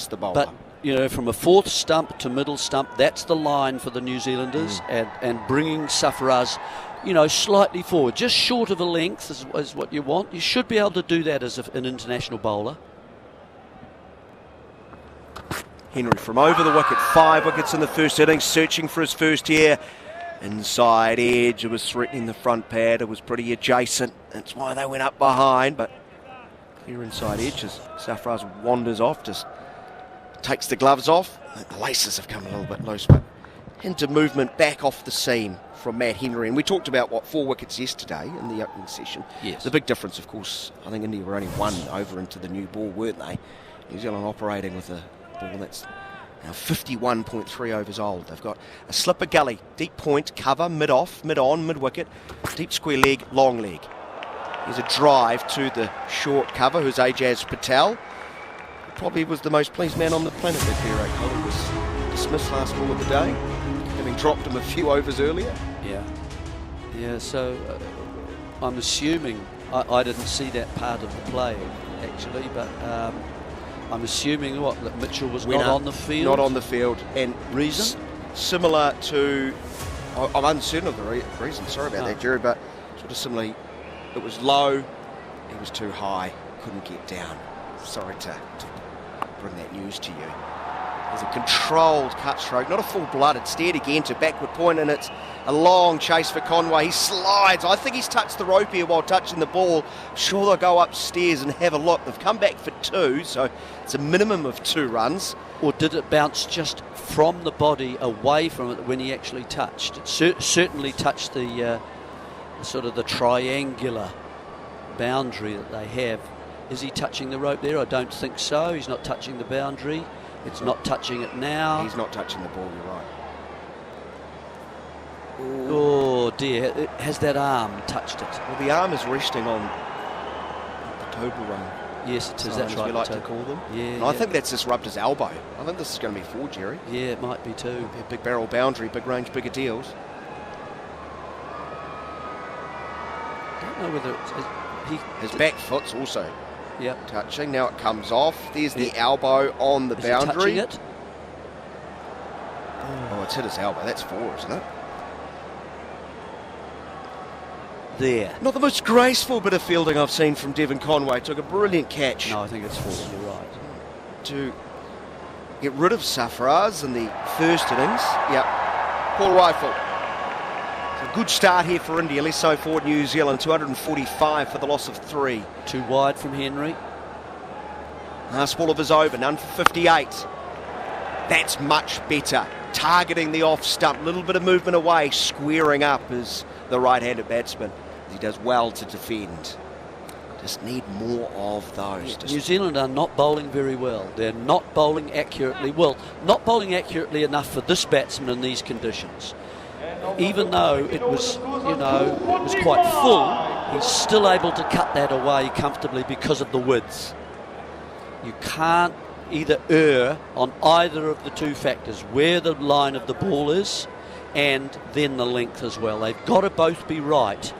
the bowler. But, you know, from a fourth stump to middle stump, that's the line for the New Zealanders, and bringing Sarfaraz, you know, slightly forward, just short of a length is what you want. You should be able to do that as an international bowler. Henry from over the wicket, 5 wickets in the first innings, searching for his first here. Inside edge, it was threatening the front pad, it was pretty adjacent, that's why they went up behind, but clear inside edge as Sarfaraz wanders off, just takes the gloves off. The laces have come a little bit loose, but into movement back off the seam from Matt Henry. And we talked about, 4 wickets yesterday in the opening session. Yes. The big difference, of course, I think India were only 1 over into the new ball, weren't they? New Zealand operating with a ball that's now 51.3 overs old. They've got a slipper gully, deep point, cover, mid-off, mid-on, mid-wicket, deep square leg, long leg. Here's a drive to the short cover, who's Ajaz Patel. Probably was the most pleased man on the planet that Virat Kohli was dismissed last ball of the day, having dropped him a few overs earlier. Yeah, so I'm assuming, I didn't see that part of the play actually, but I'm assuming that Mitchell was not on the field? Not on the field. And reason? Similar to, I'm uncertain of the reason, sorry about that, Jerry, but sort of similarly, it was low, he was too high, couldn't get down. Sorry to bring that news to you. There's a controlled cut stroke, not a full-blooded, steered again to backward point, and it's a long chase for Conway. He slides. I think he's touched the rope here while touching the ball. I'm sure they'll go upstairs and have a look. They've come back for 2, so it's a minimum of 2 runs. Or did it bounce just from the body away from it when he actually touched? It certainly touched the sort of the triangular boundary that they have. Is he touching the rope there? I don't think so. He's not touching the boundary. It's not touching it now. He's not touching the ball, you're right. Ooh. Oh dear, has that arm touched it? Well, the arm is resting on the total run. Yes, it is. That's right. We like to call them. Yeah. And I think that's disrupted his elbow. I think this is going to be 4, Jerry. Yeah, it might be too. A big barrel boundary, big range, bigger deals. I don't know whether his back foot's also touching. Now it comes off. There's the elbow on the boundary. He touching it? Oh, it's hit his elbow. That's 4, isn't it? There. Not the most graceful bit of fielding I've seen from Devon Conway. Took a brilliant catch. No, I think it's 4. You're right. To get rid of Sarfaraz in the first innings. Yep. Paul Rifle. A good start here for India. Less so for New Zealand. 245 for the loss of 3. Too wide from Henry. Last ball of his over. None for 58. That's much better. Targeting the off stump. Little bit of movement away. Squaring up is the right-handed batsman. He does well to defend. Just need more of those. New Zealand are not bowling very well. They're not bowling accurately. Well, not bowling accurately enough for this batsman in these conditions. Even though it was, it was quite full, he's still able to cut that away comfortably because of the width. You can't either err on either of the 2 factors, where the line of the ball is and then the length as well. They've got to both be right.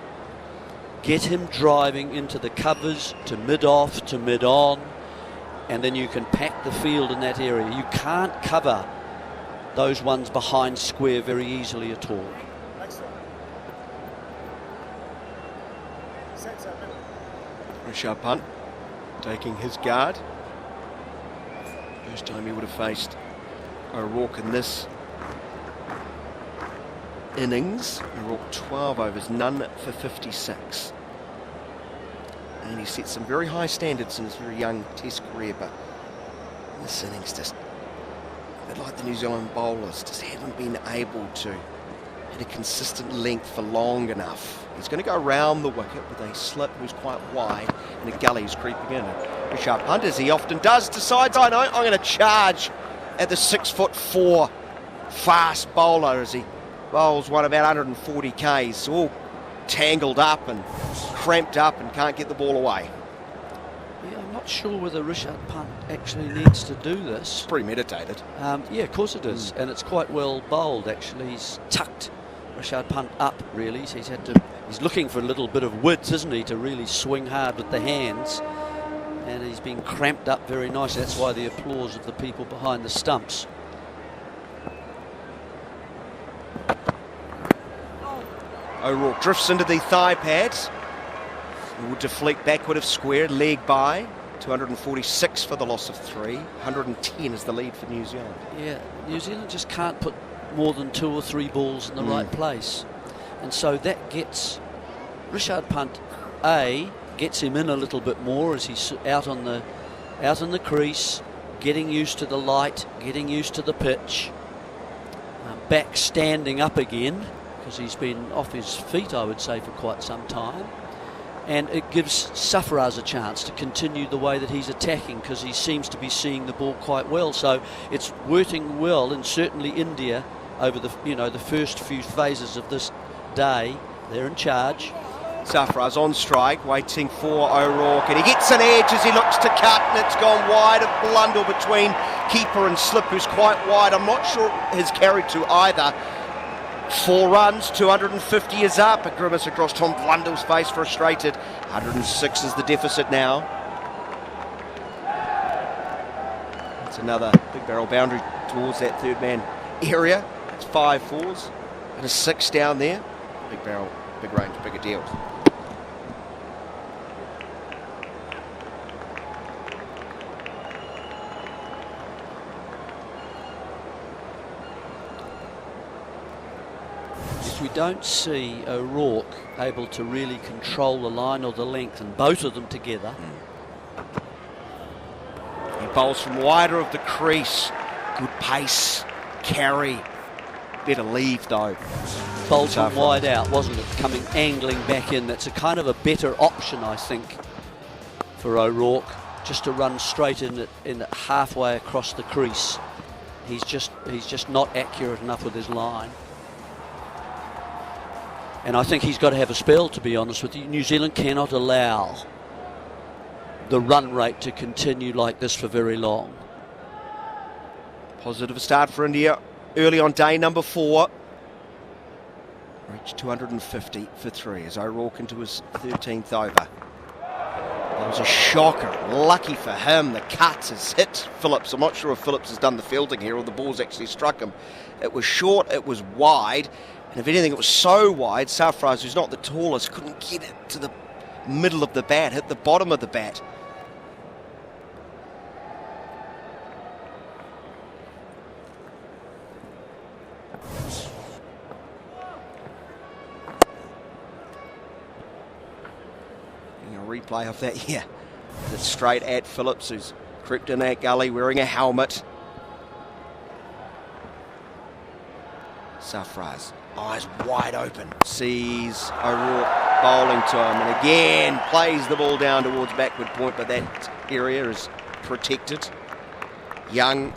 Get him driving into the covers, to mid-off, to mid-on, and then you can pack the field in that area. You can't cover those ones behind square very easily at all. Rishabh Pant taking his guard. First time he would have faced O'Rourke in this innings. O'Rourke 12 overs, none for 56. And he set some very high standards in his very young Test career, but this innings just, a bit like the New Zealand bowlers, just haven't been able to hit a consistent length for long enough. He's going to go around the wicket with a slip who's quite wide and a gully is creeping in. Rishabh Pant, as he often does, decides, I know, I'm going to charge at the 6'4" fast bowler as he bowls one about 140 Ks, all tangled up and cramped up and can't get the ball away. Yeah, I'm not sure whether Rishabh Pant actually needs to do this. It's premeditated. Yeah, of course it is, and it's quite well bowled actually. He's tucked Rishabh Pant up really, so he's looking for a little bit of width, isn't he, to really swing hard with the hands. and he's been cramped up very nicely. That's why the applause of the people behind the stumps. O'Rourke drifts into the thigh pads. Will deflect backward of square, leg by. 246 for the loss of 3. 110 is the lead for New Zealand. Yeah, New Zealand just can't put more than 2 or 3 balls in the right place. And so that gets Rishabh Pant, gets him in a little bit more as he's out on the crease, getting used to the light, getting used to the pitch. Back standing up again, because he's been off his feet, I would say, for quite some time. And it gives Sarfaraz a chance to continue the way that he's attacking, because he seems to be seeing the ball quite well. So it's working well, and certainly India over the the first few phases of this day, they're in charge. Sarfaraz on strike, waiting for O'Rourke, and he gets an edge as he looks to cut, and it's gone wide. A blundle between keeper and slip, who's quite wide. I'm not sure it has carried to either. 4 runs, 250 is up. A grimace across Tom Blundell's face, frustrated. 106 is the deficit now. It's another big barrel boundary towards that third man area. It's 5 fours and a 6 down there. Big barrel, big range, bigger deals. We don't see O'Rourke able to really control the line or the length, and both of them together. He bowls from wider of the crease. Good pace, carry. Better leave though. Bowled from wide out, wasn't it? Coming angling back in. That's a kind of a better option, I think, for O'Rourke, just to run straight in halfway across the crease. He's just not accurate enough with his line. And I think he's got to have a spell, to be honest with you. New Zealand cannot allow the run rate to continue like this for very long. Positive start for India early on day number 4. Reached 250 for 3 as O'Rourke into his 13th over. That was a shocker. Lucky for him, the cuts has hit Phillips. I'm not sure if Phillips has done the fielding here or the ball's actually struck him. It was short, it was wide. And if anything, it was so wide, Sarfaraz, who's not the tallest, couldn't get it to the middle of the bat, hit the bottom of the bat. A replay of that, yeah. It's straight at Phillips, who's crept in that gully wearing a helmet. Sarfaraz, eyes wide open, sees O'Rourke bowling to him, and again plays the ball down towards backward point, but that area is protected. Young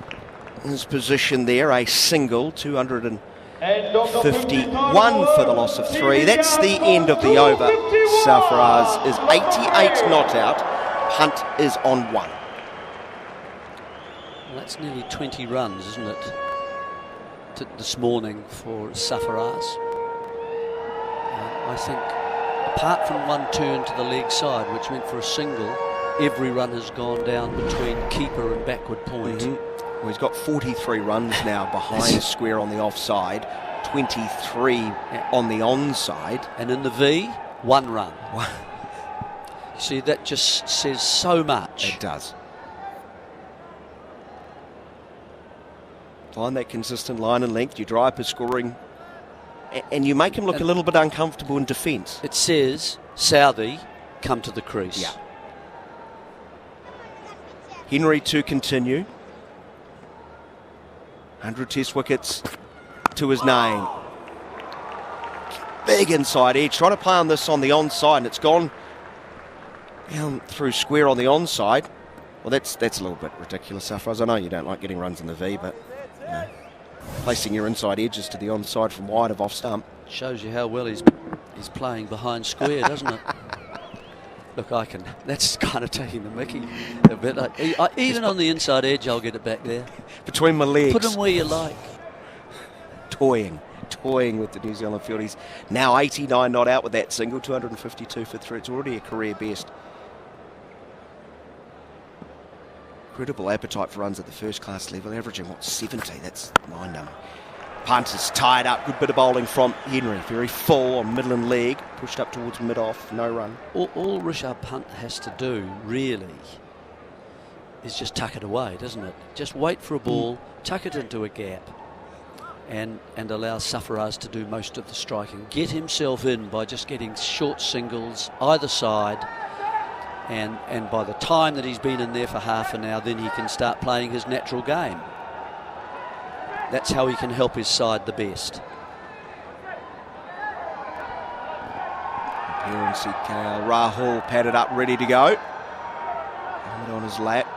in his position there, a single, 251 for the loss of 3. That's the end of the over. Sarfaraz is 88 not out, Hunt is on 1. Well, that's nearly 20 runs, isn't it? This morning for Sarfaraz. I think apart from one turn to the leg side, which went for a single, every run has gone down between keeper and backward point. Well, he's got 43 runs now behind square on the offside, 23 on the onside. And in the V, 1 run. See, that just says so much. It does. Find that consistent line and length. You dry up his scoring, and you make him look a little bit uncomfortable in defence. It says, Southee, come to the crease. Yeah. Henry to continue. 100 test wickets to his name. Big inside edge. Trying to play on this on the onside, and it's gone down through square on the onside. Well, that's a little bit ridiculous, Sarfaraz. I know you don't like getting runs in the V, but placing your inside edges to the onside from wide of off stump. Shows you how well he's playing behind square, doesn't it? Look, that's kind of taking the mickey a bit. Even on the inside edge, I'll get it back there. Between my legs. Put him where you like. Toying with the New Zealand field. He's now 89 not out with that single, 252 for 3. It's already a career best. Incredible appetite for runs at the first class level, averaging, 70? That's mind-numbing. Punt is tied up. Good bit of bowling from Henry. Very full on middle and leg. Pushed up towards mid-off. No run. All Rishabh Pant has to do, really, is just tuck it away, doesn't it? Just wait for a ball, tuck it into a gap, and allow Sarfaraz to do most of the striking. Get himself in by just getting short singles either side, and by the time that he's been in there for half an hour, then he can start playing his natural game. That's how he can help his side the best. Here in KL, Rahul padded up, ready to go. Helmet on his lap,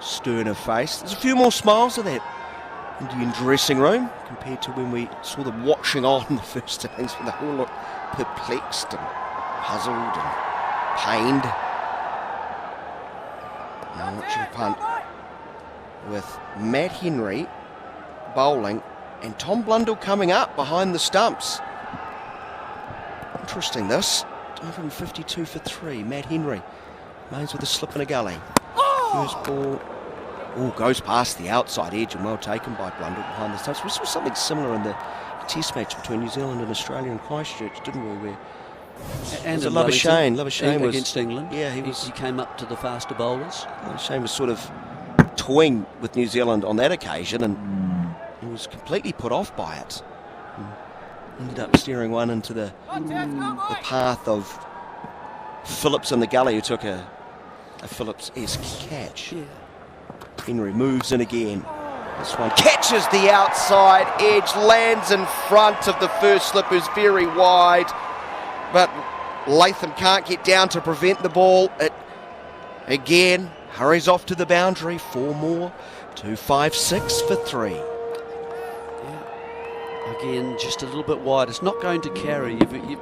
stern of face. There's a few more smiles of that Indian dressing room compared to when we saw them watching on in the first innings, when they all looked perplexed and puzzled and pained. Now watching punt with Matt Henry bowling and Tom Blundell coming up behind the stumps. Interesting this. 152 for 3. Matt Henry mains with a slip in a gully. First ball goes past the outside edge and well taken by Blundell behind the stumps. We saw something similar in the test match between New Zealand and Australia in Christchurch, didn't we? Where and Labuschagne was against England. Yeah, he came up to the faster bowlers. Labuschagne was sort of toying with New Zealand on that occasion, and he was completely put off by it. Ended up steering one into the path of Phillips in the gully, who took a Phillips-esque catch. Yeah. Henry moves in again. This one catches the outside edge, lands in front of the first slip, who's very wide. But Latham can't get down to prevent the ball. It again hurries off to the boundary. 4 more. 256 for 3. Yeah. Again, just a little bit wide. It's not going to carry. You've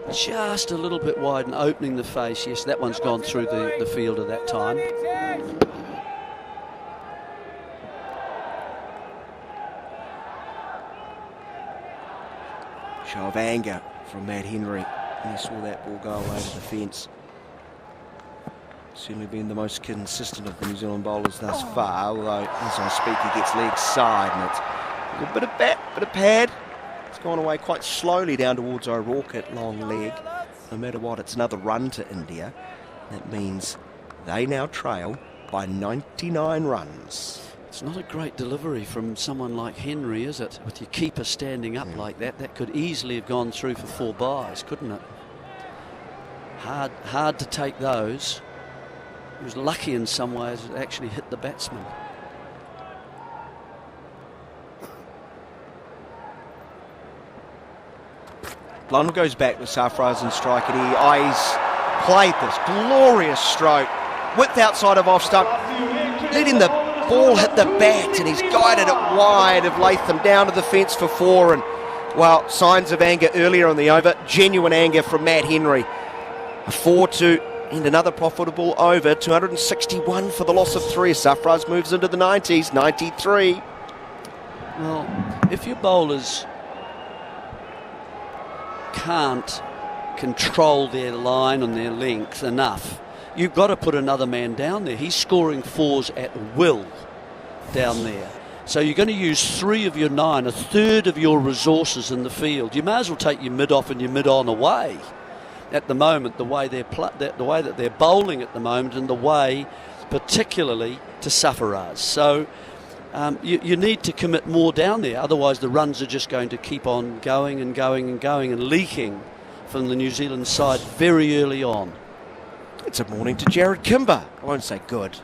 just a little bit wide and opening the face. Yes, that one's gone through the field at that time. Show of anger from Matt Henry. He saw that ball go away to the fence. Certainly been the most consistent of the New Zealand bowlers thus far, although as I speak he gets leg side, and it's a bit of bat, bit of pad. It's gone away quite slowly down towards O'Rourke at long leg. No matter what, it's another run to India. That means they now trail by 99 runs. It's not a great delivery from someone like Henry, is it? With your keeper standing up like that, that could easily have gone through for 4 byes, couldn't it? Hard to take those. He was lucky in some ways it actually hit the batsman. Blundell goes back with Sarfaraz in strike, and he eyes played this glorious stroke, width outside of off stump, letting the ball hit the bat, and he's guided it wide of Latham down to the fence for 4. And well, signs of anger earlier in the over, genuine anger from Matt Henry. A 4 to end another profitable over. 261 for the loss of 3. Sarfaraz moves into the 90s, 93. Well, if your bowlers can't control their line and their length enough, you've got to put another man down there. He's scoring 4s at will down there. So you're going to use 3 of your 9, a third of your resources in the field. You may as well take your mid off and your mid on away. At the moment, the way that they're bowling at the moment, and the way, particularly to Sarfaraz. So you need to commit more down there. Otherwise, the runs are just going to keep on going and going and going and leaking from the New Zealand side very early on. It's a morning to Jarrod Kimber. I won't say good.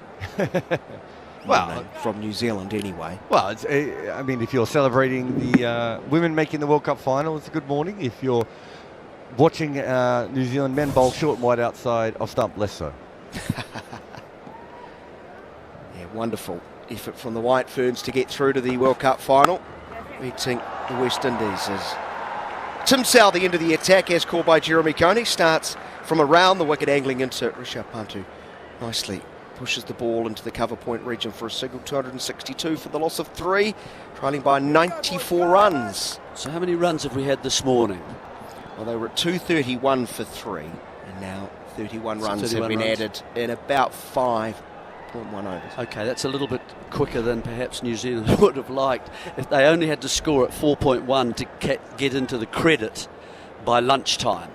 Well, from New Zealand anyway. Well, I mean, if you're celebrating the women making the World Cup final, it's a good morning. If you're watching New Zealand men bowl short and wide outside off stump, less so. Yeah, wonderful effort from the White Ferns to get through to the World Cup final, beating the West Indies. As Tim Southee into the attack, as called by Jeremy Coney, starts from around the wicket, angling into Rishabh Pant, who nicely pushes the ball into the cover point region for a single. 262 for the loss of 3, trailing by 94 runs. So how many runs have we had this morning? Well, they were at 231 for 3, and now 31 runs 31 have been runs added in about 5 0.1 overs. Okay, that's a little bit quicker than perhaps New Zealand would have liked. If they only had to score at 4.1 to get into the credit by lunchtime.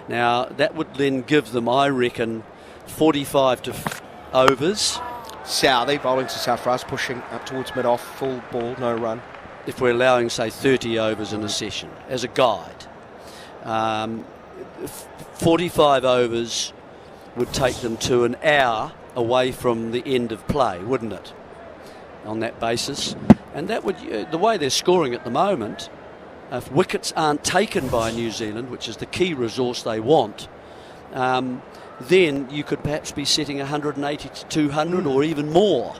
Now, that would then give them, I reckon, 45 overs. Southey bowling to Sarfaraz, pushing up towards mid-off, full ball, no run. If we're allowing, say, 30 overs in a session, as a guide. 45 overs would take them to an hour away from the end of play, wouldn't it? On that basis. And that would, the way they're scoring at the moment, if wickets aren't taken by New Zealand, which is the key resource they want, then you could perhaps be setting 180 to 200 or even more.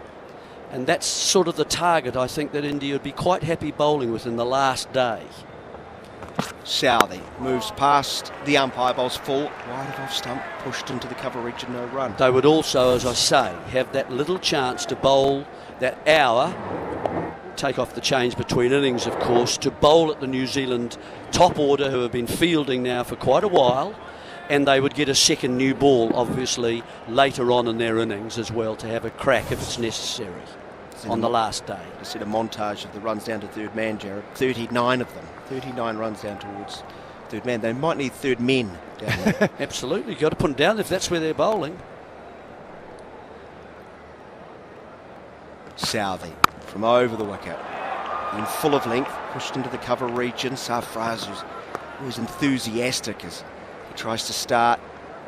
And that's sort of the target I think that India would be quite happy bowling with in the last day. Southey moves past the umpire, bowls full, wide of off stump, pushed into the cover region, no run. They would also, as I say, have that little chance to bowl that hour, take off the change between innings, of course, to bowl at the New Zealand top order who have been fielding now for quite a while, and they would get a second new ball, obviously, later on in their innings as well, to have a crack if it's necessary on the last day. I see a montage of the runs down to third man, Jarrod. 39 of them. 39 runs down towards third man. They might need third men down there. Absolutely. You've got to put them down if that's where they're bowling. Southey from over the wicket. In full of length, pushed into the cover region. Sarfaraz, who's enthusiastic as he tries to start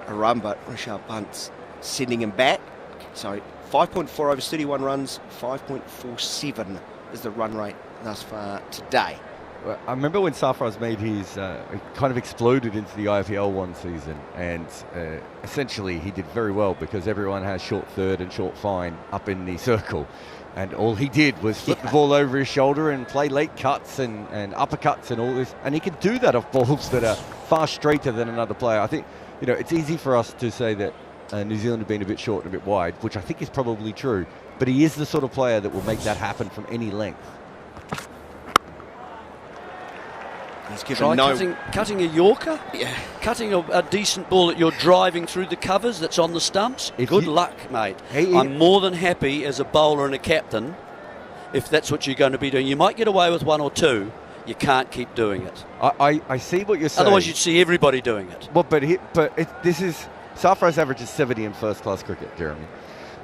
a run, but Rishabh Pant's sending him back. So 5.4 overs, 31 runs, 5.47 is the run rate thus far today. Well, I remember when Sarfaraz made his, he kind of exploded into the IPL one season, and essentially he did very well because everyone has short third and short fine up in the circle. And all he did was flip the ball over his shoulder and play late cuts and uppercuts and all this. And he can do that off balls that are far straighter than another player. I think, you know, it's easy for us to say that New Zealand have been a bit short and a bit wide, which I think is probably true. But he is the sort of player that will make that happen from any length. He's given cutting a Yorker? Yeah. Cutting a decent ball that you're driving through the covers that's on the stumps? Good luck, mate. I'm more than happy as a bowler and a captain if that's what you're going to be doing. You might get away with one or two. You can't keep doing it. I see what you're saying. Otherwise you'd see everybody doing it. Well, this is... Sarfaraz averages 70 in first-class cricket, Jeremy.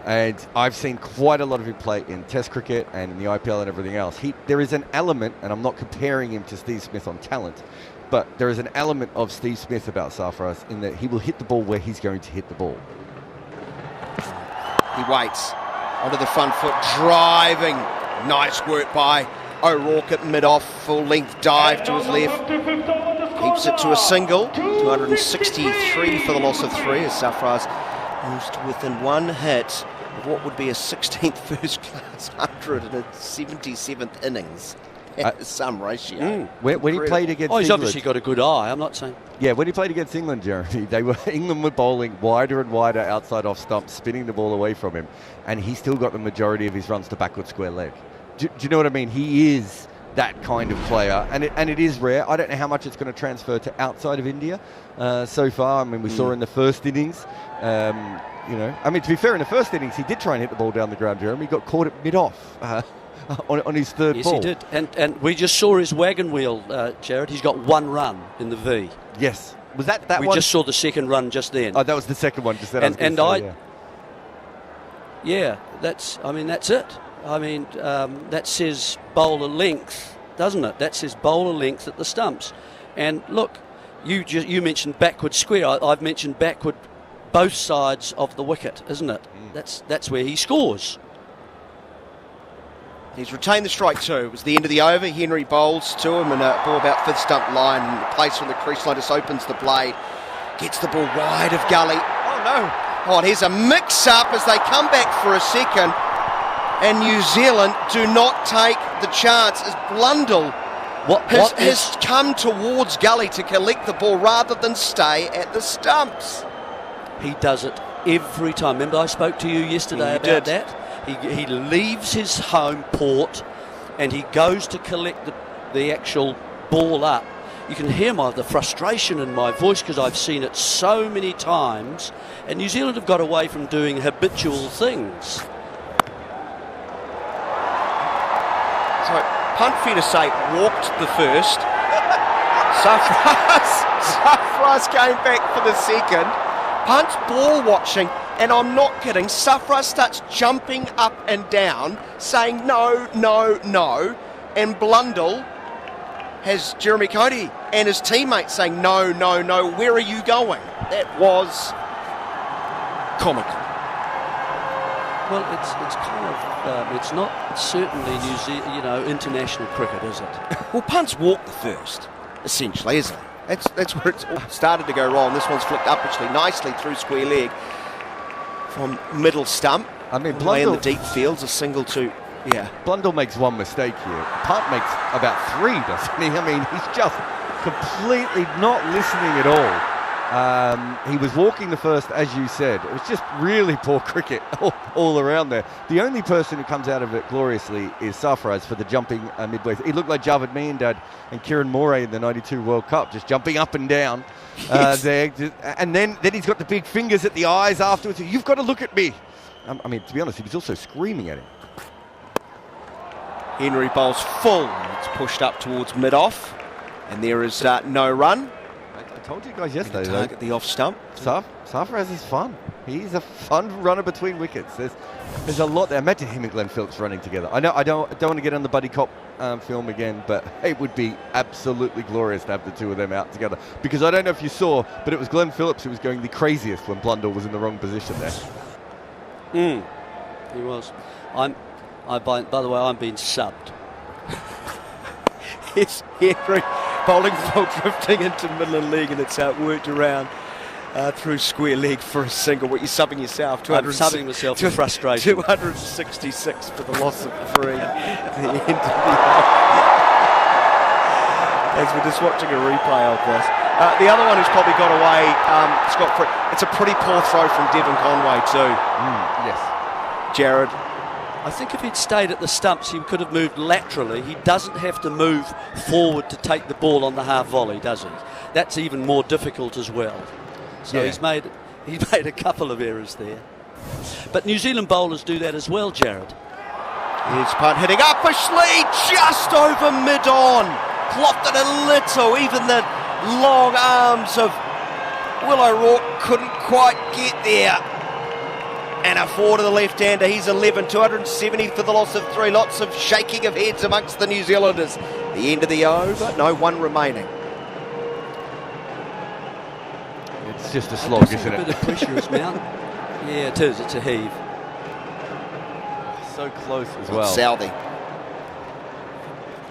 And I've seen quite a lot of him play in Test cricket and in the IPL and everything else. There is an element, and I'm not comparing him to Steve Smith on talent, but there is an element of Steve Smith about Sarfaraz in that he will hit the ball where he's going to hit the ball. He waits onto the front foot, driving. Nice work by O'Rourke at mid-off, full-length dive to his left. Keeps it to a single, 263 for the loss of 3 as Sarfaraz moves to within one hit of what would be a 16th first-class 100 in a 77th innings. Some ratio. When he played against England... he's obviously got a good eye, I'm not saying... Yeah, when he played against England, Jeremy, England were bowling wider and wider outside off stump, spinning the ball away from him, and he still got the majority of his runs to backward square leg. Do you know what I mean? He is that kind of player, and it is rare. I don't know how much it's going to transfer to outside of India so far. I mean, we saw in the first innings, you know, I mean, to be fair, in the first innings, he did try and hit the ball down the ground, Jeremy. He got caught at mid-off on his third ball. Yes, he did. And we just saw his wagon wheel, Jarrod. He's got one run in the V. Yes. Was that one? We just saw the second run just then. Oh, that was the second one just then. Yeah, that's it. I mean, that says bowler length, doesn't it? That says bowler length at the stumps. And look, you mentioned backward square. I've mentioned backward both sides of the wicket, isn't it? That's where he scores. He's retained the strike too. It was the end of the over. Henry bowls to him and a ball about fifth stump line. And the place on the crease line just opens the blade. Gets the ball wide of Gully. Oh no. Oh, and here's a mix-up as they come back for a second. And New Zealand do not take the chance as Blundell has come towards Gully to collect the ball rather than stay at the stumps. He does it every time. Remember I spoke to you yesterday about that? He leaves his home port and he goes to collect the actual ball up. You can hear the frustration in my voice because I've seen it so many times. And New Zealand have got away from doing habitual things. So, punt, fair to say, walked the first. Sarfaraz came back for the second. Punt's ball watching, and I'm not kidding. Sarfaraz starts jumping up and down, saying no, no, no. And Blundell has Jeremy Cody and his teammates saying no, no, no. Where are you going? That was comical. Well, it's kind of it's not certainly New Zealand, international cricket, is it? Well, Punt's walked the first, essentially, isn't it? That's where it's all started to go wrong. This one's flicked up actually nicely through square leg from middle stump. I mean, Blundell in the deep fields, a single to, yeah. Blundell makes one mistake here. Punt makes about 3, doesn't he? I mean, he's just completely not listening at all. He was walking the first, as you said. It was just really poor cricket all around there. The only person who comes out of it gloriously is Sarfaraz for the jumping midway. He looked like Jarrod Kimber and Kieran Moray in the '92 World Cup, just jumping up and down there. And then he's got the big fingers at the eyes afterwards. You've got to look at me. I mean, to be honest, he was also screaming at him. Henry bowls full. It's pushed up towards mid-off. And there is no run. I told you guys yesterday, target the off stump. Sarfaraz is fun. He's a fun runner between wickets. There's a lot there. Imagine him and Glenn Phillips running together. I know I don't want to get on the buddy cop film again, but it would be absolutely glorious to have the two of them out together. Because I don't know if you saw, but it was Glenn Phillips who was going the craziest when Blundell was in the wrong position there. He was. By the way, I'm being subbed. It's Henry bowling full, drifting into middle and leg, and it's worked around through square leg for a single. What, you're subbing yourself? I'm subbing myself for frustration. 266 for the loss of 3. As we're just watching a replay of this. The other one who's probably got away, it's a pretty poor throw from Devon Conway too. Yes. Jarrod. I think if he'd stayed at the stumps, he could have moved laterally. He doesn't have to move forward to take the ball on the half volley, does he? That's even more difficult as well. So yeah. he's made a couple of errors there. But New Zealand bowlers do that as well, Jarrod. Here's Punt hitting uppishly, just over mid-on. Clocked it a little, even the long arms of Will O'Rourke couldn't quite get there. And a 4 to the left-hander, he's 11, 270 for the loss of 3. Lots of shaking of heads amongst the New Zealanders. The end of the over, no one remaining. It's just a slog, isn't it? A bit of pressure is mounting. Yeah, it is, it's a heave. So close as well. Southey.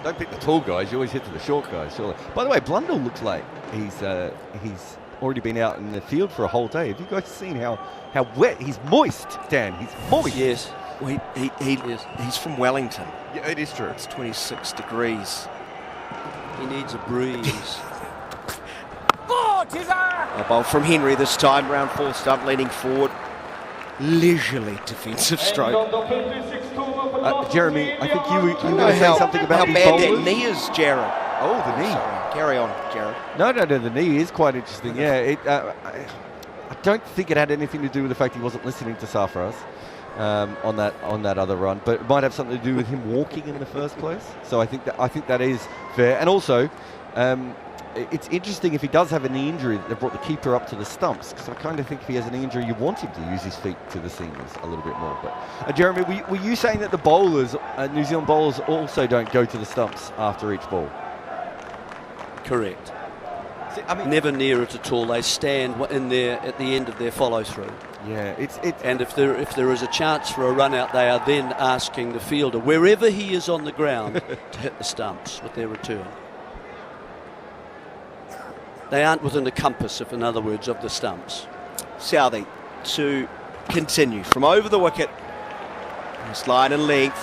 Don't pick the tall guys, you always hit to the short guys, surely. By the way, Blundell looks like he's already been out in the field for a whole day. Have you guys seen how wet? He's moist, Dan. He's moist. Yes. Well, he's from Wellington. Yeah, it is true. It's 26 degrees. He needs a breeze. A bowl from Henry this time, round 4 stump, leaning forward. Leisurely defensive stroke. Jeremy, I think you were going to say something about how these bad bowlers. that knee is, Jarrod. Oh, the knee. Sorry. Carry on, Jarrod. No, the knee is quite interesting. Yeah, I don't think it had anything to do with the fact he wasn't listening to Sarfaraz on that other run, but it might have something to do with him walking in the first place. So I think that is fair. And also, it's interesting if he does have a knee injury that brought the keeper up to the stumps, because I kind of think if he has an injury, you want him to use his feet to the seamers a little bit more. But Jeremy, were you saying that the bowlers, New Zealand bowlers, also don't go to the stumps after each ball? Correct. See, I mean, never near it at all. They stand in there at the end of their follow through. Yeah, and if there is a chance for a run out, they are then asking the fielder, wherever he is on the ground, to hit the stumps with their return. They aren't within the compass, in other words, of the stumps. Southey to continue from over the wicket. Nice line and length.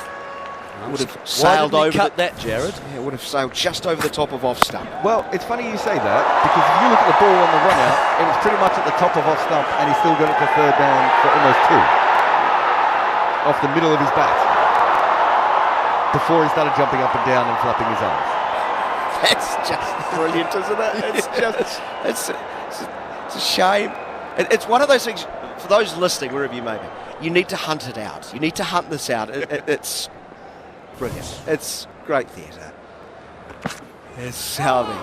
Would have sailed over. Cut that, Jarrod. Yeah, would have sailed just over the top of off stump. Well, it's funny you say that, because if you look at the ball on the run out, it was pretty much at the top of off stump, and he still got it to third down for almost 2 off the middle of his bat before he started jumping up and down and flapping his arms. That's just brilliant, isn't it? It's a shame. It's one of those things, for those listening, wherever you may be, you need to hunt it out. You need to hunt this out. It's brilliant. It's Great theatre. There's Southey.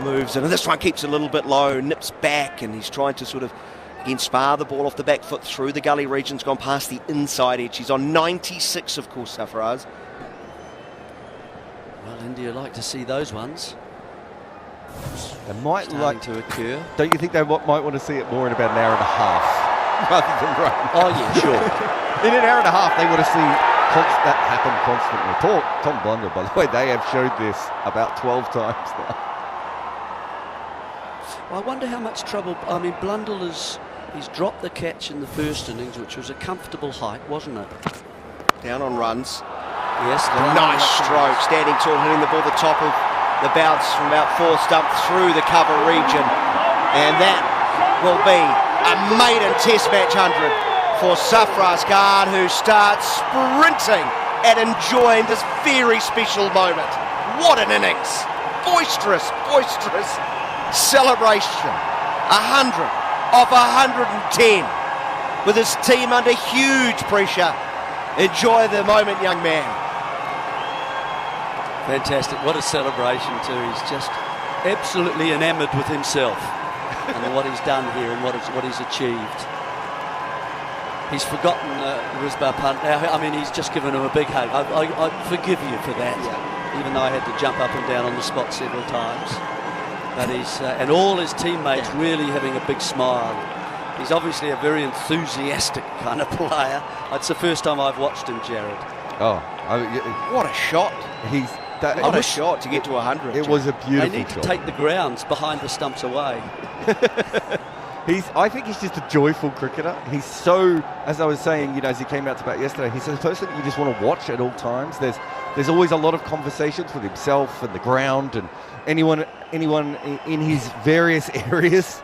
Moves in, and this one keeps a little bit low, nips back, and he's trying to sort of, again, spar the ball off the back foot through the gully region's gone past the inside edge. He's on 96, of course, Sarfaraz. Well, India like to see those ones. They might like to occur. Don't you think they might want to see it more in about an hour and a half rather than run? Oh yeah, sure. In an hour and a half, they want to see that happen constantly. Poor Tom Blunder, by the way, they have showed this about 12 times now. Well, I wonder how much trouble. I mean, Blundell he's dropped the catch in the first innings, which was a comfortable height, wasn't it? Down on runs. Yes. Nice stroke, standing tall, hitting the ball the top of the bounce from about 4 stump through the cover region. And that will be a maiden Test match 100 for Sarfaraz Khan, who starts sprinting and enjoying this very special moment. What an innings. Boisterous, boisterous celebration. 100 of 110 with his team under huge pressure. Enjoy the moment, young man. Fantastic. What a celebration too. He's just absolutely enamoured with himself and what he's done here and what he's achieved. He's forgotten Rishabh Pant. I mean, he's just given him a big hug. I forgive you for that, even though I had to jump up and down on the spot several times. But he's and all his teammates really having a big smile. He's obviously a very enthusiastic kind of player. It's the first time I've watched him, Jarrod. Oh, what a shot! What a shot to get to 100. It was a beautiful shot. They need to take the grounds behind the stumps away. I think he's just a joyful cricketer. He's so, as I was saying, you know, as he came out to bat yesterday, he's a person that you just want to watch at all times. There's always a lot of conversations with himself and the ground and anyone in his various areas.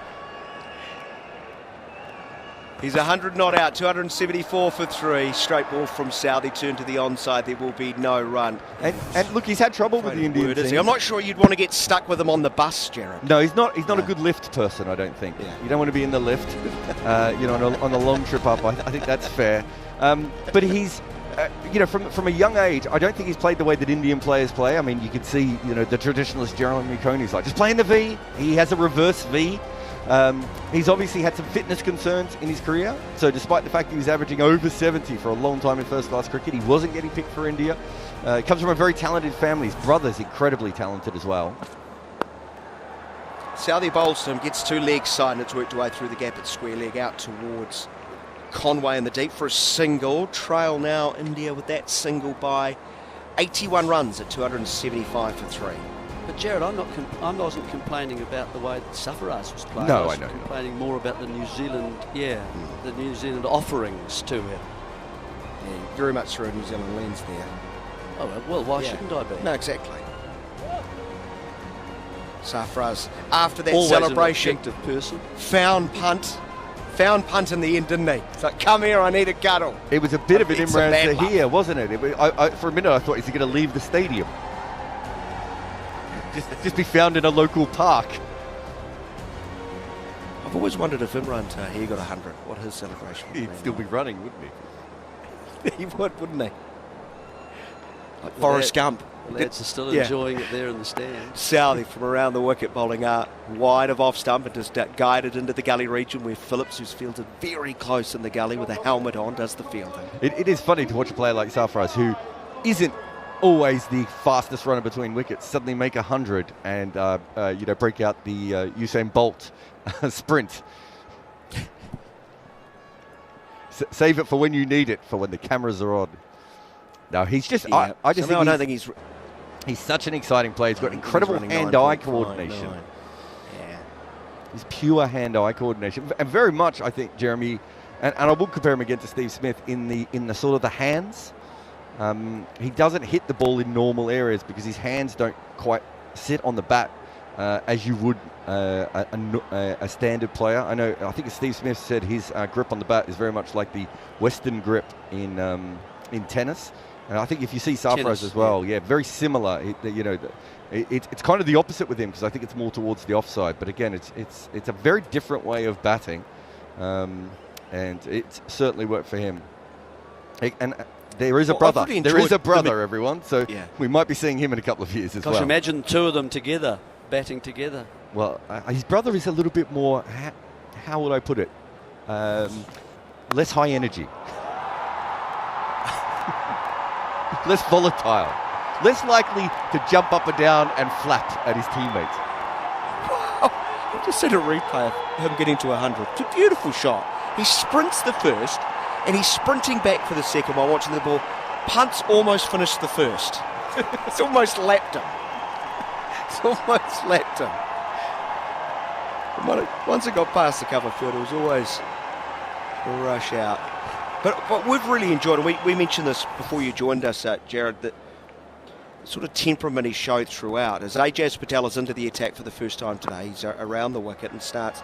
He's 100 not out, 274 for 3. Straight ball from Southey, turn to the onside. There will be no run. And look, he's had trouble with the Indian team. I'm not sure you'd want to get stuck with him on the bus, Jarrod. No, he's not a good lift person, I don't think. You don't want to be in the lift, you know, on a long trip up. I think that's fair. But he's, you know, from a young age, I don't think he's played the way that Indian players play. I mean, you could see, you know, the traditionalist Jarrod Kimber's like, just playing the V. He has a reverse V. He's obviously had some fitness concerns in his career, so despite the fact he was averaging over 70 for a long time in first-class cricket, he wasn't getting picked for India. He comes from a very talented family. His brother's incredibly talented as well. Southey bowls to him, gets 2 legs side, and it's worked away through the gap at square leg out towards Conway in the deep for a single. Trail now India with that single by 81 runs at 275 for 3. But Jarrod, I wasn't complaining about the way that Sarfaraz was playing. No, I was I know. complaining more about the New Zealand, the New Zealand offerings to him. Yeah, very much through a New Zealand lens there. Oh well, why shouldn't I be? No, exactly. Sarfaraz, after that Always celebration, an objective person. found punt in the end, didn't he? It's like, come here, I need a cuddle. It was a bit of an It's a Imran bad luck. Tahir, wasn't it? For a minute, I thought, is he going to leave the stadium? Just be found in a local park. I've always wondered if Imran Tahir got 100, what his celebration would He'd still be running, wouldn't he? He would, wouldn't he? Like Forrest Gump. The lads are still enjoying it there in the stand. Southey from around the wicket bowling out wide of off stump and just guided into the gully region where Phillips, who's fielded very close in the gully with a helmet on, does the fielding. It is funny to watch a player like Sarfaraz who isn't always the fastest runner between wickets, suddenly make 100 and you know, break out the Usain Bolt sprint. Save it for when you need it, for when the cameras are on. No, he's just. Yeah. I just think I don't think he's such an exciting player. He's got incredible hand-eye coordination. Yeah. He's pure hand-eye coordination, and very much I think Jeremy, and I will compare him again to Steve Smith in the sort of the hands. He doesn't hit the ball in normal areas because his hands don't quite sit on the bat as you would a standard player. I think Steve Smith said his grip on the bat is very much like the Western grip in tennis. And I think if you see Sarfaraz as well, very similar. It's kind of the opposite with him because I think it's more towards the offside. But again, it's a very different way of batting, and it certainly worked for him. And There is a Well, brother. I've really There is a enjoyed brother, everyone. So Yeah. we might be seeing him in a couple of years as Gosh, well. imagine two of them together, batting together. Well, his brother is a little bit more, how would I put it? Less high energy. Less volatile. Less likely to jump up and down and flap at his teammates. I just seen a replay of him getting to 100. It's a beautiful shot. He sprints the first, and he's sprinting back for the second while watching the ball. Punt's almost finished the first. It's almost lapped him. It's almost lapped him. Once it got past the cover field, it was always a rush out. But we've really enjoyed it. We mentioned this before you joined us, Jarrod, that sort of temperament he showed throughout. As Ajaz Patel is into the attack for the first time today, he's around the wicket and starts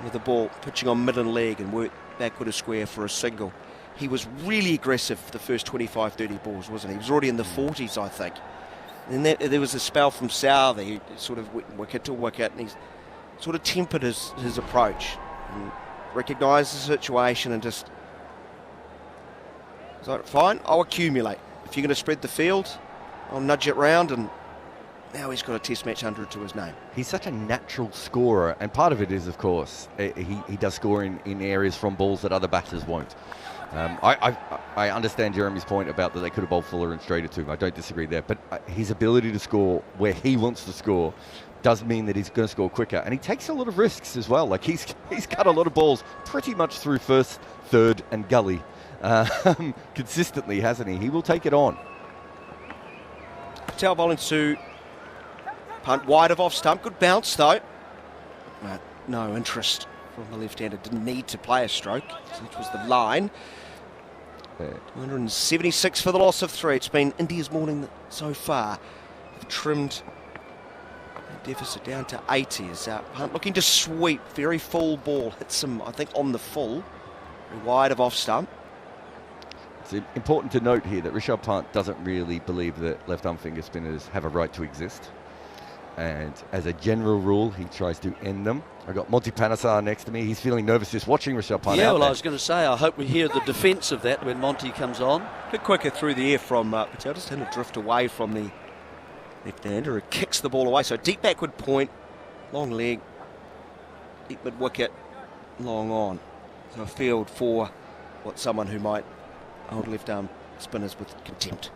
with the ball pitching on mid and leg and work backward a square for a single. He was really aggressive for the first 25-30 balls, wasn't he? He was already in the 40s, I think. And then there was a spell from Southey, he sort of went wicket to wicket, and he's sort of tempered his approach and recognised the situation and just was like, fine, I'll accumulate. If you're going to spread the field, I'll nudge it round, and now he's got a Test match 100 to his name. He's such a natural scorer, and part of it is, of course, he does score in areas from balls that other batters won't. I understand Jeremy's point about that they could have bowled fuller and straighter to him. I don't disagree there, but his ability to score where he wants to score does mean that he's going to score quicker, and he takes a lot of risks as well. Like he's cut a lot of balls pretty much through first, third, and gully consistently, hasn't he? He will take it on. Patel bowling to punt wide of off stump. Good bounce though. No interest from the left-hander. Didn't need to play a stroke, which was the line. 276 for the loss of 3. It's been India's morning so far. They've trimmed the deficit down to 80. As Punt looking to sweep. Very full ball. Hits him, I think, on the full. Very wide of off stump. It's important to note here that Rishabh Pant doesn't really believe that left-arm finger spinners have a right to exist. And as a general rule, he tries to end them. I've got Monty Panesar next to me. He's feeling nervous just watching Rishabh Pant. Yeah, well, I was going to say, I hope we hear the defence of that when Monty comes on. A bit quicker through the air from Patel. Just had to drift away from the left-hander. It kicks the ball away. So deep backward point, long leg, deep mid-wicket, long on. So a field for someone who might hold left-arm spinners with contempt.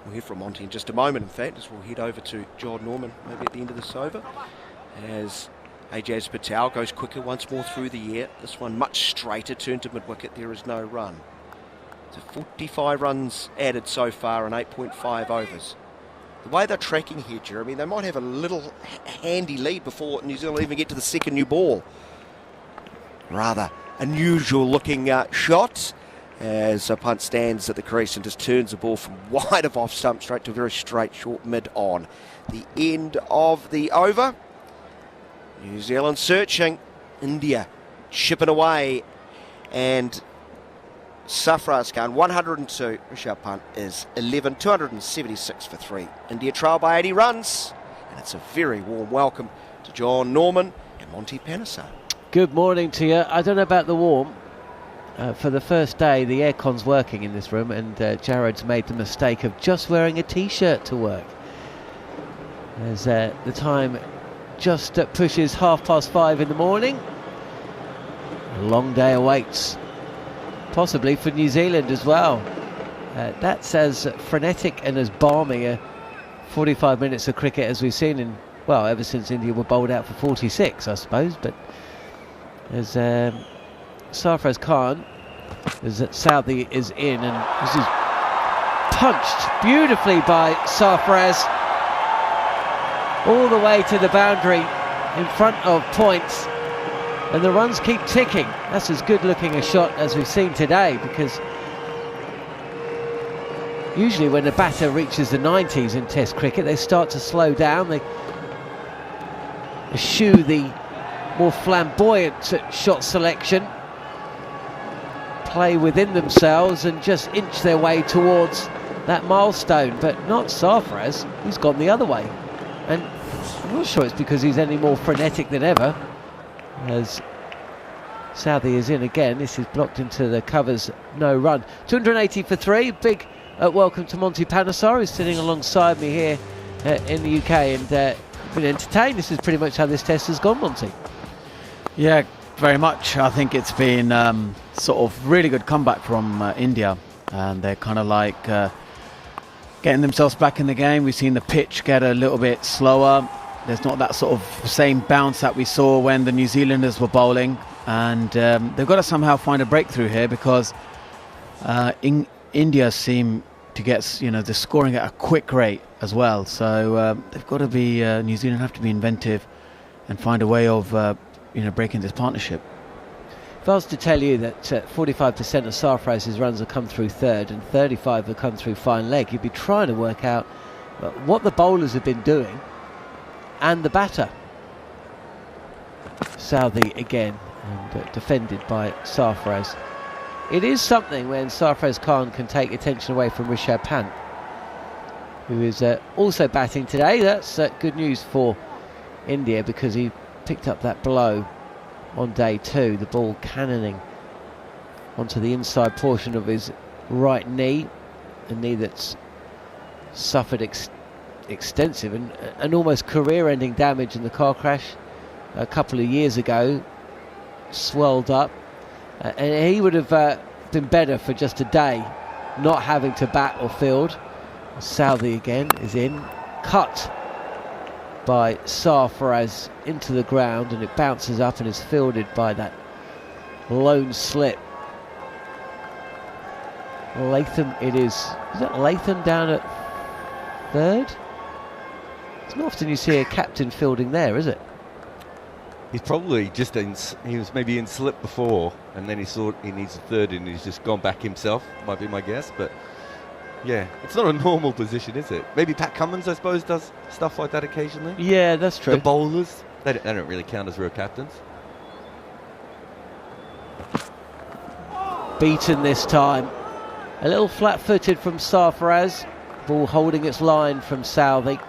We'll hear from Monty in just a moment, in fact, as we'll head over to Jon Norman, maybe at the end of this over, as Ajaz Patel goes quicker once more through the air. This one much straighter, turn to mid-wicket, there is no run. So 45 runs added so far in 8.5 overs. The way they're tracking here, Jeremy, they might have a little handy lead before New Zealand even get to the second new ball. Rather unusual looking shot. As a punt stands at the crease and just turns the ball from wide of off stump straight to a very straight short mid on. The end of the over. New Zealand searching. India chipping away. And Sarfaraz Khan 102. Rishabh Pant is 11. 276 for 3. India trail by 80 runs. And it's a very warm welcome to Jon Norman and Monty Panesar. Good morning to you. I don't know about the warm. For the first day, the aircon's working in this room, and Jarrod's made the mistake of just wearing a t-shirt to work. As the time just pushes 5:30 in the morning. A long day awaits, possibly for New Zealand as well. That's as frenetic and as balmy 45 minutes of cricket as we've seen in, well, ever since India were bowled out for 46, I suppose. But as Sarfaraz Khan, as Southey is in, and this is punched beautifully by Sarfaraz all the way to the boundary in front of points, and the runs keep ticking. That's as good looking a shot as we've seen today, because usually when a batter reaches the 90s in Test cricket, they start to slow down, they eschew the more flamboyant shot selection, play within themselves and just inch their way towards that milestone. But not Sarfaraz, who's gone the other way, and I'm not sure it's because he's any more frenetic than ever, as Southee is in again. This is blocked into the covers, no run. 280 for 3. Big welcome to Monty Panesar, who's sitting alongside me here in the UK, and been entertained. This is pretty much how this test has gone, Monty. Yeah, very much. I think it's been sort of really good comeback from India, and they're kind of like getting themselves back in the game. We've seen the pitch get a little bit slower. There's not that sort of same bounce that we saw when the New Zealanders were bowling, and they've got to somehow find a breakthrough here, because India seem to get the scoring at a quick rate as well. So they've got to be New Zealand have to be inventive and find a way of breaking this partnership. If I was to tell you that 45% of Sarfaraz's runs have come through third and 35 have come through fine leg, you'd be trying to work out what the bowlers have been doing and the batter. Southee again, and defended by Sarfaraz. It is something when Sarfaraz Khan can take attention away from Rishabh Pant, who is also batting today. That's good news for India, because he picked up that blow on day 2, the ball cannoning onto the inside portion of his right knee, a knee that's suffered extensive and almost career-ending damage in the car crash a couple of years ago. Swelled up, and he would have been better for just a day, not having to bat or field. Southee again is in, cut by Sarfaraz into the ground, and it bounces up and is fielded by that lone slip. Latham it is. Is that Latham down at third? It's not often you see a captain fielding there, is it? He's probably just he was maybe in slip before, and then he thought he needs a third, and he's just gone back himself, might be my guess. But yeah, it's not a normal position, is it? Maybe Pat Cummins, I suppose, does stuff like that occasionally. Yeah, that's true. The bowlers, they don't really count as real captains. Beaten this time. A little flat-footed from Sarfaraz. Ball holding its line from Southee.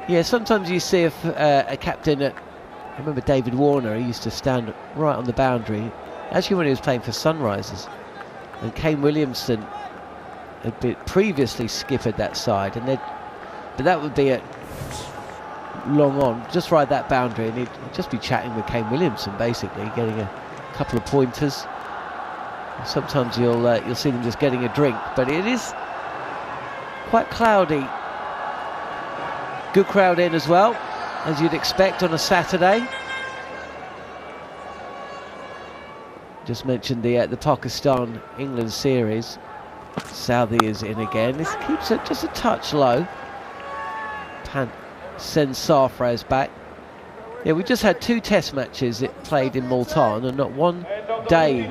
Yeah, sometimes you see a captain I remember David Warner, he used to stand right on the boundary, actually when he was playing for Sunrisers. And Kane Williamson had been previously skippered that side, but that would be long on, just ride that boundary, and he'd just be chatting with Kane Williamson, basically, getting a couple of pointers. Sometimes you'll see them just getting a drink, but it is quite cloudy. Good crowd in as well, as you'd expect on a Saturday. Just mentioned the Pakistan-England series. Southee is in again. This keeps it just a touch low. Pant sends Sarfaraz back. Yeah, we just had 2 test matches it played in Multan, and not one day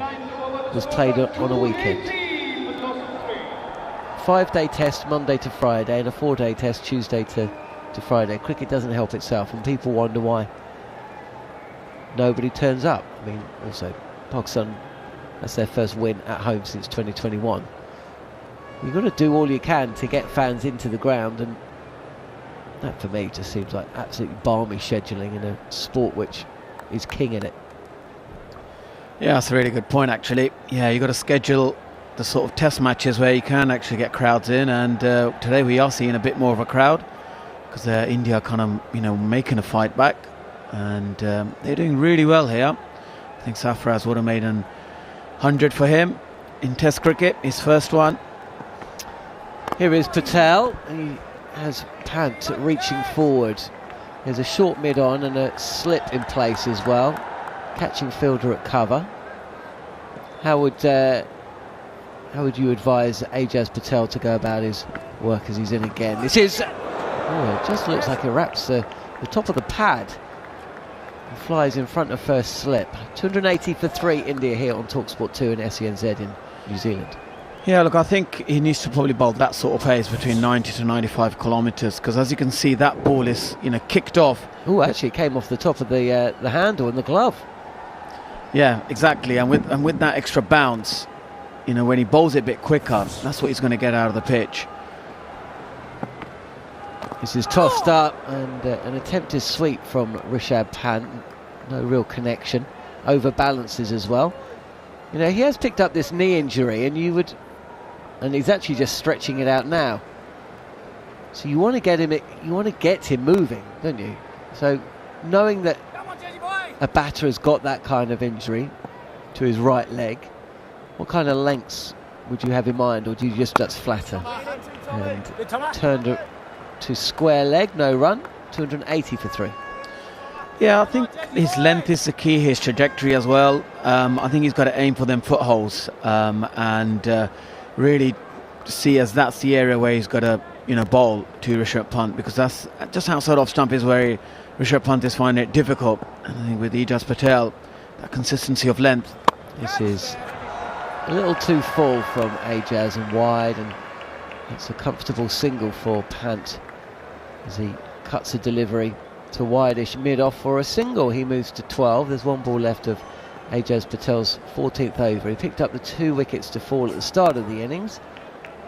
was played on a weekend. 5-day test Monday to Friday, and a 4-day test Tuesday to Friday. Cricket doesn't help itself, and people wonder why nobody turns up. I mean, also Pakistan, that's their first win at home since 2021. You've got to do all you can to get fans into the ground, and that for me just seems like absolutely balmy scheduling in a sport which is king in it. Yeah, that's a really good point, actually. Yeah, you've got to schedule the sort of test matches where you can actually get crowds in, and today we are seeing a bit more of a crowd, because India are kind of making a fight back, and they're doing really well here. I think Sarfaraz would have made 100 for him in Test cricket, his first one. Here is Patel. He has Pant reaching forward. There's a short mid-on and a slip in place as well. Catching fielder at cover. How would you advise Ajaz Patel to go about his work as he's in again? This is... it just looks like it wraps the top of the pad and flies in front of first slip. 280 for 3, India here on talkSPORT 2 and SENZ in New Zealand. Yeah, look, I think he needs to probably bowl that sort of pace between 90 to 95 kilometres, because as you can see, that ball is kicked off. Oh, actually it came off the top of the handle and the glove. Yeah, exactly, and with that extra bounce, when he bowls it a bit quicker, that's what he's going to get out of the pitch. This is tossed up, and an attempted sweep from Rishabh Pant. no real connection. Overbalances as well. You know, he has picked up this knee injury, and he's actually just stretching it out now. So you want to get him moving, don't you? So knowing that a batter has got that kind of injury to his right leg, what kind of lengths would you have in mind, or do you just flatter? And turned to square leg, no run, 280 for 3. Yeah, I think his length is the key, his trajectory as well. I think he's got to aim for them footholes and really see as that's the area where he's got to, bowl to Rishabh Pant, because that's just outside off stump is where Rishabh Pant is finding it difficult. And I think with Ajaz Patel, that consistency of length. This is a little too full from Ajaz and wide, and it's a comfortable single for Pant as he cuts a delivery to wideish mid-off for a single. He moves to 12. There's one ball left of Ajaz Patel's 14th over. He picked up the 2 wickets to fall at the start of the innings,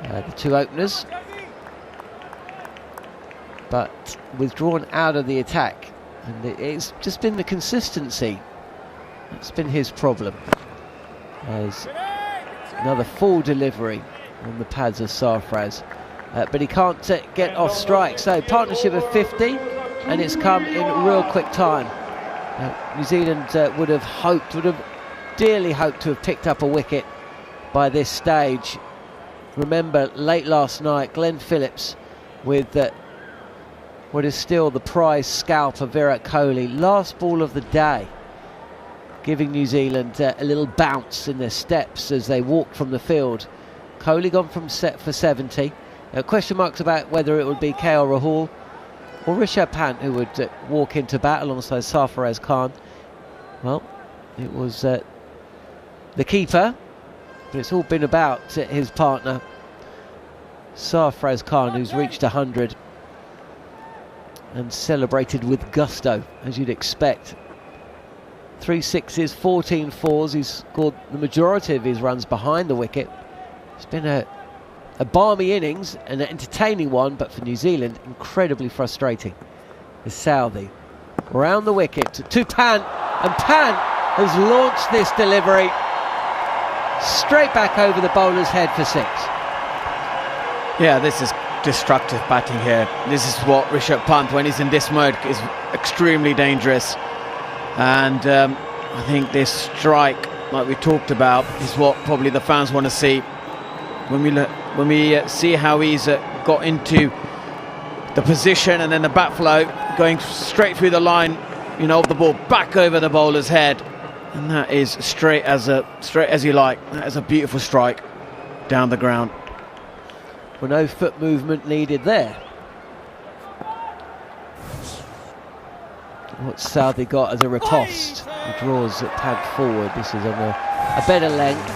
the 2 openers, but withdrawn out of the attack, and it's just been the consistency that's been his problem. As another full delivery on the pads of Sarfaraz, but he can't get off strike. So partnership of 50, and it's come in real quick time. New Zealand would have dearly hoped to have picked up a wicket by this stage. Remember, late last night, Glenn Phillips with what is still the prize scalp of Virat Kohli, last ball of the day, giving New Zealand a little bounce in their steps as they walked from the field. Kohli gone from set for 70. Question marks about whether it would be KL Rahul or Rishabh Pant who would walk into bat alongside Sarfaraz Khan. Well, it was the keeper, but it's all been about his partner Sarfaraz Khan, who's reached 100 and celebrated with gusto, as you'd expect. 3 sixes, 14 fours. He's scored the majority of his runs behind the wicket. It's been a balmy innings, an entertaining one, but for New Zealand, incredibly frustrating. The Southee round the wicket to Pant, and Pant has launched this delivery straight back over the bowler's head for 6. Yeah, this is destructive batting here. This is what Rishabh Pant, when he's in this mode, is extremely dangerous. And I think this strike, like we talked about, is what probably the fans want to see. When we see how he's got into the position, and then the bat flow going straight through the line, of the ball back over the bowler's head, and that is straight as you like. That is a beautiful strike down the ground. Well, no foot movement needed there. What's Southee got as a riposte? He draws Pant forward. This is on a better length,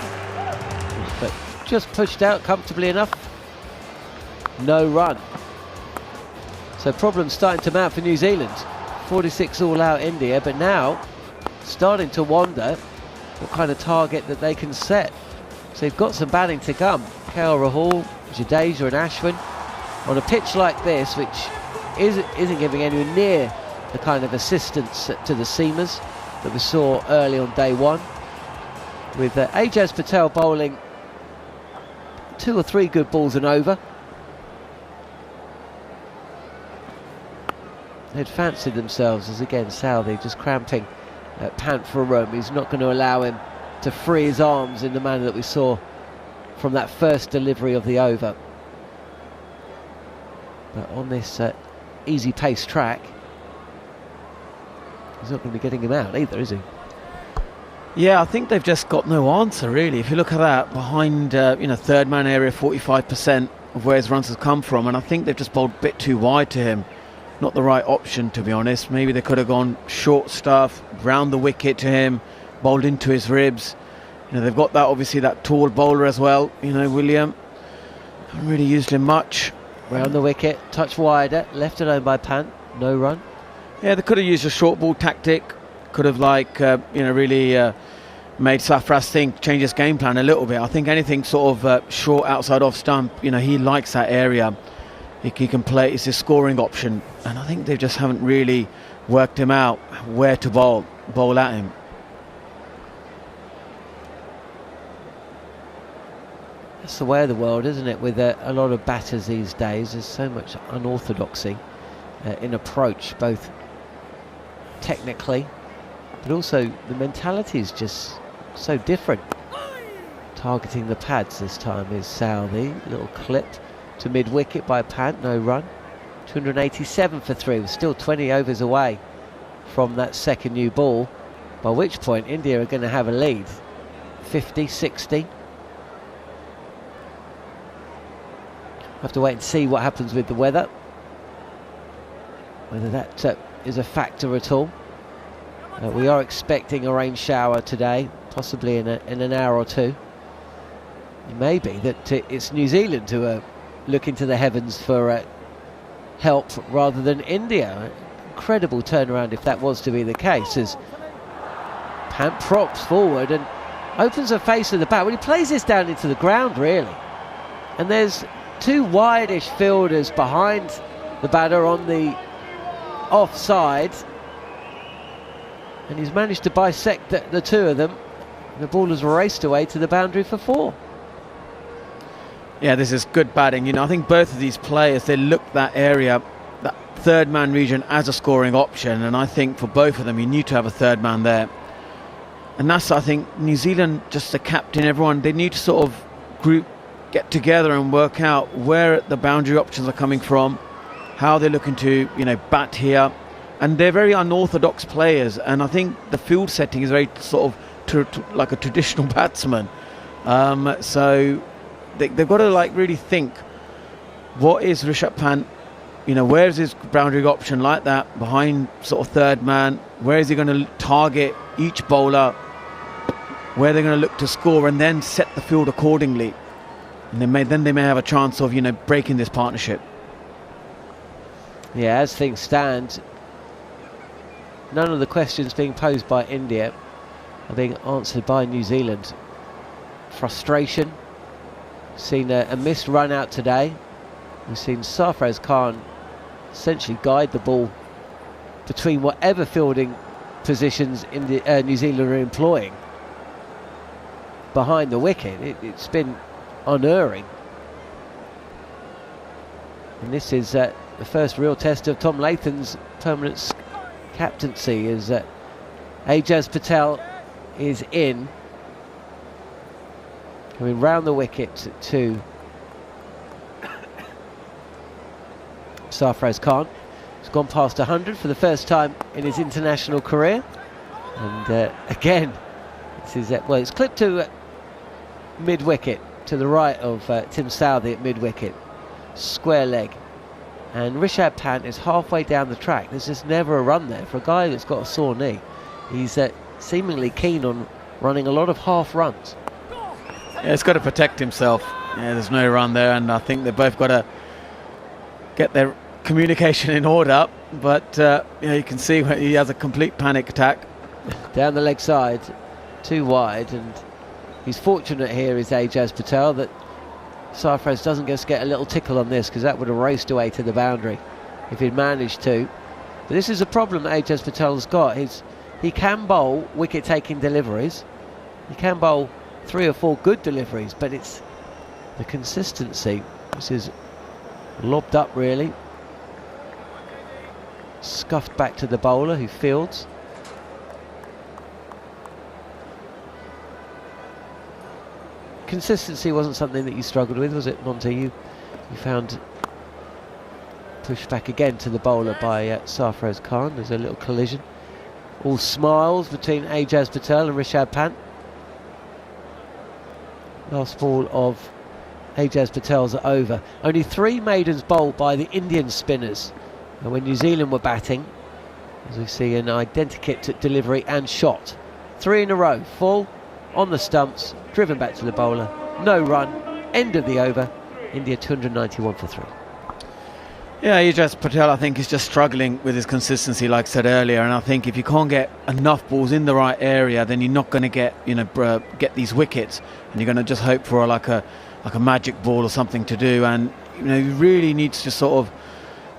but just pushed out comfortably enough. No run. So problems starting to mount for New Zealand. 46 all out India, but now starting to wonder what kind of target that they can set. So they've got some batting to come. KL Rahul, Jadeja and Ashwin on a pitch like this, which isn't giving anywhere near the kind of assistance to the seamers that we saw early on day 1, with Ajaz Patel bowling 2 or 3 good balls and over. They'd fancied themselves as, again, Southee just cramping Pant for room. He's not going to allow him to free his arms in the manner that we saw from that first delivery of the over. But on this easy pace track, he's not going to be getting him out either, is he? Yeah, I think they've just got no answer, really. If you look at that, behind, third man area, 45% of where his runs have come from, and I think they've just bowled a bit too wide to him. Not the right option, to be honest. Maybe they could have gone short stuff, round the wicket to him, bowled into his ribs. They've got that, obviously, that tall bowler as well, William. Haven't really used him much. Round the wicket, touch wider, left alone by Pant, no run. Yeah, they could have used a short ball tactic. Could have, really made Sarfaraz think, change his game plan a little bit. I think anything sort of short outside off stump, he likes that area. He can play, it's his scoring option. And I think they just haven't really worked him out where to bowl at him. That's the way of the world, isn't it? With a lot of batters these days, there's so much unorthodoxy in approach, both technically, but also the mentality is just so different. Targeting the pads this time is Southey. Little clip to mid-wicket by Pant, no run. 287 for 3, we're still 20 overs away from that second new ball, by which point India are going to have a lead. 50, 60. Have to wait and see what happens with the weather, whether that is a factor at all. We are expecting a rain shower today, possibly in an hour or two. It may be that it's New Zealand who are looking to the heavens for help rather than India. Incredible turnaround if that was to be the case, as Pant props forward and opens the face of the bat. Well, he plays this down into the ground, really, and there's two wide-ish fielders behind the batter on the offside, and he's managed to bisect the two of them. The ball has raced away to the boundary for 4. Yeah, this is good batting. You know, I think both of these players, they look that area, that third man region, as a scoring option, and I think for both of them you need to have a third man there. And that's, I think, New Zealand, just the captain, everyone, they need to sort of get together and work out where the boundary options are coming from, how they're looking to, you know, bat here. And they're very unorthodox players, and I think the field setting is very sort of like a traditional batsman. So they've got to like really think, what is Rishabh Pant, you know, where's his boundary option like that behind sort of third man, where is he going to target each bowler, where they're going to look to score, and then set the field accordingly, and then they may have a chance of, you know, breaking this partnership. Yeah, as things stand, none of the questions being posed by India are being answered by New Zealand. Frustration. Seen a missed run out today. We've seen Sarfaraz Khan essentially guide the ball between whatever fielding positions in the New Zealand are employing behind the wicket. It's been unerring. And this is the first real test of Tom Latham's permanent captaincy, as Ajaz Patel is in, coming round the wicket to Sarfaraz Khan. He's gone past 100 for the first time in his international career, and again this is well, it's clipped to mid-wicket, to the right of Tim Southey at mid-wicket, square leg, and Rishabh Pant is halfway down the track. There's just never a run there for a guy that's got a sore knee. He's seemingly keen on running a lot of half runs. Yeah, he's got to protect himself. Yeah, there's no run there, and I think they've both got to get their communication in order. But yeah, you can see he has a complete panic attack. Down the leg side, too wide, and he's fortunate here, is Ajaz Patel, that Sarfaraz doesn't just get a little tickle on this, because that would have raced away to the boundary if he'd managed to. But this is a problem that Ajaz Patel's got. He can bowl wicket-taking deliveries. He can bowl 3 or 4 good deliveries, but it's the consistency. This is lobbed up, really. Scuffed back to the bowler, who fields. Consistency wasn't something that you struggled with, was it, Monty? You found pushed back again to the bowler by Sarfaraz Khan. There's a little collision. All smiles between Ajaz Patel and Rishabh Pant. Last ball of Ajaz Patel's over. Only 3 maidens bowled by the Indian spinners, and when New Zealand were batting, as we see an identikit delivery and shot. 3 in a row, full, on the stumps, driven back to the bowler, no run, end of the over. India 291 for 3. Yeah, Ajaz Patel, I think, is just struggling with his consistency, like I said earlier, and I think if you can't get enough balls in the right area, then you're not going to get, you know, get these wickets, and you're going to just hope for like a magic ball or something to do. And you know, he really needs to sort of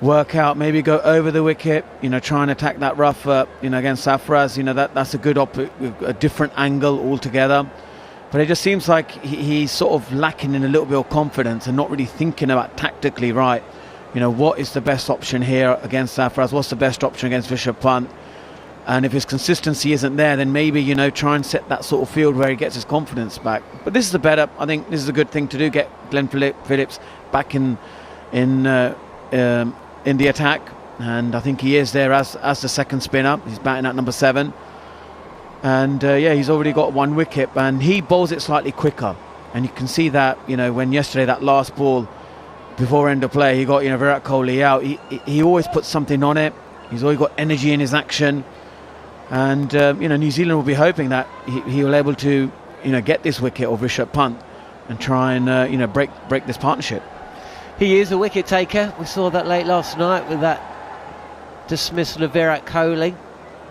work out, maybe go over the wicket, try and attack that rough, against Sarfaraz. That's a good a different angle altogether. But it just seems like he's sort of lacking in a little bit of confidence and not really thinking about tactically, right, what is the best option here against Sarfaraz? What's the best option against Rishabh Pant? And if his consistency isn't there, then maybe, try and set that sort of field where he gets his confidence back. But this is I think this is a good thing to do, get Glenn Phillips back in the attack. And I think he is there as the second spinner. He's batting at number 7. And he's already got 1 wicket, and he bowls it slightly quicker. And you can see that, when yesterday that last ball before end of play, he got, Virat Kohli out. He always puts something on it. He's always got energy in his action. And, New Zealand will be hoping that he will able to, get this wicket of Rishabh Pant and try and, break this partnership. He is a wicket taker. We saw that late last night with that dismissal of Virat Kohli,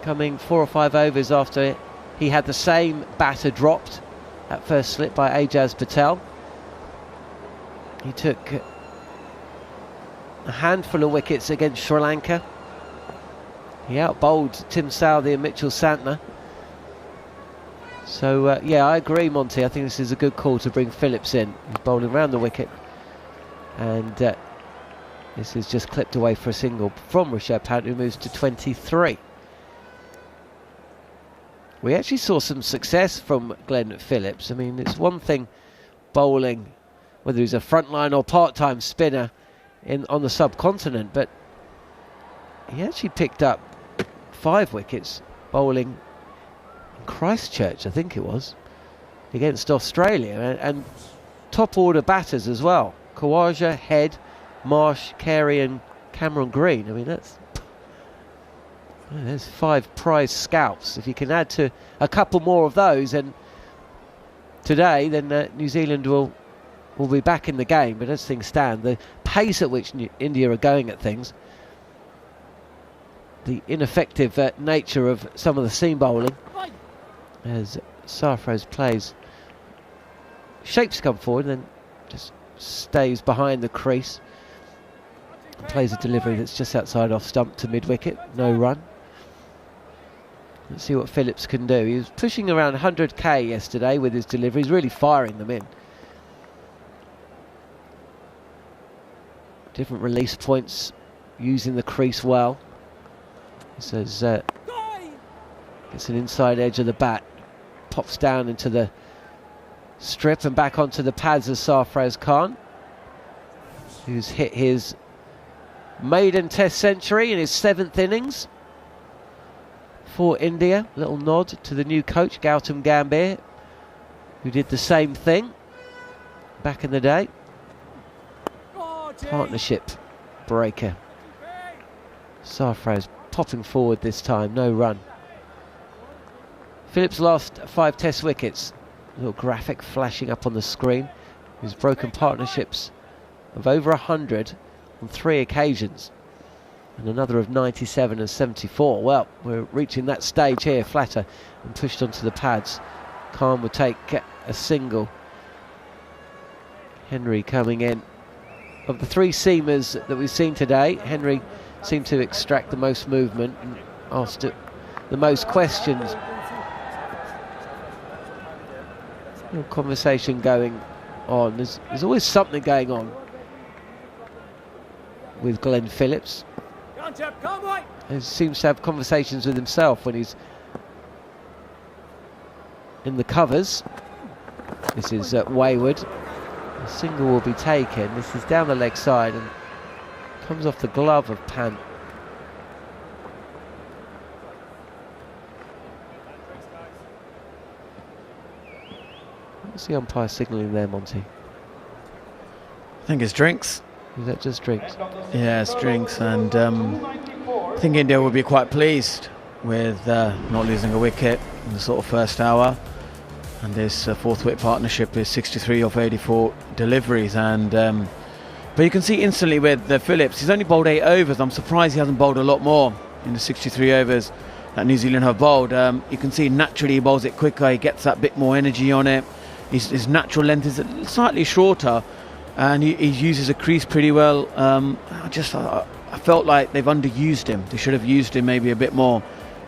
coming 4 or 5 overs after he had the same batter dropped at first slip by Ajaz Patel. He took a handful of wickets against Sri Lanka. He out-bowled Tim Southee and Mitchell Santner. So, I agree, Monty. I think this is a good call to bring Phillips in. He's bowling around the wicket. And this is just clipped away for a single from Rishabh Pant, who moves to 23. We actually saw some success from Glenn Phillips. I mean, it's one thing bowling, whether he's a frontline or part-time spinner on the subcontinent, but he actually picked up 5 wickets bowling in Christchurch, I think it was, against Australia, and top order batters as well. Khawaja, Head, Marsh, Carey and Cameron Green. I mean, there's 5 prize scalps. If you can add to a couple more of those, and today, then New Zealand will be back in the game. But as things stand, the pace at which India are going at things, the ineffective nature of some of the seam bowling, as Sarfaraz plays, shapes come forward and then just stays behind the crease, plays a delivery that's just outside off stump to mid-wicket, no run. Let's see what Phillips can do. He was pushing around 100k yesterday with his deliveries, really firing them in. Different release points, using the crease well. So gets an inside edge of the bat, pops down into the strip and back onto the pads of Sarfaraz Khan, who's hit his maiden Test century in his 7th innings for India. Little nod to the new coach Gautam Gambhir, who did the same thing back in the day. Partnership breaker. Sarfaraz popping forward this time, no run. Phillips lost 5 Test wickets. A little graphic flashing up on the screen. He's broken partnerships of over 100 on 3 occasions, and another of 97 and 74. Well, we're reaching that stage here, flatter and pushed onto the pads. Khan would take a single. Henry coming in. Of the 3 seamers that we've seen today, Henry seemed to extract the most movement and asked the most questions. Conversation going on. There's always something going on with Glenn Phillips. He seems to have conversations with himself when he's in the covers. This is wayward. A single will be taken. This is down the leg side and comes off the glove of Pant. What's the umpire signalling there, Monty? I think it's drinks. Is that just drinks? Yeah, it's drinks, and I think India will be quite pleased with not losing a wicket in the sort of first hour. And this 4th wicket partnership is 63 of 84 deliveries, and but you can see instantly with Phillips, he's only bowled 8 overs. I'm surprised he hasn't bowled a lot more in the 63 overs that New Zealand have bowled. You can see naturally he bowls it quicker, he gets that bit more energy on it. His natural length is slightly shorter, and he uses a crease pretty well. I felt like they've underused him. They should have used him maybe a bit more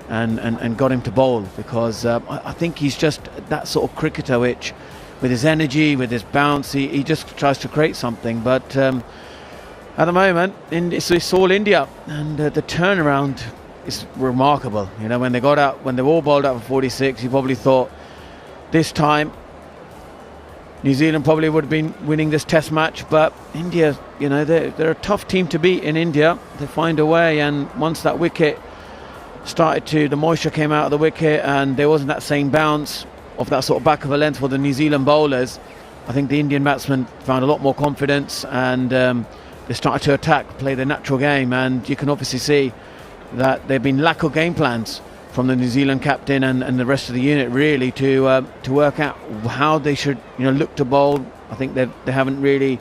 and got him to bowl, because I think he's just that sort of cricketer which, with his energy, with his bounce, he just tries to create something. But at the moment, it's all India, and the turnaround is remarkable. You know, when they all bowled out for 46, you probably thought this time New Zealand probably would have been winning this test match, but India, you know, they're a tough team to beat in India. They find a way, and once that wicket the moisture came out of the wicket and there wasn't that same bounce of that sort of back of a length for the New Zealand bowlers, I think the Indian batsmen found a lot more confidence, and they started to attack, play their natural game. And you can obviously see that there have been lack of game plans from the New Zealand captain and the rest of the unit, really, to work out how they should, you know, look to bowl. I think they haven't really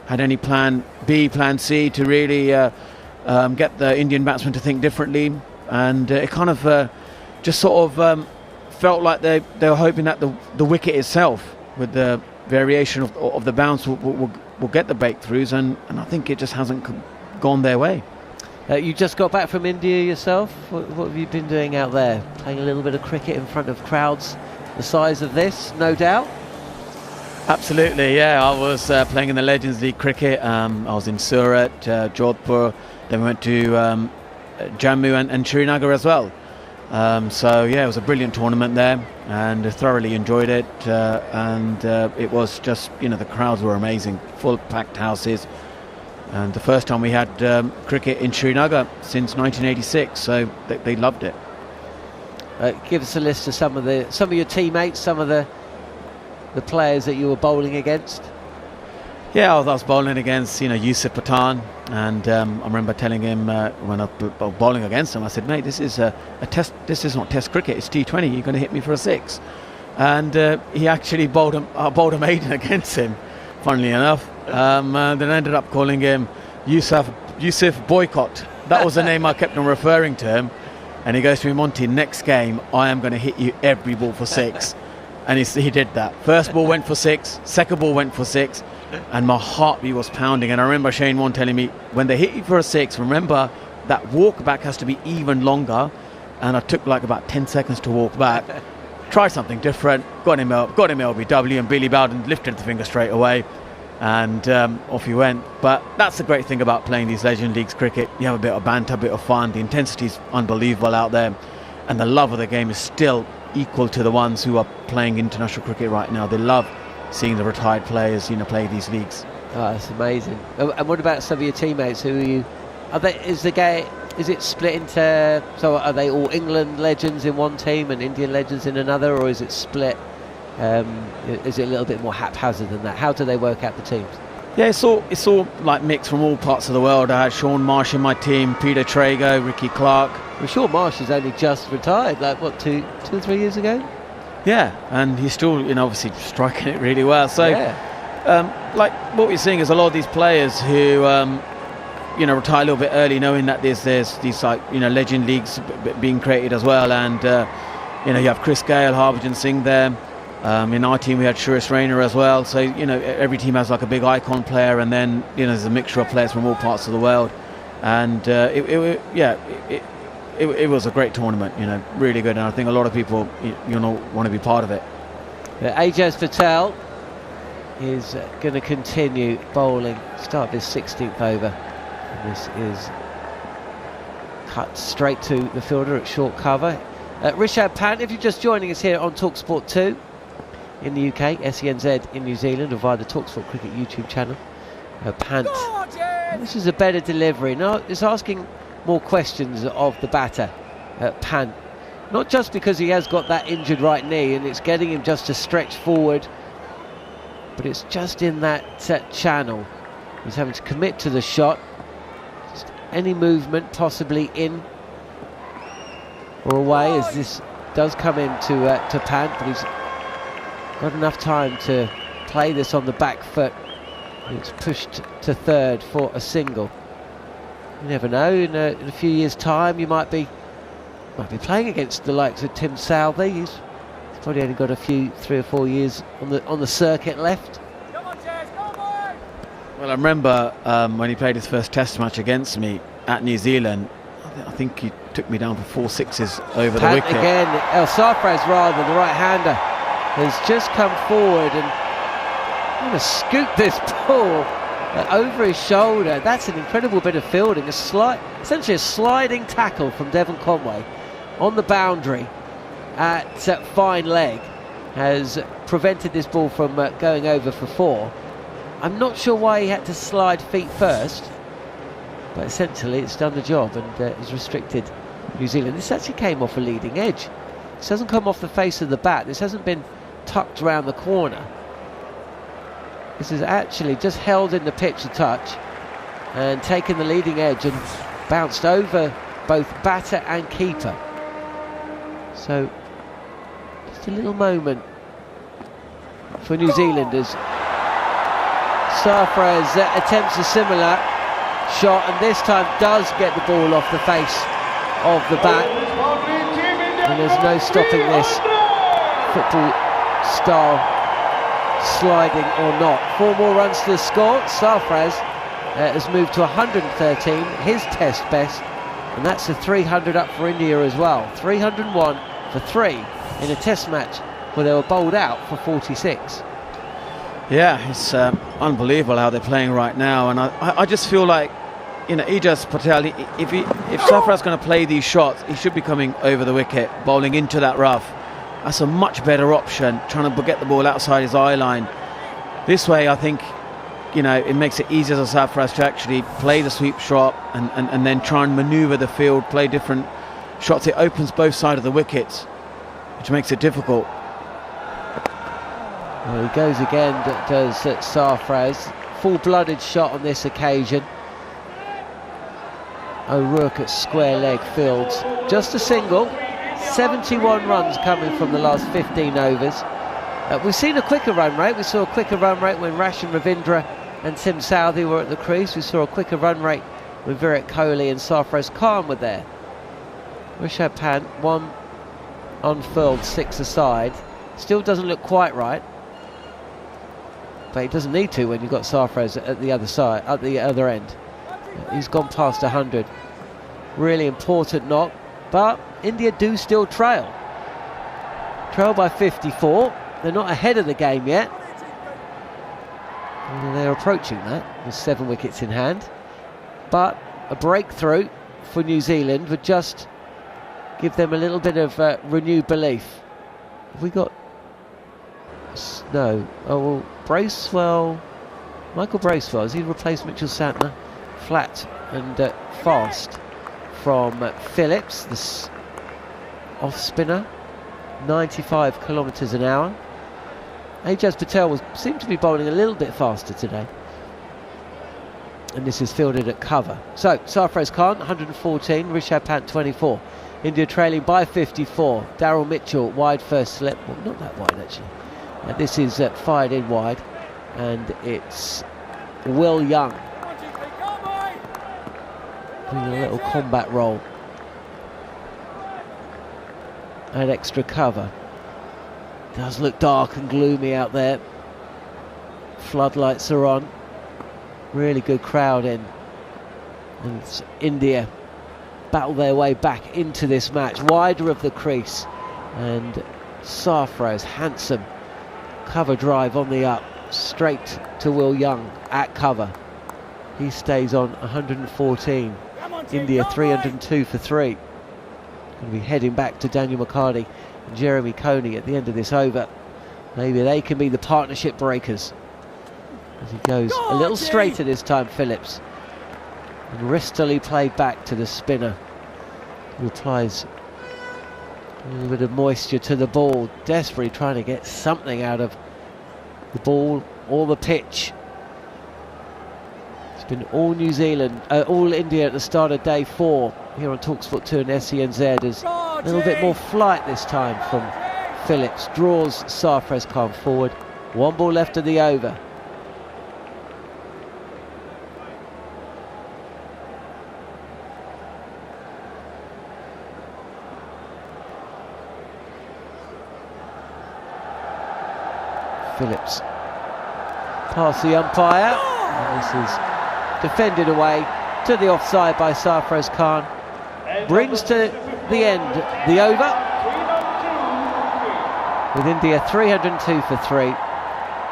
had any plan B, plan C to really get the Indian batsmen to think differently. And it kind of just sort of felt like they were hoping that the wicket itself, with the variation of the bounce, will get the breakthroughs, and I think it just hasn't gone their way. You just got back from India yourself. What have you been doing out there? Playing a little bit of cricket in front of crowds the size of this, no doubt? Absolutely, yeah. I was playing in the Legends League cricket. I was in Surat, Jodhpur, then we went to Jammu and Srinagar as well. So yeah, it was a brilliant tournament there, and thoroughly enjoyed it. And it was just, you know, the crowds were amazing, full packed houses. And the first time we had cricket in Srinagar since 1986, so they loved it. Give us a list of some of your teammates, some of the players that you were bowling against. Yeah, I was bowling against, you know, Yusuf Pathan, and I remember telling him when I was bowling against him, I said, mate, this is a test. This is not Test cricket. It's T20. You're going to hit me for a 6. And he actually bowled a maiden against him, funnily enough. Then I ended up calling him Yusuf Boycott. That was the name I kept on referring to him. And he goes to me, Monty, next game I am going to hit you every ball for 6. And he did that. First ball went for 6, second ball went for 6, and my heartbeat was pounding. And I remember Shane Warne telling me, when they hit you for a 6, remember that walk back has to be even longer. And I took like about 10 seconds to walk back. Tried something different, got him LBW, and Billy Bowden lifted the finger straight away, and off he went. But that's the great thing about playing these Legend Leagues cricket. You have a bit of banter, a bit of fun. The intensity is unbelievable out there, and the love of the game is still equal to the ones who are playing international cricket right now. They love seeing the retired players, you know, play these leagues. Oh, that's amazing. And what about some of your teammates? Is it split into, so are they all England legends in one team and Indian legends in another, or is it split? Is it a little bit more haphazard than that? How do they work out the teams? Yeah, it's all like mixed from all parts of the world. I had Sean Marsh in my team, Peter Trago, Ricky Clark. Well, Sean Marsh has only just retired, like what, 2 or 3 years ago? Yeah, and he's still, you know, obviously striking it really well. So, like what we're seeing is a lot of these players who, you know, retire a little bit early, knowing that there's these, like, you know, Legend Leagues being created as well. And you know, you have Chris Gale, Harbhajan Singh there. In our team we had Suresh Raina as well. So, you know, every team has like a big icon player, and then, you know, there's a mixture of players from all parts of the world. And it was a great tournament, you know, really good. And I think a lot of people, you know, want to be part of it. Ajaz Patel is going to continue bowling, start this 16th over. And this is cut straight to the fielder at short cover. Rishabh Pant, if you're just joining us here on talkSPORT 2 in the UK, SENZ in New Zealand, or via the talkSPORT Cricket YouTube channel. Pant, this is a better delivery. No, it's asking more questions of the batter, Pant. Not just because he has got that injured right knee and it's getting him just to stretch forward, but it's just in that channel. He's having to commit to the shot. Just any movement possibly in or away, as this does come in to Pant, but he's got enough time to play this on the back foot. It's pushed to third for a single. You never know, in a few years' time you might be playing against the likes of Tim Southey. He's probably only got 3 or 4 years on the circuit left. Well, I remember when he played his first Test match against me, at New Zealand, I think he took me down for 4 sixes over Pant the wicket. again, Sarfaraz rather, the right-hander, has just come forward and going to scoop this ball over his shoulder. That's an incredible bit of fielding. Essentially a sliding tackle from Devon Conway on the boundary at fine leg has prevented this ball from going over for 4. I'm not sure why he had to slide feet first, but essentially it's done the job and has restricted New Zealand. This actually came off a leading edge. This hasn't come off the face of the bat. This hasn't been tucked around the corner. This is actually just held in the pitch a touch and taken the leading edge and bounced over both batter and keeper. So just a little moment for New Zealanders. Sarfaraz attempts a similar shot and this time does get the ball off the face of the bat, and there's no stopping this football style, sliding or not. 4 more runs to the score. Sarfaraz has moved to 113, his test best, and that's a 300 up for India as well. 301 for 3 in a test match where they were bowled out for 46. Yeah, it's unbelievable how they're playing right now, and I just feel like, you know, Ijaz Patel, if Sarfaraz is going to play these shots, he should be coming over the wicket, bowling into that rough. That's a much better option, trying to get the ball outside his eye line. This way, I think, you know, it makes it easier for Sarfaraz to actually play the sweep shot and then try and manoeuvre the field, play different shots. It opens both sides of the wickets, which makes it difficult. Well, he goes again, does Sarfaraz. Full-blooded shot on this occasion. O'Rourke at square leg fields. Just a single. 71 runs coming from the last 15 overs. We've seen a quicker run rate. We saw a quicker run rate when Rachin Ravindra and Tim Southee were at the crease. We saw a quicker run rate when Virat Kohli and Sarfaraz Khan were there. Rishabh Pant, 1 unfurled, 6 aside. Still doesn't look quite right, but he doesn't need to when you've got Sarfaraz at the other side, at the other end. He's gone past 100. Really important knock, but India do still trail. Trail by 54. They're not ahead of the game yet. And they're approaching that with 7 wickets in hand. But a breakthrough for New Zealand would just give them a little bit of renewed belief. Have we got... No. Oh, well, Bracewell... Michael Bracewell, has he replaced Mitchell Santner? Flat and fast from Phillips, the off spinner, 95 kilometres an hour. Ijaz Patel seemed to be bowling a little bit faster today, and this is fielded at cover. So Sarfaraz Khan 114, Rishabh Pant 24. India trailing by 54. Daryl Mitchell wide first slip, well, not that wide actually. This is fired in wide, and it's Will Young doing a little combat roll and extra cover. Does look dark and gloomy out there. Floodlights are on. Really good crowd in. And it's India battle their way back into this match. Wider of the crease. And Sarfaraz, handsome cover drive on the up. Straight to Will Young at cover. He stays on 114. India 302 for 3. Going to be heading back to Daniel McHardy and Jeremy Coney at the end of this over. Maybe they can be the partnership breakers. As he goes a little straighter this time, Phillips. And wristily played back to the spinner, who applies a little bit of moisture to the ball, desperately trying to get something out of the ball or the pitch. It's been all New Zealand, all India at the start of day 4 here on talkSPORT 2 and SENZ. There's a little bit more flight this time from Phillips. Draws Sarfaraz Khan forward. 1 ball left of the over. Phillips past the umpire, and this is defended away to the offside by Sarfaraz Khan. Brings to the end the over, with India 302 for 3.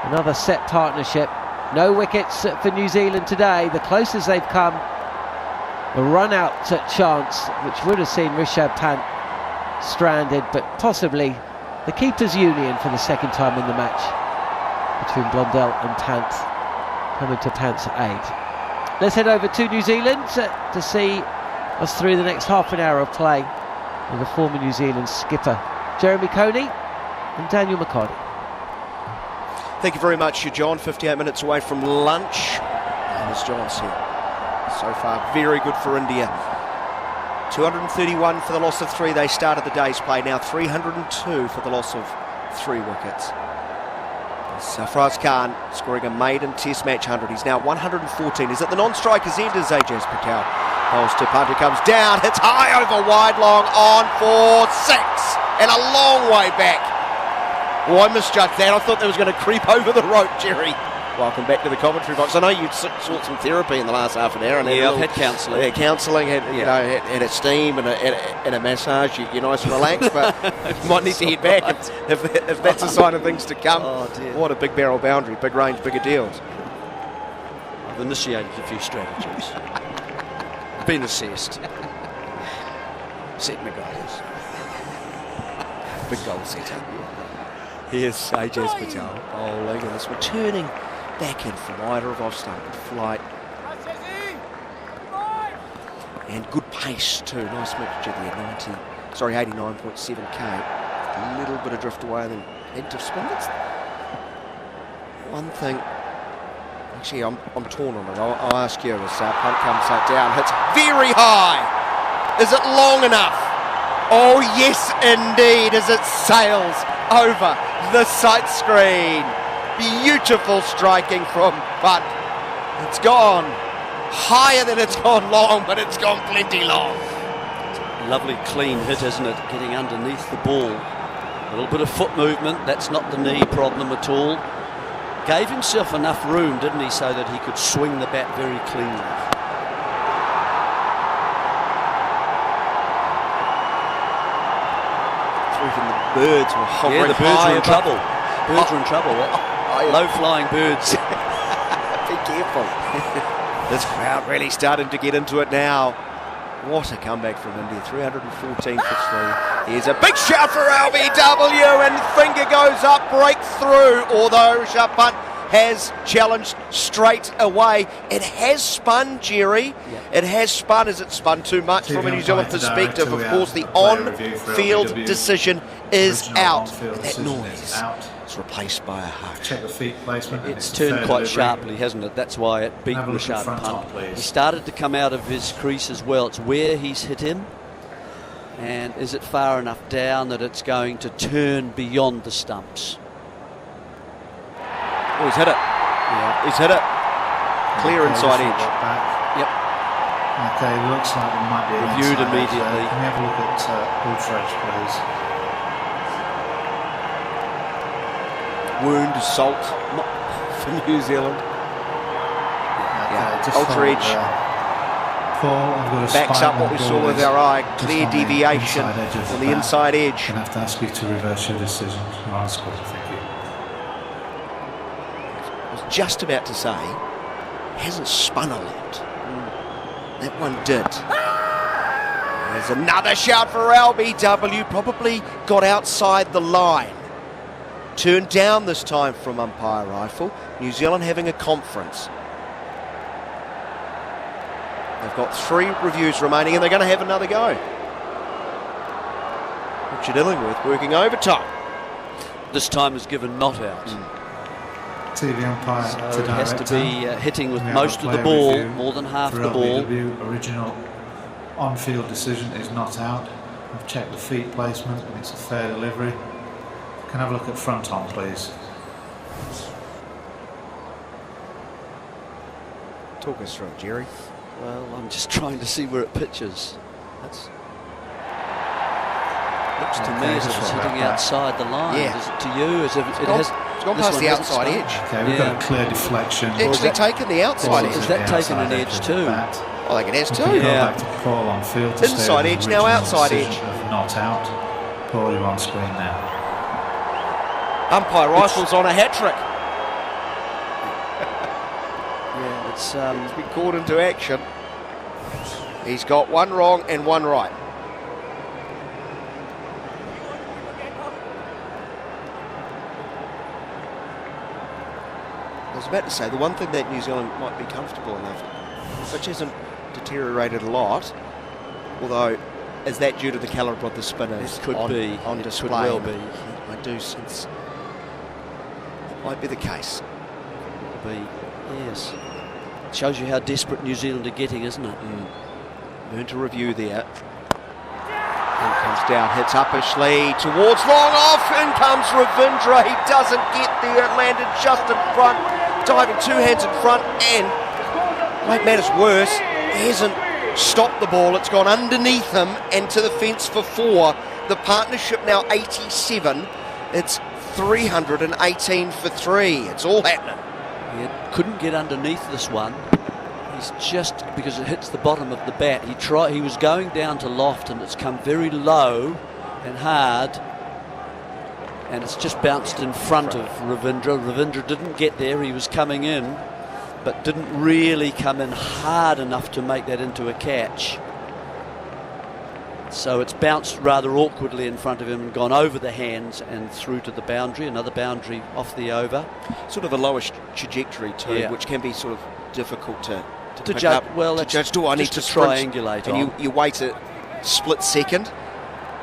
Another set partnership. No wickets for New Zealand today. The closest they've come, a run-out chance, which would have seen Rishabh Pant stranded, but possibly the keepers' union for the second time in the match between Blundell and Pant, coming to Pant's aid. Let's head over to New Zealand to see us through the next half an hour of play with the former New Zealand skipper Jeremy Coney and Daniel McHardy. Thank you very much, John. 58 minutes away from lunch. And as John said, so far very good for India. 231 for the loss of 3. They started the day's play. Now 302 for the loss of 3 wickets. Sarfaraz Khan scoring a maiden test match 100. He's now 114. He's at the non-striker's end as Ajaz Patel. Bowls to Pant, who comes down, hits high over wide long on for 6. And a long way back. Oh, I misjudged that. I thought that was going to creep over the rope, Jerry. Welcome back to the commentary box. I know you sought some therapy in the last half an hour. And I've had counselling. Yeah, counselling, had a steam and a massage. You're nice and relaxed, but you might need to head back if that's a sign of things to come. Oh, dear. What a big barrel boundary, big range, bigger deals. I've initiated a few strategies. Been assessed. Set my goals. Big goal setter. Here's Ajaz Patel bowling, and it's returning back in from wider of off-stump. Good flight. And good pace too. Nice mixture there. 89.7k. A little bit of drift away, then hint of spin. That's one thing. Actually, I'm torn on it. I'll ask you as Pant comes down, hits very high. Is it long enough? Oh yes, indeed, as it sails over the sight screen. Beautiful striking from Pant. It's gone higher than it's gone long, but it's gone plenty long. Lovely clean hit, isn't it? Getting underneath the ball. A little bit of foot movement. That's not the knee problem at all. Gave himself enough room, didn't he, so that he could swing the bat very cleanly. Even the birds were hovering. Yeah, the birds are in trouble. Birds are in trouble. Low-flying birds. Be careful. This crowd really starting to get into it now. What a comeback from India. 314 for 3. Here's a big shout for LBW, and finger goes up, breakthrough. Although Rishabh Pant has challenged straight away. It has spun, Jerry. Yeah. It has spun. Has it spun too much from a New Zealand perspective? Of course, the on-field decision is out. And that noise is replaced by a hug. Check the feet placement. It's turned quite sharply, hasn't it? That's why it beat Rishabh Pant. He started to come out of his crease as well. It's where he's hit him. And is it far enough down that it's going to turn beyond the stumps? Oh, he's hit it. Yeah, he's hit it. Clear inside edge. Yep. Okay, looks like it might be reviewed immediately. Can we have a look at ultra edge, please? Wound, assault for New Zealand. Okay, ultra edge. Paul, backs up what we saw with our eye. Clear deviation on the inside edge. I'm going to have to ask you to reverse your decision. You're on score, thank you. I was just about to say, hasn't spun a lot. That one did. There's another shout for LBW. Probably got outside the line. Turned down this time from umpire rifle. New Zealand having a conference. They've got 3 reviews remaining, and they're going to have another go. Richard Illingworth working overtime. This time is given not out. TV umpire so it has to be hitting with most of the ball, more than half the ball. Original on-field decision is not out. I've checked the feet placement, and it's a fair delivery. Can I have a look at front on, please? Talk us through it, Jerry. Well, I'm just trying to see where it pitches. Looks to me as if it's hitting outside the line. Yeah. Is it to you? As if it's gone past the outside edge. Okay, we've got a clear deflection. Actually taken the outside edge. Is that taking an edge too? I think it has too. Go back to Paul on field to inside edge, now outside edge. Of not out. Paul, you're on screen now. Umpire rifles on a hat-trick. Yeah, it's been called into action. He's got one wrong and one right. I was about to say, the one thing that New Zealand might be comfortable enough, which hasn't deteriorated a lot, although is that due to the calibre of the spinners on display? Could well be. I do sense it might be the case. Yes. Shows you how desperate New Zealand are getting, isn't it? Learn to review there. And comes down, hits uppishly towards long off. In comes Ravindra. He doesn't get there. It landed just in front, diving two hands in front, and make matters worse, he hasn't stopped the ball. It's gone underneath him and to the fence for 4. The partnership now 87. It's 318 for 3. It's all happening. He couldn't get underneath this one. He's just, because it hits the bottom of the bat, he was going down to loft and it's come very low and hard, and it's just bounced in front of Ravindra. Ravindra didn't get there. He was coming in, but didn't really come in hard enough to make that into a catch. So it's bounced rather awkwardly in front of him and gone over the hands and through to the boundary. Another boundary off the over. Sort of a lowish trajectory too, which can be sort of difficult to pick judge. up. Well, to judge. Do I need to triangulate? And you wait a split second,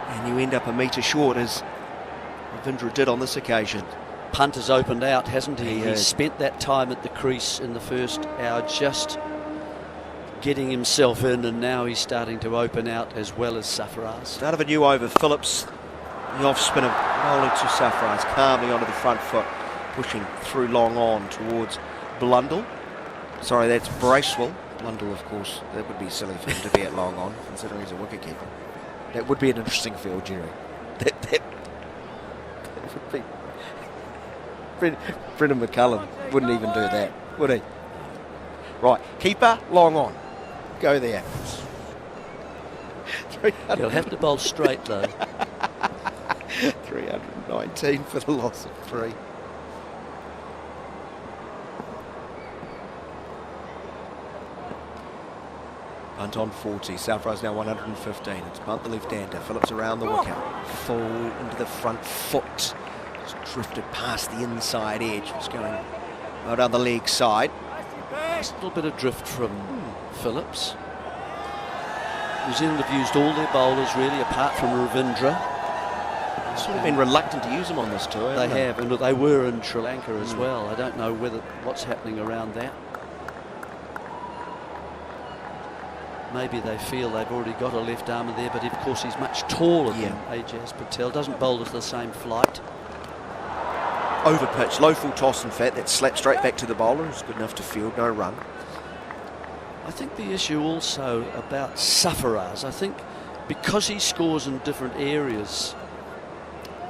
and you end up a metre short, as Ravindra did on this occasion. Punt has opened out, hasn't he? He He's spent that time at the crease in the first hour just getting himself in, and now he's starting to open out as well as Sarfaraz. Start of a new over. Phillips, the off spinner, rolling to Sarfaraz, calmly onto the front foot, pushing through long on towards Blundell. Sorry, that's Bracewell. Blundell, of course, that would be silly for him to be at long on, considering he's a wicketkeeper. That would be an interesting field, Jerry. That would be. Brendan McCullum wouldn't even do that, would he? Right, keeper, long on. Go there. He'll have to bowl straight though. 319 for the loss of 3. Punt on 40. Sarfaraz now 115. It's punt the left-hander. Phillips around the wicket. Full into the front foot. Just drifted past the inside edge. It's going right down the leg side. Just a little bit of drift from Phillips. New Zealand have used all their bowlers really, apart from Ravindra. Sort of been reluctant to use them on this tour. They have, and they were in Sri Lanka as well. I don't know what's happening around that. Maybe they feel they've already got a left armour there, but of course he's much taller than Ajaz Patel. Doesn't bowl at the same flight. Over pitch, low full toss in fact, that slapped straight back to the bowler. It's good enough to field, no run. I think the issue also about Sarfaraz, I think because he scores in different areas,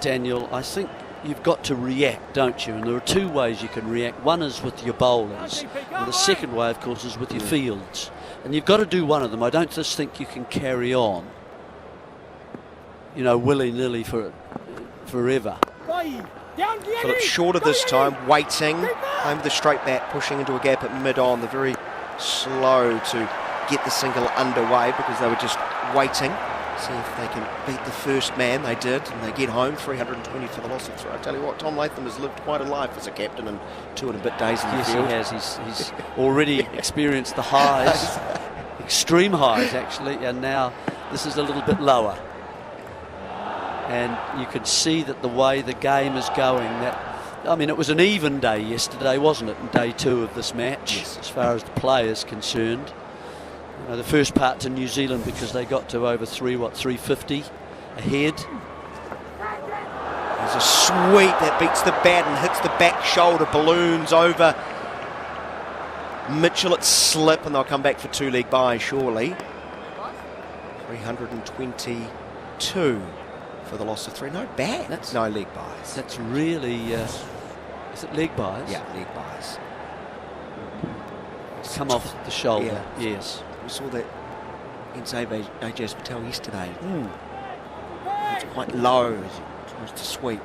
Daniel, I think you've got to react, don't you? And there are two ways you can react. One is with your bowlers, and the second way, of course, is with your fields. And you've got to do one of them. I don't just think you can carry on, you know, willy-nilly forever. Phillips shorter this time, waiting, home with the straight bat, pushing into a gap at mid-on. They're very slow to get the single underway because they were just waiting. See if they can beat the first man. They did, and they get home. 320 for the loss of 3. I tell you what, Tom Latham has lived quite a life as a captain in 2 and a bit days in the field. Yes, he has. He's already experienced the highs, extreme highs actually, and now this is a little bit lower. And you can see that the way the game is going, I mean, it was an even day yesterday, wasn't it, in day 2 of this match, yes, as far as the players concerned. You know, the first part to New Zealand because they got to over 350 ahead. There's a sweep that beats the bat and hits the back shoulder, balloons over Mitchell at slip, and they'll come back for 2-leg bye surely. 322 for the loss of 3. No bad. That's no leg buys. That's really, is it leg buys? Yeah, leg buys. Come off the shoulder, yes. saw that against AJ Patel yesterday. It's quite low as he tries to sweep.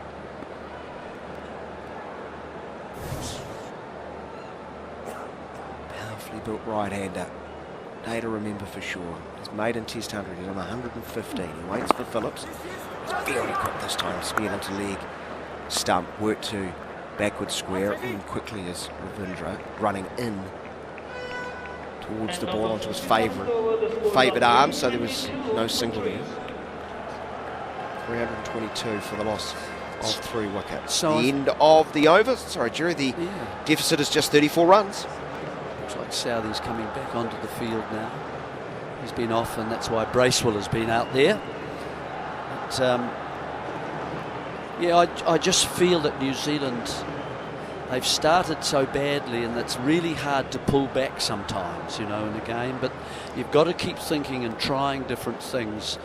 Powerfully built right-hander. Day to remember for sure. His maiden Test 100, he's on 115. He waits for Phillips. It's very quick this time. Speared into leg stump. Work to backward square. And quickly as Ravindra running in towards the ball onto his favourite arm. So there was no single there. 322 for the loss of 3 wickets. So the end of the over. Sorry, Jerry, the deficit is just 34 runs. Looks like Southey's coming back onto the field now. He's been off, and that's why Bracewell has been out there. But, yeah, I just feel that New Zealand, they've started so badly, and it's really hard to pull back sometimes, you know, in a game. But you've got to keep thinking and trying different things,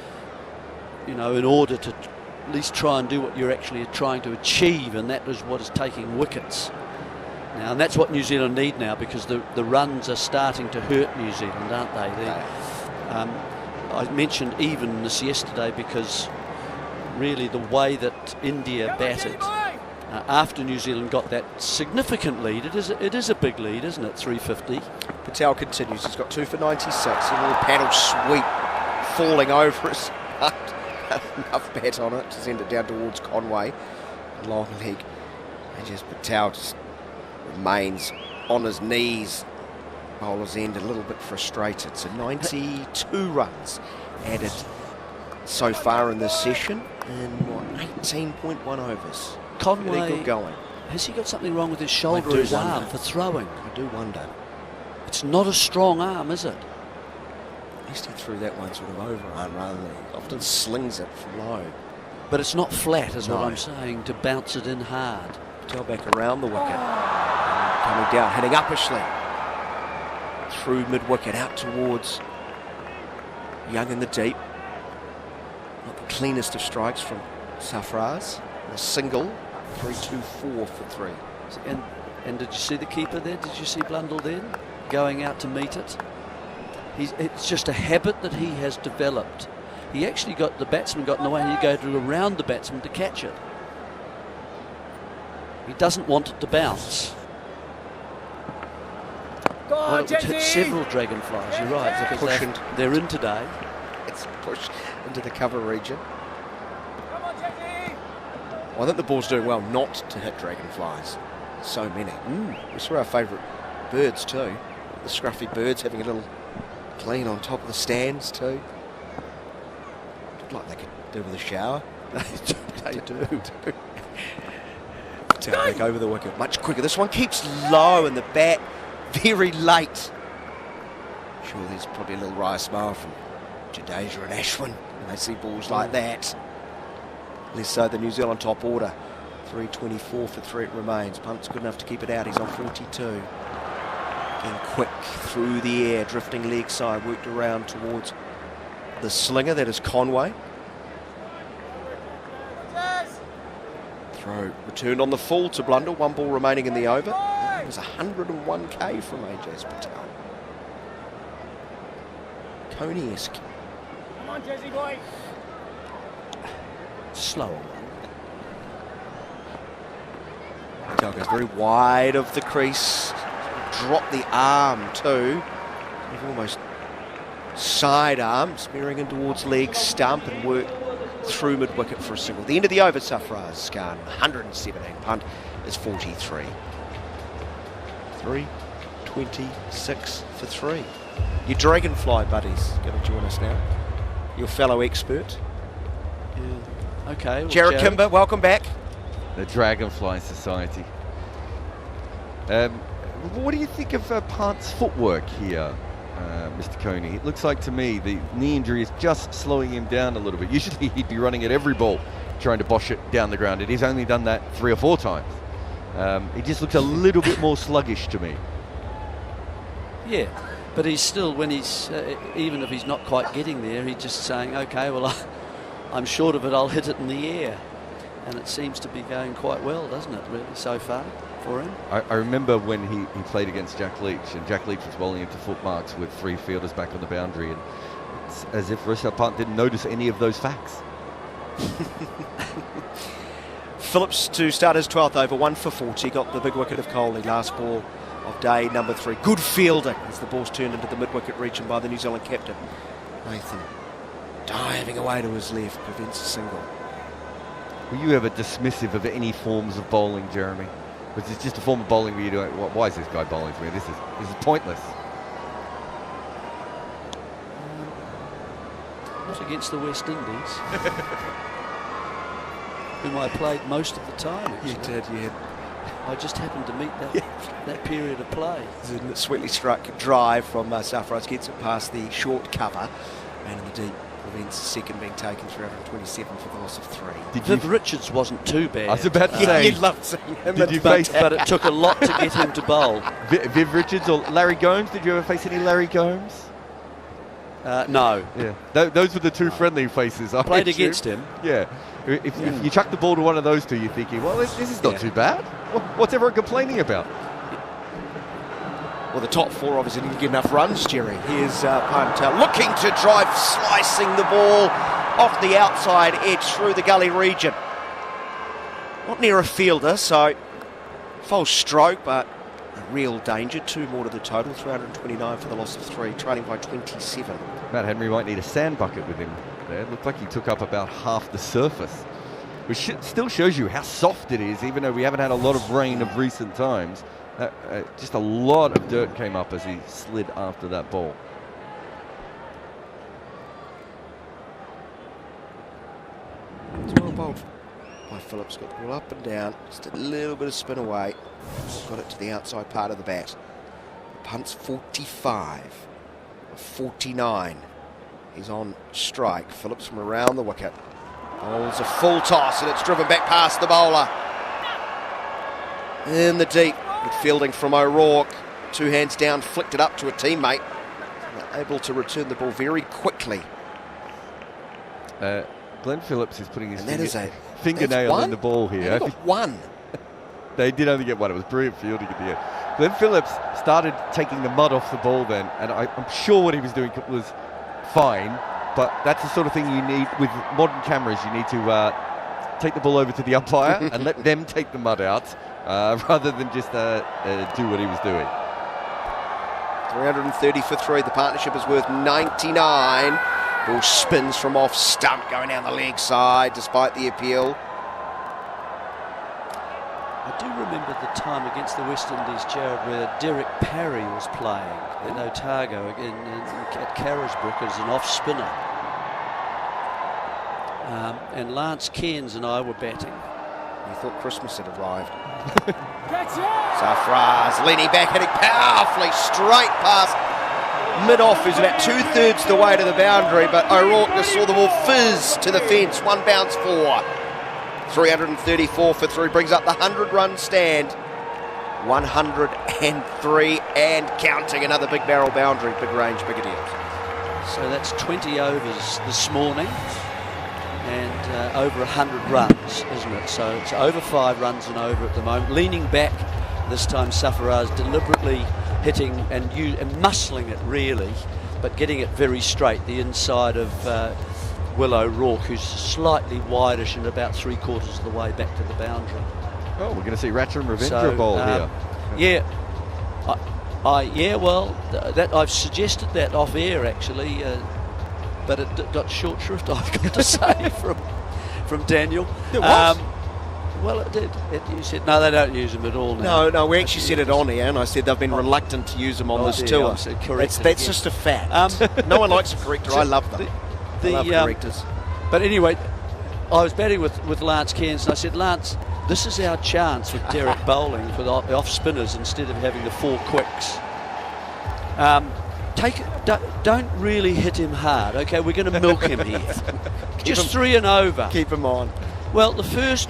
you know, in order to at least try and do what you're actually trying to achieve, and that is what is taking wickets. Now, and that's what New Zealand need now, because the runs are starting to hurt New Zealand, aren't they? I mentioned evenness yesterday because really the way that India batted after New Zealand got that significant lead, it is a big lead, isn't it? 350. Patel continues. He's got 2 for 96. A little paddle sweep falling over his enough bat on it to send it down towards Conway. Long leg. And just Patel just remains on his knees. Bowler's end a little bit frustrated. So 92 runs added so far in this session in 18.1 overs. Conway, really good going. Has he got something wrong with his shoulder or his arm for throwing? I do wonder. It's not a strong arm, is it? At least he threw that one sort of overarm rather than he often slings it from low. But it's not flat, is what I'm saying, to bounce it in hard. Patel back around the wicket. Coming down, heading uppishly. Through mid-wicket, out towards Young in the deep. Not the cleanest of strikes from Sarfaraz. A single, 3-2-4 for 3. And did you see the keeper there? Did you see Blundell then? Going out to meet it? It's just a habit that he has developed. He actually got the batsman got in the way, and he go to around the batsman to catch it. He doesn't want it to bounce. Well, it would hit several dragonflies, you're right, because they're in today. It's pushed into the cover region. Well, I think the ball's doing well not to hit dragonflies. So many. We saw our favourite birds too. The scruffy birds having a little clean on top of the stands too. Look like they could do with a shower. They do. Back over the wicket much quicker. This one keeps low in the bat very late. Sure, there's probably a little wry smile from Jadeja and Ashwin when they see balls like that. Less so the New Zealand top order. 324 for 3 it remains. Punt's good enough to keep it out. He's on 42. Again, quick through the air, drifting leg side, worked around towards the slinger. That is Conway. Throw returned on the full to Blundell. 1 ball remaining in the over. It was 101k from AJ Patel. Coney-esque. Come on, Jesse boy. Slower one. Patel goes very wide of the crease. Drop the arm too. Almost side arm, smearing in towards leg stump and work through mid-wicket for a single. The end of the over, Sarfaraz Khan, 117. Punt is 43. 326 for 3. Your Dragonfly buddies going to join us now. Your fellow expert. Yeah. Okay. Well, Jarrod Kimber, welcome back. The Dragonfly Society. What do you think of Pant's footwork here, Mr. Coney? It looks like to me the knee injury is just slowing him down a little bit. Usually he'd be running at every ball trying to bosh it down the ground, and he's only done that 3 or 4 times. He just looks a little bit more sluggish to me. Yeah, but he's still, when he's, even if he's not quite getting there, he's just saying, okay, well, I'm short of it, I'll hit it in the air. And it seems to be going quite well, doesn't it, really, so far? for him. I remember when he played against Jack Leach, and Jack Leach was bowling into foot marks with 3 fielders back on the boundary, and it's as if Rishabh Pant didn't notice any of those facts. Phillips to start his 12th over, 1 for 40. Got the big wicket of Kohli, last ball of day number 3. Good fielding as the ball's turned into the mid-wicket region by the New Zealand captain. Nathan diving away to his left, prevents a single. Were you ever dismissive of any forms of bowling, Jeremy? Was this just a form of bowling where you do, why is this guy bowling to me? This is pointless. Not against the West Indies, whom I played most of the time. Actually. You did, yeah. I just happened to meet that period of play. A sweetly struck drive from Sarfaraz, gets it past the short cover, and in the deep prevents the second being taken, 327 for the loss of 3. Viv Richards wasn't too bad. I was about to say, you loved seeing him. Did you face? But it took a lot to get him to bowl. Viv Richards or Larry Gomes? Did you ever face any Larry Gomes? No. Yeah, those were the 2 friendly faces. I Played assume. against him. Yeah. If you chuck the ball to one of those 2, you're thinking, well, this is not too bad. What's everyone complaining about? Well, the top 4 obviously didn't get enough runs, Jerry. Here's Pant looking to drive, slicing the ball off the outside edge through the gully region. Not near a fielder, so false stroke, but a real danger. 2 more to the total, 329 for the loss of 3, trailing by 27. Matt Henry might need a sand bucket with him there. It looked like he took up about half the surface, which still shows you how soft it is, even though we haven't had a lot of rain of recent times. Just a lot of dirt came up as he slid after that ball. It's well bowled by Phillips. Got the ball up and down, just a little bit of spin away. Got it to the outside part of the bat. Punt's 45 of 49. He's on strike. Phillips from around the wicket. Bowls a full toss, and it's driven back past the bowler. In the deep. Good fielding from O'Rourke. 2 hands down, flicked it up to a teammate. Able to return the ball very quickly. Glenn Phillips is putting his fingernail in the ball here. He got 1. They did only get 1. It was brilliant fielding at the end. Glenn Phillips started taking the mud off the ball then, and I'm sure what he was doing was fine, but that's the sort of thing you need with modern cameras. You need to take the ball over to the umpire and let them take the mud out. Rather than just do what he was doing. 330 for 3. The partnership is worth 99. Ball spins from off stump, going down the leg side despite the appeal. I do remember the time against the West Indies, Jarrod, where Derek Parry was playing in Otago at Carisbrook as an off-spinner. And Lance Cairns and I were batting. You thought Christmas had arrived. Sarfaraz leaning back, hitting powerfully straight past mid-off, who's about 2/3 the way to the boundary, but O'Rourke just saw the ball fizz to the fence. 1 bounce 4. 334 for 3 brings up the 100-run stand. 103 and counting. Another big barrel boundary, big range, bigger deals. So that's 20 overs this morning. And over 100 runs, isn't it? So it's over 5 runs and over at the moment. Leaning back this time, Sarfaraz deliberately hitting and muscling it really, but getting it very straight, the inside of Will O'Rourke, who's slightly wideish and about 3/4 of the way back to the boundary. Oh, we're going to see Ratcham Ravindra bowl here. Yeah. That I've suggested that off air actually. But it got short shrift, I've got to say, from Daniel. It was? Well, it did. You said, no, they don't use them at all now. No, we actually said it on here, and I said they've been reluctant to use them on this tour. That's just a fact. No one likes a corrector. I love them. I love correctors. But anyway, I was batting with Lance Cairns, and I said, Lance, this is our chance with Derek bowling for the off-spinners instead of having the 4 quicks. Don't really hit him hard, okay? We're going to milk him here. Just 3 and over. Keep him on. Well, the first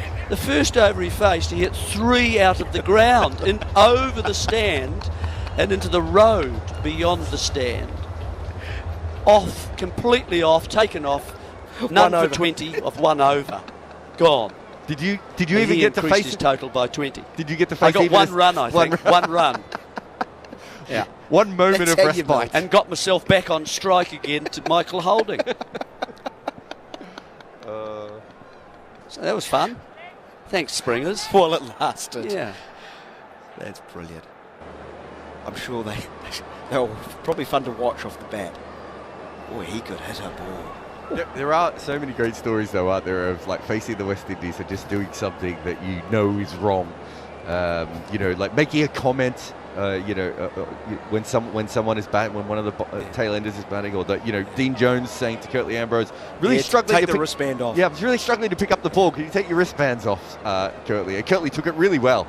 over he faced, he hit 3 out of the ground and over the stand and into the road beyond the stand. Completely off, taken off. None for 20 of 1 over. Gone. Did you And even he get to increased face his it? total by 20. Did you get to face I got even one as- run, I think. One run. Yeah. One moment That's of how you respite. And got myself back on strike again to Michael Holding. So that was fun. Thanks, Springers. While it lasted. Yeah. That's brilliant. I'm sure they were probably fun to watch off the bat. Boy, he could hit a ball. Yeah, there are so many great stories, though, aren't there, of like facing the West Indies and just doing something that you know is wrong. Like making a comment. When someone is batting, when one of the tail enders is batting, or Dean Jones saying to Curtly Ambrose, really struggling take to the wristband off. Yeah, I was really struggling to pick up the ball. Can you take your wristbands off, Curtly? And Curtly took it really well.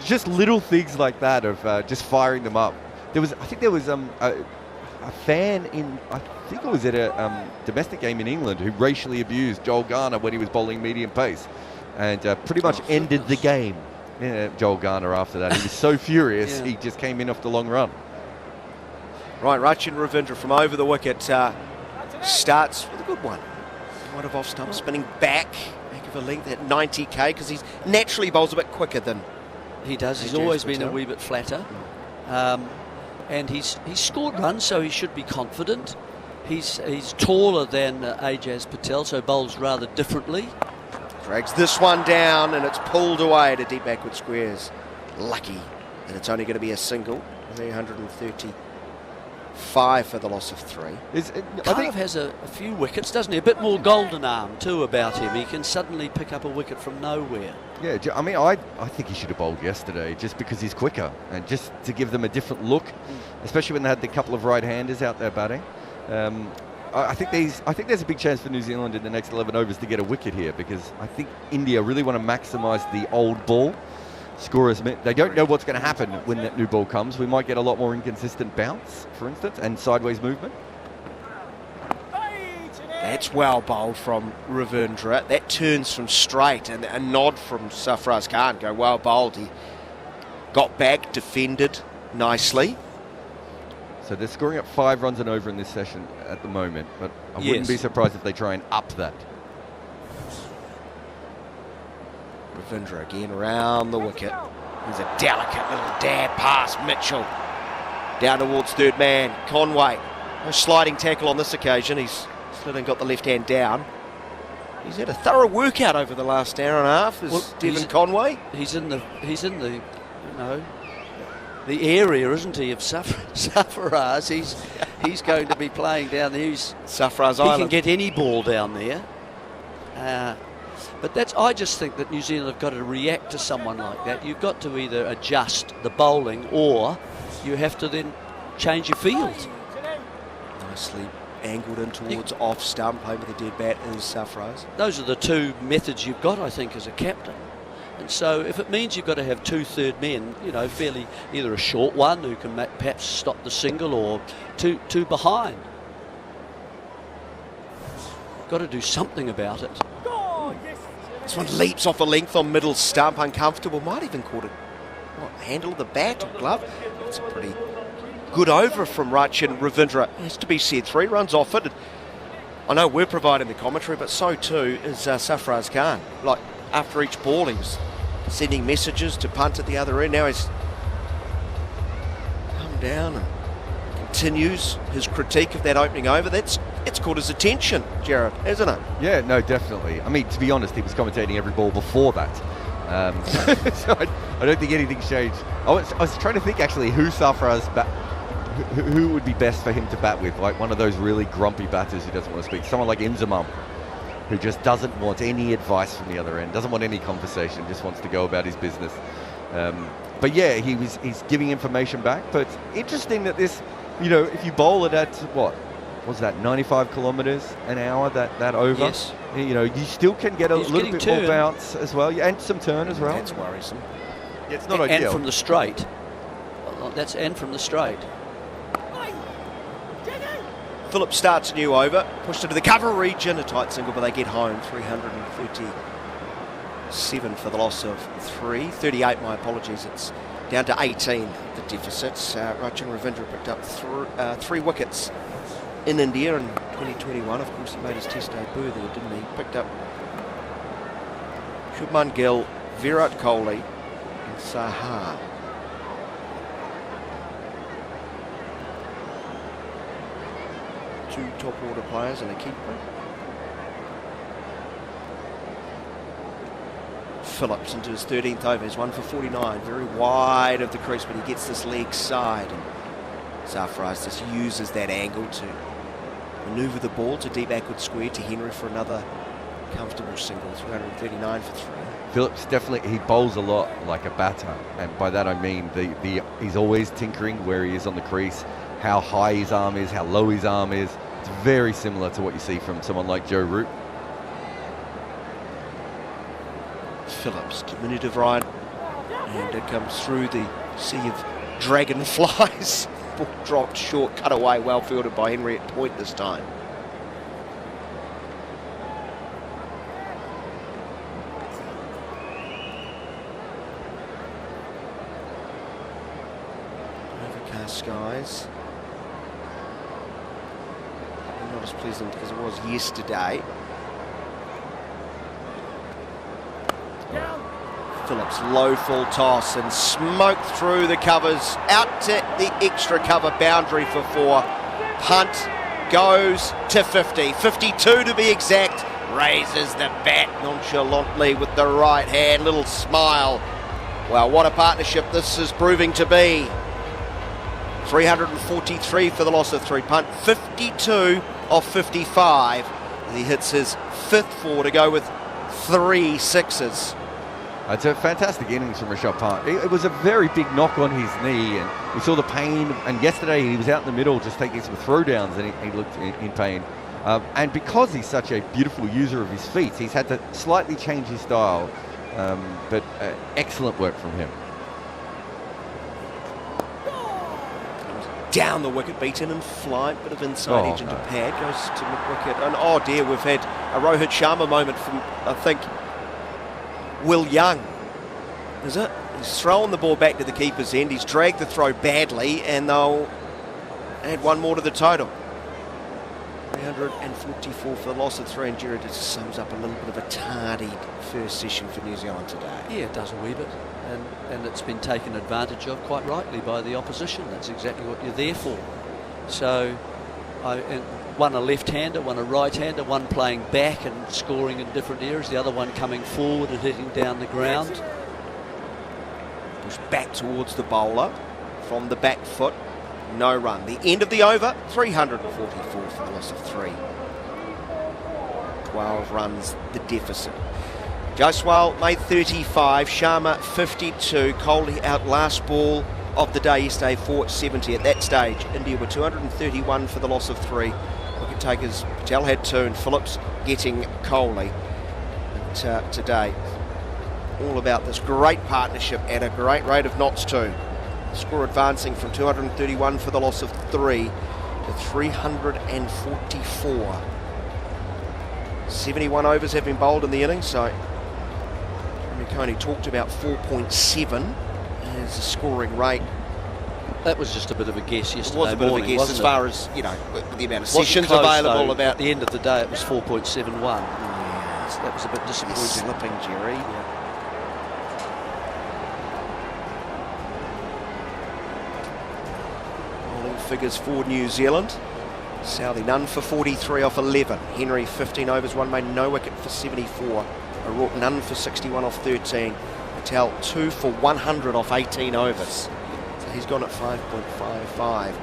Just little things like that of just firing them up. There was a fan in, I think it was at a domestic game in England, who racially abused Joel Garner when he was bowling medium pace, and pretty much ended the game. Yeah, Joel Garner after that. He was so furious, he just came in off the long run. Right, Rachin Ravindra from over the wicket starts with a good one. Right of off stump, spinning back of a length at 90k, because he naturally bowls a bit quicker than he does. He's Ajaz always been a Patel. wee bit flatter. And he's scored runs, so he should be confident. He's taller than Ajaz Patel, so bowls rather differently. Drags this one down, and it's pulled away to deep backward squares. Lucky that it's only going to be a single. 335 for the loss of 3. I think has a few wickets, doesn't he? A bit more golden arm too about him. He can suddenly pick up a wicket from nowhere. Yeah, I mean, I think he should have bowled yesterday just because he's quicker and just to give them a different look, especially when they had the couple of right-handers out there batting. I think there's a big chance for New Zealand in the next 11 overs to get a wicket here, because I think India really want to maximise the old ball. Scorers, they don't know what's going to happen when that new ball comes. We might get a lot more inconsistent bounce, for instance, and sideways movement. That's well bowled from Ravindra. That turns from straight, and a nod from Sarfaraz Khan. Go well bowled. He got back, defended nicely. So they're scoring up 5 runs and over in this session at the moment, but I wouldn't be surprised if they try and up that. Ravindra again around the wicket. There's a delicate little dab past Mitchell. Down towards third man, Conway. No sliding tackle on this occasion. He's slid and got the left hand down. He's had a thorough workout over the last hour and a half. Devon Conway. He's in the the area, isn't he, of Sarfaraz? He's going to be playing down there. Sarfaraz He Island. can get any ball down there. But I just think that New Zealand have got to react to someone like that. You've got to either adjust the bowling, or you have to then change your field. Nicely angled in towards off stump. Home with the dead bat is Sarfaraz. Those are the two methods you've got, I think, as a captain. And so if it means you've got to have 2 third men, fairly, either a short one who can perhaps stop the single, or two behind. Got to do something about it. This one leaps off a length on middle stump, uncomfortable. Might even caught it, handle of the bat or glove. It's a pretty good over from Rachin Ravindra. Has to be said, 3 runs off it. I know we're providing the commentary, but so too is Sarfaraz Khan. Like, after each ball, he was sending messages to Punt at the other end. Now he's come down and continues his critique of that opening over. It's caught his attention, Jarrod, hasn't it? Yeah, no, definitely. I mean, to be honest, he was commentating every ball before that. So I don't think anything's changed. I was trying to think, actually, who would be best for him to bat with, like one of those really grumpy batters who doesn't want to speak. Someone like Inzamam, who just doesn't want any advice from the other end, doesn't want any conversation, just wants to go about his business. But yeah, he's giving information back. But interesting that this, if you bowl it at, what was that, 95 kilometres an hour, that over, yes. You still can get a little bit more bounce as well, and some turn as well. That's worrisome. Yeah, it's not ideal. And from the straight. And from the straight. Phillips starts a new over, pushed into the cover region, a tight single, but they get home. 337 for the loss of 38, my apologies. It's down to 18, the deficits. Rachin Ravindra picked up 3 wickets in India in 2021. Of course, he made his Test debut there, didn't he? Picked up Shubman Gill, Virat Kohli and Sahar. Two top order players and a keeper. Phillips into his 13th over. He's 1 for 49. Very wide of the crease, but he gets this leg side. And Sarfaraz just uses that angle to manoeuvre the ball to deep backward square to Henry for another comfortable single. 339 for 3. Phillips definitely, he bowls a lot like a batter, and by that I mean he's always tinkering where he is on the crease, how high his arm is, how low his arm is. It's very similar to what you see from someone like Joe Root. Phillips, diminutive right, and it comes through the sea of dragonflies. Ball dropped short, cut away, well fielded by Henry at point this time. Overcast skies. Not as pleasant as it was yesterday. Phillips, low full toss and smoked through the covers, out to the extra cover boundary for 4. Punt goes to 50, 52 to be exact. Raises the bat nonchalantly with the right hand, little smile. Well, what a partnership this is proving to be. 343 for the loss of 3. Punt 52 off 55. He hits his 5th 4 to go with 3 sixes. It's a fantastic innings from Rishabh Pant. It was a very big knock on his knee, and we saw the pain. And yesterday he was out in the middle just taking some throwdowns, and he looked in pain. And because he's such a beautiful user of his feet, he's had to slightly change his style. But excellent work from him. Down the wicket, beaten in flight, bit of inside edge into pad, goes to mid-wicket. And oh dear, we've had a Rohit Sharma moment from, I think, Will Young, is it? He's thrown the ball back to the keeper's end. He's dragged the throw badly, and they'll add one more to the total. 344 for the loss of 3, and Jarrod just sums up a little bit of a tardy first session for New Zealand today. Yeah, it does a wee bit, and it's been taken advantage of quite rightly by the opposition. That's exactly what you're there for. So, one a left-hander, one a right-hander, one playing back and scoring in different areas, the other one coming forward and hitting down the ground. Push back towards the bowler from the back foot. No run. The end of the over, 344 for the loss of 3. 12 runs, the deficit. Jaiswal made 35, Sharma 52, Kohli out last ball of the day yesterday for 70. At that stage, India were 231 for the loss of 3. Wicket takers, Patel had 2, and Phillips getting Kohli. But today, all about this great partnership at a great rate of knots too. Score advancing from 231 for the loss of 3 to 344. 71 overs have been bowled in the innings, so Coney talked about 4.7 as a scoring rate. That was just a bit of a guess yesterday. It was a bit morning, of a guess as far as, you know, the amount of sessions close, available. though. About at the end of the day, it was 4.71. Yes, that was a bit disappointing. Slipping, Jerry. Yeah. Bowling figures for New Zealand. Southey none for 43 off 11. Henry 15 overs, 1 made, no wicket for 74. O'Rourke none for 61 off 13. Patel 2 for 100 off 18 overs. So he's gone at 5.55.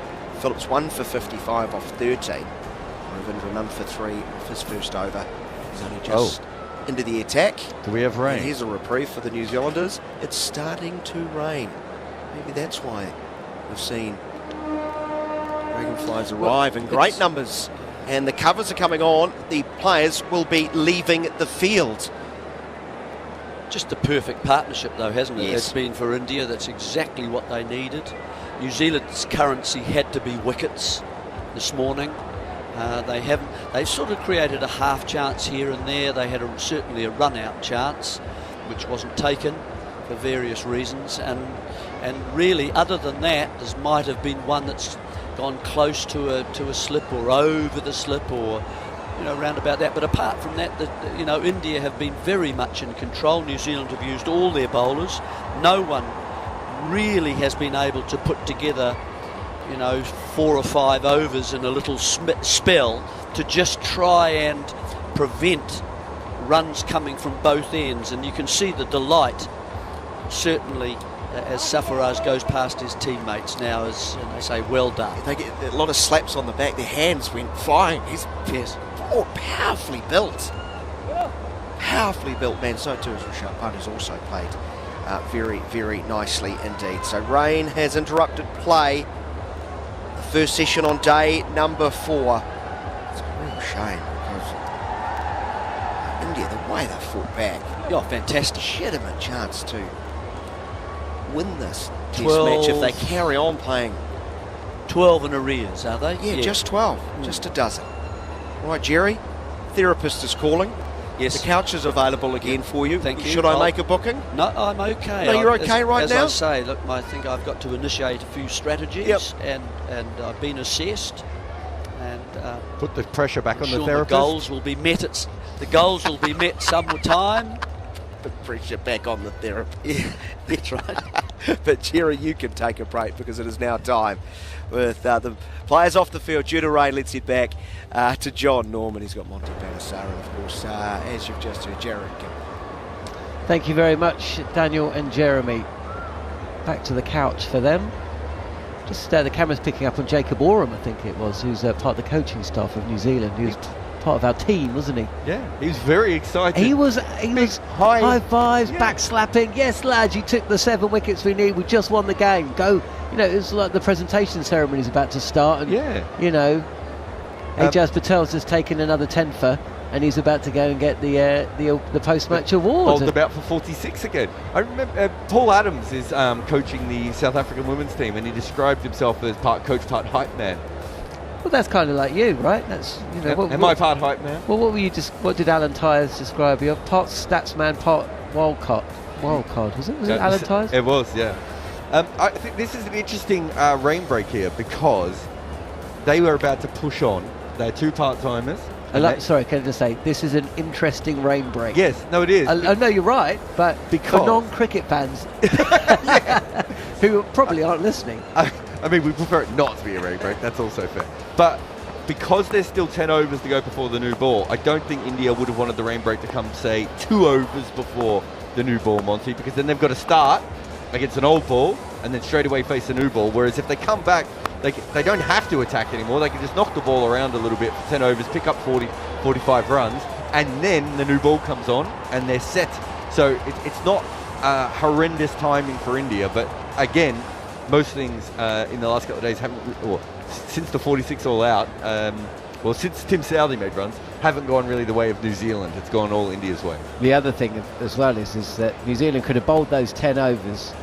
Phillips 1 for 55 off 13. Ravindra none for 3 off his first over. He's only just into the attack. Do we have rain? And here's a reprieve for the New Zealanders. It's starting to rain. Maybe that's why we've seen dragonflies arrive in great numbers. And the covers are coming on. The players will be leaving the field. Just the perfect partnership, though, hasn't it? Yes. It's been for India. That's exactly what they needed. New Zealand's currency had to be wickets this morning. They've sort of created a half chance here and there. They had certainly a run-out chance, which wasn't taken for various reasons. And really, other than that, there might have been one that's gone close to a slip or over the slip or round about that. But apart from that, India have been very much in control. New Zealand have used all their bowlers. No one really has been able to put together 4 or 5 overs in a little spell to just try and prevent runs coming from both ends. And you can see the delight certainly as Sarfaraz goes past his teammates now, and they say well done. They get a lot of slaps on the back, their hands went flying. He's powerfully built. Powerfully built man. So too as Rishabh Pant has also played very, very nicely indeed. So rain has interrupted play. The first session on day number 4. It's a real shame because India, the way they fought back, fantastic. Legitimate chance to win this test match if they carry on playing. 12 in arrears, are they? Yeah, just 12, just a dozen. Right, Jerry, therapist is calling. Yes. The couch is available again for you. Thank you. Should I make a booking? No, I'm okay. No, you're okay right now? As I say, look, I think I've got to initiate a few strategies, and I've been assessed. And put the pressure back on the therapist. The goals will be met. The goals will be met sometime. The pressure back on the therapist. Yeah, that's right. But Jerry, you can take a break because it is now time with the players off the field due to rain. Let's head back to Jon Norman. He's got Monty Panesar, and of course, as you've just heard, Jarrod Kimber. Thank you very much, Daniel and Jeremy. Back to the couch for them. Just the camera's picking up on Jacob Oram, I think it was, who's part of the coaching staff of New Zealand. He was part of our team, wasn't he? Yeah, he was very excited. He was high fives, back slapping. Yes, lads, you took the 7 wickets we need. We just won the game. Go. It was like the presentation ceremony is about to start, and Ajaz Patel's just taken another 10-fer, and he's about to go and get the post-match award. Bowled about for 46 again. I remember Paul Adams is coaching the South African women's team, and he described himself as part coach, part hype man. Well, that's kind of like you, right? That's Am I part hype man? Well, what did Alan Tyers describe you? Part stats man, part wild card. Was it Alan Tyers? It was, yeah. I think this is an interesting rain break here because they were about to push on. They're 2 part-timers. Sorry, can I just say, this is an interesting rain break. Yes, no, it is. I know you're right, but for non-cricket fans who probably aren't listening. I mean, we prefer it not to be a rain break, that's also fair. But because there's still 10 overs to go before the new ball, I don't think India would have wanted the rain break to come, say, 2 overs before the new ball, Monty, because then they've got to start against an old ball and then straight away face a new ball. Whereas if they come back, they don't have to attack anymore. They can just knock the ball around a little bit for 10 overs, pick up 40, 45 runs, and then the new ball comes on and they're set. So it's not horrendous timing for India, but again, most things in the last couple of days since the 46 all out, since Tim Southey made runs, haven't gone really the way of New Zealand. It's gone all India's way. The other thing as well is that New Zealand could have bowled those 10 overs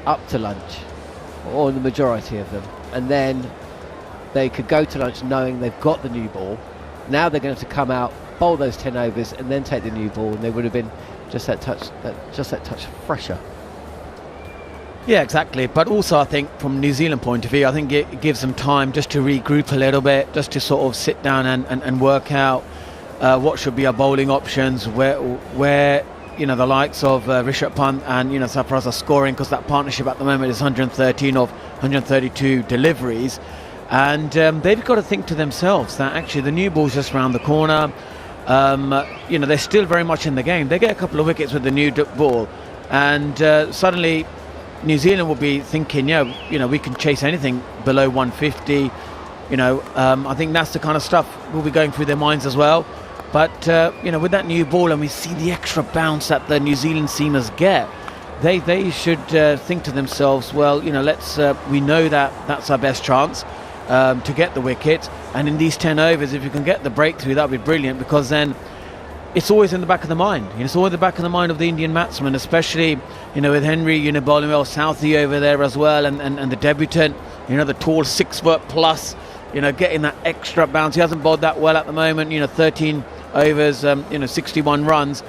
up to lunch, or the majority of them, and then they could go to lunch knowing they've got the new ball. Now they're going to have to come out, bowl those 10 overs, and then take the new ball, and they would have been just that touch fresher. Yeah, exactly. But also, I think from New Zealand point of view, I think it gives them time just to regroup a little bit, just to sort of sit down and work out what should be our bowling options, where the likes of Rishabh Pant and Sarfaraz are scoring, because that partnership at the moment is 113 of 132 deliveries, and they've got to think to themselves that actually the new ball's just around the corner. They're still very much in the game. They get a couple of wickets with the new ball, and suddenly New Zealand will be thinking, we can chase anything below 150. I think that's the kind of stuff will be going through their minds as well. But with that new ball, and we see the extra bounce that the New Zealand seamers get, they should think to themselves, well, let's we know that's our best chance to get the wicket, and in these 10 overs, if you can get the breakthrough, that would be brilliant, because then it's always in the back of the mind. It's always in the back of the mind of the Indian batsman, especially with Henry bowling well, Southey over there as well, and the debutant, the tall 6 foot plus, getting that extra bounce. He hasn't bowled that well at the moment. 13 overs, 61 runs.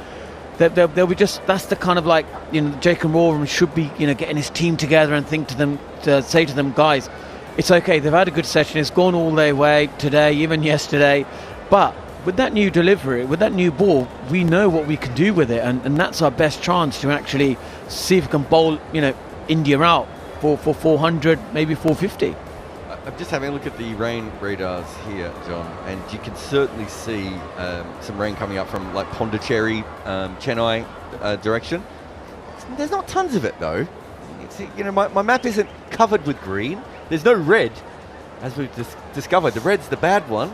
They'll be just, that's the kind of Jacob Oram should be getting his team together and say to them, guys, it's okay. They've had a good session. It's gone all their way today, even yesterday. But with that new delivery, with that new ball, we know what we can do with it, and that's our best chance to actually see if we can bowl, India out for 400, maybe 450. I'm just having a look at the rain radars here, John, and you can certainly see some rain coming up from like Pondicherry, Chennai direction. There's not tons of it though. My map isn't covered with green. There's no red, as we've discovered. The red's the bad one,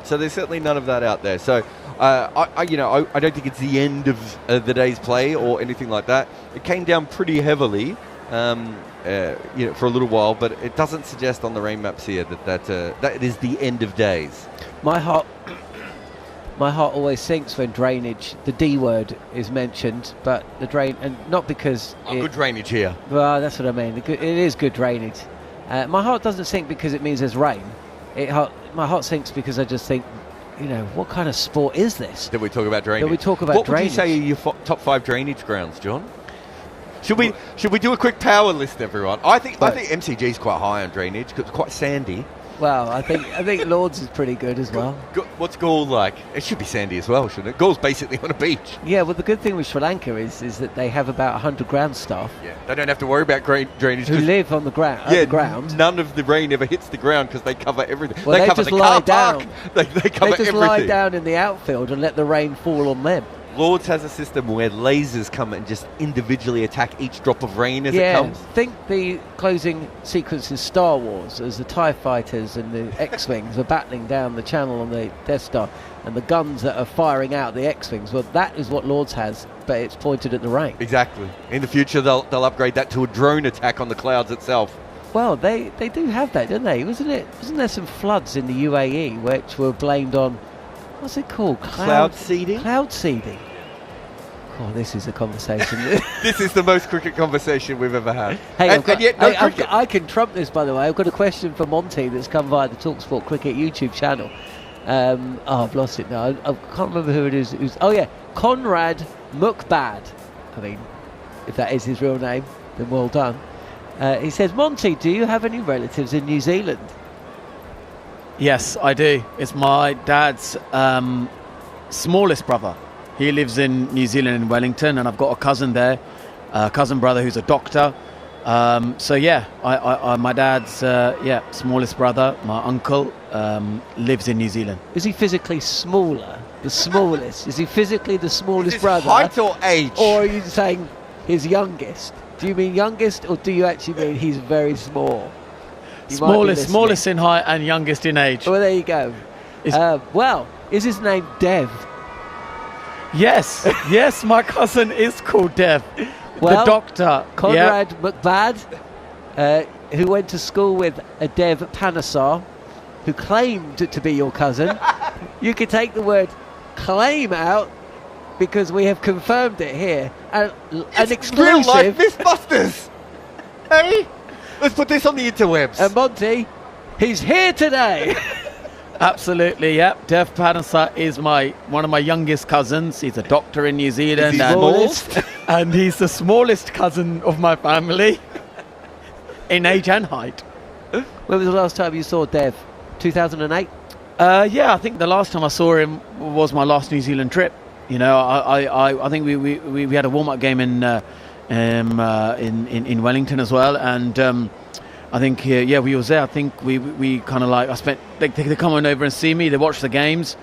so there's certainly none of that out there. So I don't think it's the end of the day's play or anything like that. It came down pretty heavily. For a little while, but it doesn't suggest on the rain maps here that it is the end of days. My heart always sinks when drainage, the D word, is mentioned, but the drain, and not because good drainage here. Well, that's what I mean. It is good drainage. My heart doesn't sink because it means there's rain. My heart sinks because I just think, what kind of sport is this? Did we talk about drainage? What would you say are your top 5 drainage grounds, John? Should we do a quick power list, everyone? I think MCG is quite high on drainage because it's quite sandy. Well, I think Lords is pretty good as well. What's Gaul like? It should be sandy as well, shouldn't it? Gaul's basically on a beach. Yeah, well, the good thing with Sri Lanka is that they have about 100 ground staff. Yeah, they don't have to worry about drainage. Who live on the ground. Yeah, the ground. None of the rain ever hits the ground because they cover everything. Well, they cover just the lie car park. down. They cover They just everything. lie down in the outfield and let the rain fall on them. Lords has a system where lasers come and just individually attack each drop of rain as it comes. Think the closing sequence in Star Wars as the TIE fighters and the X-Wings are battling down the channel on the Death Star, and the guns that are firing out the X-Wings. Well, that is what Lords has, but it's pointed at the rain. Exactly. In the future, they'll upgrade that to a drone attack on the clouds itself. Well, they do have that, don't they? Wasn't there some floods in the UAE which were blamed on, what's it called? Cloud seeding? Cloud seeding. Oh, this is a conversation. This is the most cricket conversation we've ever had. Hey, and yet no cricket. I can trump this, by the way. I've got a question for Monty that's come via the talkSPORT Cricket YouTube channel. I've lost it now. I can't remember who it is. Conrad Mukbad. I mean, if that is his real name, then well done. He says, Monty, do you have any relatives in New Zealand? Yes, I do. It's my dad's smallest brother. He lives in New Zealand, in Wellington, and I've got a cousin there, a cousin brother who's a doctor. So yeah, my dad's smallest brother, my uncle, lives in New Zealand. Is he physically smaller? The smallest? Is he physically the smallest brother? Height or age? Or are you saying his youngest? Do you mean youngest, or do you actually mean he's very small? Smallest in height and youngest in age. Well, there you go. Is his name Dev? Yes, yes, my cousin is called Dev. Well, the doctor. Conrad Mukbad, who went to school with a Dev Panesar, who claimed to be your cousin. You could take the word claim out because we have confirmed it here. An exclusive. Real life Mythbusters! Hey? Let's put this on the interwebs. And Monty, he's here today. Absolutely, yep. Dev Panesar is one of my youngest cousins. He's a doctor in New Zealand. And he's the smallest cousin of my family in age and height. When was the last time you saw Dev? 2008? Yeah, I think the last time I saw him was my last New Zealand trip. I think we had a warm-up game in Wellington as well, and I think we was there. I think we kind of like they come on over and see me. They watch the games,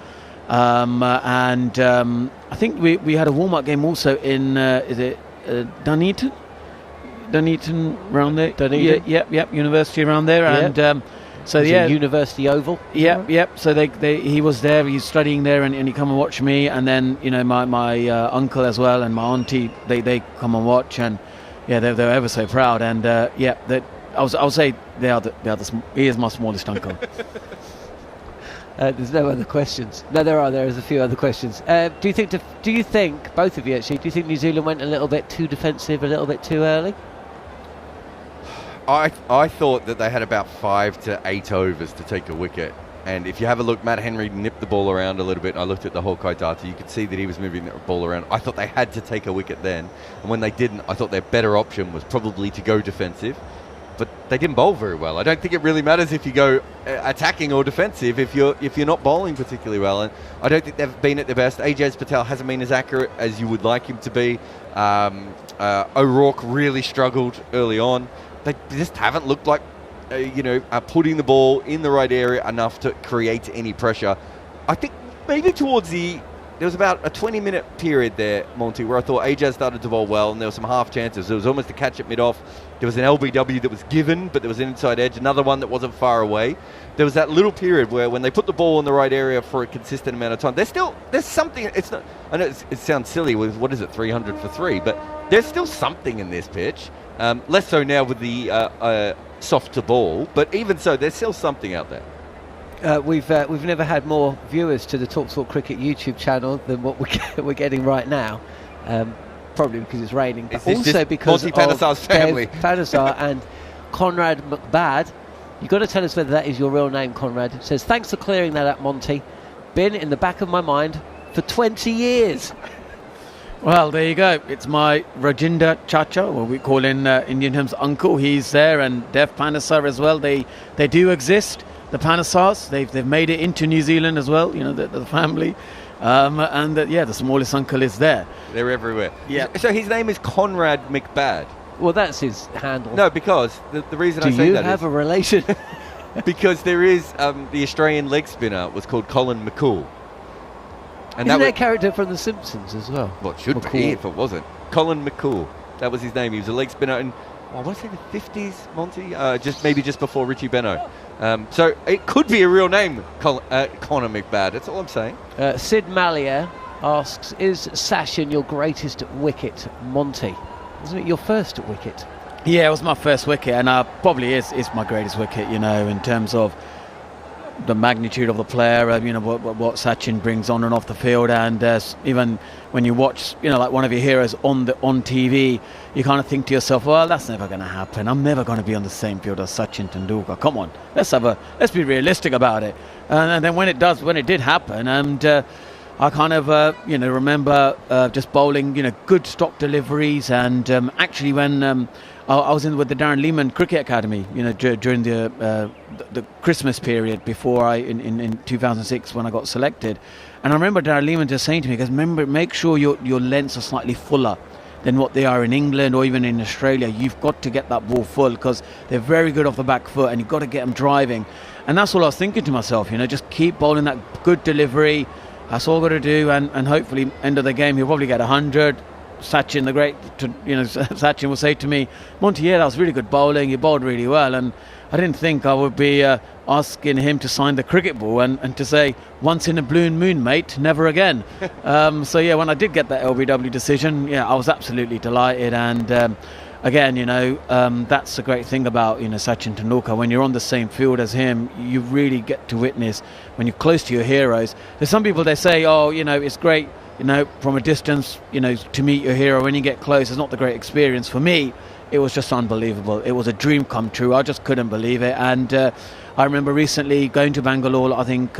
and I think we had a warm-up game also in Dunedin around there. Dunedin? Yep, University around there, yep. And so yeah, University Oval. Yep. So he was there. He's studying there, and he come and watch me, and then my uncle as well and my auntie they come and watch, and yeah, they're ever so proud, and I'll say he is my smallest uncle. There's no other questions. No, there's a few other questions. Do you think both of you actually? Do you think New Zealand went a little bit too defensive, a little bit too early? I thought that they had about 5 to 8 overs to take a wicket. And if you have a look, Matt Henry nipped the ball around a little bit. I looked at the Hawkeye data. You could see that he was moving the ball around. I thought they had to take a wicket then. And when they didn't, I thought their better option was probably to go defensive. but they didn't bowl very well. I don't think it really matters if you go attacking or defensive if you're not bowling particularly well. And I don't think they've been at their best. Ajaz Patel hasn't been as accurate as you would like him to be. O'Rourke really struggled early on. They just haven't looked like putting the ball in the right area enough to create any pressure. I think maybe there was about a 20-minute period there, Monty, where I thought Ajaz started to bowl well, and there were some half chances. There was almost a catch at mid-off. There was an LBW that was given, but there was an inside edge. Another one that wasn't far away. There was that little period where when they put the ball in the right area for a consistent amount of time, there's something. It's not. I know it sounds silly with 300 for 3, but there's still something in this pitch. Less so now with the softer ball, but even so, there's still something out there. We've never had more viewers to the talkSPORT Cricket YouTube channel than what we're getting right now. Probably because it's raining, but also because Monty Panesar's family. Dave Panesar and Conrad McBad. You've got to tell us whether that is your real name, Conrad. It says, thanks for clearing that up, Monty. Been in the back of my mind for 20 years. Well, there you go. It's my Rajinder Chacha, what we call in Indian terms uncle. He's there, and Dev Panesar as well. They do exist. The Panesars, they've made it into New Zealand as well, the family. The smallest uncle is there. They're everywhere. Yeah. So his name is Conrad McBad. Well, that's his handle. No, because the reason I say that is... Do you have a relation? Because there is the Australian leg spinner was called Colin McCool. And Isn't that a character from The Simpsons as well? Well, it should be if it wasn't. Colin McCool. That was his name. He was a leg spinner in, I want to say the 50s, Monty? just before Richie Benaud. So it could be a real name, Conor McBad. That's all I'm saying. Sid Mallier asks, is Sachin your greatest wicket, Monty? Wasn't it your first wicket? Yeah, it was my first wicket, and probably is my greatest wicket, in terms of the magnitude of the player, what Sachin brings on and off the field, and even when you watch, like one of your heroes on TV, you kind of think to yourself, well, that's never going to happen. I'm never going to be on the same field as Sachin Tendulkar. Come on, let's be realistic about it. And then when it did happen, and I kind of remember just bowling, good stock deliveries, and actually when I was with the Darren Lehman Cricket Academy, during the Christmas period before in 2006 when I got selected, and I remember Darren Lehman just saying to me, because remember, make sure your lengths are slightly fuller than what they are in England or even in Australia. You've got to get that ball full because they're very good off the back foot, and you've got to get them driving. And that's all I was thinking to myself, just keep bowling that good delivery. That's all I've got to do, and hopefully end of the game he'll probably get 100. Sachin, the great, Sachin will say to me, Monty, yeah, that was really good bowling, you bowled really well, and I didn't think I would be asking him to sign the cricket ball and to say, once in a blue moon, mate, never again. So yeah, when I did get that LBW decision, I was absolutely delighted, and again, that's the great thing about Sachin Tendulkar. When you're on the same field as him, you really get to witness, when you're close to your heroes. There's some people, they say, it's great, from a distance, to meet your hero. When you get close, it's not the great experience. For me, it was just unbelievable. It was a dream come true. I just couldn't believe it. And I remember recently going to Bengaluru, I think,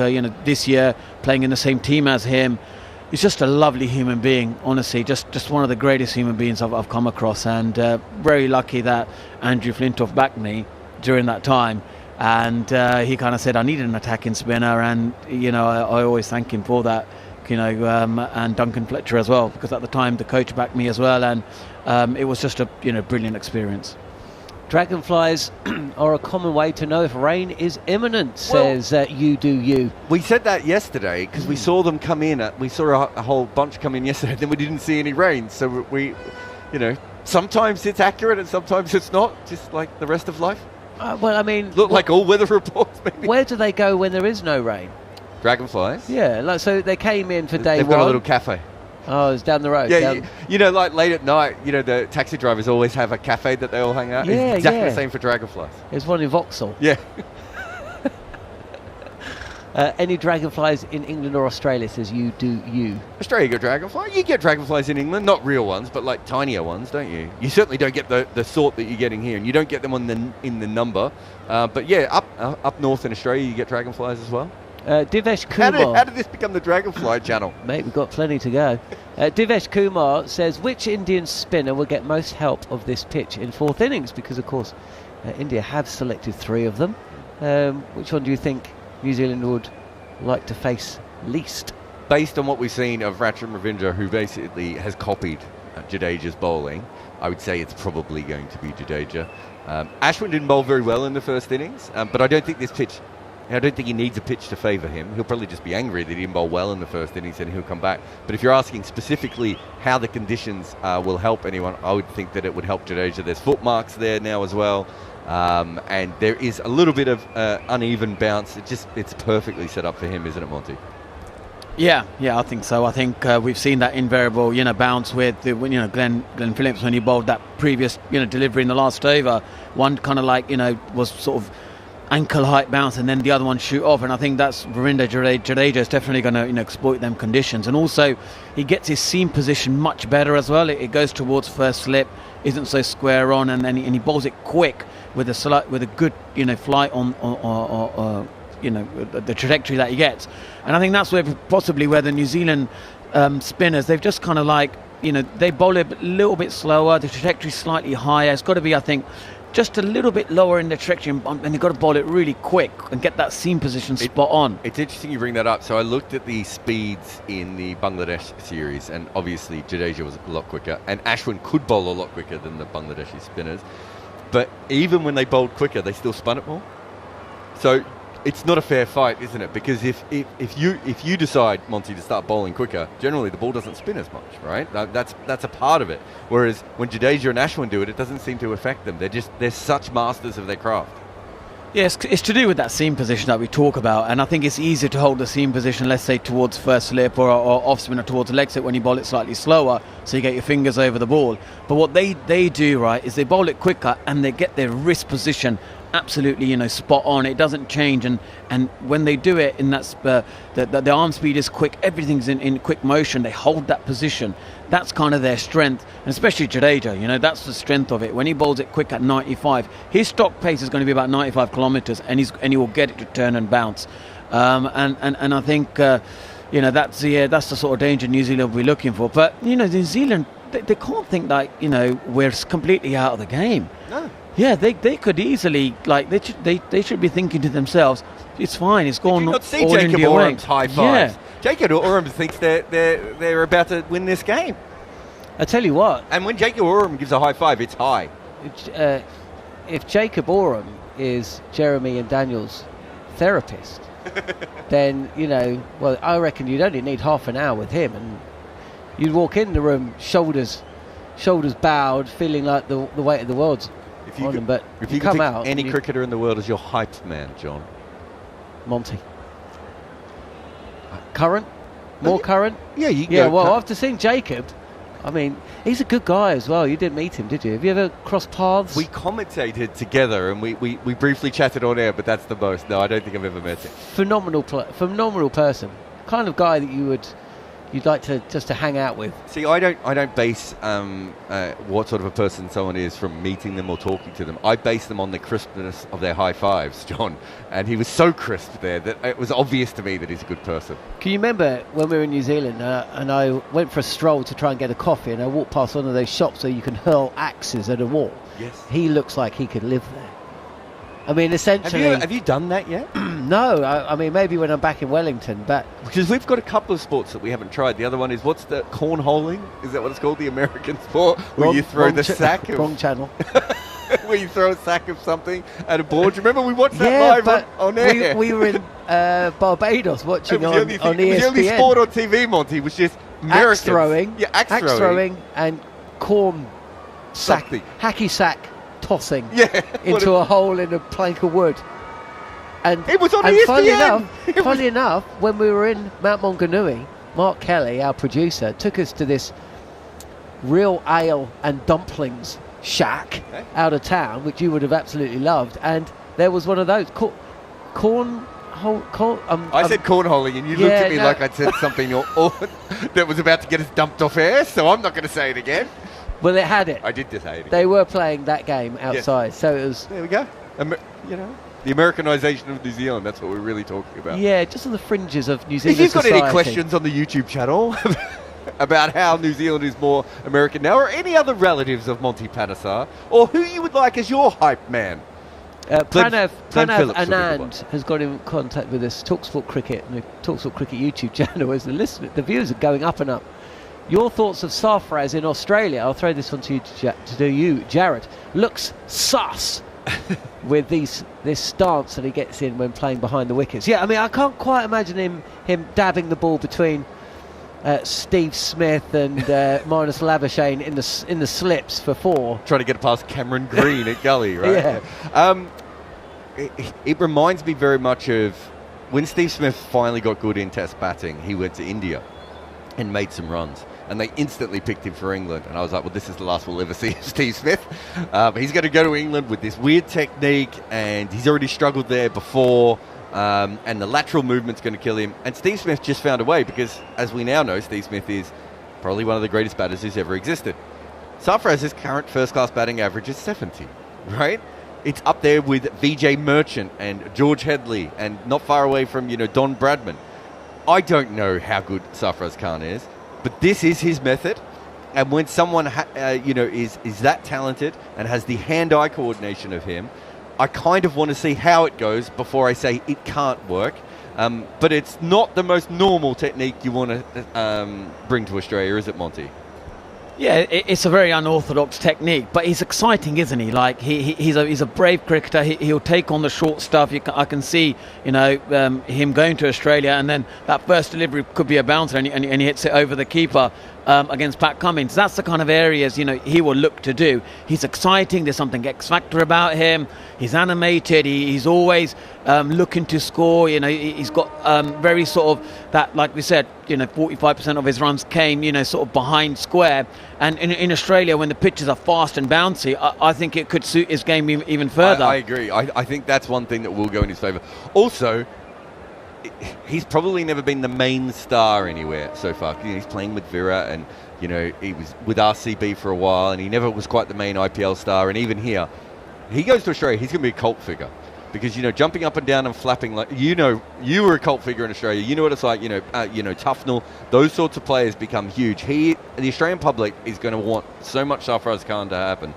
this year, playing in the same team as him. He's just a lovely human being, honestly, just one of the greatest human beings I've come across, and very lucky that Andrew Flintoff backed me during that time, and he kind of said I needed an attacking spinner, and I always thank him for that, and Duncan Fletcher as well, because at the time the coach backed me as well, and it was just a brilliant experience. Dragonflies are a common way to know if rain is imminent, says You Do You. We said that yesterday because we saw them come in. We saw a whole bunch come in yesterday, then we didn't see any rain. So we sometimes it's accurate and sometimes it's not, just like the rest of life. Look like all weather reports, maybe. Where do they go when there is no rain? Dragonflies? Yeah, so they came in for day one. They've got a little cafe. Oh, it's down the road. Yeah, like late at night, the taxi drivers always have a cafe that they all hang out. Yeah, it's exactly the same for dragonflies. There's one in Vauxhall. Yeah. Any dragonflies in England or Australia, says You Do You. Australia got dragonfly. You get dragonflies in England, not real ones, but like tinier ones, don't you? You certainly don't get the sort that you're getting here, and you don't get them in the number. But yeah, up north in Australia, you get dragonflies as well. Divesh Kumar. How did this become the Dragonfly channel? Mate, we've got plenty to go. Divesh Kumar says, which Indian spinner will get most help of this pitch in fourth innings? Because, of course, India have selected 3 of them. Which one do you think New Zealand would like to face least? Based on what we've seen of Rachin Ravindra, who basically has copied Jadeja's bowling, I would say it's probably going to be Jadeja. Ashwin didn't bowl very well in the first innings, but I don't think he needs a pitch to favour him. He'll probably just be angry that he didn't bowl well in the first innings and he'll come back. But if you're asking specifically how the conditions will help anyone, I would think that it would help Jadeja. There's foot marks there now as well. And there is a little bit of uneven bounce. It's perfectly set up for him, isn't it, Monty? Yeah, I think so. I think we've seen that invariable, bounce with Glenn Phillips when he bowled that previous, delivery in the last over. One kind of was sort of ankle height bounce, and then the other one shoot off. And I think that's Jadeja is definitely going to exploit them conditions. And also, he gets his seam position much better as well. It goes towards first slip, isn't so square on, and he bowls it quick with a good flight on the trajectory that he gets. And I think that's where the New Zealand spinners, they've just kind of they bowl it a little bit slower, the trajectory slightly higher. It's got to be, I think, just a little bit lower in the trajectory, and they've got to bowl it really quick and get that seam position spot on. It's interesting you bring that up. So I looked at the speeds in the Bangladesh series, and obviously Jadeja was a lot quicker, and Ashwin could bowl a lot quicker than the Bangladeshi spinners. But even when they bowled quicker, they still spun it more. So it's not a fair fight, isn't it? Because if you decide, Monty, to start bowling quicker, generally the ball doesn't spin as much, right? That's a part of it. Whereas when Jadeja and Ashwin do it, it doesn't seem to affect them. They're such masters of their craft. Yes, it's to do with that seam position that we talk about, and I think it's easier to hold the seam position, let's say towards first slip or off spin or towards the leg slip when you bowl it slightly slower, so you get your fingers over the ball. But what they do, right, is they bowl it quicker and they get their wrist position absolutely spot on. It doesn't change, and when they do it in that the arm speed is quick, everything's in quick motion, they hold that position. That's kind of their strength, and especially Jadeja, that's the strength of it. When he bowls it quick at 95, his stock pace is going to be about 95 kilometres, and he will get it to turn and bounce. And I think that's the sort of danger New Zealand will be looking for. But New Zealand, they can't think we're completely out of the game. No. Yeah, they could easily they should be thinking to themselves, it's fine, it's gone. Did you not see all Jacob India Oram's way. high fives? Yeah. Jacob Oram thinks they're about to win this game. I tell you what. And when Jacob Oram gives a high five, it's high. If Jacob Oram is Jeremy and Daniel's therapist, then I reckon you'd only need half an hour with him, and you'd walk in the room shoulders bowed, feeling like the weight of the world's on him. But if you come could out, pick any cricketer in the world as your hype man, John. Monty. Current? More current? Yeah, you can go. Well, after seeing Jacob, I mean, he's a good guy as well. You didn't meet him, did you? Have you ever crossed paths? We commentated together, and we briefly chatted on air, but that's the most. No, I don't think I've ever met him. Phenomenal person. Kind of guy that you'd like to hang out with. See, I don't base what sort of a person someone is from meeting them or talking to them. I base them on the crispness of their high fives, John. And he was so crisp there that it was obvious to me that he's a good person. Can you remember when we were in New Zealand and I went for a stroll to try and get a coffee, and I walked past one of those shops where you can hurl axes at a wall? Yes. He looks like he could live there. I mean, essentially... Have you done that yet? No, I mean, maybe when I'm back in Wellington, but... Because we've got a couple of sports that we haven't tried. The other one is, what's the cornholing? Is that what it's called? The American sport? Where you throw the sack of... Wrong channel. Where you throw a sack of something at a board. Do you remember we watched that live on air? We were in Barbados watching on ESPN. It was the only sport on TV, Monty, was just Americans. Axe throwing. Yeah, axe throwing. And corn sack, hacky sack tossing into a hole in a plank of wood. And it was on ESPN. Funny enough, when we were in Mount Maunganui, Mark Kelly, our producer, took us to this real ale and dumplings shack out of town, which you would have absolutely loved. And there was one of those corn. I said cornholing, and you looked at me like I'd said something that was about to get us dumped off air. So I'm not going to say it again. Well, it had it. I did just say it again. They were playing that game outside, so it was... There we go. The Americanization of New Zealand, that's what we're really talking about. Yeah, just on the fringes of New Zealand If you've got society. any questions on the YouTube channel about how New Zealand is more American now, or any other relatives of Monty Panesar, or who you would like as your hype man, Pranav Phillips Anand has got in contact with us. talkSPORT Cricket, and the talkSPORT Cricket YouTube channel. As the views are going up and up. Your thoughts of Sarfaraz in Australia? I'll throw this one to you, Jarrod. Looks sus with this stance that he gets in when playing behind the wickets. Yeah, I mean, I can't quite imagine him dabbing the ball between Steve Smith and Marnus Labuschagne in the slips for 4. Trying to get past Cameron Green at Gully, right? Yeah. It reminds me very much of when Steve Smith finally got good in Test batting. He went to India and made some runs, and they instantly picked him for England. And I was like, well, this is the last we'll ever see of Steve Smith. He's going to go to England with this weird technique, and he's already struggled there before, and the lateral movement's going to kill him. And Steve Smith just found a way, because as we now know, Steve Smith is probably one of the greatest batters who's ever existed. Sarfaraz's current first-class batting average is 70, right? It's up there with VJ Merchant and George Headley, and not far away from, Don Bradman. I don't know how good Sarfaraz Khan is, but this is his method. And when someone, is that talented and has the hand-eye coordination of him, I kind of want to see how it goes before I say it can't work. But it's not the most normal technique you want to bring to Australia, is it, Monty? Yeah, it's a very unorthodox technique, but he's exciting, isn't he? Like he's a brave cricketer. He'll take on the short stuff. I can see, him going to Australia, and then that first delivery could be a bouncer, and he hits it over the keeper against Pat Cummins. That's the kind of areas he will look to do. He's exciting. There's something X factor about him. He's animated. He's always looking to score. He's got very sort of that, like we said, 45% of his runs came, sort of behind square. And in Australia, when the pitches are fast and bouncy, I think it could suit his game even further. I agree. I think that's one thing that will go in his favour. Also, he's probably never been the main star anywhere so far. He's playing with Vira, and he was with RCB for a while, and he never was quite the main IPL star. And even here, he goes to Australia, he's going to be a cult figure. Because, jumping up and down and flapping, like, you were a cult figure in Australia. You know what it's like, Tufnell, those sorts of players become huge. The Australian public is going to want so much Sarfaraz Khan to happen.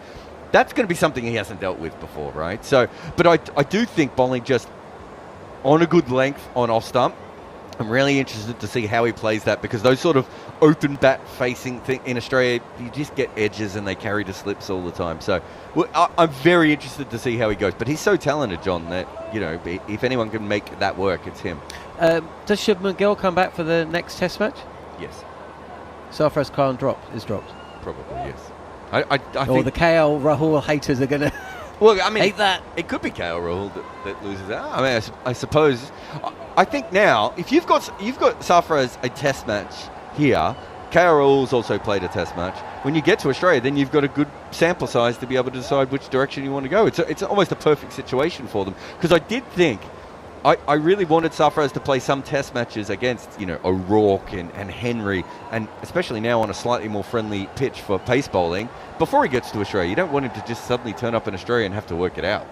That's going to be something he hasn't dealt with before, right? So, but I do think bowling just on a good length on off stump. I'm really interested to see how he plays that, because those sort of open bat facing thing in Australia, you just get edges and they carry to slips all the time. So I'm very interested to see how he goes. But he's so talented, John, that if anyone can make that work, it's him. Does Shubman Gill come back for the next Test match? Yes. Sarfaraz Khan is dropped. Probably, yes. I think the KL Rahul haters are going to. Well, I mean, hate that. It could be KL Rahul that loses out. I mean, I suppose. I think now, if you've got Sarfaraz a Test match here, KL Rahul's also played a Test match. When you get to Australia, then you've got a good sample size to be able to decide which direction you want to go. It's almost a perfect situation for them, because I did think. I really wanted Sarfaraz to play some Test matches against, O'Rourke and Henry, and especially now on a slightly more friendly pitch for pace bowling, before he gets to Australia. You don't want him to just suddenly turn up in Australia and have to work it out.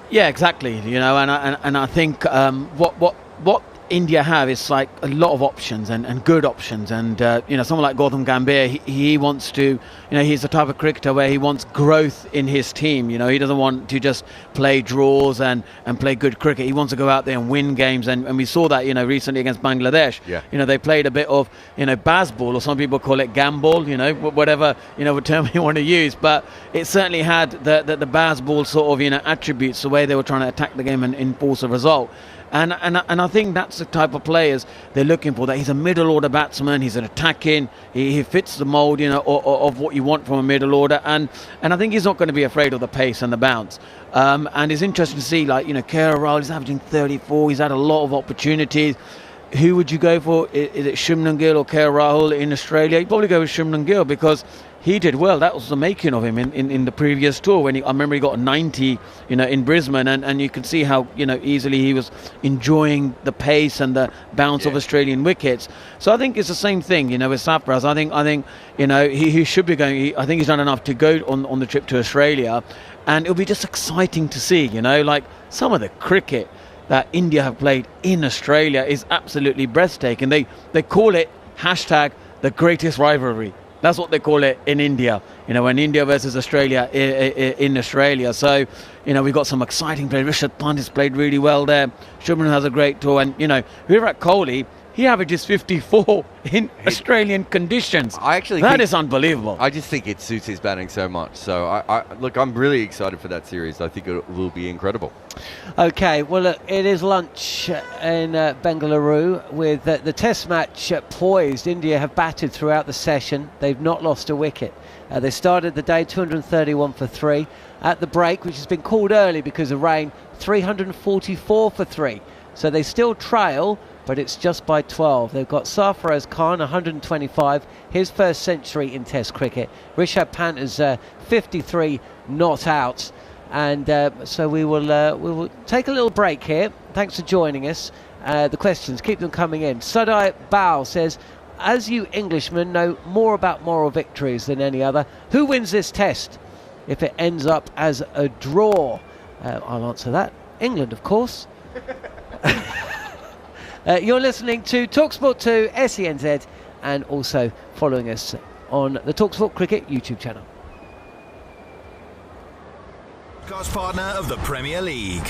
Yeah, exactly. And I think what India have is like a lot of options and good options, and someone like Gautam Gambhir, he wants to, he's the type of cricketer where he wants growth in his team. He doesn't want to just play draws and play good cricket. He wants to go out there and win games, and we saw that recently against Bangladesh. Yeah. They played a bit of basball, or some people call it gamball, whatever term you want to use, but it certainly had the basball sort of attributes, the way they were trying to attack the game and enforce a result. And I think that's the type of players they're looking for. That he's a middle order batsman. He's an attacking. He fits the mould, of what you want from a middle order. And I think he's not going to be afraid of the pace and the bounce. And it's interesting to see, KL Rahul is averaging 34. He's had a lot of opportunities. Who would you go for? Is it Shubman Gill or KL Rahul in Australia? You'd probably go with Shubman Gill, because he did well. That was the making of him in the previous tour, when I remember he got a 90 in Brisbane, and you could see how easily he was enjoying the pace and the bounce of Australian wickets. So I think it's the same thing with Sarfaraz. I think he should be going. I think he's done enough to go on the trip to Australia, and it'll be just exciting to see like some of the cricket that India have played in Australia is absolutely breathtaking. They call it #the greatest rivalry. That's what they call it in India. When India versus Australia in Australia. So, we've got some exciting play. Rishabh Pant has played really well there. Shubman has a great tour. And, Virat Kohli, he averages 54 in Australian conditions. That is unbelievable. I just think it suits his batting so much. So, I'm really excited for that series. I think it will be incredible. Okay, well, look, it is lunch in Bengaluru with the test match poised. India have batted throughout the session. They've not lost a wicket. They started the day 231 for 3. At the break, which has been called early because of rain, 344 for 3. So they still trail, but it's just by 12. They've got Sarfaraz Khan, 125, his first century in Test cricket. Rishabh Pant is 53 not out. And so we will take a little break here. Thanks for joining us. The questions, keep them coming in. Sadai Bao says, as you Englishmen know more about moral victories than any other, who wins this test if it ends up as a draw? I'll answer that. England, of course. You're listening to talkSPORT 2 SENZ and also following us on the talkSPORT Cricket YouTube channel. Podcast partner of the Premier League.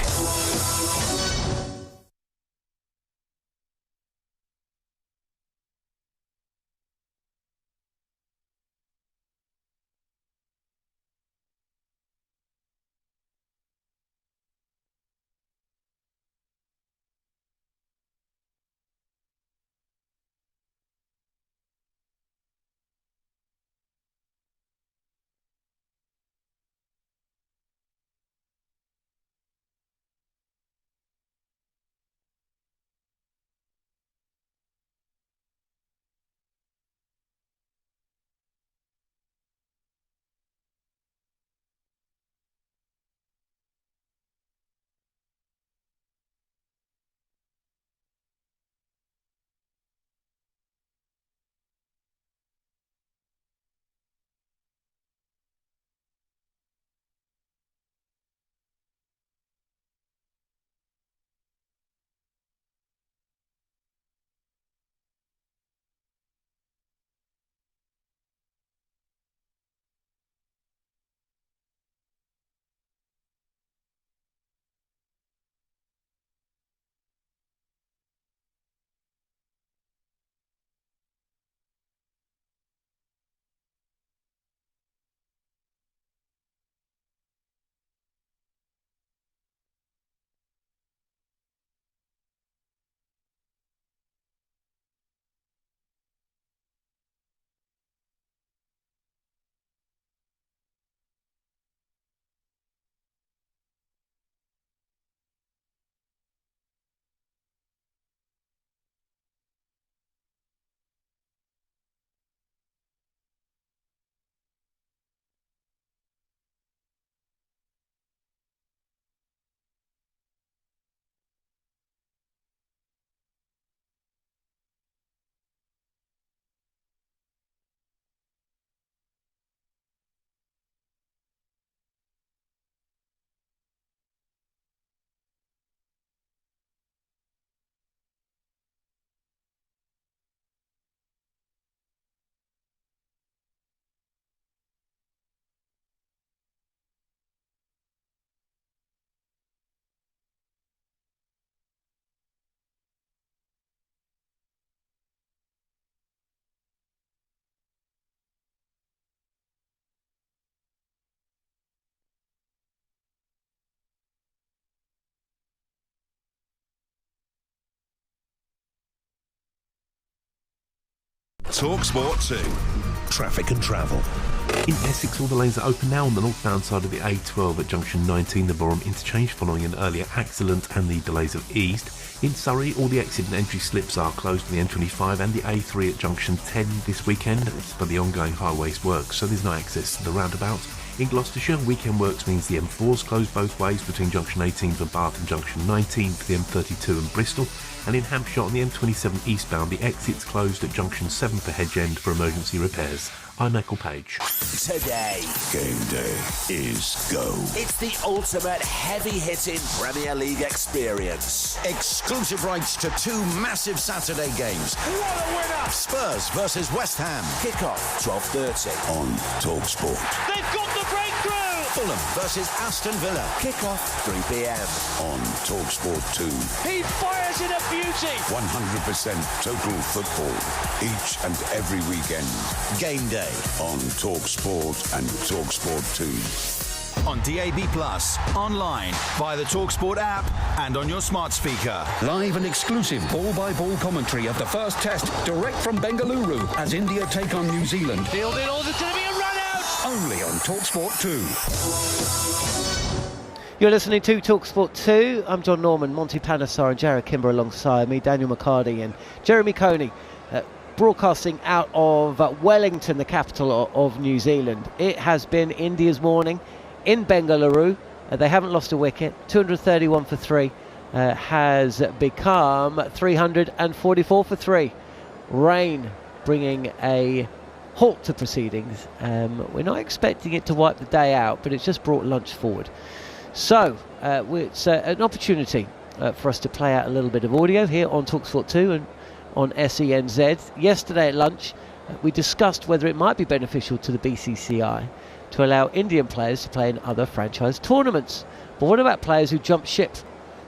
talkSPORT 2. Traffic and travel. In Essex, all the lanes are open now on the northbound side of the A12 at junction 19, the Boreham interchange, following an earlier accident, and the delays have eased. In Surrey, all the exit and entry slips are closed for the N25 and the A3 at junction 10 this weekend for the ongoing highways work, so there's no access to the roundabout. In Gloucestershire, weekend works means the M4's closed both ways between junction 18 for Bath and junction 19 for the M32 and Bristol. And in Hampshire on the M27 eastbound, the exit's closed at junction 7 for Hedge End for emergency repairs. I'm Michael Page. Today, game day is go. It's the ultimate heavy-hitting Premier League experience. Exclusive rights to 2 massive Saturday games. What a winner! Spurs versus West Ham. Kick-off 12:30 On talkSPORT. They've got the breakthrough! Fulham versus Aston Villa. Kick-off 3 p.m. On talkSPORT 2. He fires in a beauty! 100% total football. Each and every weekend. Game day. On talkSPORT and talkSPORT 2. On DAB+, online, via the talkSPORT app, and on your smart speaker. Live and exclusive ball-by-ball commentary of the first test, direct from Bengaluru, as India take on New Zealand. Fielding all, there's going to be a run-out! Only on talkSPORT 2. You're listening to talkSPORT 2. I'm Jon Norman, Monty Panesar and Jarrod Kimber alongside me, Daniel McHardy and Jeremy Coney. Broadcasting out of Wellington, the capital of New Zealand. It has been India's morning in Bengaluru. They haven't lost a wicket. 231 for 3 has become 344 for 3. Rain bringing a halt to proceedings. We're not expecting it to wipe the day out, but it's just brought lunch forward. So it's an opportunity for us to play out a little bit of audio here on talkSPORT 2 and on SENZ. Yesterday at lunch, we discussed whether it might be beneficial to the BCCI to allow Indian players to play in other franchise tournaments. But what about players who jump ship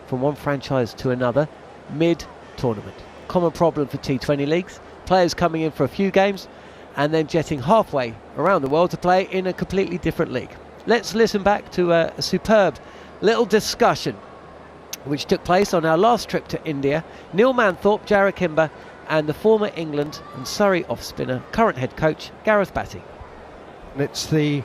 from one franchise to another mid-tournament? Common problem for T20 leagues. Players coming in for a few games and then jetting halfway around the world to play in a completely different league. Let's listen back to a superb little discussion which took place on our last trip to India. Neil Manthorp, Jarrod Kimber and the former England and Surrey off-spinner, current head coach Gareth Batty. It's the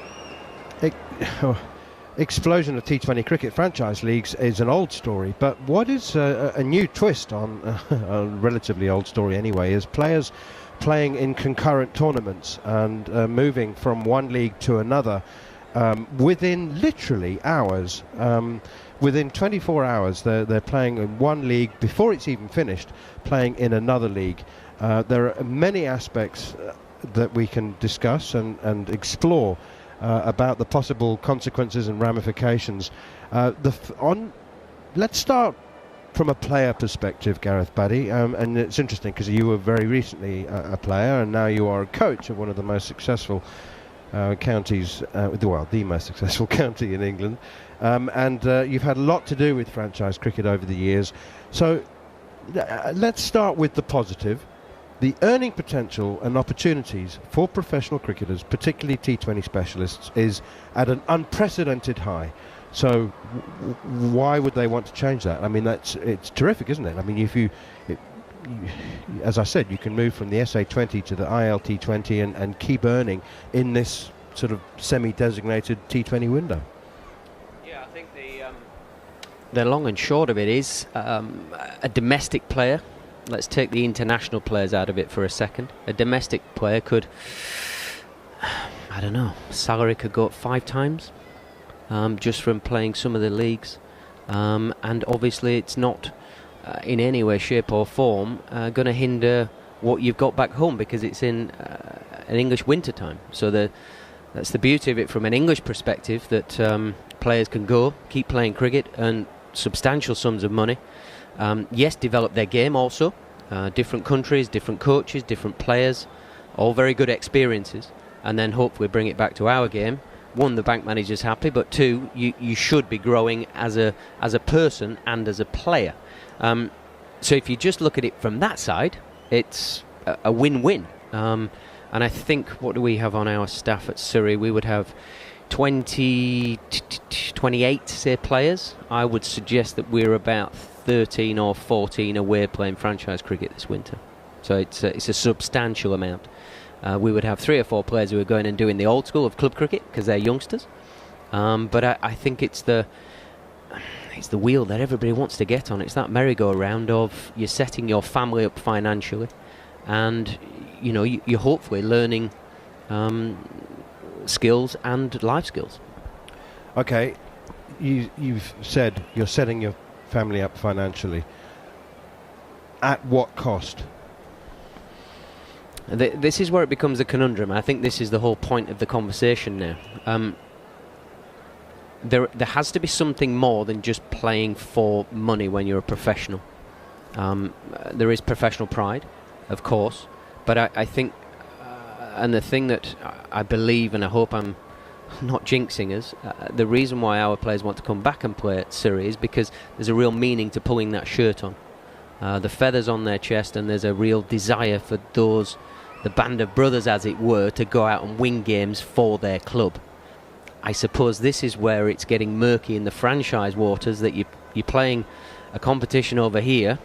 explosion of T20 cricket franchise leagues is an old story, but what is a new twist on a relatively old story anyway is players playing in concurrent tournaments and moving from one league to another within literally hours. Within 24 hours, they're playing in one league before it's even finished, playing in another league. There are many aspects that we can discuss and explore about the possible consequences and ramifications. Let's start from a player perspective, Gareth Batty, and it's interesting because you were very recently a player and now you are a coach of one of the most successful counties, the most successful county in England, and you've had a lot to do with franchise cricket over the years. So let's start with the positive. The earning potential and opportunities for professional cricketers, particularly T20 specialists, is at an unprecedented high. So why would they want to change that? I mean, it's terrific, isn't it? I mean, as I said, you can move from the SA20 to the ILT20 and keep earning in this sort of semi-designated T20 window. Yeah, I think the long and short of it is a domestic player. Let's take the international players out of it for a second. A domestic player could, I don't know, salary could go up 5 times just from playing some of the leagues. And obviously it's not in any way, shape or form going to hinder what you've got back home because it's in an English winter time. So that's the beauty of it from an English perspective, that players can go, keep playing cricket, earn substantial sums of money. Yes, develop their game also. Different countries, different coaches, different players, all very good experiences. And then hopefully bring it back to our game. 1, the bank manager's happy, but 2, you should be growing as a person and as a player. So if you just look at it from that side, it's a win-win. And I think, what do we have on our staff at Surrey? We would have 28, say, players. I would suggest that we're about 13 or 14 away playing franchise cricket this winter. So it's a substantial amount. We would have 3 or 4 players who are going and doing the old school of club cricket because they're youngsters. But I think it's the wheel that everybody wants to get on. It's that merry-go-round of you're setting your family up financially, and you're hopefully learning skills and life skills. Okay, you've said you're setting your family up financially. At what cost? This is where it becomes a conundrum. I think this is the whole point of the conversation now. There has to be something more than just playing for money when you're a professional. There is professional pride, of course, but I think, and the thing that I believe, and I hope I'm not jinxing us, the reason why our players want to come back and play at Surrey is because there's a real meaning to pulling that shirt on. The feathers on their chest, and there's a real desire for the band of brothers, as it were, to go out and win games for their club. I suppose this is where it's getting murky in the franchise waters, that you're playing a competition over here,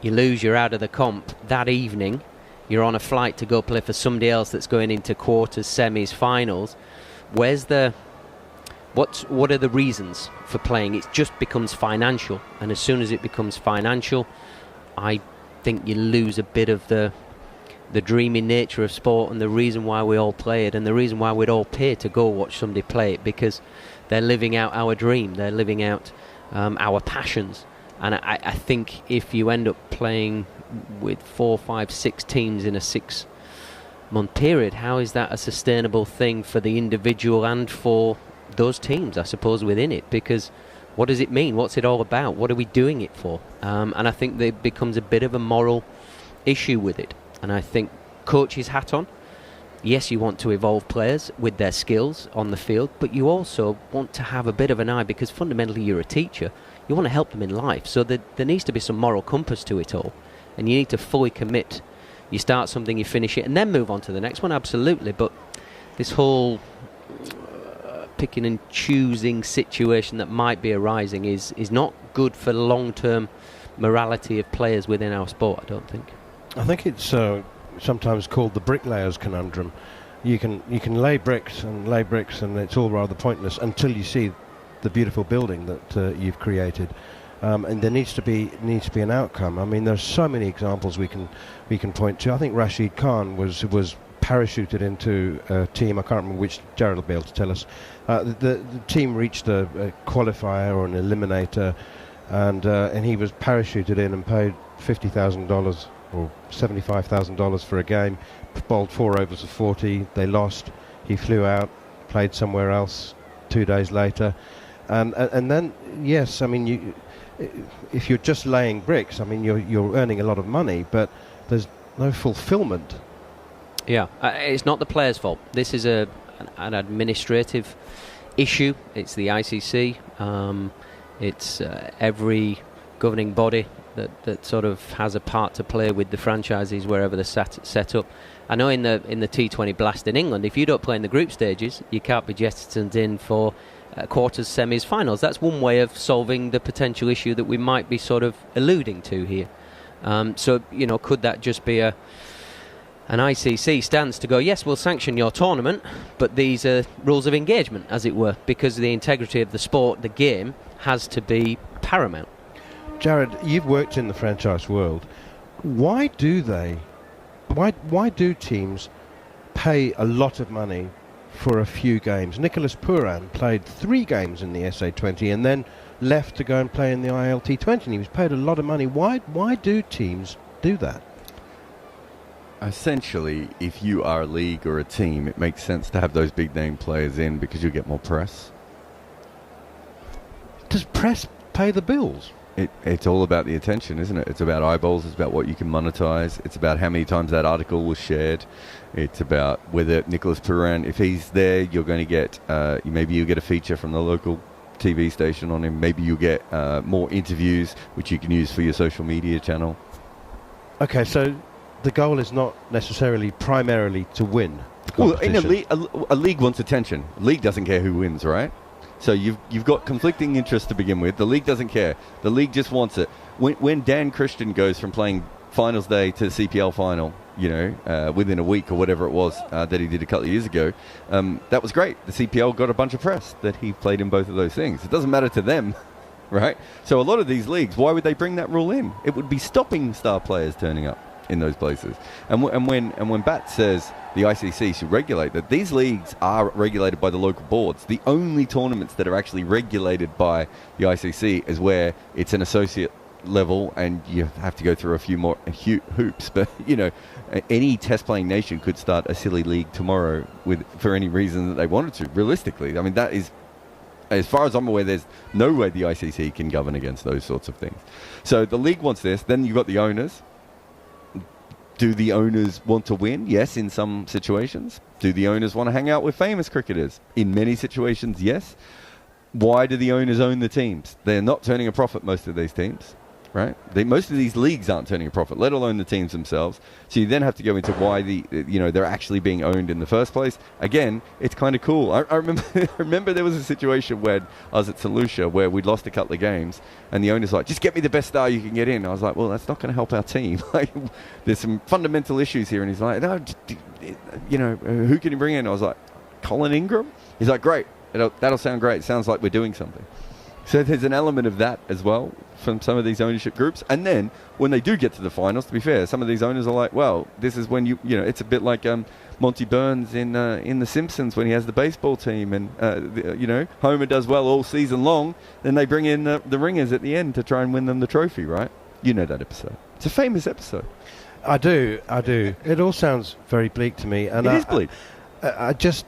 you lose, you're out of the comp that evening, you're on a flight to go play for somebody else that's going into quarters, semis, finals. What are the reasons for playing? It just becomes financial, and as soon as it becomes financial, I think you lose a bit of the dreamy nature of sport, and the reason why we all play it, and the reason why we'd all pay to go watch somebody play it, because they're living out our dream, they're living out our passions. And I think if you end up playing with 4, 5, 6 teams in a 6-month period, how is that a sustainable thing for the individual and for those teams, I suppose, within it? Because what does it mean? What's it all about? What are we doing it for? And I think there becomes a bit of a moral issue with it. And I think coach's hat on, yes, you want to evolve players with their skills on the field, but you also want to have a bit of an eye, because fundamentally you're a teacher. You want to help them in life. So there needs to be some moral compass to it all. And you need to fully commit. You start something, you finish it, and then move on to the next one, absolutely. But this whole picking and choosing situation that might be arising is not good for long-term morality of players within our sport, I don't think. I think it's sometimes called the bricklayer's conundrum. You can lay bricks, and it's all rather pointless until you see the beautiful building that you've created, and there needs to be an outcome. I mean, there's so many examples we can point to. I think Rashid Khan was parachuted into a team. I can't remember which. Jarrod will be able to tell us. The team reached a qualifier or an eliminator, and he was parachuted in and paid $50,000 or $75,000 for a game, bowled 4 overs of 40, they lost, he flew out, played somewhere else 2 days later, and then, yes, I mean, if you're just laying bricks, I mean, you're earning a lot of money, but there's no fulfillment. Yeah, it's not the player's fault. This is an administrative issue. It's the ICC, it's every governing body that sort of has a part to play with the franchises wherever they're set up. I know in the T20 Blast in England, if you don't play in the group stages, you can't be jettisoned in for quarters, semis, finals. That's one way of solving the potential issue that we might be sort of alluding to here. So, could that just be an ICC stance to go, yes, we'll sanction your tournament, but these are rules of engagement, as it were, because the integrity of the sport, the game, has to be paramount. Jarrod, you've worked in the franchise world. Why do teams pay a lot of money for a few games? Nicholas Pooran played 3 games in the SA20 and then left to go and play in the ILT20, and he was paid a lot of money. Why do teams do that? Essentially, if you are a league or a team, it makes sense to have those big name players in because you get more press. Does press pay the bills? It's all about the attention, isn't it? It's about eyeballs, it's about what you can monetize, it's about how many times that article was shared, it's about whether Nicholas Pooran, if he's there, you're going to get, maybe you'll get a feature from the local TV station on him, maybe you'll get more interviews, which you can use for your social media channel. Okay, so the goal is not necessarily primarily to win the competition. Well, a league wants attention. A league doesn't care who wins, right? So you've got conflicting interests to begin with. The league doesn't care. The league just wants it. When Dan Christian goes from playing finals day to the CPL final, within a week or whatever it was that he did a couple of years ago, that was great. The CPL got a bunch of press that he played in both of those things. It doesn't matter to them, right? So a lot of these leagues, why would they bring that rule in? It would be stopping star players turning up in those places. And when Bat says the ICC should regulate that, these leagues are regulated by the local boards. The only tournaments that are actually regulated by the ICC is where it's an associate level, and you have to go through a few more hoops. But any test-playing nation could start a silly league tomorrow for any reason that they wanted to. Realistically, I mean, that is, as far as I'm aware, there's no way the ICC can govern against those sorts of things. So the league wants this. Then you've got the owners. Do the owners want to win? Yes, in some situations. Do the owners want to hang out with famous cricketers? In many situations, yes. Why do the owners own the teams? They're not turning a profit, most of these teams, right? Most of these leagues aren't turning a profit, let alone the teams themselves. So you then have to go into why they're actually being owned in the first place. Again, it's kind of cool. I remember there was a situation when I was at St. Lucia where we'd lost a couple of games, and the owner's like, just get me the best star you can get in. I was like, well, that's not going to help our team. There's some fundamental issues here. And he's like, no, who can you bring in? I was like, Colin Ingram? He's like, great. That'll sound great. It sounds like we're doing something. So there's an element of that as well from some of these ownership groups. And then when they do get to the finals, to be fair, some of these owners are like, well, this is when it's a bit like Monty Burns in The Simpsons when he has the baseball team, and Homer does well all season long. Then they bring in the ringers at the end to try and win them the trophy, right? You know that episode. It's a famous episode. I do. It all sounds very bleak to me, and it is bleak. I just.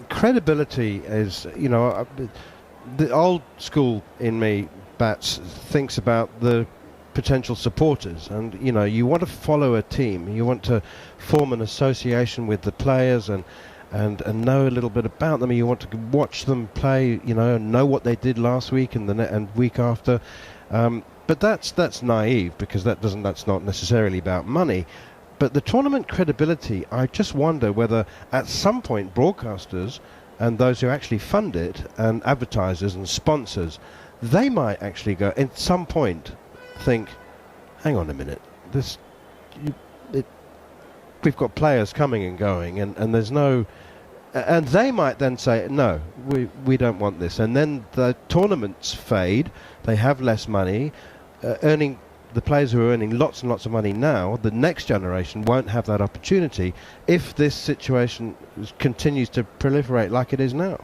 Credibility is, the old school in me, Bats, thinks about the potential supporters, and you want to follow a team, you want to form an association with the players and know a little bit about them. You want to watch them play, know what they did last week and week after. But that's naive, because that's not necessarily about money. But the tournament credibility, I just wonder whether at some point broadcasters and those who actually fund it, and advertisers and sponsors, they might actually go at some point think, hang on a minute, we've got players coming and going, and there's no, and they might then say, no, we don't want this, and then the tournaments fade, they have less money, the players who are earning lots and lots of money now, the next generation won't have that opportunity if this situation continues to proliferate like it is now.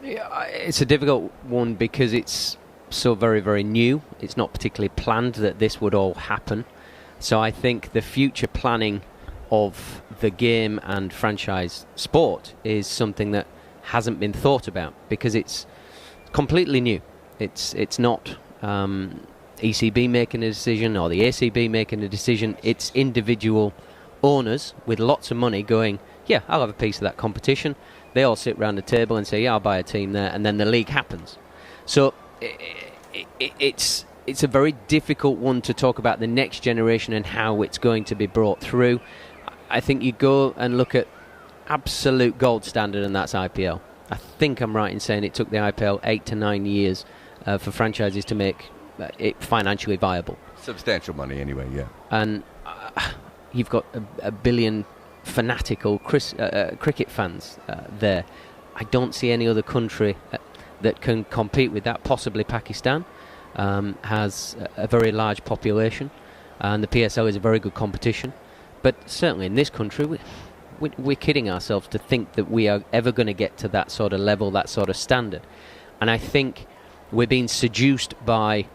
Yeah, it's a difficult one because it's so very, very new. It's not particularly planned that this would all happen. So I think the future planning of the game and franchise sport is something that hasn't been thought about because it's completely new. It's not ECB making a decision or the ACB making a decision. It's individual owners with lots of money going, yeah, I'll have a piece of that competition. They all sit around the table and say, yeah, I'll buy a team there, and then the league happens. So it's a very difficult one to talk about the next generation and how it's going to be brought through. I think you go and look at absolute gold standard, and that's IPL. I think I'm right in saying it took the IPL 8 to 9 years for franchises to make it financially viable. Substantial money anyway, yeah. And you've got a billion fanatical cricket fans there. I don't see any other country that can compete with that. Possibly Pakistan has a very large population, and the PSL is a very good competition. But certainly in this country, we're kidding ourselves to think that we are ever going to get to that sort of level, that sort of standard. And I think we're being seduced by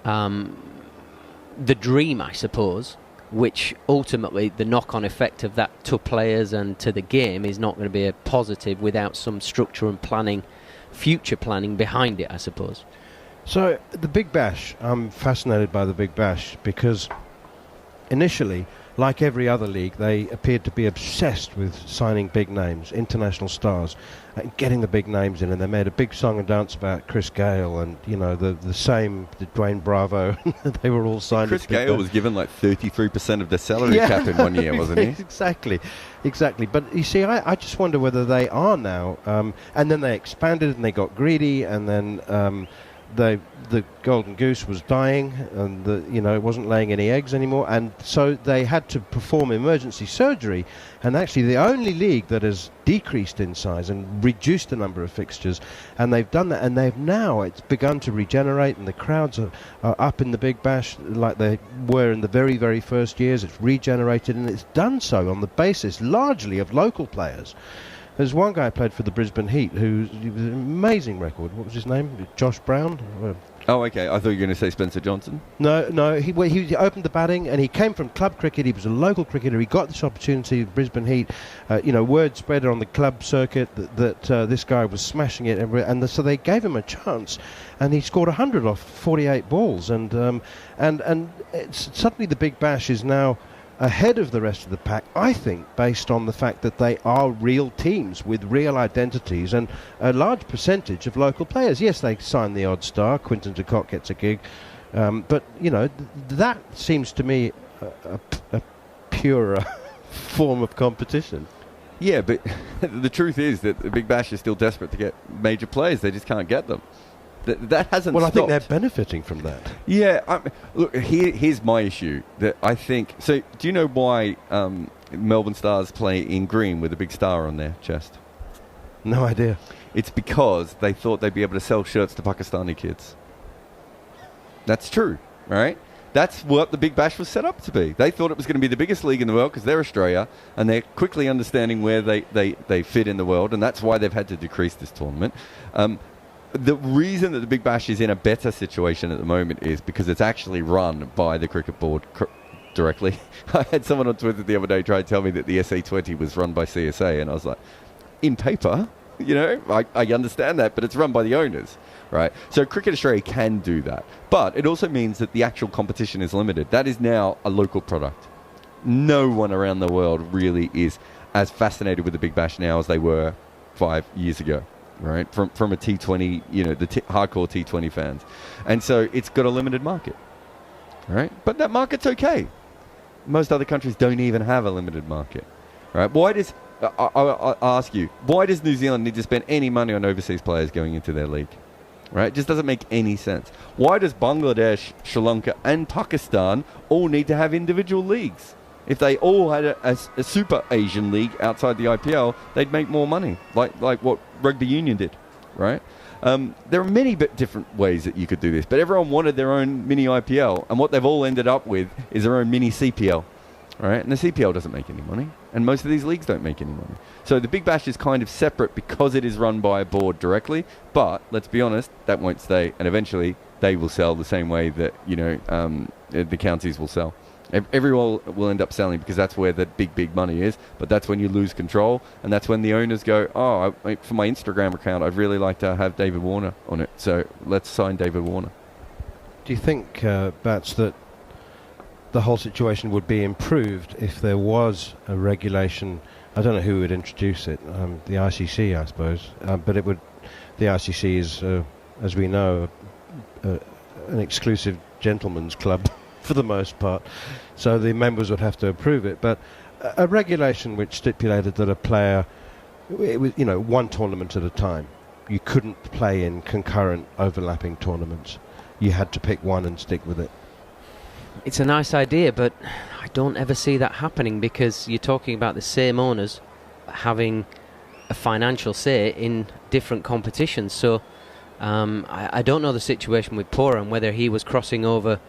the dream, I suppose, which ultimately the knock-on effect of that to players and to the game is not going to be a positive without some structure and planning, future planning behind it, I suppose. So the Big Bash, I'm fascinated by the Big Bash because initially, like every other league, they appeared to be obsessed with signing big names, international stars, and getting the big names in. And they made a big song and dance about Chris Gayle and, the same, Dwayne Bravo. They were all signed. Chris Gayle was given like 33% of the salary cap in 1 year, wasn't he? Exactly. But you see, I just wonder whether they are now. And then they expanded and they got greedy, and then the golden goose was dying, and it wasn't laying any eggs anymore, and so they had to perform emergency surgery. And actually the only league that has decreased in size and reduced the number of fixtures, and they've done that, and it's begun to regenerate, and the crowds are up in the Big Bash like they were in the very, very first years. It's regenerated, and it's done so on the basis largely of local players. There's one guy who played for the Brisbane Heat who was an amazing record. What was his name? Josh Brown? Oh, okay. I thought you were going to say Spencer Johnson. No. He opened the batting, and he came from club cricket. He was a local cricketer. He got this opportunity at Brisbane Heat. Word spread on the club circuit that this guy was smashing it, so they gave him a chance, and he scored 100 off 48 balls. And suddenly the Big Bash is now ahead of the rest of the pack, I think, based on the fact that they are real teams with real identities and a large percentage of local players. Yes, they sign the odd star. Quinton de Kock gets a gig. But, that seems to me a purer form of competition. Yeah, but the truth is that the Big Bash is still desperate to get major players. They just can't get them. That hasn't Well, stopped. I think they're benefiting from that. Yeah, look, here's my issue. That I think... So, do you know why Melbourne Stars play in green with a big star on their chest? No idea. It's because they thought they'd be able to sell shirts to Pakistani kids. That's true, right? That's what the Big Bash was set up to be. They thought it was going to be the biggest league in the world because they're Australia, and they're quickly understanding where they fit in the world, and that's why they've had to decrease this tournament. The reason that the Big Bash is in a better situation at the moment is because it's actually run by the cricket board directly. I had someone on Twitter the other day try to tell me that the SA20 was run by CSA, and I was like, in paper, I understand that, but it's run by the owners, right? So Cricket Australia can do that. But it also means that the actual competition is limited. That is now a local product. No one around the world really is as fascinated with the Big Bash now as they were 5 years ago. Right, from a T20, the hardcore T20 fans, and so it's got a limited market, right? But that market's okay. Most other countries don't even have a limited market, right? Why does I'll ask you? Why does New Zealand need to spend any money on overseas players going into their league? Right, it just doesn't make any sense. Why does Bangladesh, Sri Lanka, and Pakistan all need to have individual leagues? If they all had a super Asian league outside the IPL, they'd make more money, like what rugby union did, right? There are many different ways that you could do this, but everyone wanted their own mini IPL, and what they've all ended up with is their own mini CPL, right? And the CPL doesn't make any money, and most of these leagues don't make any money. So the Big Bash is kind of separate because it is run by a board directly, but let's be honest, that won't stay, and eventually they will sell the same way that the counties will sell. Everyone will end up selling because that's where the big money is, but that's when you lose control, and that's when the owners go, for my Instagram account, I'd really like to have David Warner on it, so let's sign David Warner. Do you think, Bats, that the whole situation would be improved if there was a regulation? I don't know who would introduce it, the ICC, I suppose, but it would. The ICC is, as we know, an exclusive gentleman's club for the most part, so the members would have to approve it. But a regulation which stipulated that a player, it was, one tournament at a time. You couldn't play in concurrent overlapping tournaments. You had to pick one and stick with it. It's a nice idea, but I don't ever see that happening because you're talking about the same owners having a financial say in different competitions. So I don't know the situation with Pora, whether he was crossing over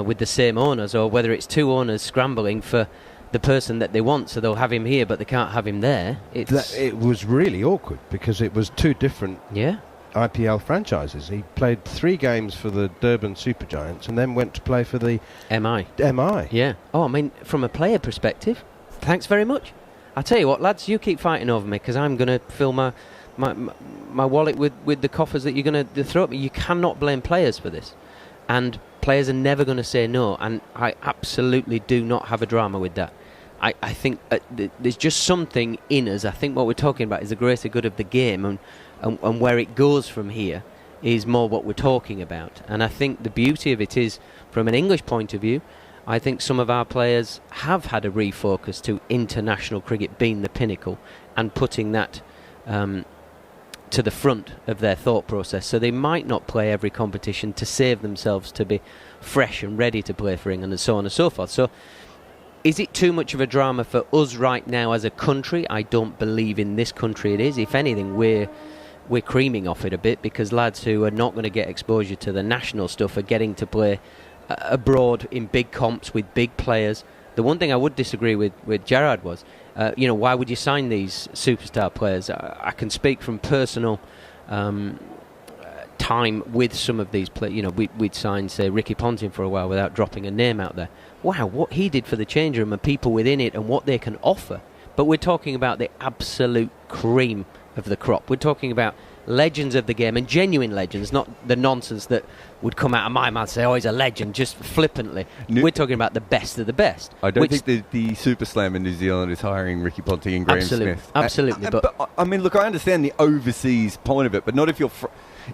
with the same owners, or whether it's two owners scrambling for the person that they want, so they'll have him here but they can't have him there. It was really awkward because it was two different IPL franchises. He played 3 games for the Durban Supergiants and then went to play for the MI. Yeah. Oh, I mean, from a player perspective, thanks very much. I'll tell you what, lads, you keep fighting over me because I'm going to fill my wallet with the coffers that you're going to throw at me. You cannot blame players for this. And players are never going to say no, and I absolutely do not have a drama with that. I think there's just something in us. I think what we're talking about is the greater good of the game, and where it goes from here is more what we're talking about. And I think the beauty of it is, from an English point of view, I think some of our players have had a refocus to international cricket being the pinnacle and putting that to the front of their thought process. So they might not play every competition to save themselves to be fresh and ready to play for England and so on and so forth. So is it too much of a drama for us right now as a country? I don't believe in this country it is. If anything, we're creaming off it a bit because lads who are not going to get exposure to the national stuff are getting to play abroad in big comps with big players. The one thing I would disagree with Jarrod was, why would you sign these superstar players? I can speak from personal time with some of these players. You know, we'd signed, say, Ricky Ponting for a while without dropping a name out there. Wow, what he did for the change room and people within it and what they can offer. But we're talking about the absolute cream of the crop. We're talking about legends of the game, and genuine legends, not the nonsense that would come out of my mouth, say, oh, he's a legend, just flippantly. We're talking about the best of the best. I don't think the Super Slam in New Zealand is hiring Ricky Ponting and Graham Smith. Absolutely. But I mean, look, I understand the overseas point of it, but not if you're...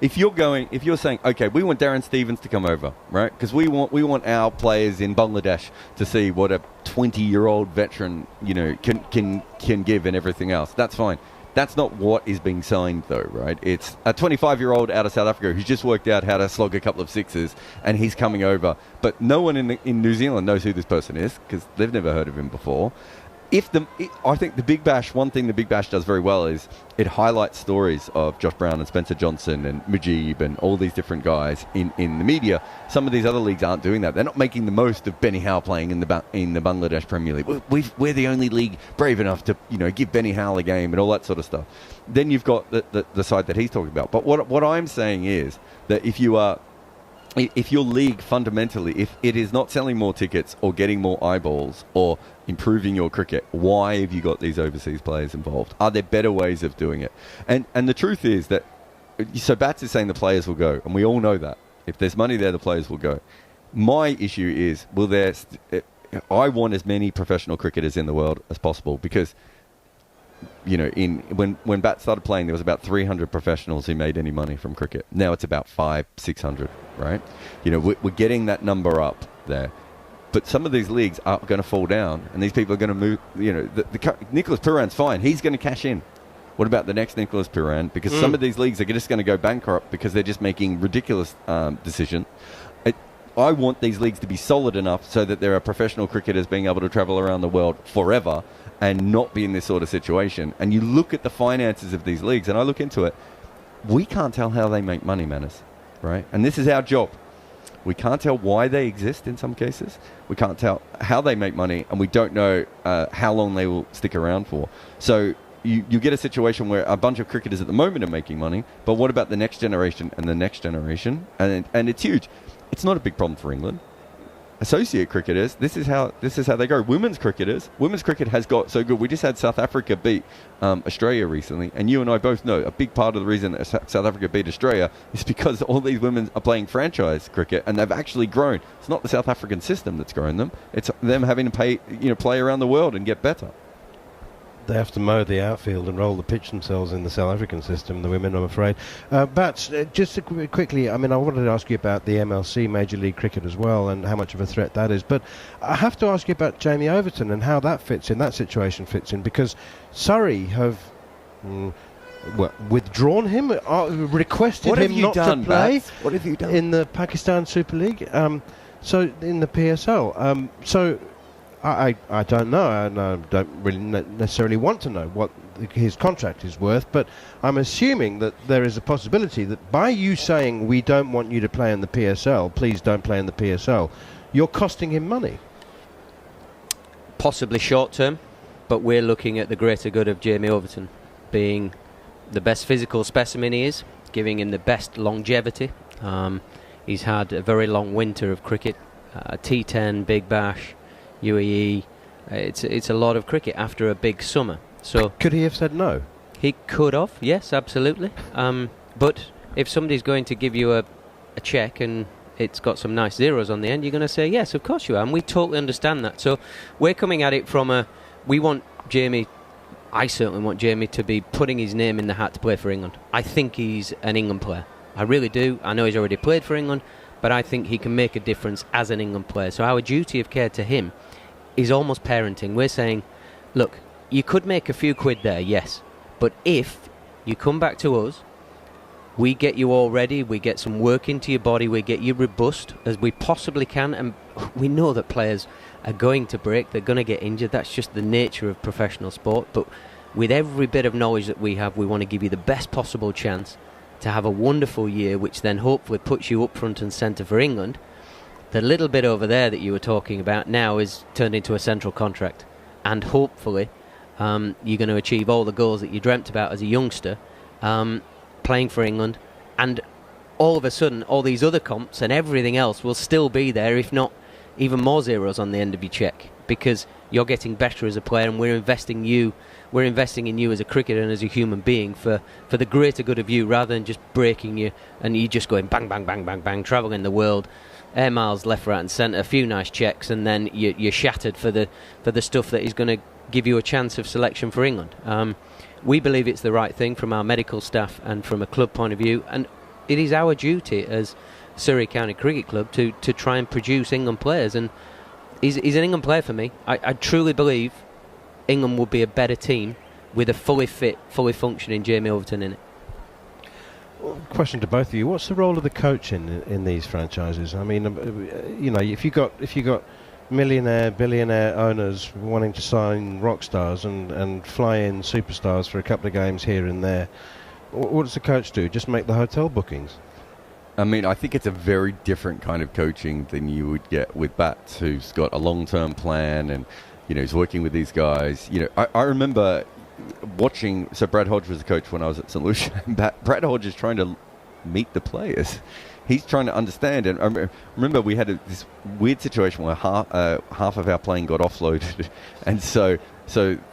If you're saying, okay, we want Darren Stevens to come over, right? Because we want our players in Bangladesh to see what a 20-year-old veteran, you know, can give and everything else. That's fine. That's not what is being signed, though, right? It's a 25-year-old out of South Africa who's just worked out how to slog a couple of sixes, and he's coming over. But no one in New Zealand knows who this person is because they've never heard of him before. I think the Big Bash, one thing the Big Bash does very well is it highlights stories of Josh Brown and Spencer Johnson and Mujib and all these different guys in the media. Some of these other leagues aren't doing that. They're not making the most of Benny Howe playing in the Bangladesh Premier League. We're the only league brave enough to, you know, give Benny Howe a game and all that sort of stuff. Then you've got the side that he's talking about. But what I'm saying is that if your league fundamentally, if it is not selling more tickets or getting more eyeballs or improving your cricket, why have you got these overseas players involved? Are there better ways of doing it? And the truth is that, so Bats is saying the players will go, and we all know that. If there's money there, the players will go. My issue is, I want as many professional cricketers in the world as possible because, you know, when Bat started playing, there was about 300 professionals who made any money from cricket. Now it's about 500-600, right? You know, we're getting that number up there. But some of these leagues are going to fall down, and these people are going to move. You know, Nicholas Pooran's fine; he's going to cash in. What about the next Nicholas Pooran? Because some of these leagues are just going to go bankrupt because they're just making ridiculous decisions. I want these leagues to be solid enough so that there are professional cricketers being able to travel around the world forever and not be in this sort of situation. And you look at the finances of these leagues, and I look into it. We can't tell how they make money, Manners, right? And this is our job. We can't tell why they exist in some cases. We can't tell how they make money, and we don't know how long they will stick around for. So you get a situation where a bunch of cricketers at the moment are making money, but what about the next generation and the next generation? And it's huge. It's not a big problem for England. Associate cricketers, this is how they go. Women's cricket has got so good. We just had South Africa beat Australia recently, and you and I both know a big part of the reason that South Africa beat Australia is because all these women are playing franchise cricket, and they've actually grown. It's not the South African system that's grown them; it's them having to play around the world and get better. They have to mow the outfield and roll the pitch themselves in the South African system, the women, I'm afraid. Bats, just quickly, I mean, I wanted to ask you about the MLC, Major League Cricket as well, and how much of a threat that is. But I have to ask you about Jamie Overton and how that situation fits in, because Surrey have withdrawn him, requested him not to play. Bats? What have you done? In the Pakistan Super League, so in the PSL. So I don't know, and I don't really necessarily want to know what his contract is worth, but I'm assuming that there is a possibility that by you saying we don't want you to play in the PSL, please don't play in the PSL, you're costing him money. Possibly short term, but we're looking at the greater good of Jamie Overton being the best physical specimen he is, giving him the best longevity. He's had a very long winter of cricket, T10, Big Bash, UAE. It's a lot of cricket after a big summer. So could he have said no? He could have, yes, absolutely. But if somebody's going to give you a cheque and it's got some nice zeros on the end, you're going to say yes, of course you are, and we totally understand that. So we're coming at it from we want Jamie. I certainly want Jamie to be putting his name in the hat to play for England. I think he's an England player. I really do. I know he's already played for England, but I think he can make a difference as an England player. So our duty of care to him is almost parenting. We're saying, look, you could make a few quid there, yes, but if you come back to us, we get you all ready, we get some work into your body, we get you robust as we possibly can, and we know that players are going to break, they're going to get injured. That's just the nature of professional sport. But with every bit of knowledge that we have, we want to give you the best possible chance to have a wonderful year, which then hopefully puts you up front and centre for England. The little bit over there that you were talking about now is turned into a central contract, and hopefully you're going to achieve all the goals that you dreamt about as a youngster, playing for England, and all of a sudden all these other comps and everything else will still be there, if not even more zeros on the end of your check, because you're getting better as a player, and we're investing in you as a cricketer and as a human being for the greater good of you, rather than just breaking you and you just going bang, bang, bang, bang, bang, travelling the world, air miles left, right and centre, a few nice checks, and then you're shattered for the stuff that is going to give you a chance of selection for England. We believe it's the right thing from our medical staff and from a club point of view, and it is our duty as Surrey County Cricket Club to try and produce England players. And he's an England player for me. I truly believe England would be a better team with a fully fit, fully functioning Jamie Overton in it. Well, question to both of you: what's the role of the coach in these franchises? I mean, if you got millionaire, billionaire owners wanting to sign rock stars and fly in superstars for a couple of games here and there, what does the coach do? Just make the hotel bookings? I mean, I think it's a very different kind of coaching than you would get with Bats, who's got a long-term plan and, he's working with these guys. I remember watching, so Brad Hodge was the coach when I was at St. Lucia, and Brad Hodge is trying to meet the players. He's trying to understand, and I remember we had this weird situation where half of our plane got offloaded, and so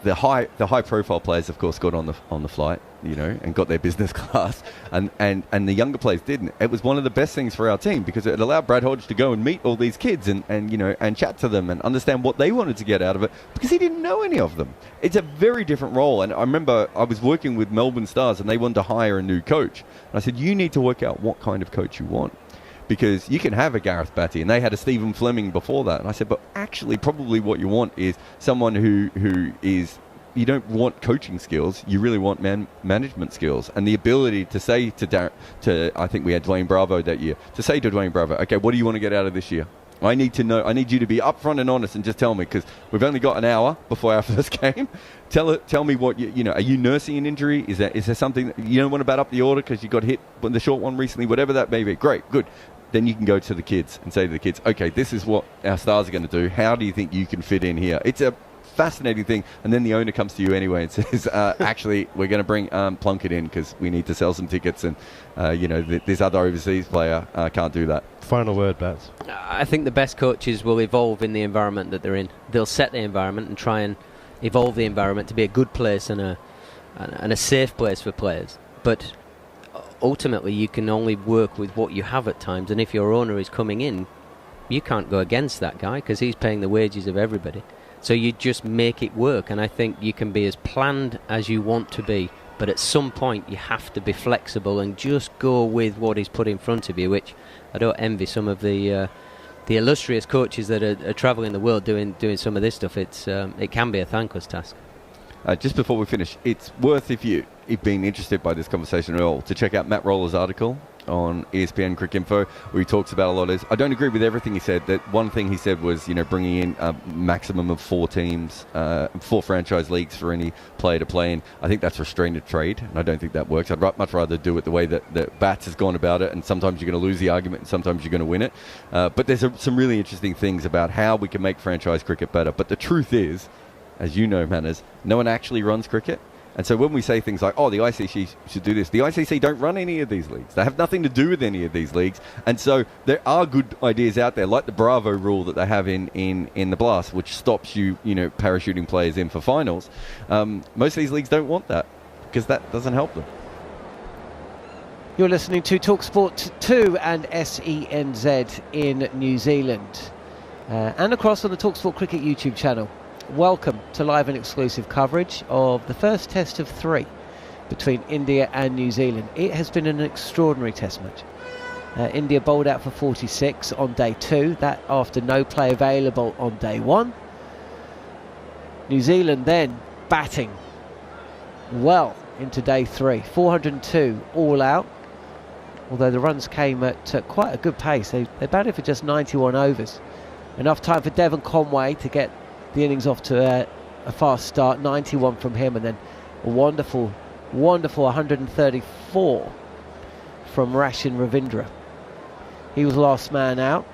the high profile players, of course, got on the flight, and got their business class, and the younger players didn't. It was one of the best things for our team because it allowed Brad Hodge to go and meet all these kids and chat to them and understand what they wanted to get out of it, because he didn't know any of them. It's a very different role. And I remember I was working with Melbourne Stars and they wanted to hire a new coach, and I said, you need to work out what kind of coach you want, because you can have a Gareth Batty, and they had a Stephen Fleming before that. And I said, but actually probably what you want is someone who is, you don't want coaching skills, you really want management skills and the ability to say to I think we had Dwayne Bravo that year, to say to Dwayne Bravo, okay, what do you want to get out of this year? I need to know, I need you to be upfront and honest and just tell me, because we've only got an hour before our first game. Tell me what, are you nursing an injury? Is there something that you don't want to bat up the order because you got hit in the short one recently, whatever that may be? Great, good. Then you can go to the kids and say to the kids, okay, this is what our stars are going to do. How do you think you can fit in here? It's a fascinating thing. And then the owner comes to you anyway and says, actually, we're going to bring Plunkett in because we need to sell some tickets, and this other overseas player can't do that. Final word, Bats. I think the best coaches will evolve in the environment that they're in. They'll set the environment and try and evolve the environment to be a good place and a safe place for players. But ultimately, you can only work with what you have at times, and if your owner is coming in, you can't go against that guy because he's paying the wages of everybody. So you just make it work, and I think you can be as planned as you want to be, but at some point you have to be flexible and just go with what is put in front of you, which I don't envy some of the illustrious coaches that are travelling the world doing some of this stuff. It can be a thankless task. Just before we finish, it's worth, if you've been interested by this conversation at all, to check out Matt Roller's article on ESPN Cricket Info, where he talks about a lot of this. I don't agree with everything he said. That one thing he said was, bringing in a maximum of 4 teams, 4 franchise leagues for any player to play in. I think that's restrained trade, and I don't think that works. I'd much rather do it the way that Bats has gone about it, and sometimes you're going to lose the argument and sometimes you're going to win it. But there's some really interesting things about how we can make franchise cricket better. But the truth is, as you know, Manners, no one actually runs cricket. And so when we say things like, oh, the ICC should do this, the ICC don't run any of these leagues. They have nothing to do with any of these leagues. And so there are good ideas out there, like the Bravo rule that they have in the Blast, which stops you parachuting players in for finals. Most of these leagues don't want that because that doesn't help them. You're listening to talkSPORT 2 and SENZ in New Zealand and across on the talkSPORT Cricket YouTube channel. Welcome to live and exclusive coverage of the first test of 3 between India and New Zealand. It has been an extraordinary test match. India bowled out for 46 on day 2, that after no play available on day 1. New Zealand then batting well into day 3, 402 all out, although the runs came at quite a good pace. They batted for just 91 overs. Enough time for Devon Conway to get the innings off to a fast start, 91 from him, and then a wonderful 134 from Rashin Ravindra. He was last man out.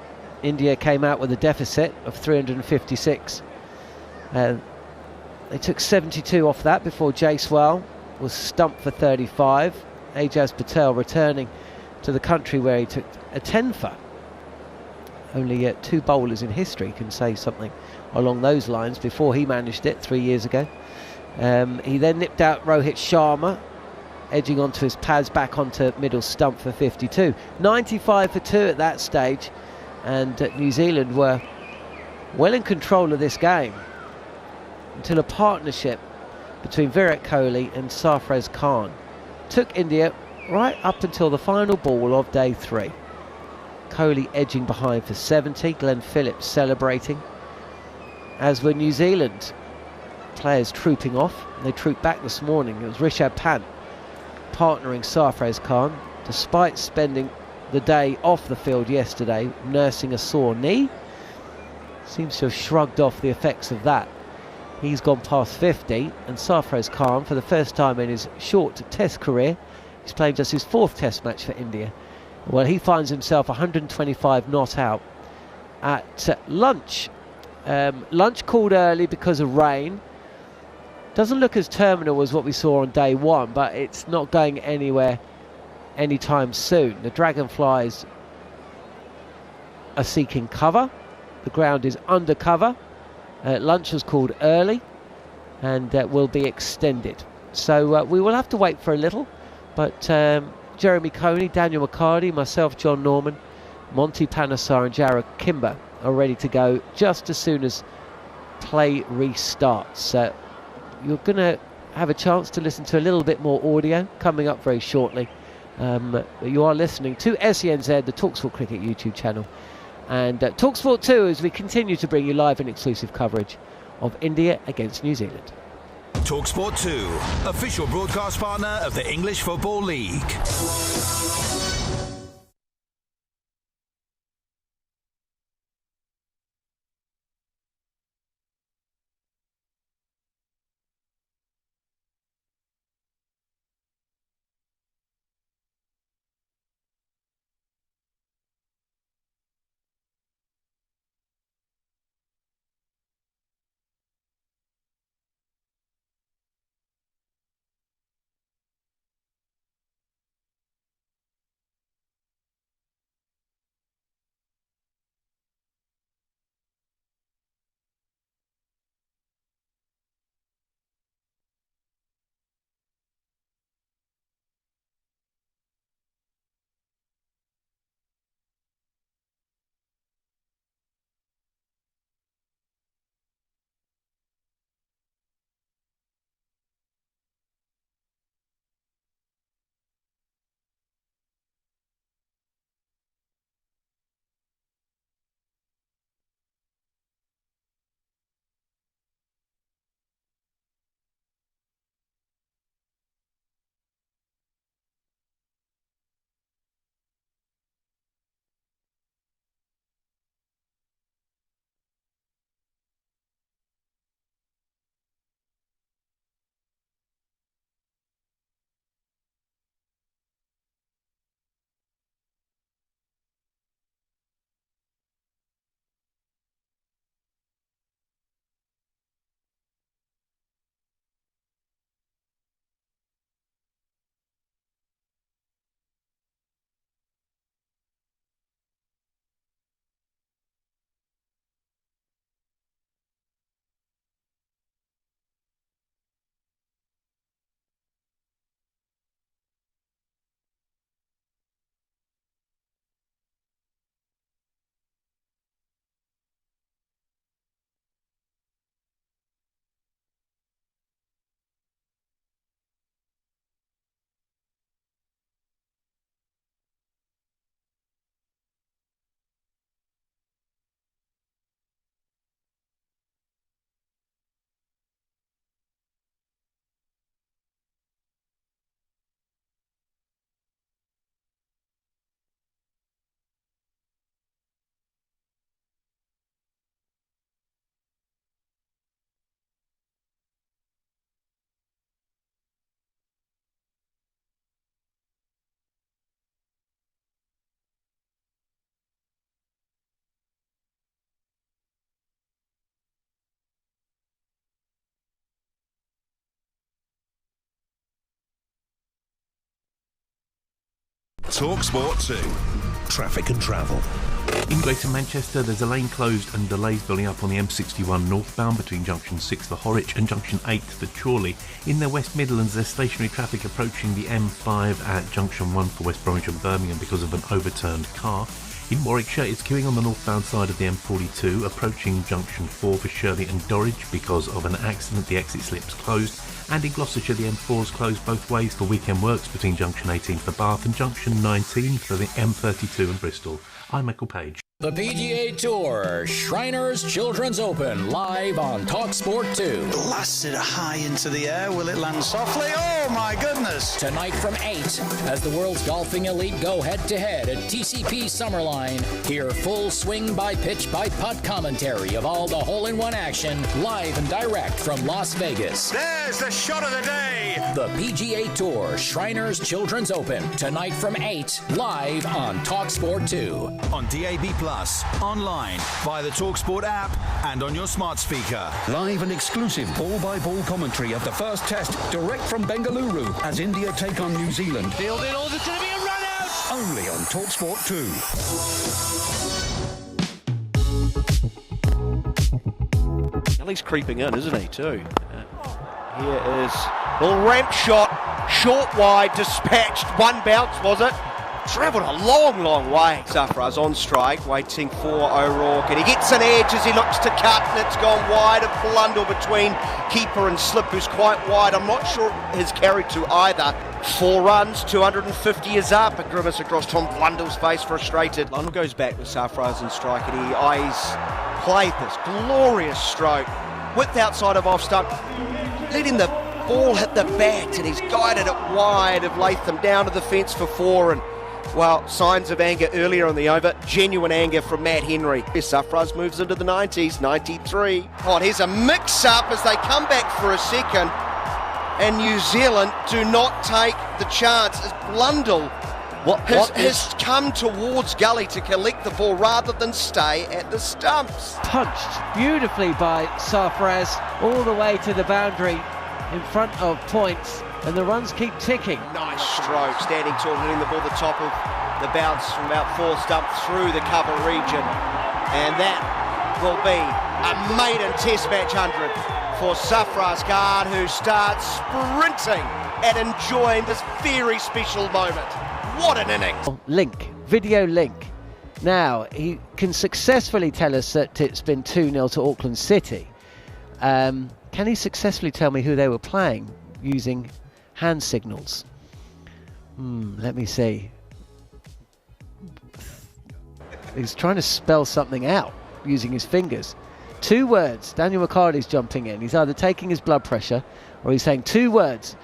India came out with a deficit of 356. They took 72 off that before Jaiswal was stumped for 35. Ajaz Patel returning to the country where he took a 10 for. Only 2 bowlers in history can say something along those lines before he managed it 3 years ago. He then nipped out Rohit Sharma, edging onto his pads, back onto middle stump for 52. 95 for 2 at that stage, and New Zealand were well in control of this game until a partnership between Virat Kohli and Sarfaraz Khan took India right up until the final ball of day 3. Kohli edging behind for 70, Glenn Phillips celebrating, as were New Zealand players trooping off. They trooped back this morning. It was Rishabh Pant partnering Sarfaraz Khan, despite spending the day off the field yesterday nursing a sore knee. Seems to have shrugged off the effects of that. He's gone past 50, and Sarfaraz Khan, for the first time in his short test career, he's playing just his 4th test match for India. Well, he finds himself 125 not out at lunch. Lunch called early because of rain. Doesn't look as terminal as what we saw on day 1, but it's not going anywhere anytime soon. The Dragonflies are seeking cover. The ground is under cover. Lunch was called early and will be extended. So we will have to wait for a little, but Jeremy Coney, Daniel McHardy, myself, Jon Norman, Monty Panesar and Jarrod Kimber are ready to go just as soon as play restarts. You're going to have a chance to listen to a little bit more audio coming up very shortly. You are listening to SENZ, the talkSPORT Cricket YouTube channel, and talkSPORT 2 as we continue to bring you live and exclusive coverage of India against New Zealand. talkSPORT 2, official broadcast partner of the English Football League. talkSPORT 2. Traffic and travel. In Greater Manchester, there's a lane closed and delays building up on the M61 northbound between Junction 6 for Horwich and Junction 8 for Chorley. In the West Midlands, there's stationary traffic approaching the M5 at Junction 1 for West Bromwich and Birmingham because of an overturned car. In Warwickshire, it's queuing on the northbound side of the M42, approaching Junction 4 for Shirley and Dorridge because of an accident. The exit slip's closed. And in Gloucestershire, the M4's closed both ways for weekend works between Junction 18 for Bath and Junction 19 for the M32 in Bristol. I'm Michael Page. The PGA Tour, Shriners Children's Open, live on talkSPORT 2. Blasted high into the air, will it land softly? Oh my goodness! Tonight from 8, as the world's golfing elite go head-to-head at TCP Summerline, hear full swing by pitch by putt commentary of all the hole-in-one action, live and direct from Las Vegas. There's the shot of the day! The PGA Tour, Shriners Children's Open, tonight from 8, live on talkSPORT 2. On DAB+, online, via the talkSPORT app, and on your smart speaker. Live and exclusive ball-by-ball commentary of the first test, direct from Bengaluru, as India take on New Zealand. Fielded, oh, there's going to be a run-out! Only on talkSPORT 2. He's creeping in, isn't he, too? Here is little ramp shot, short wide, dispatched, one bounce, was it? Travelled a long, long way. Sarfaraz on strike, waiting for O'Rourke, and he gets an edge as he looks to cut, and it's gone wide. A blundle between keeper and slip, who's quite wide. I'm not sure his carried to either. 4 runs, 250 is up. A grimace across Tom Blundell's face, frustrated. Blundell goes back with Sarfaraz in strike, and he eyes play this glorious stroke. Width outside of off stump, letting the ball hit the bat, and he's guided it wide of Latham down to the fence for 4, and well, signs of anger earlier on the over. Genuine anger from Matt Henry. Sarfaraz moves into the 90s, 93. Oh, here's a mix-up as they come back for a second. And New Zealand do not take the chance as Blundell has come towards Gully to collect the ball rather than stay at the stumps. Punched beautifully by Sarfaraz all the way to the boundary in front of points. And the runs keep ticking. Nice stroke, standing tall, hitting the ball the top of the bounce from about 4 stump through the cover region. And that will be a maiden Test match 100 for Sarfaraz Khan, who starts sprinting and enjoying this very special moment. What an innings. Video link. Now, he can successfully tell us that it's been 2-0 to Auckland City. Can he successfully tell me who they were playing using hand signals? Let me see. He's trying to spell something out using his fingers. 2 words. Daniel McHardy's jumping in. He's either taking his blood pressure or he's saying 2 words.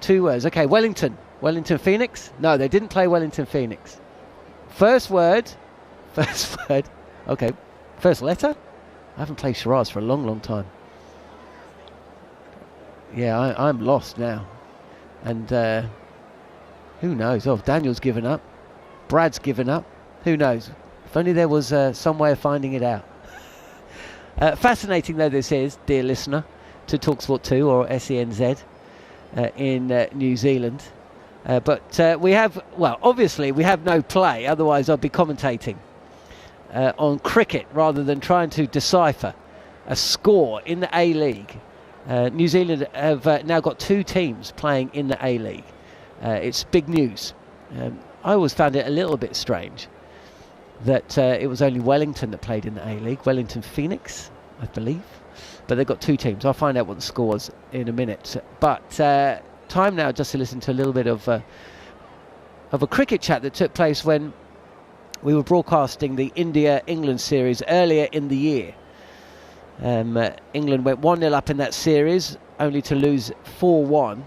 2 words. Okay, Wellington. Wellington Phoenix? No, they didn't play Wellington Phoenix. First word. Okay. First letter? I haven't played charades for a long, long time. Yeah, I'm lost now. And who knows? Oh, Daniel's given up. Brad's given up. Who knows? If only there was some way of finding it out. Fascinating though this is, dear listener, to talkSPORT 2 or SENZ in New Zealand. But we have, well, obviously we have no play, otherwise I'd be commentating on cricket rather than trying to decipher a score in the A-League. New Zealand have now got 2 teams playing in the A-League. It's big news. I always found it a little bit strange that it was only Wellington that played in the A-League. Wellington Phoenix, I believe. But they've got 2 teams. I'll find out what the score was in a minute. But time now just to listen to a little bit of a cricket chat that took place when we were broadcasting the India-England series earlier in the year. England went 1-0 up in that series, only to lose 4-1.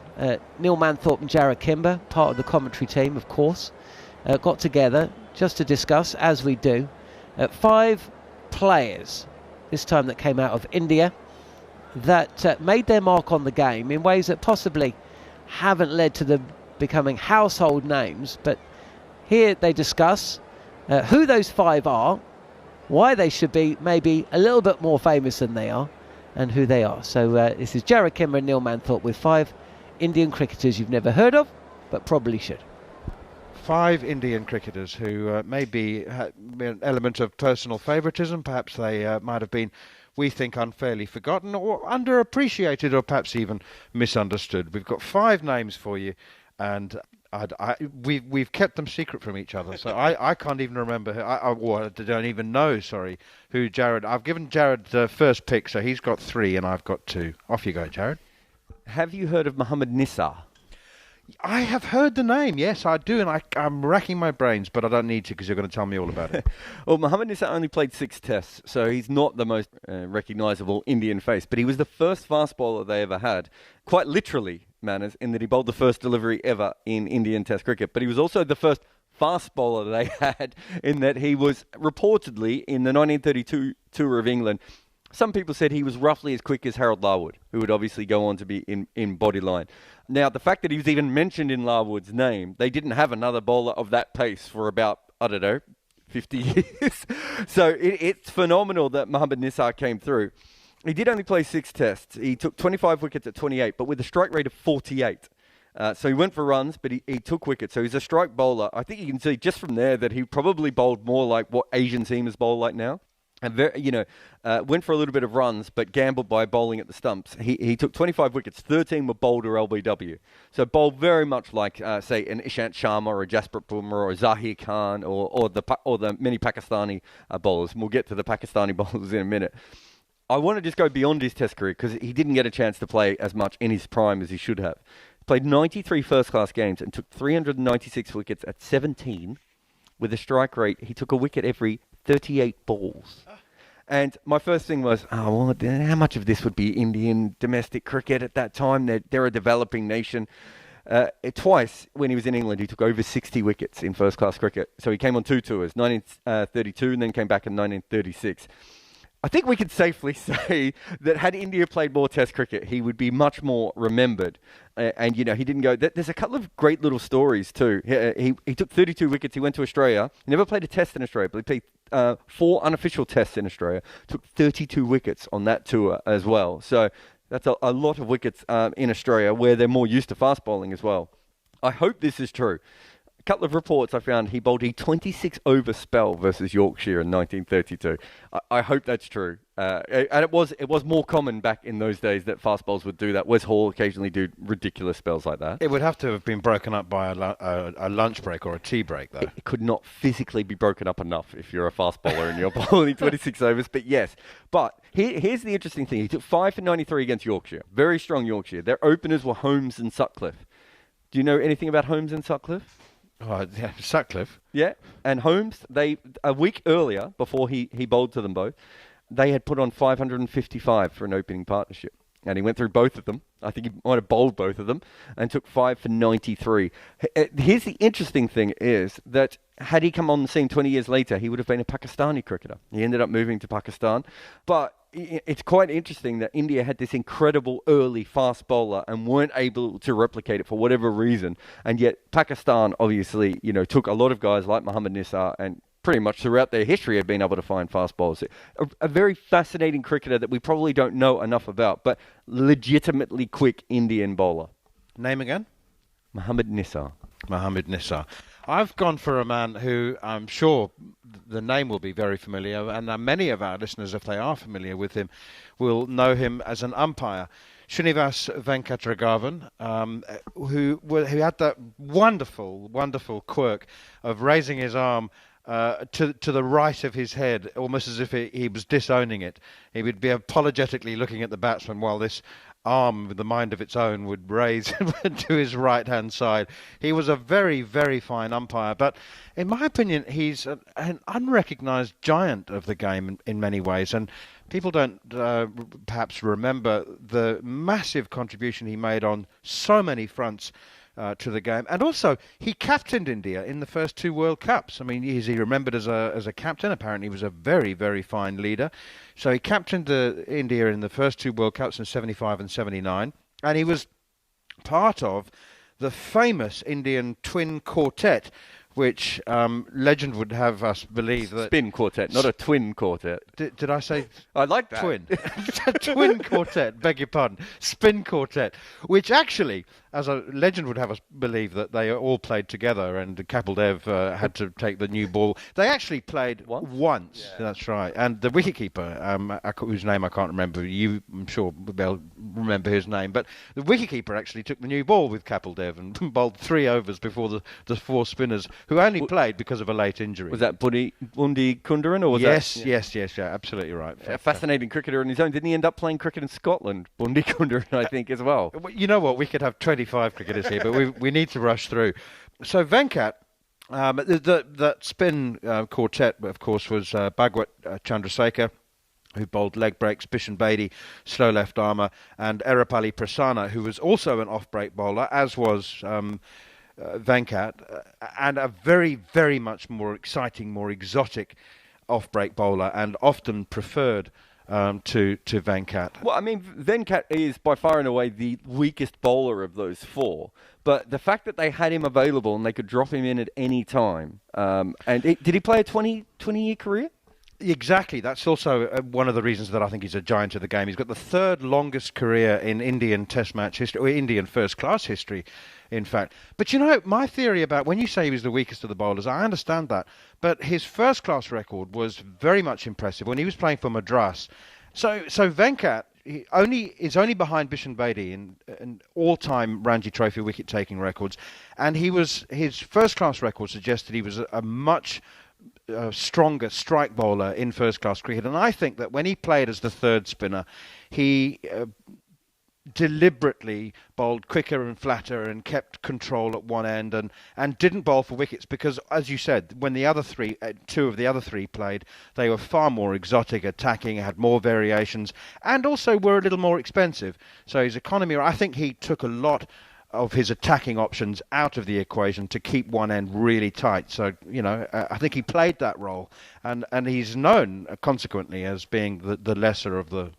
Neil Manthorp and Jarrod Kimber, part of the commentary team, of course, got together just to discuss, as we do, 5 players, this time that came out of India, that made their mark on the game in ways that possibly haven't led to them becoming household names. But here they discuss who those 5 are, why they should be maybe a little bit more famous than they are, and who they are. So this is Jarrod Kimber and Neil Manthorp with 5 Indian cricketers you've never heard of, but probably should. 5 Indian cricketers who maybe had an element of personal favouritism. Perhaps they might have been, we think, unfairly forgotten or underappreciated or perhaps even misunderstood. We've got 5 names for you, and we've kept them secret from each other, so I can't even remember who, I don't even know, who Jarrod. I've given Jarrod the first pick, so he's got 3 and I've got 2. Off you go, Jarrod. Have you heard of Mohammad Nisar? I have heard the name, yes, I do, and I'm racking my brains, but I don't need to because you're going to tell me all about it. Well, Mohammad Nisar only played 6 tests, so he's not the most recognisable Indian face, but he was the first fast bowler they ever had, quite literally, Manners, in that he bowled the first delivery ever in Indian Test cricket, but he was also the first fast bowler they had in that he was reportedly, in the 1932 tour of England, some people said he was roughly as quick as Harold Larwood, who would obviously go on to be in Bodyline. Now, the fact that he was even mentioned in Larwood's name, they didn't have another bowler of that pace for about, 50 years. So it's phenomenal that Mohammad Nisar came through. He did only play 6 tests. He took 25 wickets at 28, but with a strike rate of 48. So he went for runs, but he took wickets. So he's a strike bowler. I think you can see just from there that he probably bowled more like what Asian seamers bowl like now. And went for a little bit of runs, but gambled by bowling at the stumps. He took 25 wickets, 13 were bowled or LBW. So bowled very much like, say, an Ishant Sharma or a Jasprit Bumrah or a Zahir Khan or the many Pakistani bowlers. And we'll get to the Pakistani bowlers in a minute. I want to just go beyond his Test career because he didn't get a chance to play as much in his prime as he should have. He played 93 first-class games and took 396 wickets at 17 with a strike rate. He took a wicket every 38 balls. And my first thing was, how much of this would be Indian domestic cricket at that time? They're a developing nation. Twice, when he was in England, he took over 60 wickets in first-class cricket. So he came on 2 tours, 1932 and then came back in 1936. I think we could safely say that had India played more Test cricket, he would be much more remembered. And, he didn't go... There's a couple of great little stories, too. He took 32 wickets. He went to Australia. He never played a Test in Australia, but he played 4 unofficial Tests in Australia. Took 32 wickets on that tour as well. So that's a lot of wickets in Australia, where they're more used to fast bowling as well. I hope this is true. A couple of reports I found, he bowled a 26-over spell versus Yorkshire in 1932. I hope that's true. And it was more common back in those days that fast bowlers would do that. Wes Hall occasionally do ridiculous spells like that. It would have to have been broken up by a lunch break or a tea break, though. It could not physically be broken up enough if you're a fast bowler and you're bowling 26 overs, but yes. But here's the interesting thing. He took 5 for 93 against Yorkshire. Very strong Yorkshire. Their openers were Holmes and Sutcliffe. Do you know anything about Holmes and Sutcliffe? Oh, yeah, Sutcliffe. Yeah, and Holmes, a week earlier, before he bowled to them both, they had put on 555 for an opening partnership. And he went through both of them. I think he might have bowled both of them and took 5 for 93. Here's the interesting thing is that had he come on the scene 20 years later, he would have been a Pakistani cricketer. He ended up moving to Pakistan. But it's quite interesting that India had this incredible early fast bowler and weren't able to replicate it for whatever reason. And yet Pakistan obviously, took a lot of guys like Mohammad Nisar and pretty much throughout their history have been able to find fast bowlers. A very fascinating cricketer that we probably don't know enough about, but legitimately quick Indian bowler. Name again? Mohammad Nisar. Mohammad Nisar. I've gone for a man who I'm sure the name will be very familiar, and many of our listeners, if they are familiar with him, will know him as an umpire. Srinivas Venkatragavan, who had that wonderful, wonderful quirk of raising his arm to the right of his head, almost as if he was disowning it. He would be apologetically looking at the batsman while this arm with the mind of its own would raise to his right-hand side. He was a very, very fine umpire, but in my opinion, he's an unrecognised giant of the game in many ways, and people don't perhaps remember the massive contribution he made on so many fronts to the game. And also, he captained India in the first 2 World Cups. I mean, is he remembered as a captain? Apparently, he was a very, very fine leader. So he captained India in the first 2 World Cups in 75 and 79. And he was part of the famous Indian twin quartet, which legend would have us believe that... Spin quartet, not a twin quartet. Did I say... I like that. Twin. Twin quartet, beg your pardon. Spin quartet, which actually... as a legend would have us believe that they all played together, and Kapil Dev had to take the new ball. They actually played once. Yeah. That's right. And the wicketkeeper, whose name I can't remember, I'm sure they'll remember his name, but the wicketkeeper actually took the new ball with Kapil Dev and bowled 3 overs before the 4 spinners, who only played because of a late injury. Was that Bundi Kundaran, or was yes, that? Yes, absolutely right. A fascinating cricketer on his own. Didn't he end up playing cricket in Scotland? Bundi Kundaran, I think, as well. You know what? We could have 25 cricketers here, but we need to rush through. So Venkat, that spin quartet, of course, was Bhagwat Chandrasekhar, who bowled leg breaks, Bishan Bedi, slow left armour, and Erapalli Prasanna, who was also an off-break bowler, as was Venkat, and a very, very much more exciting, more exotic off-break bowler, and often preferred to Venkat. Well, I mean, Venkat is by far and away the weakest bowler of those 4. But the fact that they had him available and they could drop him in at any time. Did he play a 20-year career? Exactly. That's also one of the reasons that I think he's a giant of the game. He's got the 3rd longest career in Indian Test match history, or Indian first-class history, in fact. But my theory about when you say he was the weakest of the bowlers, I understand that. But his first-class record was very much impressive when he was playing for Madras. So Venkat is only behind Bishan Bedi in all-time Ranji Trophy wicket-taking records, and his first-class record suggested he was a much stronger strike bowler in first-class cricket. And I think that when he played as the 3rd spinner, he deliberately bowled quicker and flatter and kept control at one end and didn't bowl for wickets because, as you said, when the other 2 of the other 3 played, they were far more exotic, attacking, had more variations, and also were a little more expensive. So his economy, I think he took a lot of his attacking options out of the equation to keep one end really tight. So, I think he played that role, and he's known consequently as being the lesser of the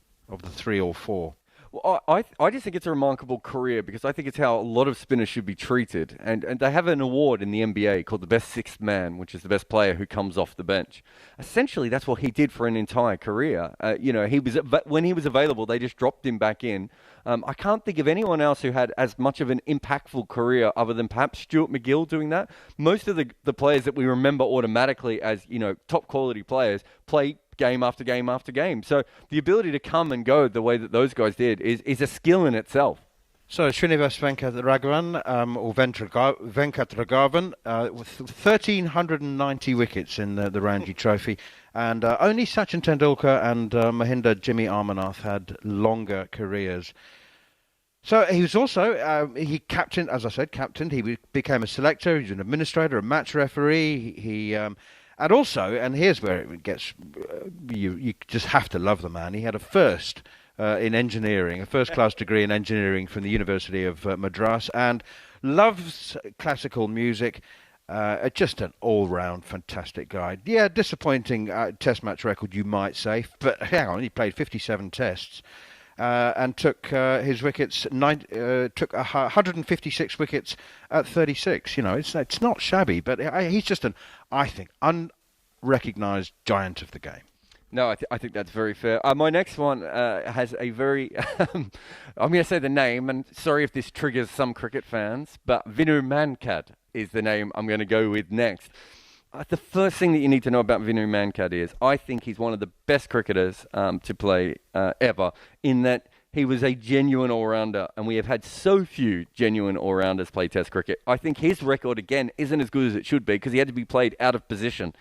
3 or 4. Well, I just think it's a remarkable career because I think it's how a lot of spinners should be treated. And they have an award in the NBA called the Best Sixth Man, which is the best player who comes off the bench. Essentially, that's what he did for an entire career. When he was available, they just dropped him back in. I can't think of anyone else who had as much of an impactful career other than perhaps Stuart McGill doing that. Most of the players that we remember automatically as, top quality players play game after game after game. So the ability to come and go the way that those guys did is a skill in itself. So Srinivas Venkatragavan, or Venkatragavan, with 1,390 wickets in the Ranji Trophy, and only Sachin Tendulkar and Mahinda Jimmy Amarnath had longer careers. So he was also, he captained, as I said, he became a selector, he was an administrator, a match referee, and also, and here's where it gets, you just have to love the man, he had a first in engineering, a first-class degree in engineering from the University of Madras, and loves classical music, just an all-round fantastic guy. Yeah, disappointing test match record, you might say, but hang on, he played 57 tests. And took his wickets, took 156 wickets at 36. It's not shabby, but he's just I think, unrecognised giant of the game. No, I think that's very fair. My next one has a very, I'm going to say the name, and sorry if this triggers some cricket fans, but Vinu Mankad is the name I'm going to go with next. The first thing that you need to know about Vinu Mankad is I think he's one of the best cricketers to play ever, in that he was a genuine all-rounder, and we have had so few genuine all-rounders play Test cricket. I think his record, again, isn't as good as it should be because he had to be played out of position.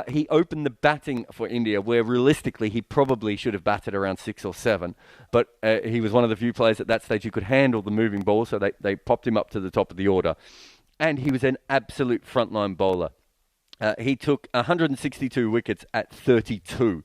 He opened the batting for India, where realistically he probably should have batted around 6 or 7, but he was one of the few players at that stage who could handle the moving ball, so they popped him up to the top of the order. And he was an absolute frontline bowler. He took 162 wickets at 32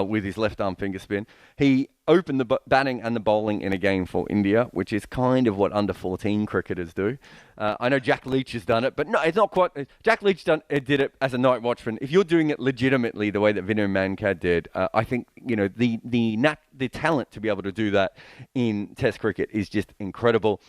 with his left-arm finger spin. He opened the batting and the bowling in a game for India, which is kind of what under-14 cricketers do. I know Jack Leach has done it, but no, it's not quite. Jack Leach did it as a night watchman. If you're doing it legitimately the way that Vinu Mankad did, I think the talent to be able to do that in Test cricket is just incredible.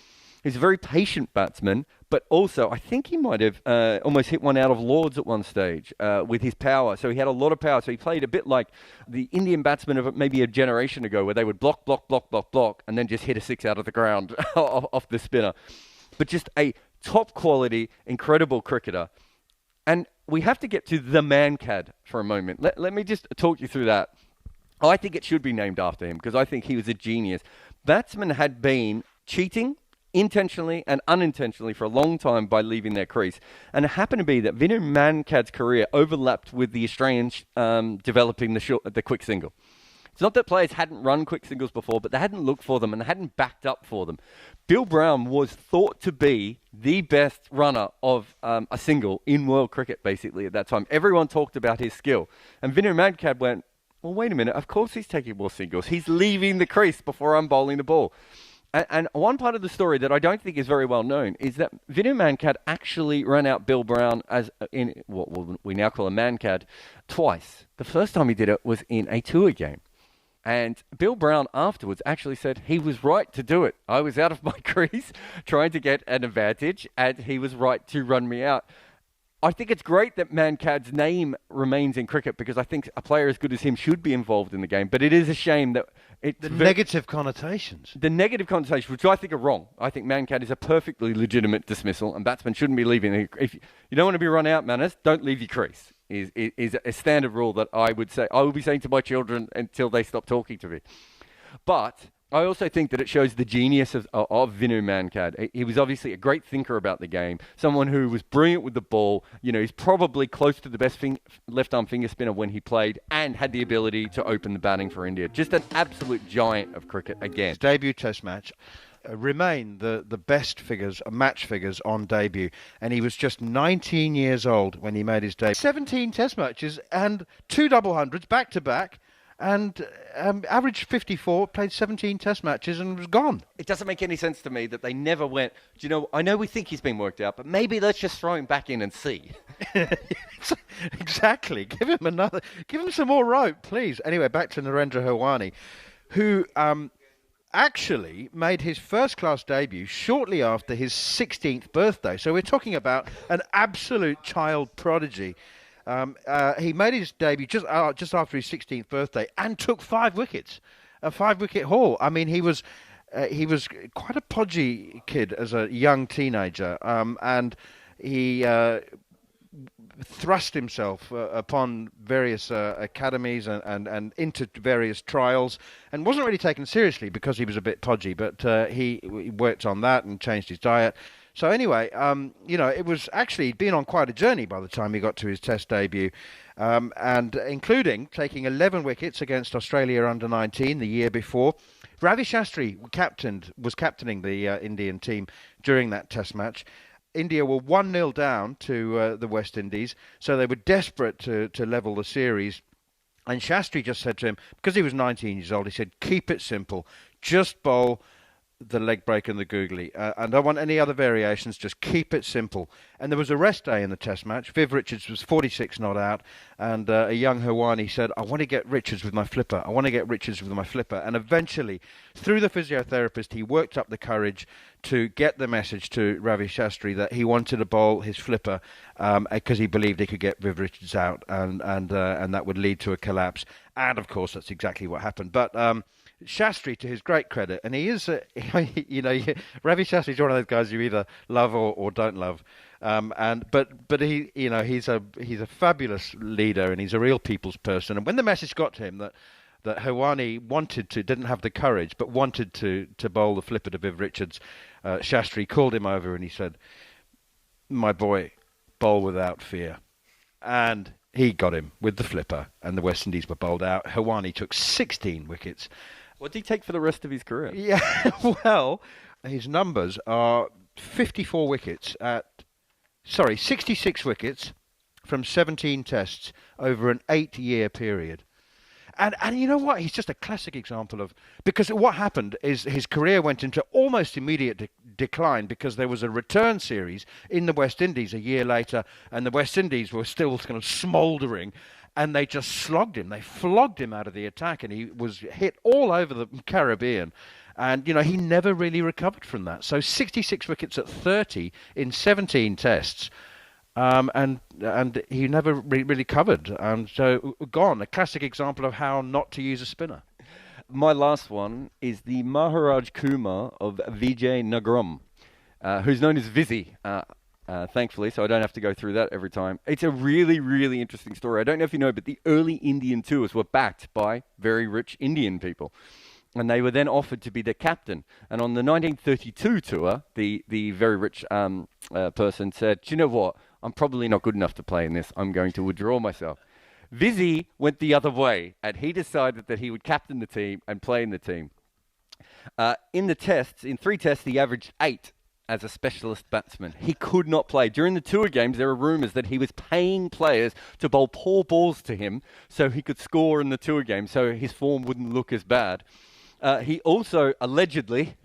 He's a very patient batsman, but also I think he might have almost hit one out of Lords at one stage with his power. So he had a lot of power. So he played a bit like the Indian batsmen of maybe a generation ago, where they would block, and then just hit a six out of the ground off the spinner. But just a top quality, incredible cricketer. And we have to get to the Mankad for a moment. Let me just talk you through that. I think it should be named after him because I think he was a genius. Batsmen had been cheating intentionally and unintentionally for a long time by leaving their crease. And it happened to be that Vinu Mankad's career overlapped with the Australians developing the quick single. It's not that players hadn't run quick singles before, but they hadn't looked for them and they hadn't backed up for them. Bill Brown was thought to be the best runner of a single in world cricket, basically, at that time. Everyone talked about his skill. And Vinu Mankad went, well, wait a minute, of course he's taking more singles. He's leaving the crease before I'm bowling the ball. And one part of the story that I don't think is very well known is that Vinu Mankad actually ran out Bill Brown as in what we now call a Mankad twice. The first time he did it was in a tour game. And Bill Brown afterwards actually said he was right to do it. I was out of my crease trying to get an advantage, and he was right to run me out. I think it's great that Mankad's name remains in cricket because I think a player as good as him should be involved in the game. But it is a shame that it's negative connotations. The negative connotations, which I think are wrong. I think Mankad is a perfectly legitimate dismissal, and batsmen shouldn't be leaving. If you don't want to be run out, manners, don't leave your crease. Is a standard rule that I will be saying to my children until they stop talking to me. But I also think that it shows the genius of Vinu Mankad. He was obviously a great thinker about the game, someone who was brilliant with the ball. You know, he's probably close to the best left-arm finger spinner when he played, and had the ability to open the batting for India. Just an absolute giant of cricket again. His debut Test match remain the best figures, match figures on debut, and he was just 19 years old when he made his debut. 17 Test matches and 2 double hundreds back to back, and averaged 54, played 17 Test matches and was gone. It doesn't make any sense to me that they never went, do you know, I know we think he's been worked out, but maybe let's just throw him back in and see. Exactly. Give him some more rope, please. Anyway, back to Narendra Hawani, who actually made his first-class debut shortly after his 16th birthday. So we're talking about an absolute child prodigy. He made his debut just after his 16th birthday and took 5 wickets, a 5-wicket haul. I mean, he was quite a podgy kid as a young teenager, and he thrust himself upon various academies and into various trials, and wasn't really taken seriously because he was a bit podgy, but he worked on that and changed his diet. So anyway, it was actually been on quite a journey by the time he got to his Test debut, and including taking 11 wickets against Australia under-19 the year before. Ravi Shastri was captaining the Indian team during that Test match. India were 1-0 down to the West Indies, so they were desperate to level the series. And Shastri just said to him, because he was 19 years old, he said, keep it simple. Just bowl the leg break and the googly. I don't want any other variations, just keep it simple. And there was a rest day in the Test match. Viv Richards was 46 not out, and a young Hawani said, I want to get Richards with my flipper. I want to get Richards with my flipper. And eventually, through the physiotherapist, he worked up the courage to get the message to Ravi Shastri that he wanted to bowl his flipper because he believed he could get Viv Richards out, and that would lead to a collapse. And, of course, that's exactly what happened. But Shastri, to his great credit, and he is, Ravi Shastri is one of those guys you either love or don't love, but he, he's a fabulous leader, and he's a real people's person. And when the message got to him that Hawani didn't have the courage, but wanted to bowl the flipper to Viv Richards, Shastri called him over and he said, "My boy, bowl without fear," and he got him with the flipper, and the West Indies were bowled out. Hawani took 16 wickets. What did he take for the rest of his career? Yeah, well, his numbers are 66 wickets from 17 tests over an 8-year period. And you know what? He's just a classic example of... Because what happened is his career went into almost immediate decline because there was a return series in the West Indies a year later, and the West Indies were still kind of smouldering, and they just slogged him. They flogged him out of the attack, and he was hit all over the Caribbean. And, he never really recovered from that. So 66 wickets at 30 in 17 tests. And he never really covered. And so gone, a classic example of how not to use a spinner. My last one is the Maharaj Kumar of Vijay Nagaram, who's known as Vizzy, thankfully, so I don't have to go through that every time. It's a really, really interesting story. I don't know if you know, but the early Indian tours were backed by very rich Indian people. And they were then offered to be the captain. And on the 1932 tour, the very rich person said, "Do you know what? I'm probably not good enough to play in this. I'm going to withdraw myself." Vizzy went the other way, and he decided that he would captain the team and play in the team. In 3 tests, he averaged 8 as a specialist batsman. He could not play. During the tour games, there were rumours that he was paying players to bowl poor balls to him so he could score in the tour game, so his form wouldn't look as bad. He also allegedly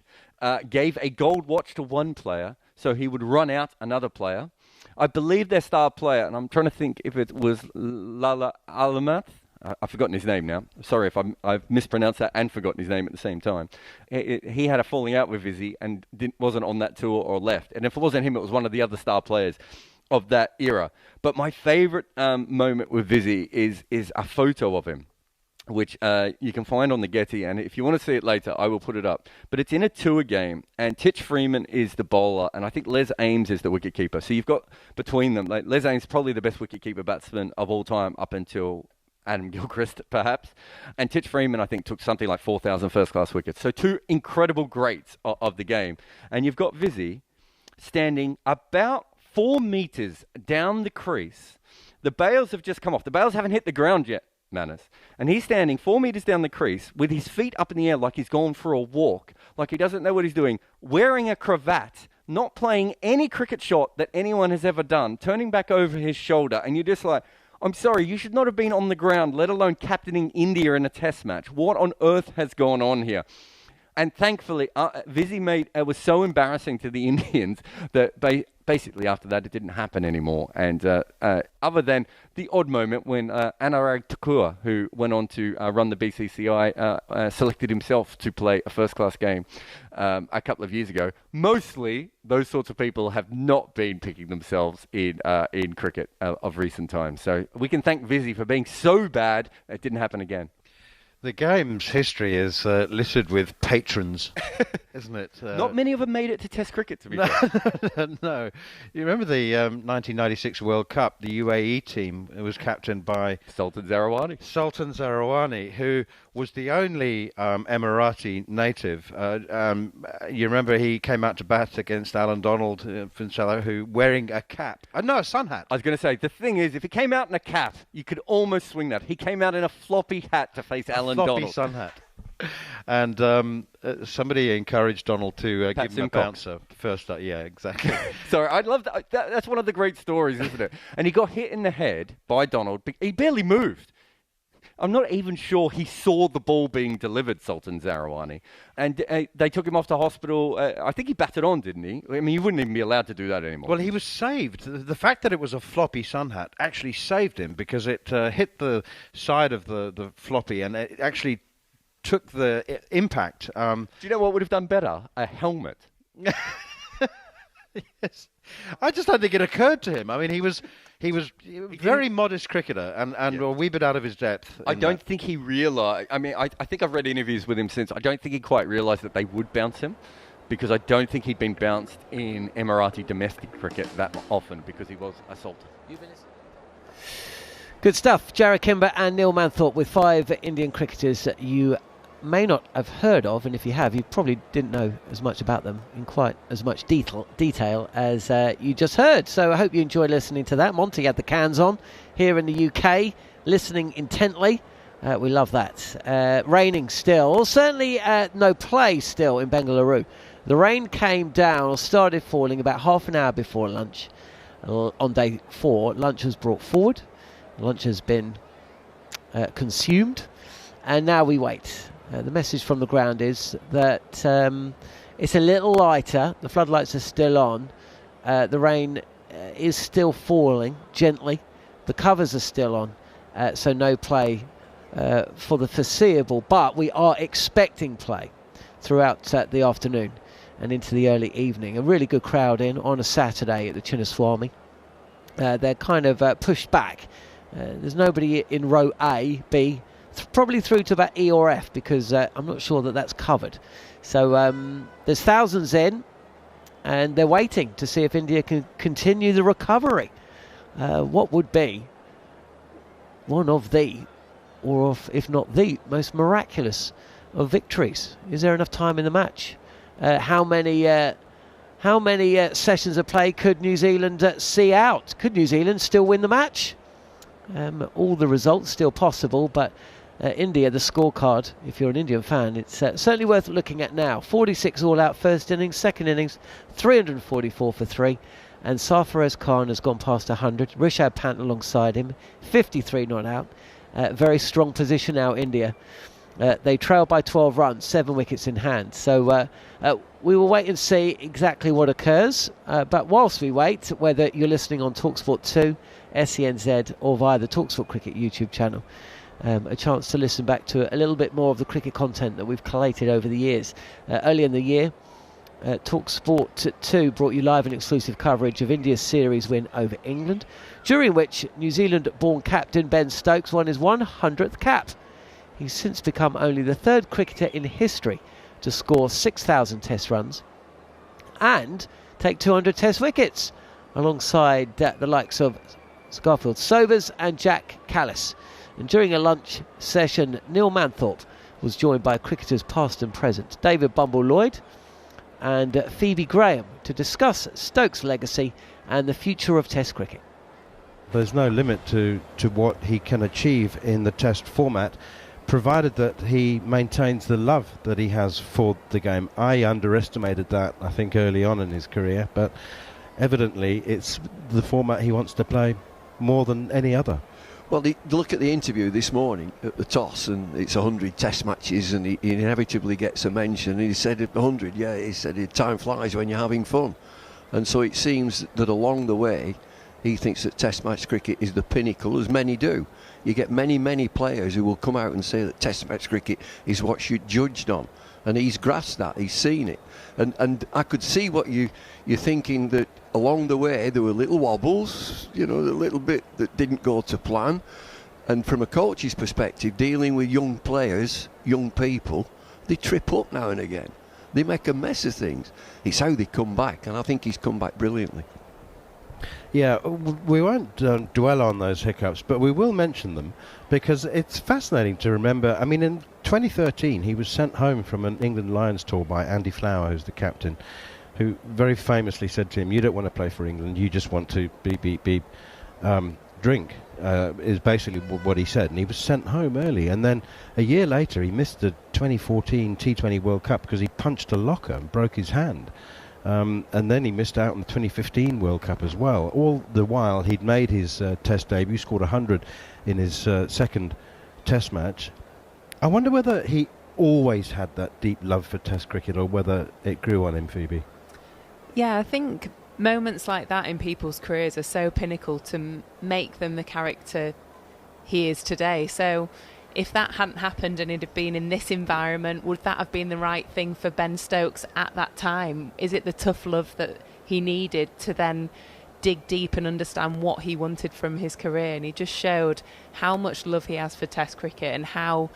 gave a gold watch to one player so he would run out another player. I believe their star player, and I'm trying to think if it was Lala Alamat. I've forgotten his name now. Sorry if I've mispronounced that and forgotten his name at the same time. He had a falling out with Vizzy and wasn't on that tour or left. And if it wasn't him, it was one of the other star players of that era. But my favourite moment with Vizzy is a photo of him, which you can find on the Getty, and if you want to see it later, I will put it up. But it's in a tour game, and Titch Freeman is the bowler, and I think Les Ames is the wicketkeeper. So you've got between them, like Les Ames probably the best wicketkeeper batsman of all time up until Adam Gilchrist, perhaps. And Titch Freeman, I think, took something like 4,000 first-class wickets. So 2 incredible greats of the game. And you've got Vizzy standing about 4 metres down the crease. The bails have just come off. The bails haven't hit the ground yet, Manners. And he's standing 4 metres down the crease with his feet up in the air like he's gone for a walk, like he doesn't know what he's doing, wearing a cravat, not playing any cricket shot that anyone has ever done, turning back over his shoulder, and you're just like, I'm sorry, you should not have been on the ground, let alone captaining India in a test match. What on earth has gone on here? And thankfully, Vizzy was so embarrassing to the Indians that basically after that it didn't happen anymore. And other than the odd moment when Anurag Thakur, who went on to run the BCCI, selected himself to play a first-class game a couple of years ago, mostly those sorts of people have not been picking themselves in cricket of recent times. So we can thank Vizzy for being so bad that it didn't happen again. The game's history is littered with patrons, isn't it? Not many of them made it to Test cricket, to be fair. No. You remember the 1996 World Cup, the UAE team? It was captained by Sultan Zarawani. Sultan Zarawani, who was the only Emirati native. You remember he came out to bat against Alan Donald, who wearing a cap. No, a sun hat. I was going to say, the thing is, if he came out in a cap, you could almost swing that. He came out in a floppy hat to face Alan Donald. Floppy sun hat. And somebody encouraged Donald to give him a bouncer first. Yeah, exactly. Sorry, I love that. That's one of the great stories, isn't it? And he got hit in the head by Donald. He barely moved. I'm not even sure he saw the ball being delivered, Sultan Zarawani. And they took him off to hospital. I think he batted on, didn't he? I mean, you wouldn't even be allowed to do that anymore. Well, he was saved. The fact that it was a floppy sun hat actually saved him because it hit the side of the floppy and it actually took the impact. Do you know what would have done better? A helmet. Yes. I just don't think it occurred to him. I mean, he was a very modest cricketer and a wee bit out of his depth. I don't think he realised. I mean, I think I've read interviews with him since. I don't think he quite realised that they would bounce him because I don't think he'd been bounced in Emirati domestic cricket that often because he was a sultan. Good stuff. Jarrod Kimber and Neil Manthorp with 5 Indian cricketers that you may not have heard of, and if you have, you probably didn't know as much about them in quite as much detail as you just heard. So I hope you enjoyed listening to that. Monty had the cans on here in the UK, listening intently. We love that. Raining still, certainly no play still in Bengaluru. The rain came down or started falling about half an hour before lunch. On day 4, lunch was brought forward. Lunch has been consumed, and now we wait. The message from the ground is that it's a little lighter. The floodlights are still on. The rain is still falling gently. The covers are still on. So no play for the foreseeable. But we are expecting play. throughout the afternoon and into the early evening. A really good crowd in on a Saturday at the Chinnaswamy. They're kind of pushed back. There's nobody in row A, B, probably through to about E or F, because I'm not sure that that's covered. So there's thousands in, and they're waiting to see if India can continue the recovery. What would be one of the, or if not the, most miraculous of victories? Is there enough time in the match? How many sessions of play could New Zealand see out? Could New Zealand still win the match? All the results still possible, but India, the scorecard, if you're an Indian fan, it's certainly worth looking at now. 46 all out first innings, second innings 344 for 3, and Sarfaraz Khan has gone past 100. Rishabh Pant alongside him, 53 not out. Very strong position now, India. They trail by 12 runs, 7 wickets in hand. So we will wait and see exactly what occurs. But whilst we wait, whether you're listening on talkSPORT 2, SENZ, or via the talkSPORT Cricket YouTube channel, a chance to listen back to a little bit more of the cricket content that we've collated over the years. Early in the year, talkSPORT 2 brought you live and exclusive coverage of India's series win over England, during which New Zealand-born captain Ben Stokes won his 100th cap. He's since become only the third cricketer in history to score 6,000 test runs and take 200 test wickets, alongside the likes of Garfield Sobers and Jack Callis. And during a lunch session, Neil Manthorp was joined by cricketers past and present, David Bumble-Lloyd and Phoebe Graham, to discuss Stokes' legacy and the future of Test cricket. There's no limit to what he can achieve in the Test format, provided that he maintains the love that he has for the game. I underestimated that, I think, early on in his career, but evidently it's the format he wants to play more than any other. Well, look at the interview this morning at the toss, and it's 100 test matches, and he inevitably gets a mention. And he said 100, yeah, he said time flies when you're having fun. And so it seems that along the way, he thinks that test match cricket is the pinnacle, as many do. You get many players who will come out and say that test match cricket is what you're judged on. And he's grasped that, he's seen it. And I could see what you're thinking, that along the way there were little wobbles, a little bit that didn't go to plan. And from a coach's perspective, dealing with young players, young people, they trip up now and again. They make a mess of things. It's how they come back, and I think he's come back brilliantly. Yeah, we won't dwell on those hiccups, but we will mention them because it's fascinating to remember. I mean, in 2013, he was sent home from an England Lions tour by Andy Flower, who's the captain, who very famously said to him, "You don't want to play for England, you just want to drink," is basically what he said. And he was sent home early. And then a year later, he missed the 2014 T20 World Cup because he punched a locker and broke his hand. And then he missed out on the 2015 World Cup as well. All the while, he'd made his Test debut, scored 100 in his second Test match. I wonder whether he always had that deep love for Test cricket, or whether it grew on him, Phoebe. Yeah, I think moments like that in people's careers are so pinnacle to make them the character he is today. So if that hadn't happened and he'd have been in this environment, would that have been the right thing for Ben Stokes at that time? Is it the tough love that he needed to then dig deep and understand what he wanted from his career? And he just showed how much love he has for Test cricket and how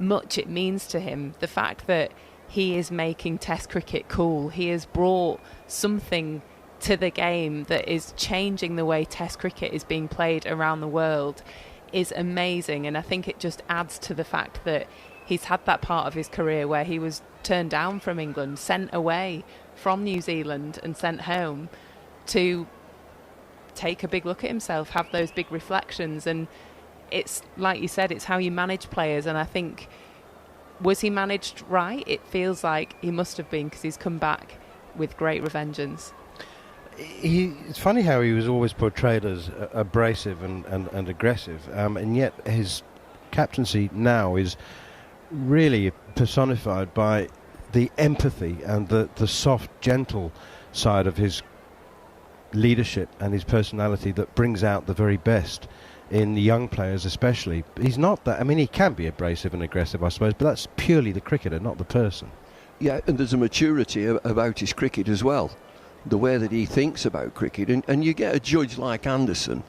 much it means to him. The fact that he is making Test cricket cool. He has brought something to the game that is changing the way Test cricket is being played around the world. Is amazing, and I think it just adds to the fact that he's had that part of his career where he was turned down from England, sent away from New Zealand and sent home to take a big look at himself, have those big reflections. And it's like you said, it's how you manage players, and I think, was he managed right? It feels like he must have been, because he's come back with great revengeance. It's funny how he was always portrayed as abrasive and aggressive, and yet his captaincy now is really personified by the empathy and the soft, gentle side of his leadership and his personality that brings out the very best in the young players especially. He's not that, I mean, he can be abrasive and aggressive, I suppose, but that's purely the cricketer, not the person. Yeah, and there's a maturity about his cricket as well, the way that he thinks about cricket. And you get a judge like Anderson,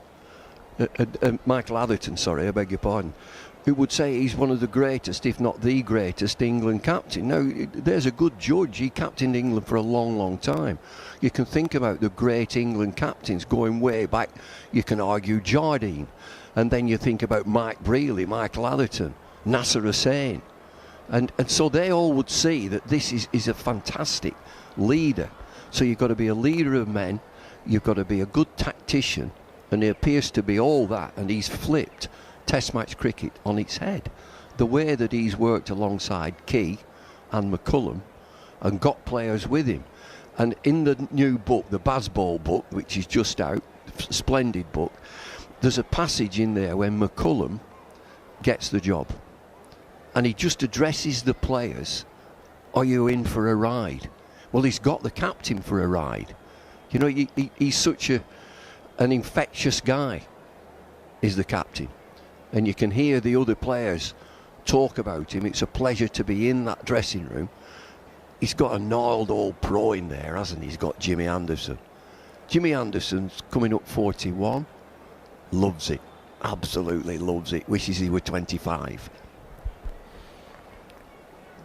Michael Atherton, sorry, I beg your pardon, who would say he's one of the greatest, if not the greatest, England captain. Now, there's a good judge. He captained England for a long, long time. You can think about the great England captains going way back. You can argue Jardine. And then you think about Mike Brealey, Michael Atherton, Nasser Hussain. And so they all would see that this is a fantastic leader. So you've got to be a leader of men. You've got to be a good tactician. And he appears to be all that. And he's flipped Test match cricket on its head. The way that he's worked alongside Key and McCullum and got players with him. And in the new book, the Bazball book, which is just out, splendid book, there's a passage in there when McCullum gets the job. And he just addresses the players, are you in for a ride? Well, he's got the captain for a ride. You know, he's such an infectious guy, is the captain. And you can hear the other players talk about him. It's a pleasure to be in that dressing room. He's got a gnarled old pro in there, hasn't he? He's got Jimmy Anderson. Jimmy Anderson's coming up 41. Loves it. Absolutely loves it. Wishes he were 25.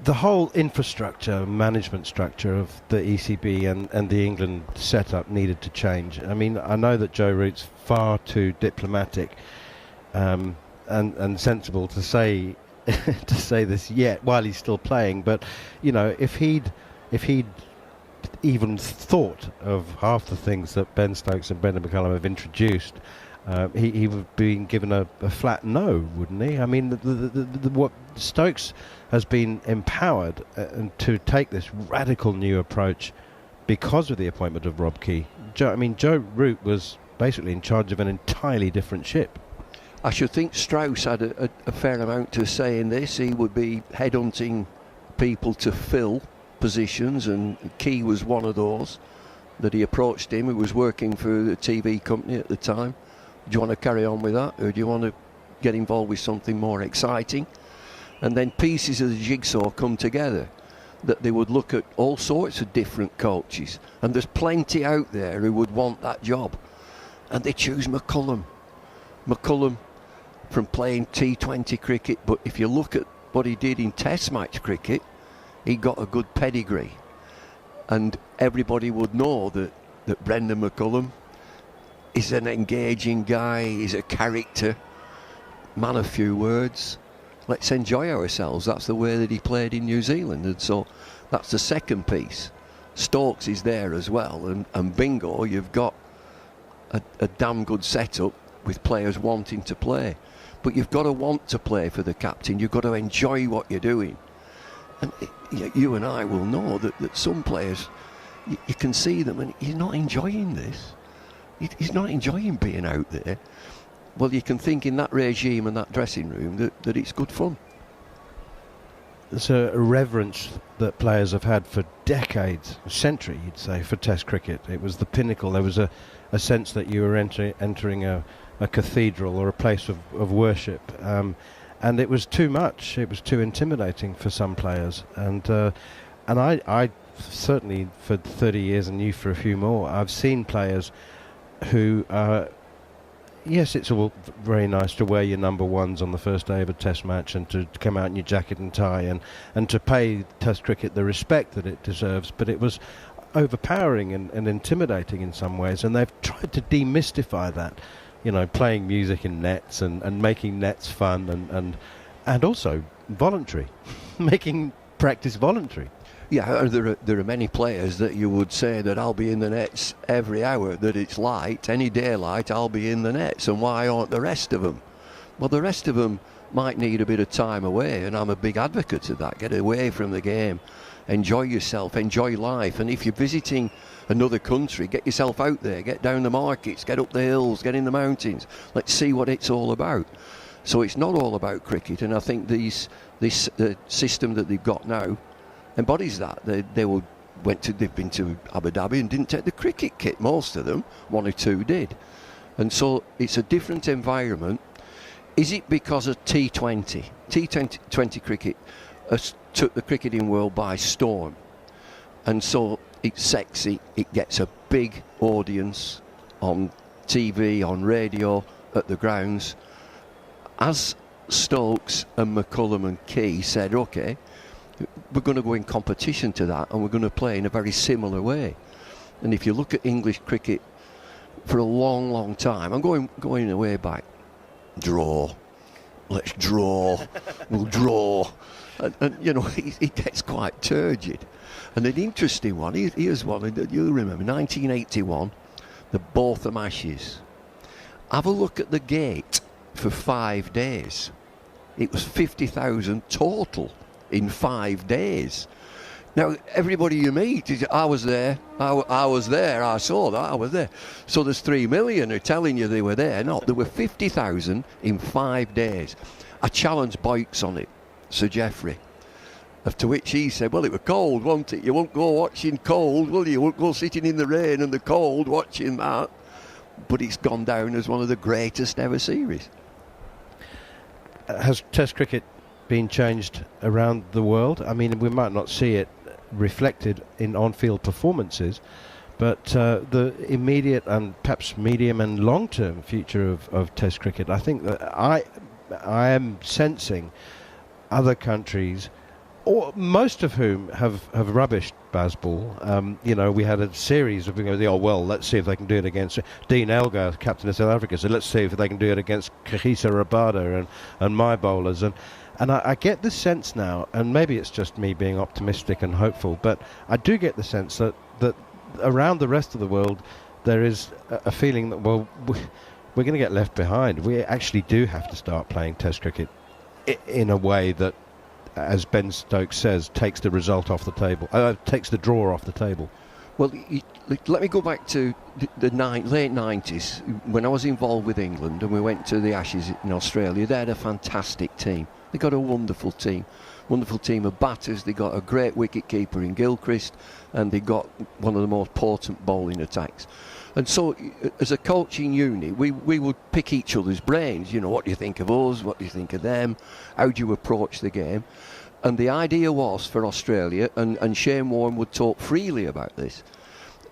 The whole infrastructure, management structure of the ECB and the England setup needed to change. I mean, I know that Joe Root's far too diplomatic and sensible to say this yet while he's still playing, but you know, if he'd even thought of half the things that Ben Stokes and Brendan McCullum have introduced, he would have been given a flat no, wouldn't he? I mean, what Stokes has been empowered to take this radical new approach because of the appointment of Rob Key. Joe Root was basically in charge of an entirely different ship. I should think Strauss had a fair amount to say in this. He would be headhunting people to fill positions, and Key was one of those that he approached him, who was working for the TV company at the time. Do you want to carry on with that, or do you want to get involved with something more exciting? And then pieces of the jigsaw come together, that they would look at all sorts of different coaches, and there's plenty out there who would want that job, and they choose McCullum from playing T20 cricket, but if you look at what he did in Test match cricket, he got a good pedigree, and everybody would know that Brendan McCullum is an engaging guy, he's a character, man of few words. Let's enjoy ourselves. That's the way that he played in New Zealand, and so that's the second piece. Stokes is there as well, and bingo, you've got a damn good setup with players wanting to play. But you've got to want to play for the captain. You've got to enjoy what you're doing. And you and I will know that some players, you can see them and he's not enjoying this. He's not enjoying being out there. Well, you can think in that regime and that dressing room that it's good fun. There's a reverence that players have had for decades, a century, you'd say, for Test cricket. It was the pinnacle. There was a sense that you were entering a cathedral or a place of worship. And it was too much. It was too intimidating for some players. And I certainly, for 30 years and you for a few more, I've seen players who... yes, it's all very nice to wear your number ones on the first day of a Test match and to come out in your jacket and tie and to pay Test cricket the respect that it deserves, but it was overpowering and intimidating in some ways, and they've tried to demystify that, you know, playing music in nets and making nets fun and also voluntary, making practice voluntary. Yeah, there are many players that you would say that I'll be in the nets every hour that it's light, any daylight I'll be in the nets, and why aren't the rest of them? Well, the rest of them might need a bit of time away, and I'm a big advocate of that. Get away from the game, enjoy yourself, enjoy life, and if you're visiting another country, get yourself out there, get down the markets, get up the hills, get in the mountains. Let's see what it's all about. So it's not all about cricket, and I think this system that they've got now embodies that. They've been to Abu Dhabi and didn't take the cricket kit, most of them, one or two did. And so it's a different environment. Is it because of T20 cricket took the cricketing world by storm. And so it's sexy, it gets a big audience on TV, on radio, at the grounds. As Stokes and McCullum and Key said, OK, we're going to go in competition to that and we're going to play in a very similar way. And if you look at English cricket for a long, long time, I'm going way back, draw, let's draw, we'll draw. And you know, it gets quite turgid. And an interesting one, here's one that you'll remember, 1981, the Botham Ashes. Have a look at the gate for 5 days. It was 50,000 total in 5 days. Now, everybody you meet, I was there, I was there, I saw that, I was there. So there's 3 million who are telling you they were there. No, there were 50,000 in 5 days. I challenged Boyks on it, Sir Geoffrey. After which he said, well, it was cold, wasn't it? You won't go watching cold, will you? You won't go sitting in the rain and the cold watching that. But it's gone down as one of the greatest ever series. Has Test cricket been changed around the world? I mean, we might not see it reflected in on-field performances, but the immediate and perhaps medium and long-term future of Test cricket, I think that I am sensing other countries, or most of whom have rubbished Bazball. You know, we had a series of, let's see if they can do it against Dean Elgar, captain of South Africa, so let's see if they can do it against Kagiso Rabada and my bowlers. And I get the sense now, and maybe it's just me being optimistic and hopeful, but I do get the sense that around the rest of the world there is a feeling that, well, we're going to get left behind. We actually do have to start playing Test cricket in a way that, as Ben Stokes says, takes the result off the table, takes the draw off the table. Well, let me go back to the late 90s, when I was involved with England and we went to the Ashes in Australia. They had a fantastic team. They got a wonderful team of batters. They got a great wicket keeper in Gilchrist, and they got one of the most potent bowling attacks. And so, as a coaching unit, we would pick each other's brains. You know, what do you think of us? What do you think of them? How do you approach the game? And the idea was for Australia, and Shane Warne would talk freely about this,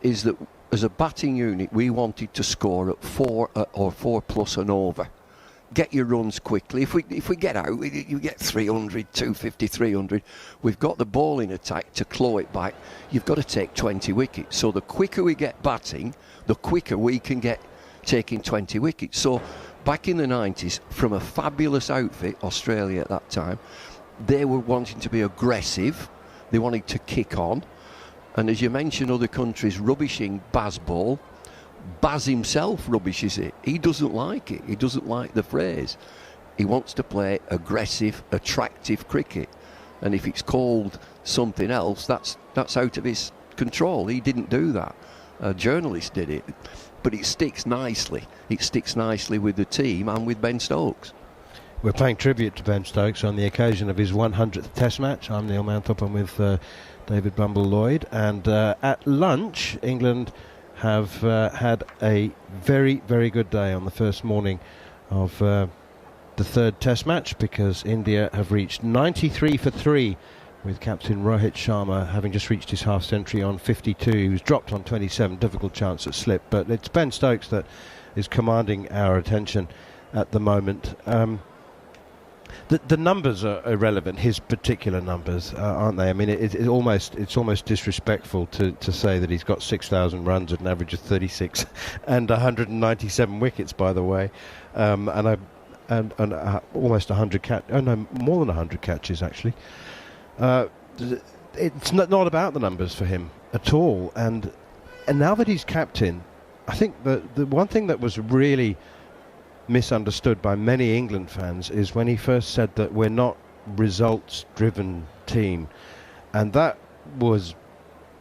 is that as a batting unit, we wanted to score at 4 or 4 plus and over. Get your runs quickly. If we get out, you get 300, 250, 300. We've got the bowling attack to claw it back. You've got to take 20 wickets. So the quicker we get batting, the quicker we can get taking 20 wickets. So back in the 90s, from a fabulous outfit, Australia at that time, they were wanting to be aggressive. They wanted to kick on. And as you mentioned, other countries rubbishing Bazball. Baz himself rubbishes it. He doesn't like it. He doesn't like the phrase. He wants to play aggressive, attractive cricket. And if it's called something else, that's out of his control. He didn't do that. A journalist did it. But it sticks nicely. It sticks nicely with the team and with Ben Stokes. We're paying tribute to Ben Stokes on the occasion of his 100th Test match. I'm Neil Manthorp. I'm with David Bumble-Lloyd. And at lunch, England have had a very, very good day on the first morning of the third Test match, because India have reached 93 for 3, with captain Rohit Sharma having just reached his half century on 52. He was dropped on 27, difficult chance at slip, but it's Ben Stokes that is commanding our attention at the moment. The numbers are irrelevant, his particular numbers, aren't they? I mean, it's almost disrespectful to say that he's got 6,000 runs at an average of 36 and 197 wickets, by the way, and almost 100 more than 100 catches actually. It's not about the numbers for him at all, and now that he's captain, I think the one thing that was really misunderstood by many England fans is when he first said that we're not results-driven team, and that was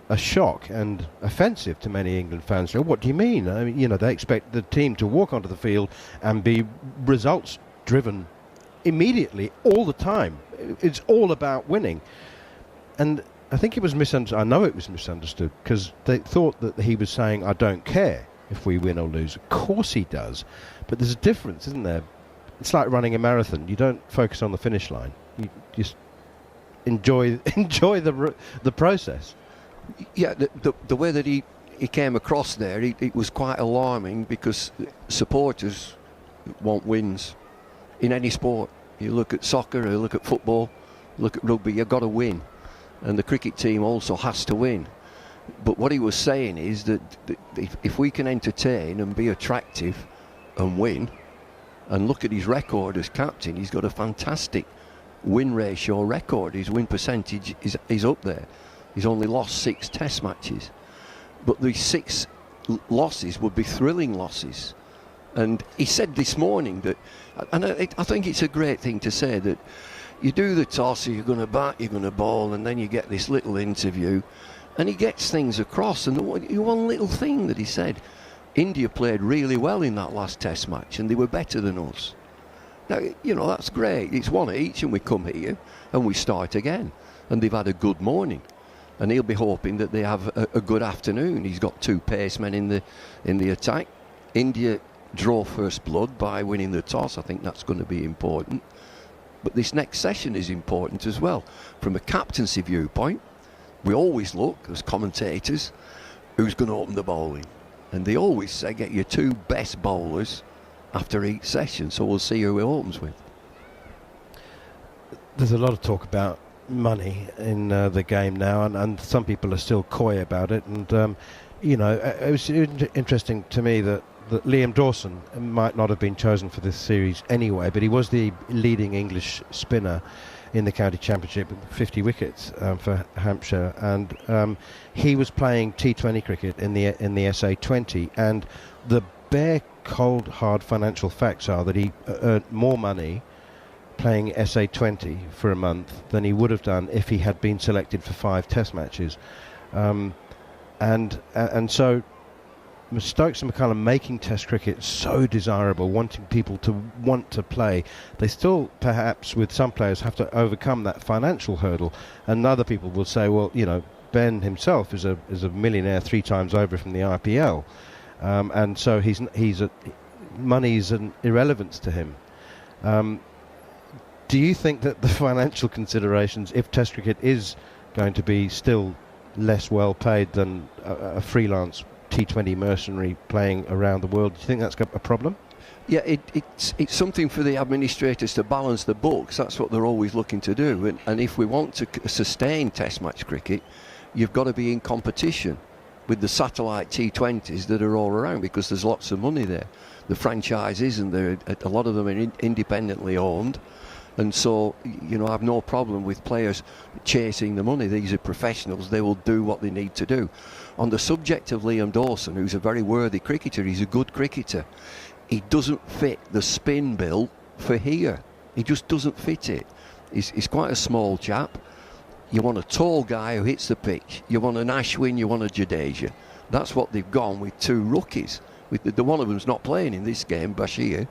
a shock and offensive to many England fans. So what do you mean? I mean, they expect the team to walk onto the field and be results-driven immediately, all the time. It's all about winning. And I think it was misunderstood. I know it was misunderstood, because they thought that he was saying, I don't care if we win or lose. Of course he does. But there's a difference, isn't there? It's like running a marathon. You don't focus on the finish line. You just enjoy the process. Yeah, the way that he came across there, it was quite alarming, because supporters want wins in any sport. You look at soccer, you look at football, look at rugby, you've got to win. And the cricket team also has to win. But what he was saying is that if we can entertain and be attractive and win, and look at his record as captain, he's got a fantastic win ratio record. His win percentage is up there. He's only lost 6 test matches. But these 6 losses would be thrilling losses. And he said this morning that, and I think it's a great thing to say, that you do the toss, so you're going to bat, you're going to bowl, and then you get this little interview, and he gets things across. And the one little thing that he said, India played really well in that last test match, and they were better than us. Now, you know, that's great. It's one each, and we come here and we start again. And they've had a good morning, and he'll be hoping that they have a good afternoon. He's got 2 pacemen in the attack. India draw first blood by winning the toss. I think that's going to be important. But this next session is important as well. From a captaincy viewpoint, we always look, as commentators, who's going to open the bowling. And they always say, get your 2 best bowlers after each session. So we'll see who it opens with. There's a lot of talk about money in the game now, and some people are still coy about it. And, you know, it was interesting to me that Liam Dawson might not have been chosen for this series anyway, but he was the leading English spinner in the county championship with 50 wickets for Hampshire, and he was playing T20 cricket in the SA20, and the bare cold hard financial facts are that he earned more money playing SA20 for a month than he would have done if he had been selected for 5 test matches, and so Stokes and McCullum making test cricket so desirable, wanting people to want to play. They still, perhaps with some players, have to overcome that financial hurdle, and other people will say, well, you know, Ben himself is a millionaire 3 times over from the IPL, and so money's an irrelevance to him. Do you think that the financial considerations, if test cricket is going to be still less well paid than a freelance T20 mercenary playing around the world, do you think that's a problem? Yeah, it's something for the administrators to balance the books. That's what they're always looking to do. And if we want to sustain test match cricket, you've got to be in competition with the satellite T20s that are all around, because there's lots of money there. The franchises, and a lot of them are independently owned. And so, you know, I have no problem with players chasing the money. These are professionals. They will do what they need to do. On the subject of Liam Dawson, who's a very worthy cricketer, he's a good cricketer. He doesn't fit the spin bill for here. He just doesn't fit it. He's quite a small chap. You want a tall guy who hits the pitch. You want an Ashwin, you want a Jadeja. That's what they've gone with 2 rookies. With the one of them's not playing in this game, Bashir.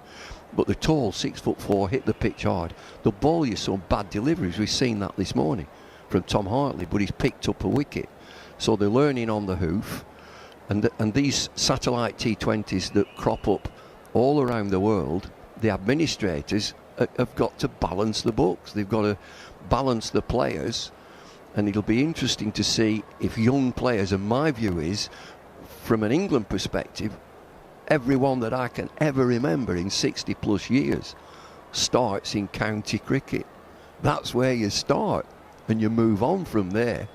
But the tall, 6'4", hit the pitch hard. They'll bowl you some bad deliveries. We've seen that this morning from Tom Hartley, but he's picked up a wicket. So they're learning on the hoof. And these satellite T20s that crop up all around the world, the administrators have got to balance the books. They've got to balance the players. And it'll be interesting to see if young players, and my view is, from an England perspective, everyone that I can ever remember in 60 plus years starts in county cricket. That's where you start, and you move on from there.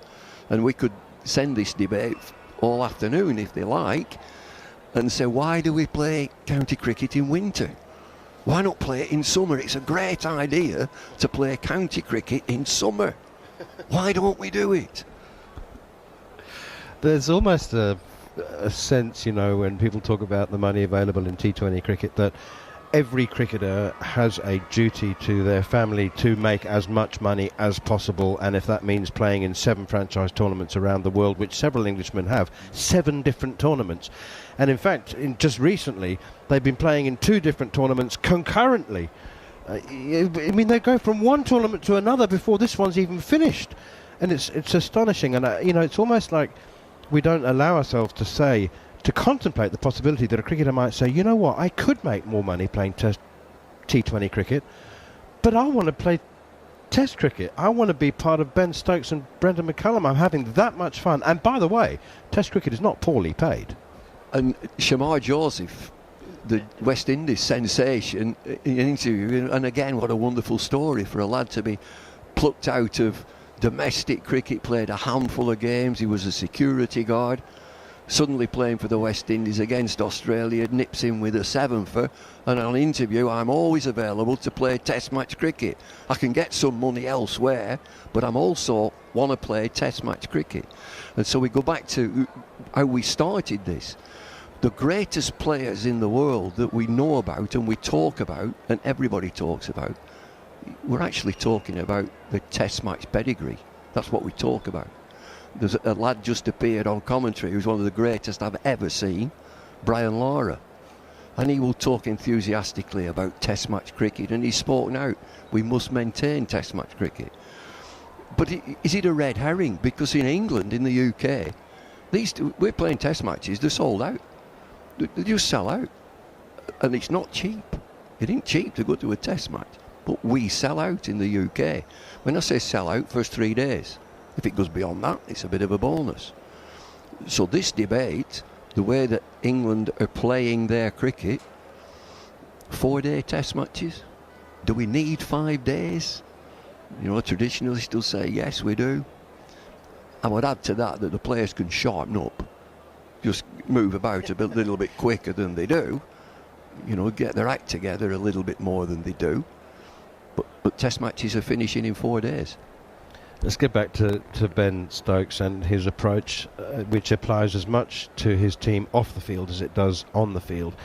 And we could send this debate all afternoon if they like, and say, why do we play county cricket in winter? Why not play it in summer? It's a great idea to play county cricket in summer. Why don't we do it? There's almost a sense, you know, when people talk about the money available in T20 cricket, that every cricketer has a duty to their family to make as much money as possible, and if that means playing in 7 franchise tournaments around the world, which several Englishmen have, 7 different tournaments. And in fact, just recently, they've been playing in 2 different tournaments concurrently. I mean, they go from one tournament to another before this one's even finished. And it's astonishing. And, you know, it's almost like we don't allow ourselves to contemplate the possibility that a cricketer might say, you know what, I could make more money playing T20 cricket, but I want to play Test cricket, I want to be part of Ben Stokes and Brendan McCullum. I'm having that much fun. And by the way, Test cricket is not poorly paid. And Shamar Joseph, the West Indies sensation, in an interview, and again, what a wonderful story for a lad to be plucked out of domestic cricket, played a handful of games, he was a security guard, suddenly playing for the West Indies against Australia, nips in with a sevenfer, and on interview, I'm always available to play Test match cricket. I can get some money elsewhere, but I'm also want to play Test match cricket. And so we go back to how we started this. The greatest players in the world that we know about and we talk about, and everybody talks about, we're actually talking about the Test match pedigree. That's what we talk about. There's a lad just appeared on commentary who's one of the greatest I've ever seen, Brian Lara. And he will talk enthusiastically about Test match cricket, and he's spoken out. We must maintain Test match cricket. But is it a red herring? Because in England, in the UK, we're playing Test matches, they're sold out. They just sell out. And it's not cheap. It ain't cheap to go to a Test match. But we sell out in the UK. When I say sell out, first 3 days. If it goes beyond that, it's a bit of a bonus. So this debate, the way that England are playing their cricket, 4-day Test matches, do we need 5 days? You know, traditionalists will say, yes, we do. I would add to that the players can sharpen up, just move about a little bit quicker than they do, you know, get their act together a little bit more than they do. But Test matches are finishing in 4 days. Let's get back to Ben Stokes and his approach, which applies as much to his team off the field as it does on the field.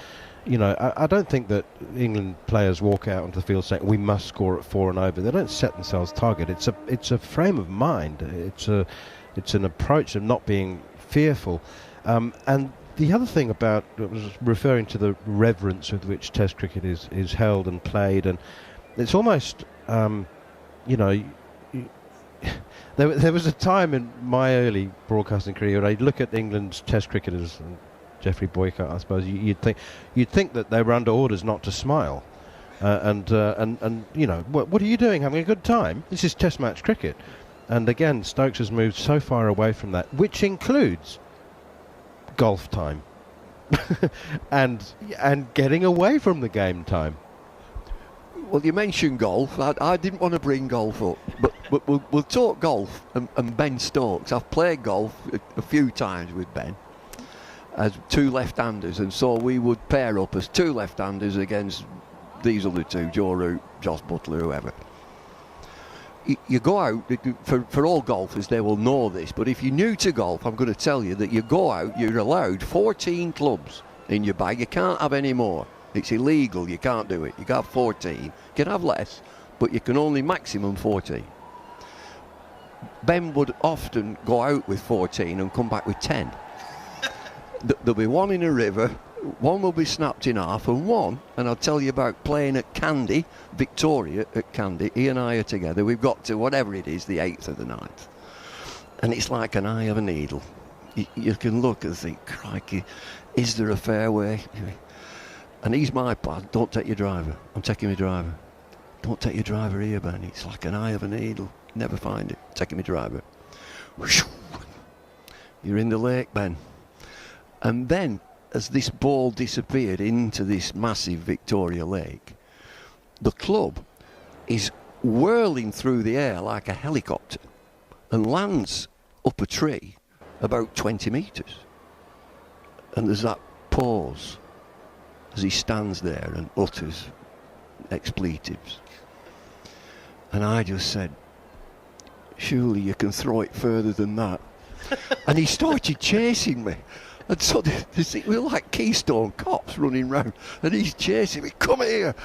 You know, I don't think that England players walk out onto the field saying we must score at 4 and over. They don't set themselves target. It's a frame of mind. It's an approach of not being fearful. And the other thing about, I was referring to the reverence with which Test cricket is held and played, and it's almost, you know. There was a time in my early broadcasting career where I'd look at England's Test cricketers, and Geoffrey Boycott, I suppose, you'd think that they were under orders not to smile, and you know, what are you doing? Having a good time? This is Test match cricket, and again, Stokes has moved so far away from that, which includes golf time, and getting away from the game time. Well, you mentioned golf. I didn't want to bring golf up, but we'll talk golf and Ben Stokes. I've played golf a few times with Ben as two left-handers, and so we would pair up as two left-handers against these other two, Joe Root, Joss Butler, whoever. You go out, for all golfers, they will know this, but if you're new to golf, I'm going to tell you that you go out, you're allowed 14 clubs in your bag. You can't have any more. It's illegal, you can't do it. You can have 14. You can have less, but you can only maximum 14. Ben would often go out with 14 and come back with 10. There'll be one in a river, one will be snapped in half, and I'll tell you about playing at Candy, Victoria at Candy. He and I are together. We've got to, whatever it is, the 8th or the 9th. And it's like an eye of a needle. You can look and think, crikey, is there a fairway? And he's my pad. Don't take your driver. I'm taking my driver. Don't take your driver here, Ben. It's like an eye of a needle. Never find it. Taking my driver. You're in the lake, Ben. And then, as this ball disappeared into this massive Victoria Lake, the club is whirling through the air like a helicopter and lands up a tree about 20 metres. And there's that pause as he stands there and utters expletives. And I just said, surely you can throw it further than that. And he started chasing me. And so we were like Keystone cops running round, and he's chasing me, come here.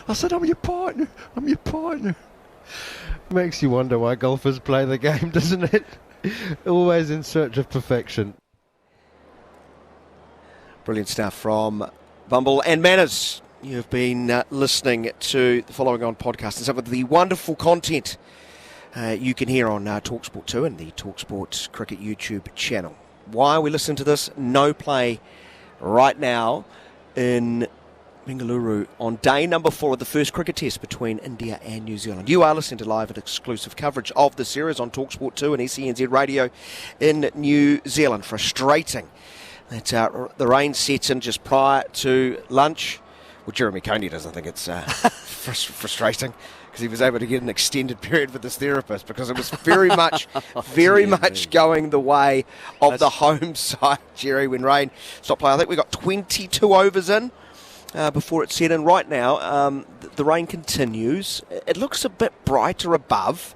I said, I'm your partner. Makes you wonder why golfers play the game, doesn't it? Always in search of perfection. Brilliant stuff from Bumble and Manners. You've been listening to the following on podcast and some of the wonderful content you can hear on talkSPORT 2 and the talkSPORT Cricket YouTube channel. Why are we listening to this? No play right now in Bengaluru on day number 4 of the first cricket test between India and New Zealand. You are listening to live and exclusive coverage of the series on talkSPORT 2 and SENZ Radio in New Zealand. Frustrating that the rain sets in just prior to lunch. Well, Jeremy Coney doesn't think it's frustrating because he was able to get an extended period with his therapist because it was very much going the way of the home side, Jerry, when rain stopped playing. I think we got 22 overs in before it set in. Right now, the rain continues. It looks a bit brighter above.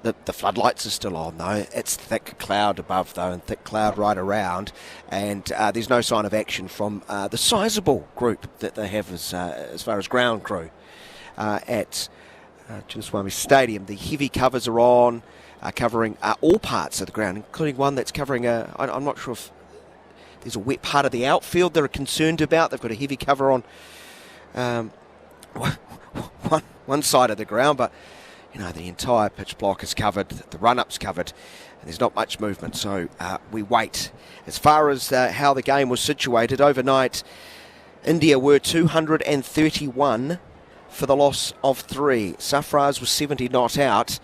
The floodlights are still on, though. It's thick cloud above, though, and thick cloud right around. And there's no sign of action from the sizable group that they have as far as ground crew at Chinnaswamy Stadium. The heavy covers are on, covering all parts of the ground, including one that's covering I'm not sure if there's a wet part of the outfield they're concerned about. They've got a heavy cover on one side of the ground, but the entire pitch block is covered, the run-up's covered, and there's not much movement, so we wait. As far as how the game was situated, overnight, India were 231 for the loss of 3. Sarfaraz was 70 not out,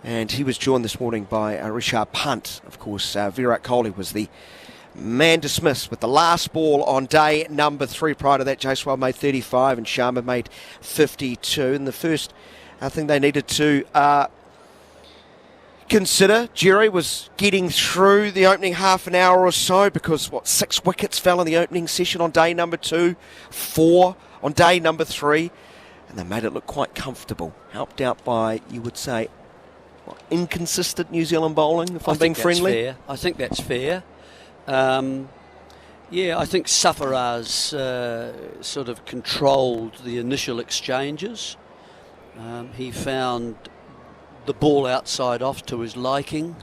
and he was joined this morning by Rishabh Pant. Of course, Virat Kohli was the man dismissed with the last ball on day number 3. Prior to that, Jaiswal made 35 and Sharma made 52. In the first thing they needed to consider, Jerry, was getting through the opening half an hour or so because, 6 wickets fell in the opening session on day number 2, 4 on day number 3, and they made it look quite comfortable. Helped out by, you would say, inconsistent New Zealand bowling, if I'm being friendly. Fair. I think that's fair. I think Sarfaraz sort of controlled the initial exchanges. He found the ball outside off to his liking,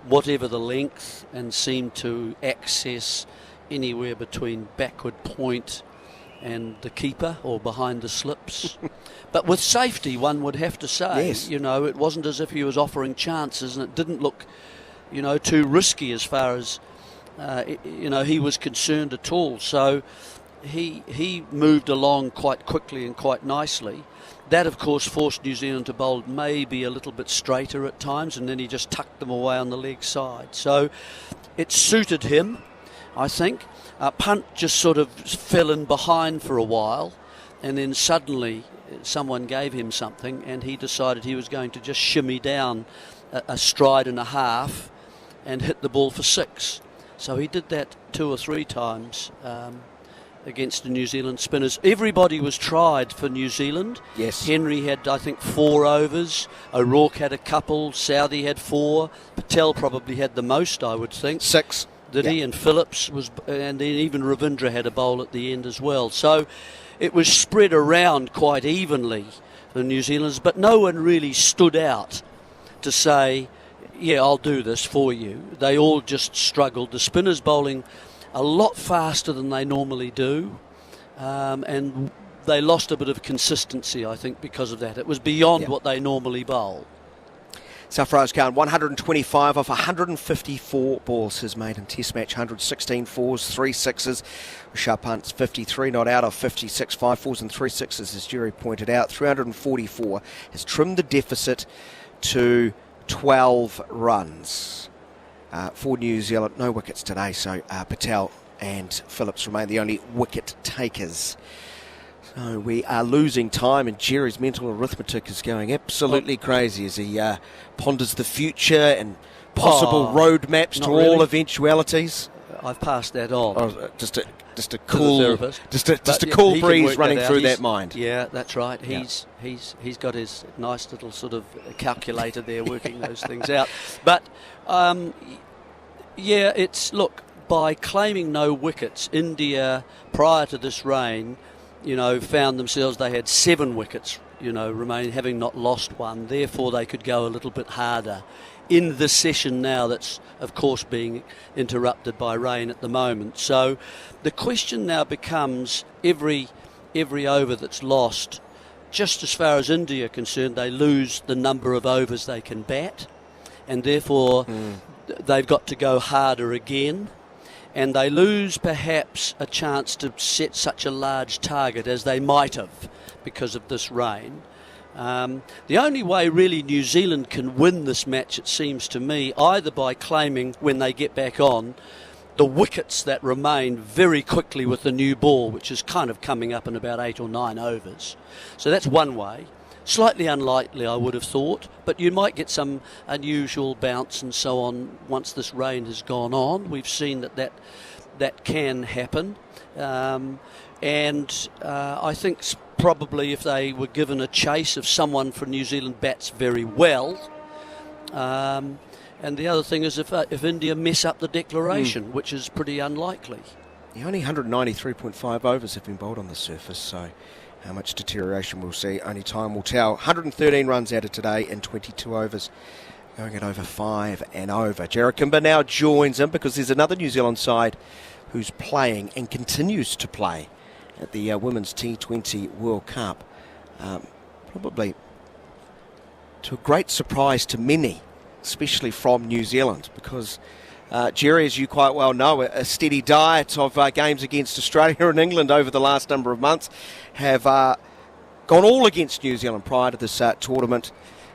whatever the length, and seemed to access anywhere between backward point and the keeper or behind the slips. But with safety, one would have to say, yes. It wasn't as if he was offering chances, and it didn't look, too risky as far as, he was concerned at all. So he moved along quite quickly and quite nicely. That, of course, forced New Zealand to bowl maybe a little bit straighter at times, and then he just tucked them away on the leg side. So it suited him, I think. Punt just sort of fell in behind for a while, and then suddenly someone gave him something, and he decided he was going to just shimmy down a stride and a half and hit the ball for 6. So he did that 2 or 3 times against the New Zealand spinners. Everybody was tried for New Zealand. Yes. Henry had, I think, 4 overs. O'Rourke had a couple. Southey had 4. Patel probably had the most, I would think. 6. Did he? And Phillips was, and then even Ravindra had a bowl at the end as well. So it was spread around quite evenly for the New Zealanders, but no one really stood out to say, yeah, I'll do this for you. They all just struggled. The spinners bowling a lot faster than they normally do, and they lost a bit of consistency, I think, because of that. It was beyond what they normally bowl. Sarfaraz Khan, 125 off 154 balls has made in Test match, 116 fours, 3 sixes. Rishabh Pant's 53 not out of 56, 5 fours and 3 sixes, as Jerry pointed out. 344 has trimmed the deficit to 12 runs. For New Zealand, no wickets today, so Patel and Phillips remain the only wicket takers. So we are losing time, and Jerry's mental arithmetic is going absolutely crazy as he ponders the future and possible roadmaps to all eventualities. I've passed that on. Just a cool breeze running through that mind. Yeah, that's right. He's got his nice little sort of calculator there working those things out. But look, by claiming no wickets, India prior to this rain, found themselves, they had 7 wickets, remain, having not lost one. Therefore, they could go a little bit harder in the session now that's, of course, being interrupted by rain at the moment. So the question now becomes every over that's lost, just as far as India are concerned, they lose the number of overs they can bat, and therefore they've got to go harder again. and they lose perhaps a chance to set such a large target as they might have because of this rain. The only way really New Zealand can win this match, it seems to me, either by claiming when they get back on the wickets that remain very quickly with the new ball, which is kind of coming up in about 8 or 9 overs. So that's one way. Slightly unlikely, I would have thought, but you might get some unusual bounce and so on once this rain has gone on. We've seen that can happen. And I think probably if they were given a chase, if someone from New Zealand bats very well, and the other thing is if India mess up the declaration, which is pretty unlikely. Only 193.5 overs have been bowled on the surface, so how much deterioration we'll see, only time will tell. 113 runs added today in 22 overs, going at over 5 and over. Jarrod Kimber now joins him because there's another New Zealand side who's playing and continues to play at the Women's T20 World Cup. Probably to a great surprise to many, especially from New Zealand, because Jerry, as you quite well know, a steady diet of games against Australia and England over the last number of months have gone all against New Zealand prior to this tournament.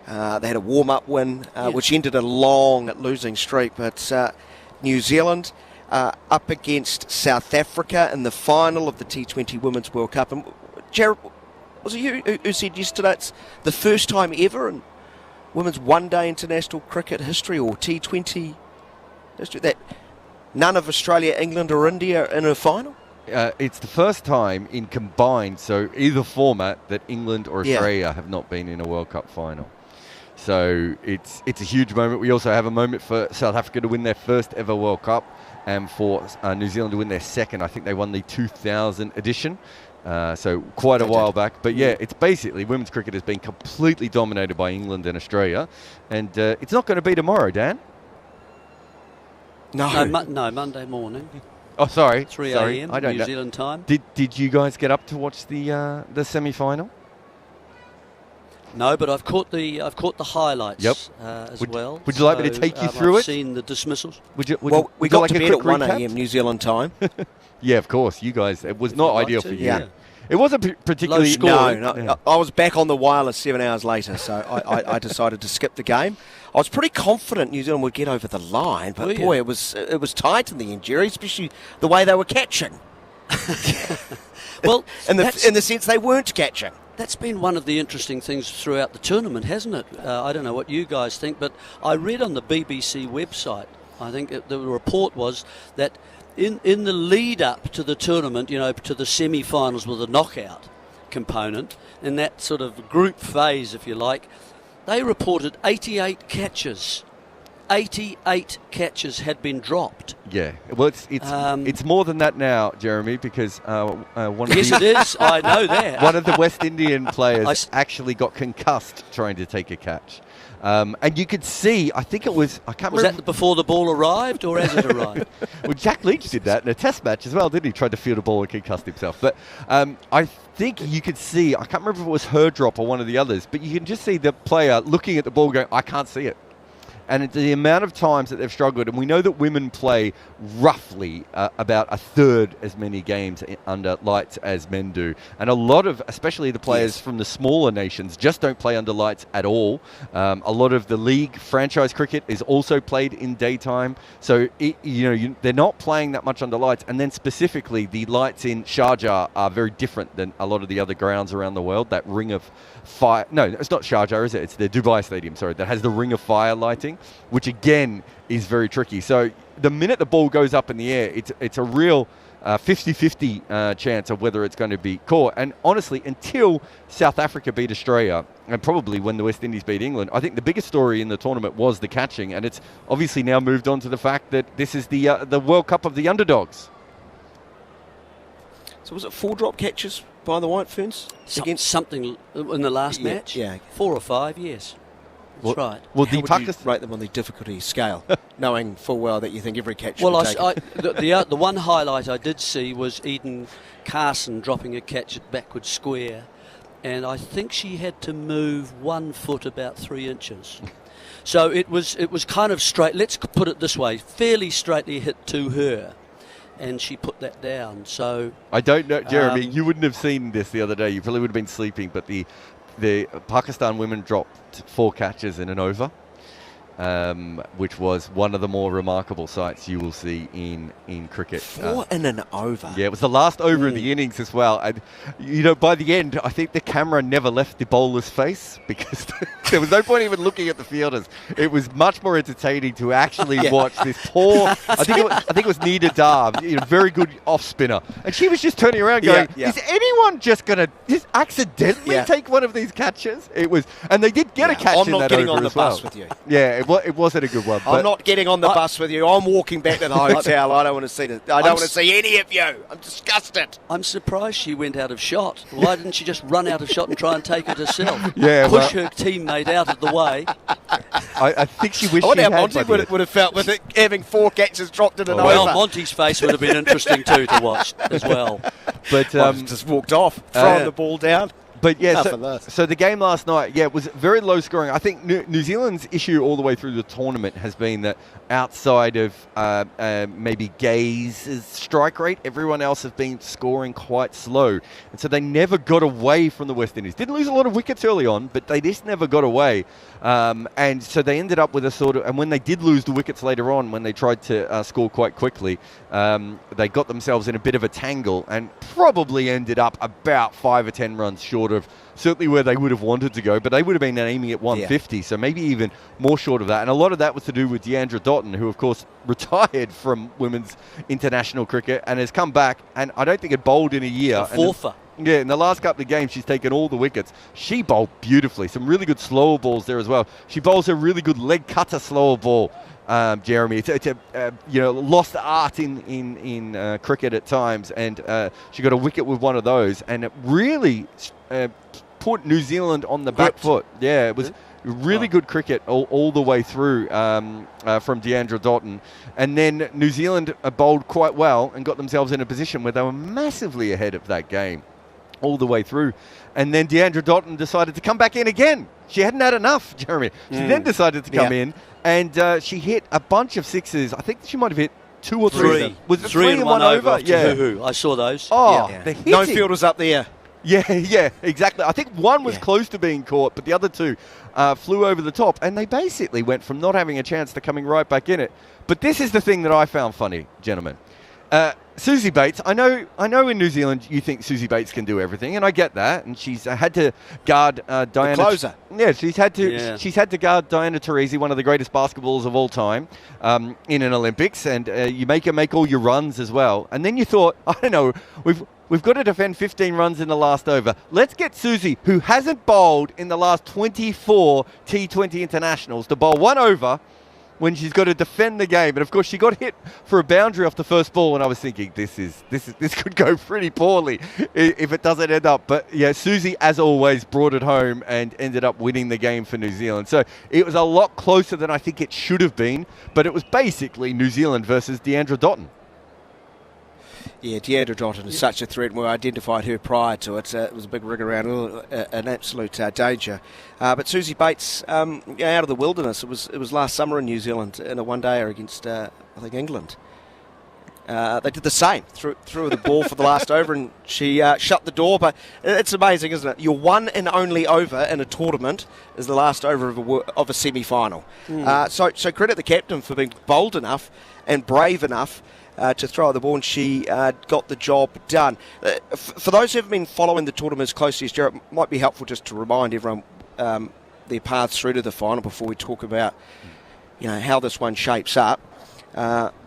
They had a warm-up win, which ended a long losing streak, but New Zealand up against South Africa in the final of the T20 Women's World Cup. And Jarrod, was it you who said yesterday it's the first time ever in women's one-day international cricket history, or T20 history, that none of Australia, England or India are in a final? It's the first time in combined, so either format, that England or Australia have not been in a World Cup final. So it's a huge moment. We also have a moment for South Africa to win their first ever World Cup, and for New Zealand to win their second. I think they won the 2000 edition. So quite a while back. But yeah, it's basically women's cricket has been completely dominated by England and Australia. And it's not going to be tomorrow, Dan. No, Monday morning. Oh, sorry. 3 a.m. New Zealand time. Did you guys get up to watch the semi-final? No, but I've caught the highlights as well. Would you like me to take you through it? I've seen the dismissals. We got to bed at 1 a.m. New Zealand time. Yeah, of course. You guys, it was not ideal for you. Yeah. It wasn't particularly... No. I was back on the wireless 7 hours later, so I decided to skip the game. I was pretty confident New Zealand would get over the line, but boy, it was tight in the end, Jerry, especially the way they were catching. Well, in the sense they weren't catching. That's been one of the interesting things throughout the tournament, hasn't it? I don't know what you guys think, but I read on the BBC website, I think the report was that in the lead up to the tournament, to the semi-finals with a knockout component, in that sort of group phase, if you like, they reported 88 catches. 88 catches had been dropped. Yeah, well, it's more than that now, Jeremy, because one of it is. I know that. One of the West Indian players actually got concussed trying to take a catch. And you could see, I think it was, I can't remember. Was that before the ball arrived or as it arrived? Well, Jack Leach did that in a test match as well, didn't he? Tried to field a ball and concussed himself. But I think you could see, I can't remember if it was her drop or one of the others, but you can just see the player looking at the ball going, I can't see it. And it's the amount of times that they've struggled, and we know that women play roughly about a third as many games under lights as men do. And a lot of, especially the players from the smaller nations, just don't play under lights at all. A lot of the league franchise cricket is also played in daytime. So, they're not playing that much under lights. And then specifically, the lights in Sharjah are very different than a lot of the other grounds around the world. That ring of fire. No, it's not Sharjah, is it? It's the Dubai Stadium, sorry, that has the ring of fire lighting, which again is very tricky. So the minute the ball goes up in the air, it's a real 50-50 chance of whether it's going to be caught. And honestly, until South Africa beat Australia, and probably when the West Indies beat England, I think the biggest story in the tournament was the catching. And it's obviously now moved on to the fact that this is the World Cup of the underdogs. So was it 4 drop catches by the White Ferns? Something in the last match? Yeah. 4 or 5, yes. That's right. Well, how would you rate them on the difficulty scale, knowing full well that you think every catch should be taken? The one highlight I did see was Eden Carson dropping a catch at backward square, and I think she had to move 1 foot about 3 inches. So it was kind of straight. Let's put it this way: fairly straightly hit to her. and she put that down. So I don't know, Jeremy, you wouldn't have seen this the other day. You probably would have been sleeping, but the Pakistan women dropped 4 catches in an over, which was one of the more remarkable sights you will see in cricket. 4 in an over. Yeah, it was the last over of the innings as well. And, by the end, I think the camera never left the bowler's face because there was no point even looking at the fielders. It was much more entertaining to actually watch this poor, I think it was Nida Dar, very good off spinner. And she was just turning around going, is anyone just going to just accidentally take one of these catches? It was, and they did get a catch in that over as well. I'm not getting on the bus with you. Yeah, it wasn't a good one. I'm not getting on the bus with you. I'm walking back to the hotel. I don't want to see it. I don't want to see any of you. I'm disgusted. I'm surprised she went out of shot. Why didn't she just run out of shot and try and take it herself? Yeah, push her teammate out of the way. I think she wished I wonder she how had Monty would have felt with it having 4 catches dropped in an over. Well, Monty's face would have been interesting too to watch as well. But just walked off, throwing the ball down. But yeah, so the game last night, it was very low scoring. I think New Zealand's issue all the way through the tournament has been that outside of maybe Gaze's strike rate, everyone else has been scoring quite slow. And so they never got away from the West Indies. Didn't lose a lot of wickets early on, but they just never got away. And so they ended up with a sort of, and when they did lose the wickets later on, when they tried to score quite quickly, they got themselves in a bit of a tangle and probably ended up about 5 or 10 runs short of certainly where they would have wanted to go, but they would have been aiming at 150, so maybe even more short of that. And a lot of that was to do with Deandra Dottin, who of course retired from women's international cricket and has come back, and I don't think had bowled in a year. A fourfer. Yeah, in the last couple of games, she's taken all the wickets. She bowled beautifully. Some really good slower balls there as well. She bowls a really good leg cutter slower ball, Jeremy. It's a lost art in cricket at times, and she got a wicket with one of those, and it really put New Zealand on the back foot. Yeah, it was really good cricket all the way through from Deandra Dottin. And then New Zealand bowled quite well and got themselves in a position where they were massively ahead of that game all the way through. And then Deandra Dottin decided to come back in again. She hadn't had enough, Jeremy. She then decided to come in, and she hit a bunch of sixes. I think she might have hit 2 or 3. Was it 3 and 1 over? Yeah. I saw those. Oh, the hitting. No fielders up there. Yeah, exactly. I think one was close to being caught, but the other 2 flew over the top, and they basically went from not having a chance to coming right back in it. But this is the thing that I found funny, gentlemen. Susie Bates, I know in New Zealand you think Susie Bates can do everything, and I get that, and she's had to guard Diana. The closer. Yeah, she's had to guard Diana Taurasi, one of the greatest basketballers of all time, in an Olympics, and you make her make all your runs as well. And then you thought, I don't know, we've got to defend 15 runs in the last over. Let's get Susie, who hasn't bowled in the last 24 T20 internationals, to bowl 1 over when she's got to defend the game. And of course she got hit for a boundary off the first ball, and I was thinking this could go pretty poorly if it doesn't end up. But yeah, Susie, as always, brought it home and ended up winning the game for New Zealand. So it was a lot closer than I think it should have been, but it was basically New Zealand versus Deandra Dottin. Yeah, Deandra Dottin is such a threat, and we identified her prior to it. It was a big rig around, an absolute danger. But Susie Bates, out of the wilderness, it was last summer in New Zealand in a one-dayer against, I think, England. They did the same, threw the ball for the last over, and she shut the door. But it's amazing, isn't it? Your one and only over in a tournament is the last over of a semi-final. So credit the captain for being bold enough and brave enough to throw the ball, and she got the job done. For those who have been following the tournament as closely as Jarrod, it might be helpful just to remind everyone their paths through to the final before we talk about how this one shapes up.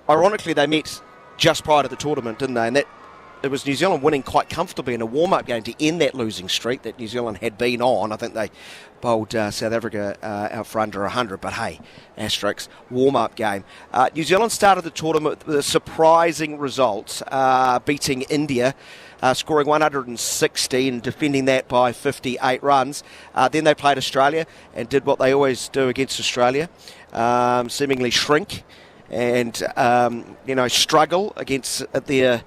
Ironically, they met just prior to the tournament, didn't they? And it was New Zealand winning quite comfortably in a warm-up game to end that losing streak that New Zealand had been on. I think they bowled South Africa out for under 100, but hey, asterisks, warm-up game. New Zealand started the tournament with a surprising result, beating India, scoring 160 and defending that by 58 runs. Then they played Australia and did what they always do against Australia, seemingly shrink and struggle against their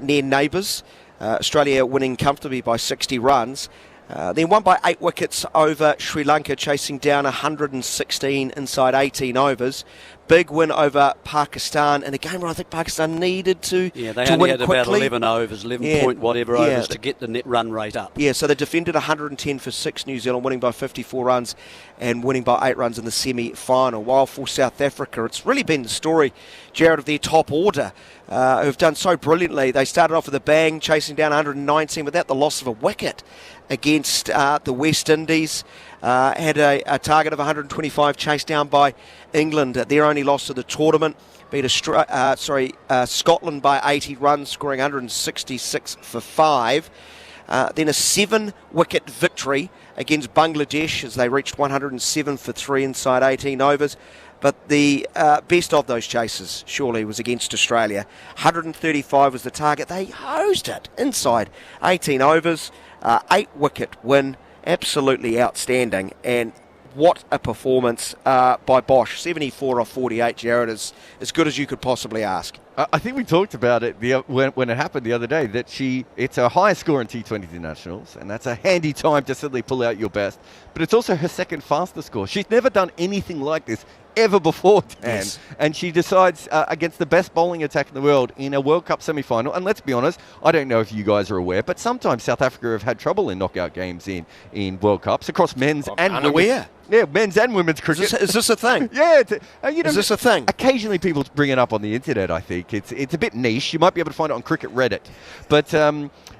near neighbours. Australia winning comfortably by 60 runs. Then won by 8 wickets over Sri Lanka, chasing down 116 inside 18 overs. Big win over Pakistan in a game where I think Pakistan needed to Yeah, they to only win had quickly. about 11 overs, 11 point whatever overs to get the net run rate up. Yeah, so they defended 110 for 6, New Zealand, winning by 54 runs and winning by 8 runs in the semi-final. While for South Africa, it's really been the story, Jarrod, of their top order, who've done so brilliantly. They started off with a bang, chasing down 119 without the loss of a wicket against the West Indies. Had a target of 125 chased down by England, their only loss of the tournament. Beat Scotland by 80 runs, scoring 166 for 5. Then a 7-wicket victory against Bangladesh as they reached 107 for 3 inside 18 overs. But the best of those chases, surely, was against Australia. 135 was the target. They hosed it inside 18 overs. 8-wicket win. Absolutely outstanding. And what a performance by Bosch. 74 off 48, Jarrod, is as good as you could possibly ask. I think we talked about it when it happened the other day, that it's her highest score in T20 internationals, and that's a handy time to suddenly pull out your best. But it's also her second fastest score. She's never done anything like this ever before, Dan. Yes. And she decides against the best bowling attack in the world in a World Cup semi-final. And let's be honest, I don't know if you guys are aware, but sometimes South Africa have had trouble in knockout games in World Cups across men's and unaware. Yeah, men's and women's cricket. Is this a thing? Yeah. Is this a thing? Occasionally people bring it up on the internet, I think. It's a bit niche. You might be able to find it on Cricket Reddit. But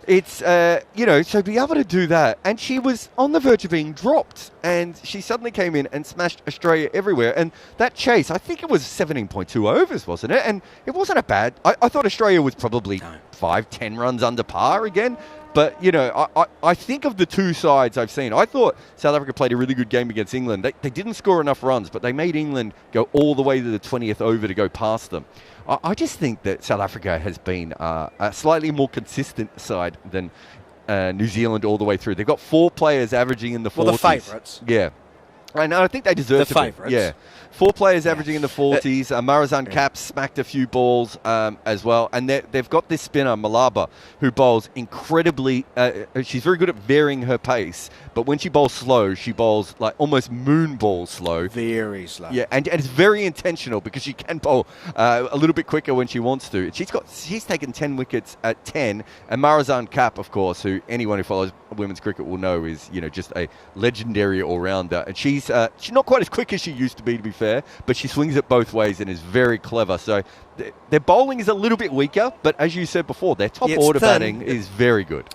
it's, so be able to do that. And she was on the verge of being dropped. And she suddenly came in and smashed Australia everywhere. And that chase, I think it was 17.2 overs, wasn't it? And it wasn't a bad... I thought Australia was probably 5-10 runs under par again. But, I think of the two sides I've seen, I thought South Africa played a really good game against England. They didn't score enough runs, but they made England go all the way to the 20th over to go past them. I just think that South Africa has been a slightly more consistent side than New Zealand all the way through. They've got 4 players averaging in the 40s. Well, the favourites. Yeah. And I think they deserve the to favourites. be. Yeah. 4 players averaging in the 40s. Marazan Cap smacked a few balls as well. And they've got this spinner, Malaba, who bowls incredibly... she's very good at varying her pace. But when she bowls slow, she bowls like almost moon ball slow. Very slow. Yeah, and it's very intentional because she can bowl a little bit quicker when she wants to. She's taken 10 wickets at 10. And Marazan Cap, of course, who anyone who follows women's cricket will know is, just a legendary all-rounder. And she's not quite as quick as she used to be fair, but she swings it both ways and is very clever. So their bowling is a little bit weaker, but as you said before, their top order batting is very good.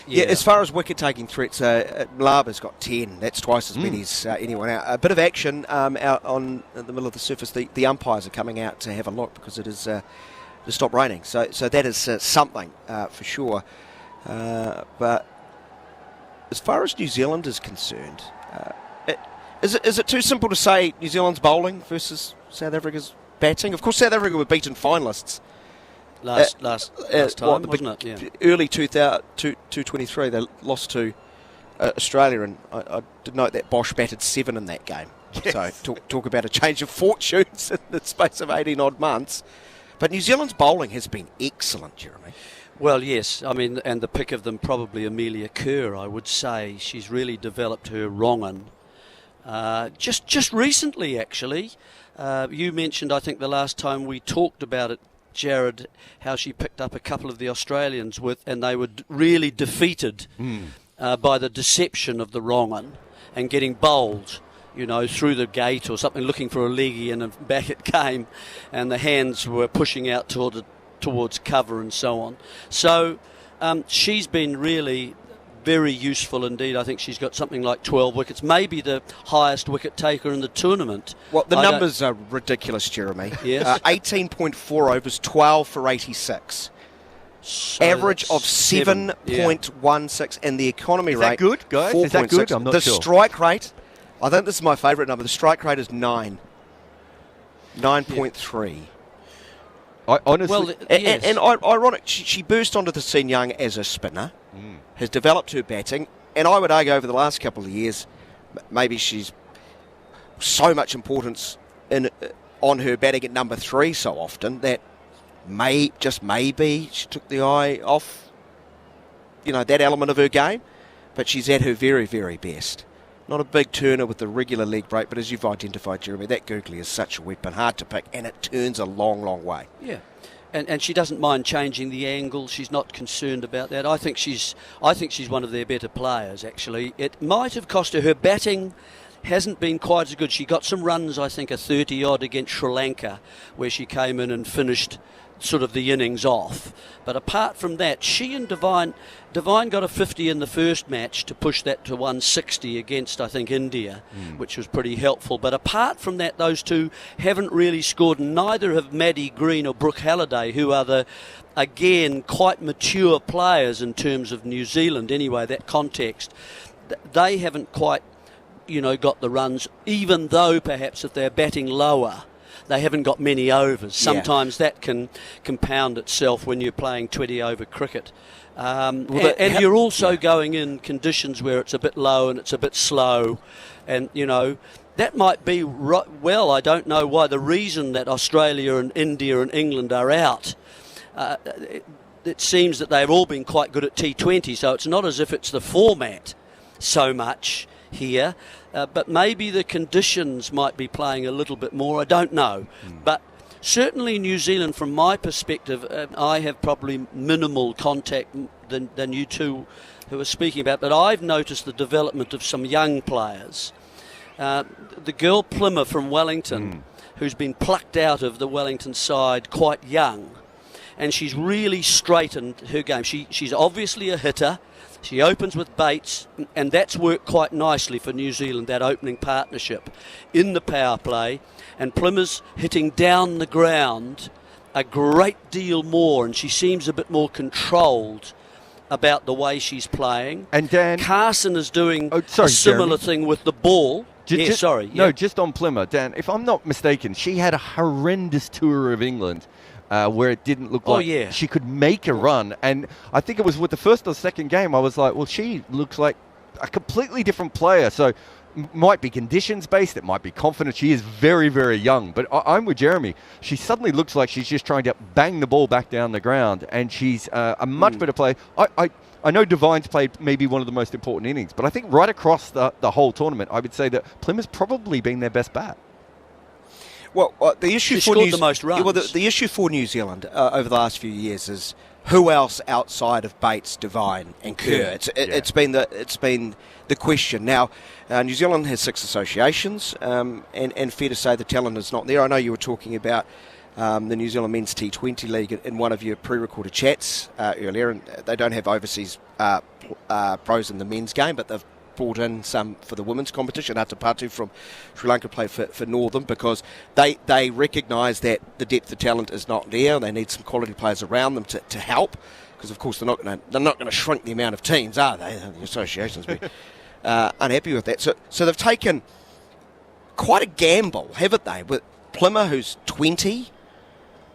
Yeah, as far as wicket-taking threats, Malaba's got 10. That's twice as many as anyone out. A bit of action out on the middle of the surface. The umpires are coming out to have a look because it is to stop raining. So that is something for sure. But as far as New Zealand is concerned, is it too simple to say New Zealand's bowling versus South Africa's batting? Of course, South Africa were beaten finalists. Last time, wasn't it? Yeah. Early 2023, they lost to Australia, and I did note that Bosch batted 7 in that game. Yes. So talk about a change of fortunes in the space of 18-odd months. But New Zealand's bowling has been excellent, Jeremy. Well, yes. I mean, and the pick of them probably Amelia Kerr, I would say. She's really developed her wrong-un. Just recently, actually. You mentioned, I think, the last time we talked about it, Jarrod, how she picked up a couple of the Australians and they were really defeated by the deception of the wrong-un and getting bowled, through the gate or something, looking for a leggy, and back it came, and the hands were pushing out towards cover and so on. So she's been really very useful indeed. I think she's got something like 12 wickets, maybe the highest wicket taker in the tournament. Well, the numbers are ridiculous, Jeremy. Yes. 18.4 overs, 12 for 86. So average of 7.16, and the economy rate. Is that good, guys? 4. Is that good? I'm not the sure. The strike rate, I think this is my favourite number. The strike rate is 9. 9.3. I honestly, and ironic, she burst onto the scene young as a spinner, has developed her batting, and I would argue over the last couple of years, maybe she's so much importance on her batting at number 3 so often that maybe she took the eye off, that element of her game. but she's at her very, very best. Not a big turner with the regular leg break, but as you've identified, Jeremy, that googly is such a weapon, hard to pick, and it turns a long, long way. Yeah. And she doesn't mind changing the angle. She's not concerned about that. I think she's one of their better players, actually. It might have cost her. Her batting hasn't been quite as good. She got some runs, I think, a 30-odd against Sri Lanka, where she came in and finished sort of the innings off. But apart from that, she and Devine got a 50 in the first match to push that to 160 against, I think, India, which was pretty helpful. But apart from that, those two haven't really scored, and neither have Maddie Green or Brooke Halliday, who are again, quite mature players in terms of New Zealand, anyway, that context. They haven't quite, got the runs, even though perhaps if they're batting lower, they haven't got many overs. Sometimes that can compound itself when you're playing 20-over cricket. And you're also going in conditions where it's a bit low and it's a bit slow. And, that might be, I don't know why. The reason that Australia and India and England are out, it seems that they've all been quite good at T20, so it's not as if it's the format so much here. But maybe the conditions might be playing a little bit more. I don't know. But certainly New Zealand, from my perspective, I have probably minimal contact than you two who are speaking about, but I've noticed the development of some young players. The girl Plimmer from Wellington, who's been plucked out of the Wellington side quite young, and she's really straightened her game. She's obviously a hitter. She opens with Bates, and that's worked quite nicely for New Zealand, that opening partnership in the power play. And Plimmer's hitting down the ground a great deal more, and she seems a bit more controlled about the way she's playing. And Dan Carson is doing a similar thing with the ball. Just on Plimmer, Dan, if I'm not mistaken, she had a horrendous tour of England where it didn't look like she could make a run. And I think it was with the first or second game, I was like, well, she looks like a completely different player. So might be conditions based, it might be confidence. She is very, very young. But I'm with Jeremy. She suddenly looks like she's just trying to bang the ball back down the ground, and she's a much better player. I know Devine's played maybe one of the most important innings, but I think right across the whole tournament, I would say that Plimmer's probably been their best bat. Well, the issue for the most runs. Well, the issue for New Zealand over the last few years is who else outside of Bates, Devine, and Kerr. It's been the question. Now, New Zealand has 6 associations, and fair to say the talent is not there. I know you were talking about the New Zealand Men's T20 League in one of your pre-recorded chats earlier, and they don't have overseas pros in the men's game, but they've brought in some for the women's competition. Atapatu from Sri Lanka played for Northern because they recognise that the depth of talent is not there. They need some quality players around them to help, because of course they're not going to shrink the amount of teams, are they? The associations be unhappy with that. So they've taken quite a gamble, haven't they? With Plimmer, who's 20,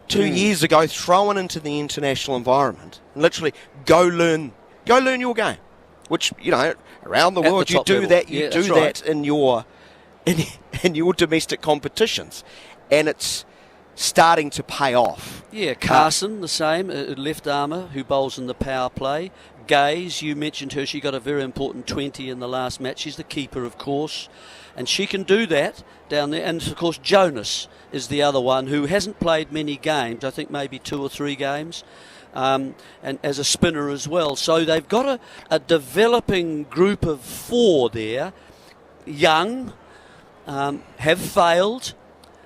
2 years ago, thrown into the international environment, and literally go learn your game. Which, around the world, you do that. You do that in your domestic competitions, and it's starting to pay off. Yeah, Carson, the same, left armour, who bowls in the power play. Gaze, you mentioned her, she got a very important 20 in the last match. She's the keeper, of course, and she can do that down there. And, of course, Jonas is the other one who hasn't played many games, I think maybe 2 or 3 games. And as a spinner as well. So they've got a developing group of 4 there, young, have failed,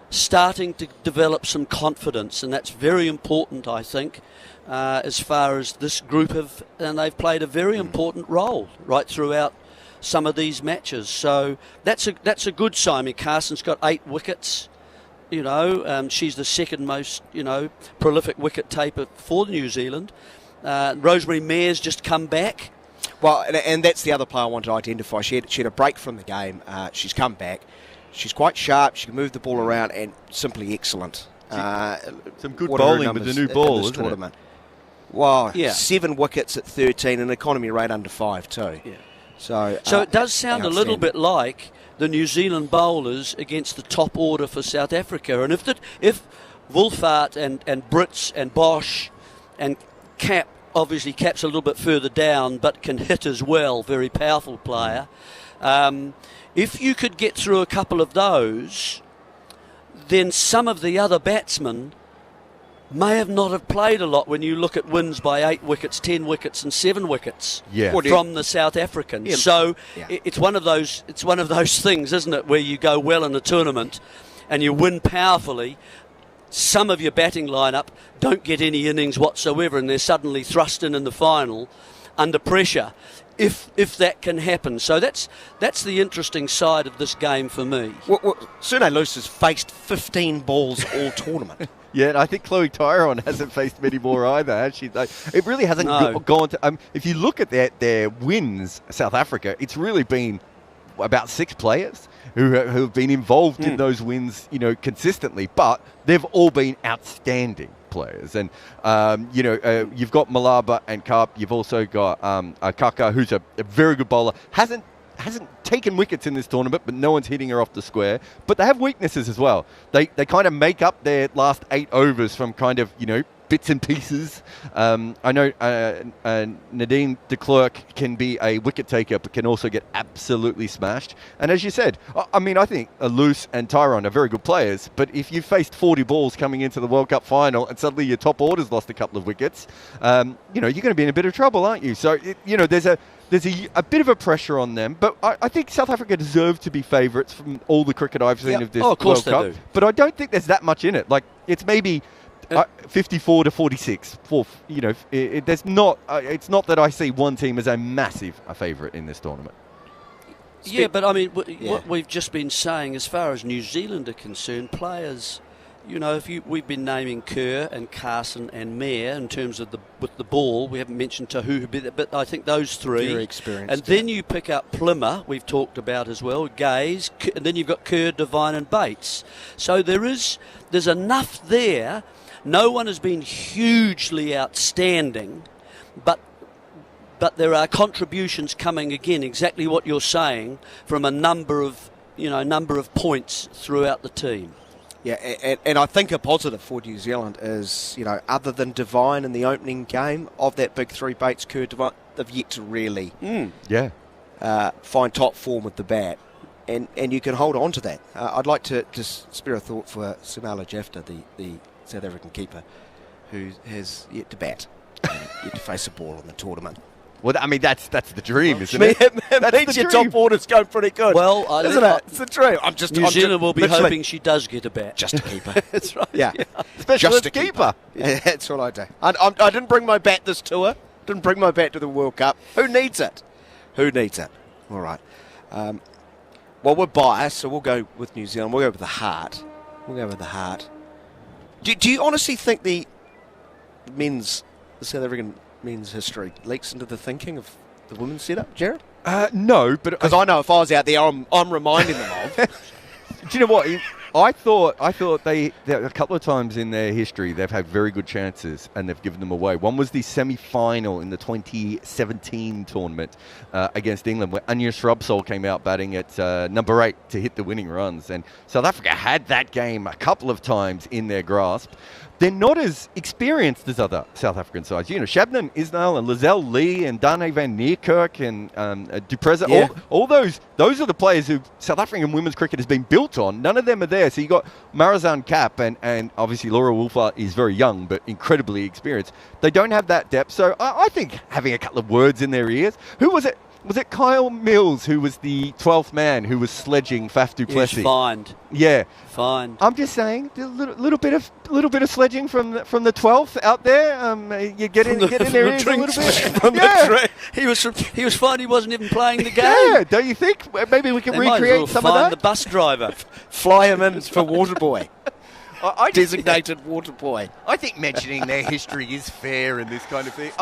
starting to develop some confidence, and that's very important, I think, as far as this group and they've played a very important role right throughout some of these matches. So that's a good sign. I mean, Carson's got 8 wickets. She's the second most, prolific wicket taker for New Zealand. Rosemary Mair's just come back. Well, and that's the other player I want to identify. She had a break from the game. She's come back. She's quite sharp. She can move the ball around and simply excellent. Some good bowling with the new ball, isn't tournament. It? Well, 7 wickets at 13, an economy rate under 5 too. Yeah. So it does sound a little bit like the New Zealand bowlers against the top order for South Africa. And if Wolfart and Brits and Bosch and Cap obviously caps a little bit further down, but can hit as well. Very powerful player. If you could get through a couple of those, then some of the other batsmen may have not have played a lot when you look at wins by 8 wickets, 10 wickets and 7 wickets from the South Africans. Yeah. So it's one of those things, isn't it, where you go well in a tournament and you win powerfully. Some of your batting lineup don't get any innings whatsoever and they're suddenly thrust in the final under pressure. If that can happen. So that's the interesting side of this game for me. Well, Sune Luce has faced 15 balls all tournament. Yeah, and I think Chloe Tyrone hasn't faced many more either, has she? It really hasn't gone to... if you look at their wins, South Africa, it's really been about 6 players who have been involved in those wins, consistently, but they've all been outstanding players. And, you've got Malaba and Karp. You've also got Kaka, who's a very good bowler. Hasn't taken wickets in this tournament, but no one's hitting her off the square. But they have weaknesses as well. They kind of make up their last 8 overs from kind of, bits and pieces. I know Nadine de Klerk can be a wicket taker, but can also get absolutely smashed. And as you said, I think Luce and Tyrone are very good players, but if you've faced 40 balls coming into the World Cup final and suddenly your top order's lost a couple of wickets, you're going to be in a bit of trouble, aren't you? So, there's a bit of a pressure on them, but I think South Africa deserve to be favourites from all the cricket I've seen of this World Cup. Do. But I don't think there's that much in it. Like, it's maybe 54 to 46. There's not. It's not that I see one team as a massive favourite in this tournament. Yeah, but I mean, what we've just been saying, as far as New Zealand are concerned, players. We've been naming Kerr and Carson and Mayer in terms of with the ball. We haven't mentioned Tahu, but I think those 3. Very experienced. And then you pick up Plimmer, we've talked about as well, Gaze, and then you've got Kerr, Devine and Bates. So there's enough there. No one has been hugely outstanding, but there are contributions coming again, exactly what you're saying, from a number of points throughout the team. Yeah, and I think a positive for New Zealand is, other than Devine in the opening game of that big 3, Bates, Kerr, Devine, they've yet to really find top form with the bat. And you can hold on to that. I'd like to just spare a thought for Sunala Jafta, the South African keeper, who has yet to bat and yet to face a ball in the tournament. Well, I mean, that's the dream, isn't it? That means your top order's going pretty good. Well, isn't it? It's the dream. New Zealand will be hoping she does get a bat. Just a keeper. That's right. Yeah. Just a keeper. Yeah, that's what I do. I didn't bring my bat this tour. Didn't bring my bat to the World Cup. Who needs it? All right. Well, we're biased, so we'll go with New Zealand. We'll go with the heart. Do you honestly think the South African men's history leaks into the thinking of the women's setup, Jarrod? No, but because I know if I was out there, I'm reminding them of. Do you know what? I thought they a couple of times in their history they've had very good chances and they've given them away. One was the semi-final in the 2017 tournament against England, where Anya Shrubsole came out batting at number 8 to hit the winning runs, and South Africa had that game a couple of times in their grasp. They're not as experienced as other South African sides. Shabnam Ismail and Lizelle Lee and Dane van Niekerk and Dupreza, all those are the players who South African women's cricket has been built on. None of them are there. So you got Marizanne Kapp and obviously Laura Wolfart is very young but incredibly experienced. They don't have that depth. So I think having a couple of words in their ears. Who was it? Was it Kyle Mills who was the 12th man who was sledging Faf du Plessis? He's fined. Yeah, fined. I'm just saying, a little bit of sledging from the 12th out there. You get in their ears a little bit. He was fined. He wasn't even playing the game. Yeah, don't you think? Maybe we can recreate some of that. The bus driver, fly him in for water boy. Designated water boy. I think mentioning their history is fair in this kind of thing.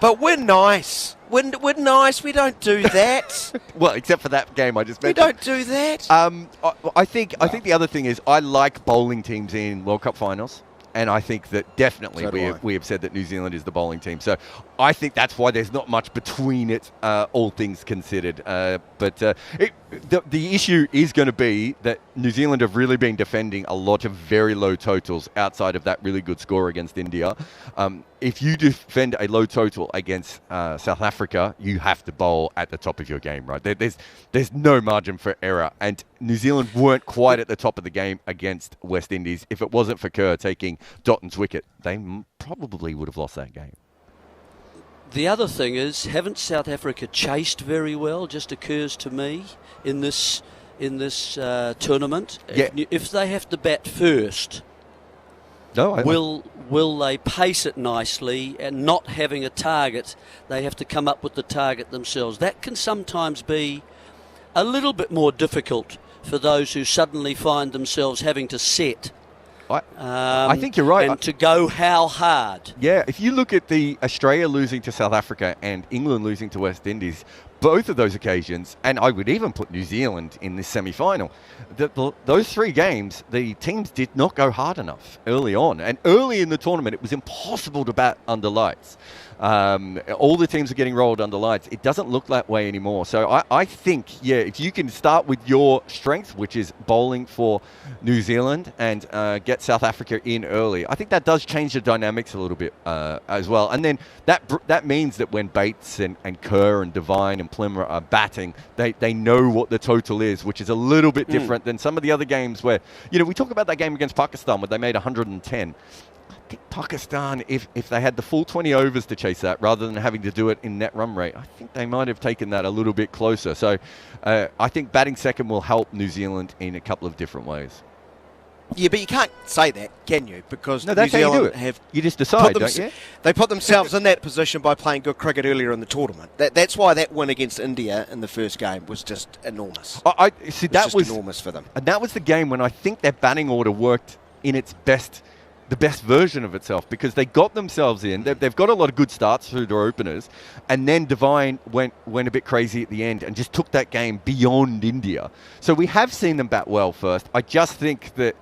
But we're nice. We're nice. We don't do that. Well, except for that game I just mentioned. We don't do that. I think the other thing is I like bowling teams in World Cup finals. And I think that definitely we have said that New Zealand is the bowling team. So I think that's why there's not much between it, all things considered. But the issue is going to be that New Zealand have really been defending a lot of very low totals outside of that really good score against India. If you defend a low total against South Africa, you have to bowl at the top of your game, right? There's no margin for error. And New Zealand weren't quite at the top of the game against West Indies. If it wasn't for Kerr taking Dotton's wicket, they probably would have lost that game. The other thing is, haven't South Africa chased very well? Just occurs to me in this tournament. Yeah. If they have to bat first, will they pace it nicely, and not having a target, they have to come up with the target themselves. That can sometimes be a little bit more difficult for those who suddenly find themselves having to set. I think you're right. And to go how hard. Yeah, if you look at the Australia losing to South Africa and England losing to West Indies, both of those occasions, and I would even put New Zealand in this semi-final, those three games, the teams did not go hard enough early on. And early in the tournament, it was impossible to bat under lights. All the teams are getting rolled under lights. It doesn't look that way anymore. So I think, if you can start with your strength, which is bowling for New Zealand, and get South Africa in early, I think that does change the dynamics a little bit as well. And then that means that when Bates and Kerr and Devine and Plimmer are batting, they know what the total is, which is a little bit different than some of the other games where, we talk about that game against Pakistan where they made 110. I think Pakistan, if they had the full 20 overs to chase that rather than having to do it in net run rate, I think they might have taken that a little bit closer. So I think batting second will help New Zealand in a couple of different ways. Yeah, but you can't say that, can you? Because no, New that's Zealand how you do it. have you just decide, don't you? They put themselves in that position by playing good cricket earlier in the tournament. That's why that win against India in the first game was just enormous. I see that was enormous for them. And that was the game when I think their batting order worked in its best. The best version of itself, because they got themselves in. They've got a lot of good starts through their openers, and then Devine went a bit crazy at the end and just took that game beyond India. So we have seen them bat well first. I just think that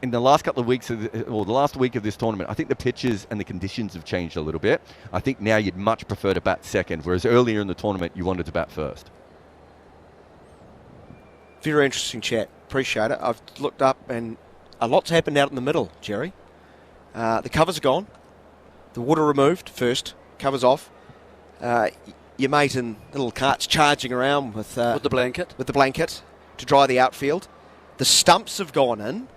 in the last couple of weeks, the last week of this tournament, I think the pitches and the conditions have changed a little bit. I think now you'd much prefer to bat second, whereas earlier in the tournament you wanted to bat first. Very interesting chat. Appreciate it. I've looked up and a lot's happened out in the middle, Jerry. The covers are gone. The water removed first. Covers off. Your mate in little carts charging around with the blanket. With the blanket to dry the outfield. The stumps have gone in.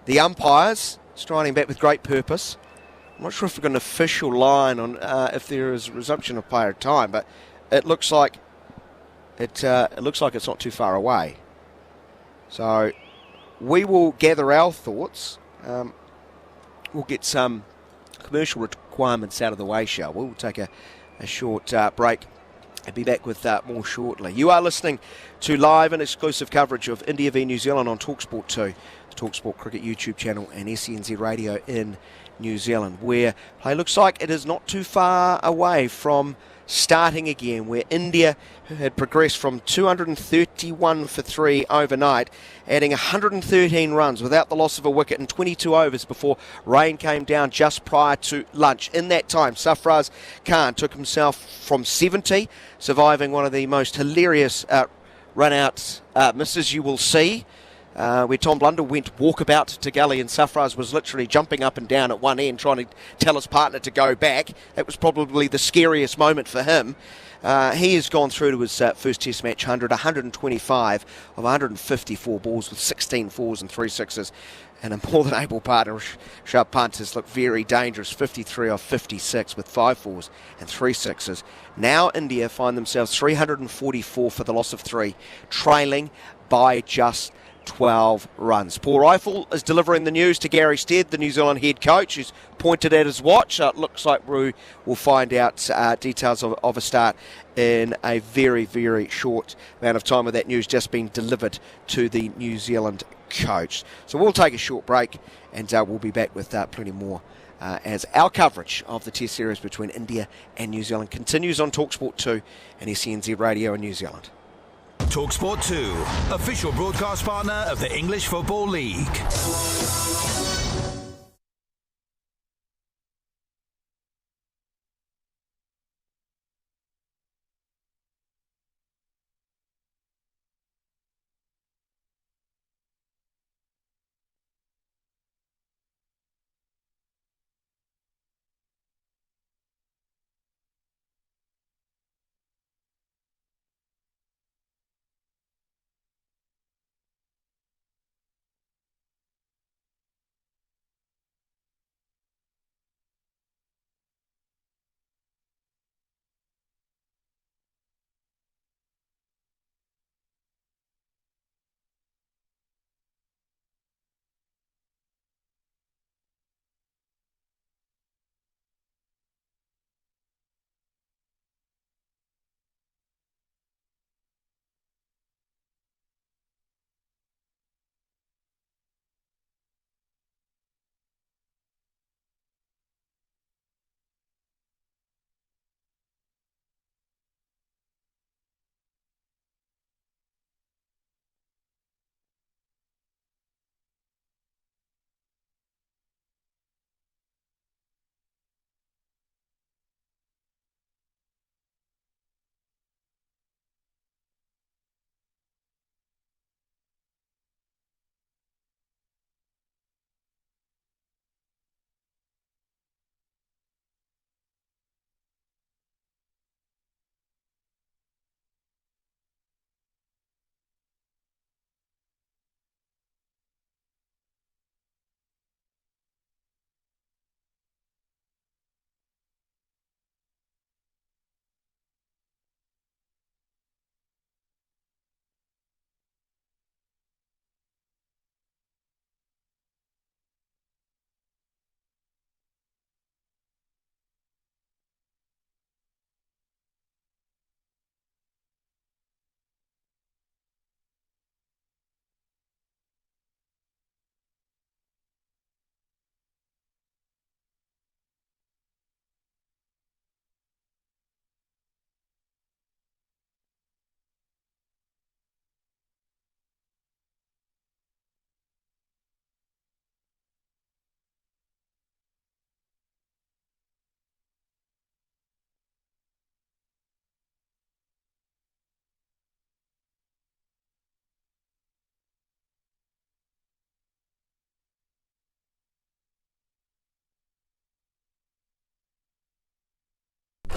The umpires striding back with great purpose. I'm not sure if we've got an official line on if there is a resumption of player time, but it looks like it's not too far away. So we will gather our thoughts. We'll get some commercial requirements out of the way, shall we? We'll take a short break and be back with more shortly. You are listening to live and exclusive coverage of India v New Zealand on talkSPORT 2, the talkSPORT Cricket YouTube channel and SENZ Radio in New Zealand, where play looks like it is not too far away from starting again, where India had progressed from 231 for 3 overnight, adding 113 runs without the loss of a wicket in 22 overs before rain came down just prior to lunch. In that time, Sarfaraz Khan took himself from 70, surviving one of the most hilarious run-out misses you will see, where Tom Blunder went walkabout to gully and Sarfaraz was literally jumping up and down at one end trying to tell his partner to go back. That was probably the scariest moment for him. He has gone through to his first Test match 125 of 154 balls with 16 fours and 3 sixes. And a more than able partner, Rishabh Pant, has looked very dangerous, 53 of 56 with 5 fours and 3 sixes. Now India find themselves 344 for the loss of 3, trailing by just 12 runs. Paul Rifle is delivering the news to Gary Stead, the New Zealand head coach, who's pointed at his watch. It looks like Roo will find out details of a start in a very, very short amount of time, with that news just being delivered to the New Zealand coach. So we'll take a short break and we'll be back with plenty more as our coverage of the Test series between India and New Zealand continues on talkSPORT 2 and SENZ Radio in New Zealand. talkSPORT 2, official broadcast partner of the English Football League.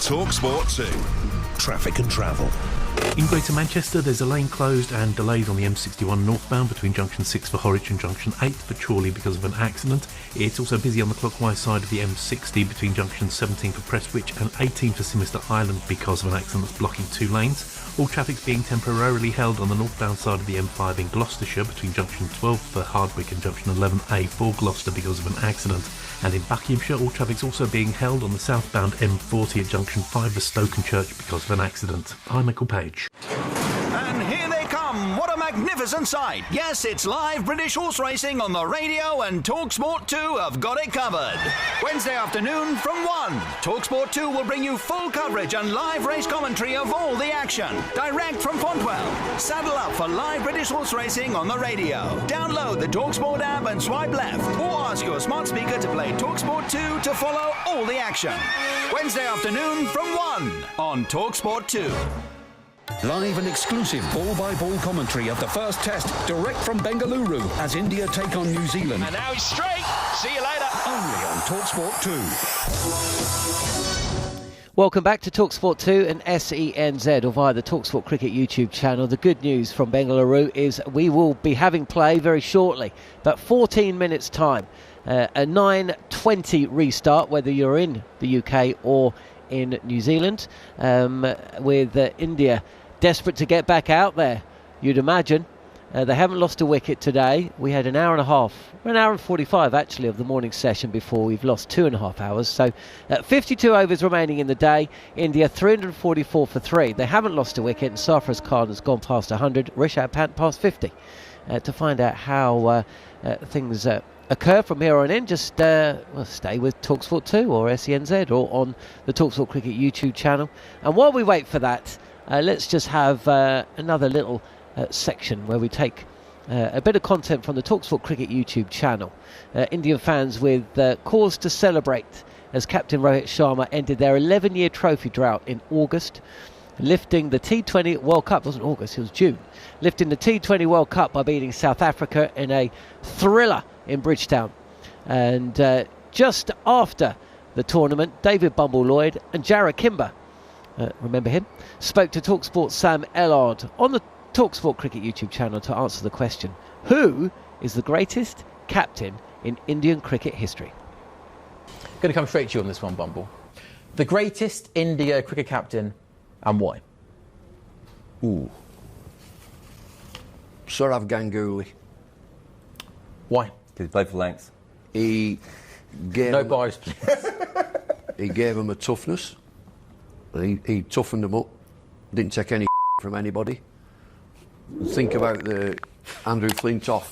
talkSPORT 2. Traffic and travel. In Greater Manchester, there's a lane closed and delays on the M61 northbound between junction 6 for Horwich and junction 8 for Chorley because of an accident. It's also busy on the clockwise side of the M60 between junction 17 for Prestwich and 18 for Simister Island because of an accident that's blocking 2 lanes. All traffic's being temporarily held on the northbound side of the M5 in Gloucestershire between junction 12 for Hardwick and junction 11A for Gloucester because of an accident. And in Buckinghamshire, all traffic's also being held on the southbound M40 at junction 5 for Stokenchurch because of an accident. I'm Michael Page. And here they come. What a magnificent sight. Yes, it's live British horse racing on the radio, and talkSPORT 2 have got it covered. Wednesday afternoon from 1. talkSPORT 2 will bring you full coverage and live race commentary of all the action. Direct from Fontwell. Saddle up for live British horse racing on the radio. Download the talkSPORT app and swipe left, or ask your smart speaker to play talkSPORT 2 to follow all the action. Wednesday afternoon from 1 on talkSPORT 2. Live and exclusive ball-by-ball commentary of the first test, direct from Bengaluru, as India take on New Zealand. And now he's straight. See you later. Only on talkSPORT 2. Welcome back to talkSPORT 2 and SENZ, or via the talkSPORT Cricket YouTube channel. The good news from Bengaluru is we will be having play very shortly, about 14 minutes time. A 9:20 restart, whether you're in the UK or in New Zealand, with India desperate to get back out there, you'd imagine. They haven't lost a wicket today. We had an hour and a half, an hour and 45 actually, of the morning session before we've lost 2.5 hours. So 52 overs remaining in the day. India 344 for 3. They haven't lost a wicket, and Sarfaraz Khan has gone past 100. Rishabh Pant past 50. To find out how things occur from here on in, just stay with talkSPORT 2 or SENZ or on the talkSPORT Cricket YouTube channel. And while we wait for that, let's just have another little section where we take a bit of content from the talkSPORT Cricket YouTube channel. Indian fans with cause to celebrate as Captain Rohit Sharma ended their 11-year trophy drought in August, lifting the T20 World Cup. It wasn't August, it was June. Lifting the T20 World Cup by beating South Africa in a thriller in Bridgetown. And just after the tournament, David Bumble-Lloyd and Jarrod Kimber, remember him, spoke to talkSPORT's Sam Ellard on the talkSPORT Cricket YouTube channel to answer the question, who is the greatest captain in Indian cricket history? Going to come straight to you on this one, Bumble. The greatest India cricket captain, and why? Sourav Ganguly. Why? Because he played for Lancs. He gave no bias, please. He gave them a toughness. He toughened them up. Didn't take any from anybody. Think about the Andrew Flintoff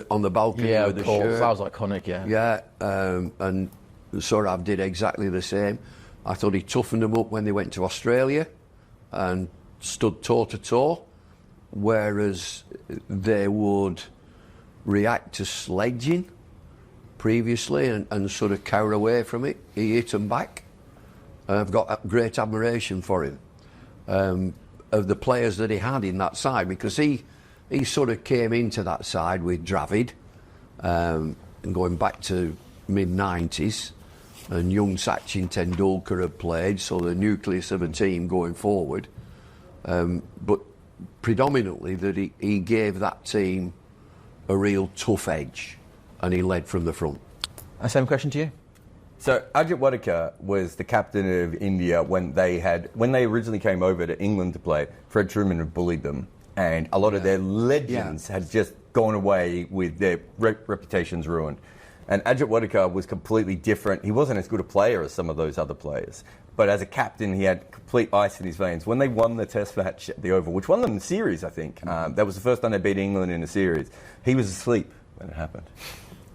on the balcony with the shirt. That was iconic, yeah. Yeah, and Sourav did exactly the same. I thought he toughened them up when they went to Australia and stood toe-to-toe, whereas they would react to sledging previously and sort of cower away from it. He hit them back. I've got great admiration for him, of the players that he had in that side, because he sort of came into that side with Dravid, and going back to mid-90s, and young Sachin Tendulkar had played, so the nucleus of a team going forward. But predominantly that he gave that team a real tough edge, and he led from the front. Same question to you. So Ajit Wadekar was the captain of India when they originally came over to England to play. Fred Truman had bullied them, and a lot of their legends had just gone away with their reputations ruined. And Ajit Wadekar was completely different. He wasn't as good a player as some of those other players, but as a captain, he had complete ice in his veins. When they won the Test match at the Oval, which won them the series, I think, that was the first time they beat England in a series. He was asleep when it happened.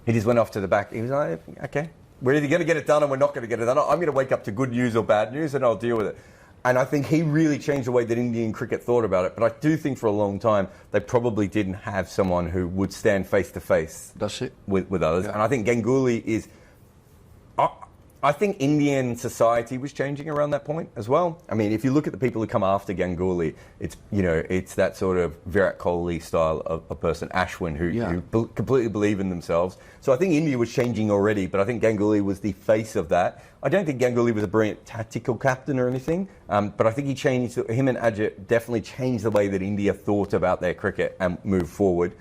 He just went off to the back. He was like, okay, we're either going to get it done or we're not going to get it done. I'm going to wake up to good news or bad news and I'll deal with it. And I think he really changed the way that Indian cricket thought about it. But I do think for a long time, they probably didn't have someone who would stand face to face with others. Yeah. And I think Ganguly is... I think Indian society was changing around that point as well. I mean, if you look at the people who come after Ganguly, it's that sort of Virat Kohli style of person, Ashwin, who completely believe in themselves. So I think India was changing already, but I think Ganguly was the face of that. I don't think Ganguly was a brilliant tactical captain or anything, but I think him and Ajit definitely changed the way that India thought about their cricket and moved forward.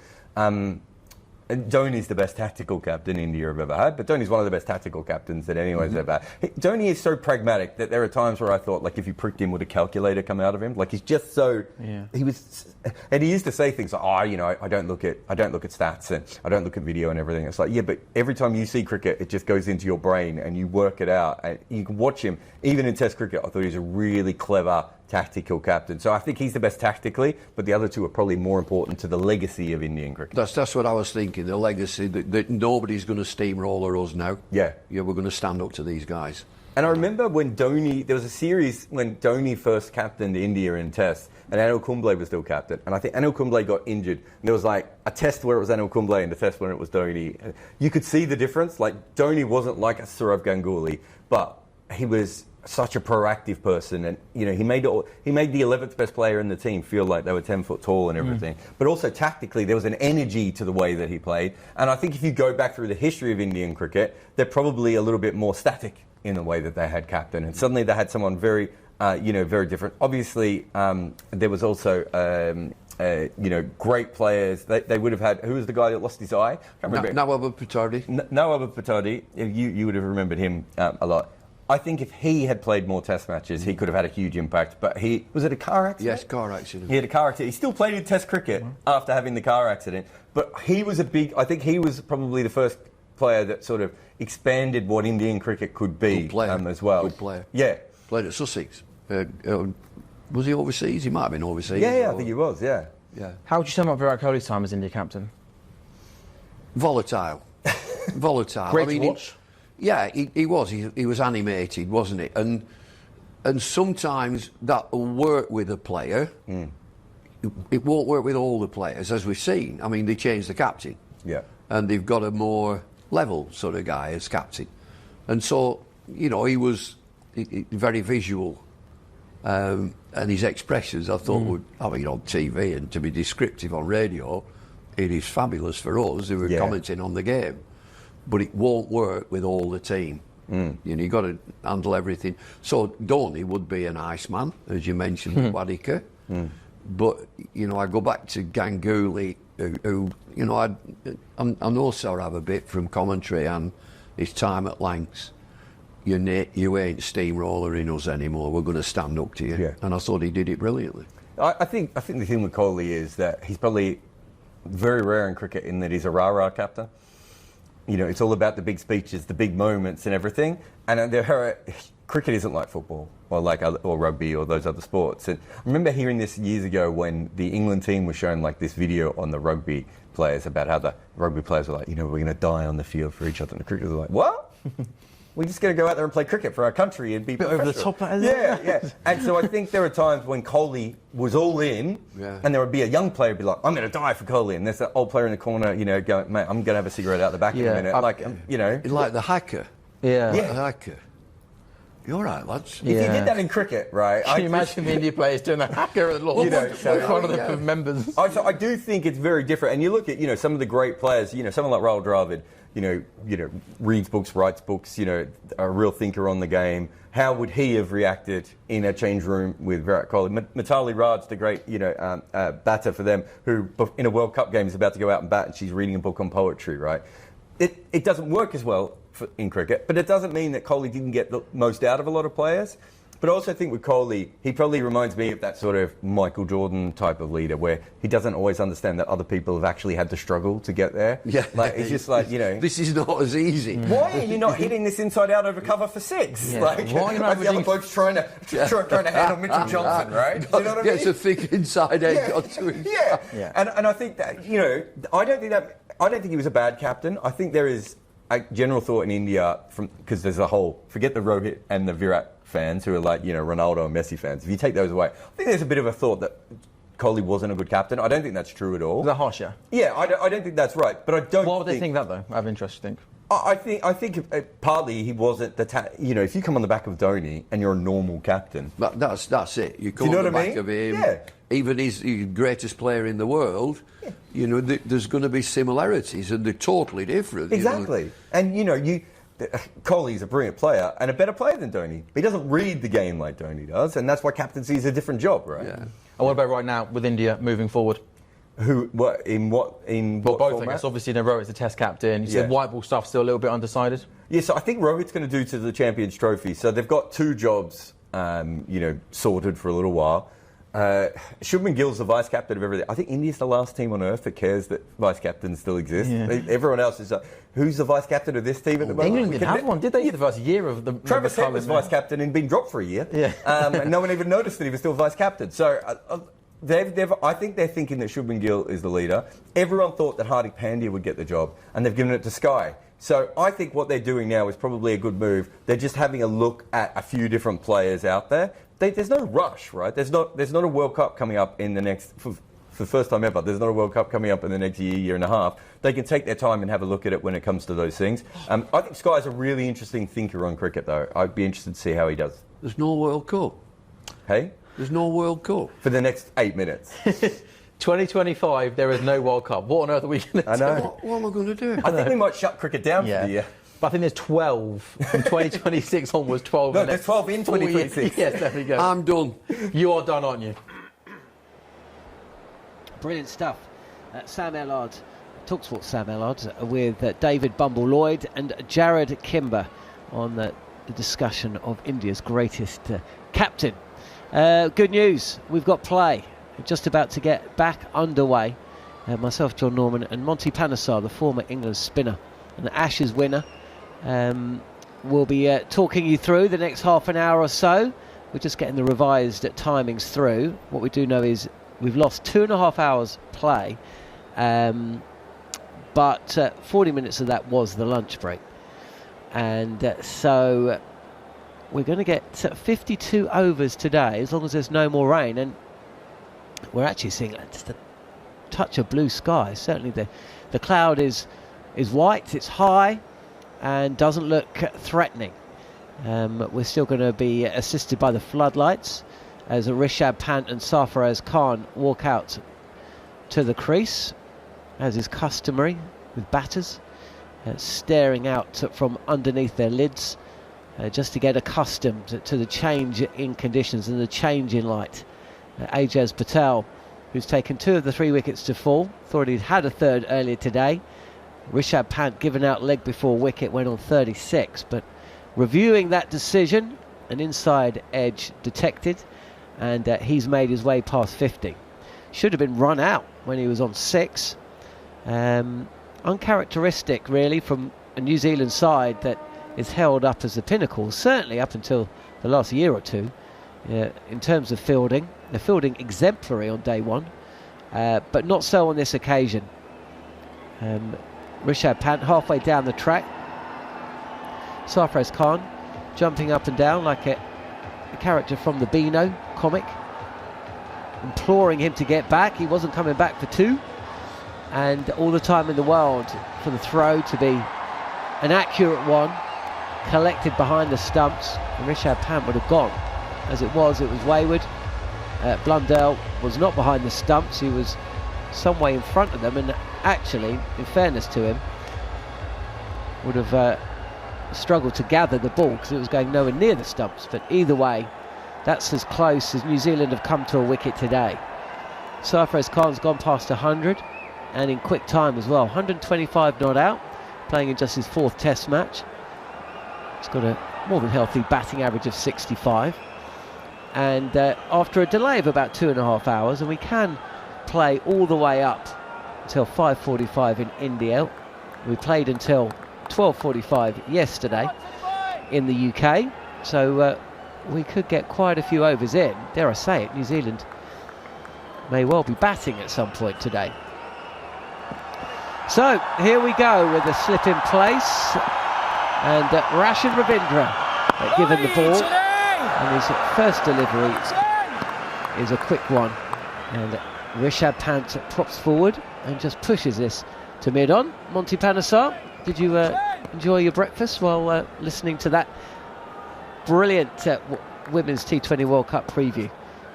And Dhoni's the best tactical captain India have ever had, but Dhoni's one of the best tactical captains that anyone's ever had. Dhoni is so pragmatic that there are times where I thought, like, if you pricked him, would a calculator come out of him? Like, he's just so... Yeah. And he used to say things like, I don't look at stats and I don't look at video and everything. It's like, yeah, but every time you see cricket, it just goes into your brain and you work it out. And you can watch him, even in Test cricket. I thought he was a really clever tactical captain. So I think he's the best tactically, but the other two are probably more important to the legacy of Indian cricket. That's what I was thinking, the legacy, that nobody's going to steamroller us now. Yeah, we're going to stand up to these guys. And I remember when Dhoni, there was a series when Dhoni first captained India in Test, and Anil Kumble was still captain. And I think Anil Kumble got injured. And there was like a Test where it was Anil Kumble and a Test when it was Dhoni. You could see the difference. Like, Dhoni wasn't like a Sourav Ganguly, but he was such a proactive person, and he made the 11th best player in the team feel like they were 10 foot tall and everything. But also tactically, there was an energy to the way that he played. And I think if you go back through the history of Indian cricket, they're probably a little bit more static in the way that they had captain. And suddenly they had someone very, very different. Obviously, there was also, great players. They would have had. Who was the guy that lost his eye? I can't remember. Nawab Patodi. Nawab Patodi. You would have remembered him a lot. I think if he had played more Test matches, he could have had a huge impact. But was it a car accident? Yes, car accident. He had a car accident. He still played in Test cricket after having the car accident. But he was I think he was probably the first player that sort of expanded what Indian cricket could be as well. Good player. Yeah. Played at Sussex. Was he overseas? He might have been overseas. Yeah, I think he was, yeah. How would you sum up Virat Kohli's time as India captain? Volatile. Great to watch. He was. He was animated, wasn't it? And sometimes that will work with a player. It won't work with all the players, as we've seen. I mean, they changed the captain. Yeah. And they've got a more level sort of guy as captain. And so, he was very visual. And his expressions, I thought, on TV and to be descriptive on radio, it is fabulous for us who were commenting on the game. But it won't work with all the team. You've got to handle everything. So Dhoni would be an Iceman, as you mentioned, Wadika. But, I go back to Ganguly, who I know Saurav a bit from commentary and his time at Lancs. You ain't steamrolling us anymore. We're going to stand up to you. Yeah. And I thought he did it brilliantly. I think the thing with Kohli is that he's probably very rare in cricket in that he's a rah-rah captain. It's all about the big speeches, the big moments and everything. And cricket isn't like football or rugby or those other sports. And I remember hearing this years ago when the England team was showing like this video on the rugby players about how the rugby players were like, we're going to die on the field for each other. And the cricketers were like, what? We're just going to go out there and play cricket for our country and be over the top. Yeah. And so I think there are times when Kohli was all in, and there would be a young player be like, I'm going to die for Kohli, and there's that old player in the corner, going, mate, I'm going to have a cigarette out the back in a minute. Like the hacker. Yeah. The hacker. You're all right, lads. If you did that in cricket, right? Can you imagine the India players doing the hacker at one of the members? So I do think it's very different. And you look at, some of the great players, someone like Rahul Dravid, reads books, writes books, a real thinker on the game. How would he have reacted in a change room with Virat Kohli? Mithali Raj, the great, batter for them, who in a World Cup game is about to go out and bat, and she's reading a book on poetry, right? It doesn't work as well in cricket, but it doesn't mean that Kohli didn't get the most out of a lot of players. But I also think with Kohli, he probably reminds me of that sort of Michael Jordan type of leader where he doesn't always understand that other people have actually had to struggle to get there. Yeah. It's just like, This is not as easy. Why are you not hitting this inside out over cover for six? Yeah. Why are you not the other folks trying to handle Mitchell Johnson, right? You know what I mean? Gets a thick inside edge onto him. Yeah. And I think that, I don't think he was a bad captain. I think there is a general thought in India, because there's a whole, forget the Rohit and the Virat fans who are like, Ronaldo and Messi fans. If you take those away, I think there's a bit of a thought that Kohli wasn't a good captain. I don't think that's true at all. Is that harsh, yeah? Yeah, I don't think that's right. But I don't. Why would they think that, though? I have interest, you think? I think partly he wasn't if you come on the back of Dhoni and you're a normal captain. That's it. You come you know on the what I back mean? of him. Yeah. Even he's the greatest player in the world. Yeah. There's going to be similarities, and they're totally different. Exactly. And Kohli's a brilliant player and a better player than Dhoni. He doesn't read the game like Dhoni does, and that's why captaincy is a different job, right? Yeah. And what about right now with India moving forward? In what both, format? I guess. Obviously, Rohit's the Test captain. You said white ball stuff still a little bit undecided. Yeah, so I think Rohit's going to do to the Champions Trophy. So they've got 2 jobs, sorted for a little while. Shubman Gill's the vice captain of everything. I think India's the last team on earth that cares that vice captains still exist. Yeah. Everyone else is who's the vice captain of this team at the moment? England didn't have one, did they? The first year of the Travis Head was vice captain and been dropped for a year. Yeah. And no one even noticed that he was still vice captain. So I think they're thinking that Shubman Gill is the leader. Everyone thought that Hardik Pandya would get the job, and they've given it to Sky. So I think what they're doing now is probably a good move. They're just having a look at a few different players out there. There's no rush, right? There's not a World Cup coming up in the next, for the first time ever, there's not a World Cup coming up in the next year and a half. They can take their time and have a look at it when it comes to those things. I think Sky's a really interesting thinker on cricket, though. I'd be interested to see how he does. There's no World Cup. Hey? There's no World Cup. For the next 8 minutes. 2025, there is no World Cup. What on earth are we going to do? I know. What am I going to do? I think we might shut cricket down for the year. But I think there's 12 from 2026 onwards. 12. No, there's 12 in 2026. Yes, there we go. I'm done. You are done, aren't you? Brilliant stuff. Sam Ellard, talkSPORT Sam Ellard, with David Bumble-Lloyd and Jarrod Kimber on the discussion of India's greatest captain. Good news, we've got play. We're just about to get back underway. Myself, Jon Norman, and Monty Panesar, the former England spinner and the Ashes winner, we'll be talking you through the next half an hour or so. We're just getting the revised timings through. What we do know is we've lost 2.5 hours play, but 40 minutes of that was the lunch break. And so we're going to get 52 overs today, as long as there's no more rain. And we're actually seeing just a touch of blue sky. Certainly the cloud is white, it's high, and doesn't look threatening. We're still going to be assisted by the floodlights as Rishabh Pant and Sarfaraz Khan walk out to the crease, as is customary with batters, staring out from underneath their lids, just to get accustomed to the change in conditions and the change in light. Ajaz Patel, who's taken 2 of the 3 wickets to fall, thought he'd had a third earlier today. Rishabh Pant given out leg before wicket, went on 36, but reviewing that decision, an inside edge detected, and he's made his way past 50. Should have been run out when he was on 6. Uncharacteristic really from a New Zealand side that is held up as the pinnacle, certainly up until the last year or two, in terms of fielding. They're fielding exemplary on day one, but not so on this occasion. Rishabh Pant halfway down the track. Sarfaraz Khan jumping up and down like a character from the Beano comic, imploring him to get back. He wasn't coming back for 2, and all the time in the world for the throw to be an accurate one, collected behind the stumps, and Rishabh Pant would have gone. As it was wayward. Blundell was not behind the stumps, he was some way in front of them, and actually, in fairness to him, would have struggled to gather the ball because it was going nowhere near the stumps. But either way, that's as close as New Zealand have come to a wicket today. Sarfaraz Khan's gone past 100, and in quick time as well. 125 not out, playing in just his 4th Test match. He's got a more than healthy batting average of 65. And after a delay of about 2.5 hours, and we can play all the way up until 5:45 in India. We played until 12:45 yesterday in the UK, so we could get quite a few overs in. Dare I say it, New Zealand may well be batting at some point today. So here we go with a slip in place, and Rashid Ravindra given the ball, and his first delivery is a quick one, and Rishabh Pant pops forward and just pushes this to mid-on. Monty Panesar, did you enjoy your breakfast while listening to that brilliant Women's T20 World Cup preview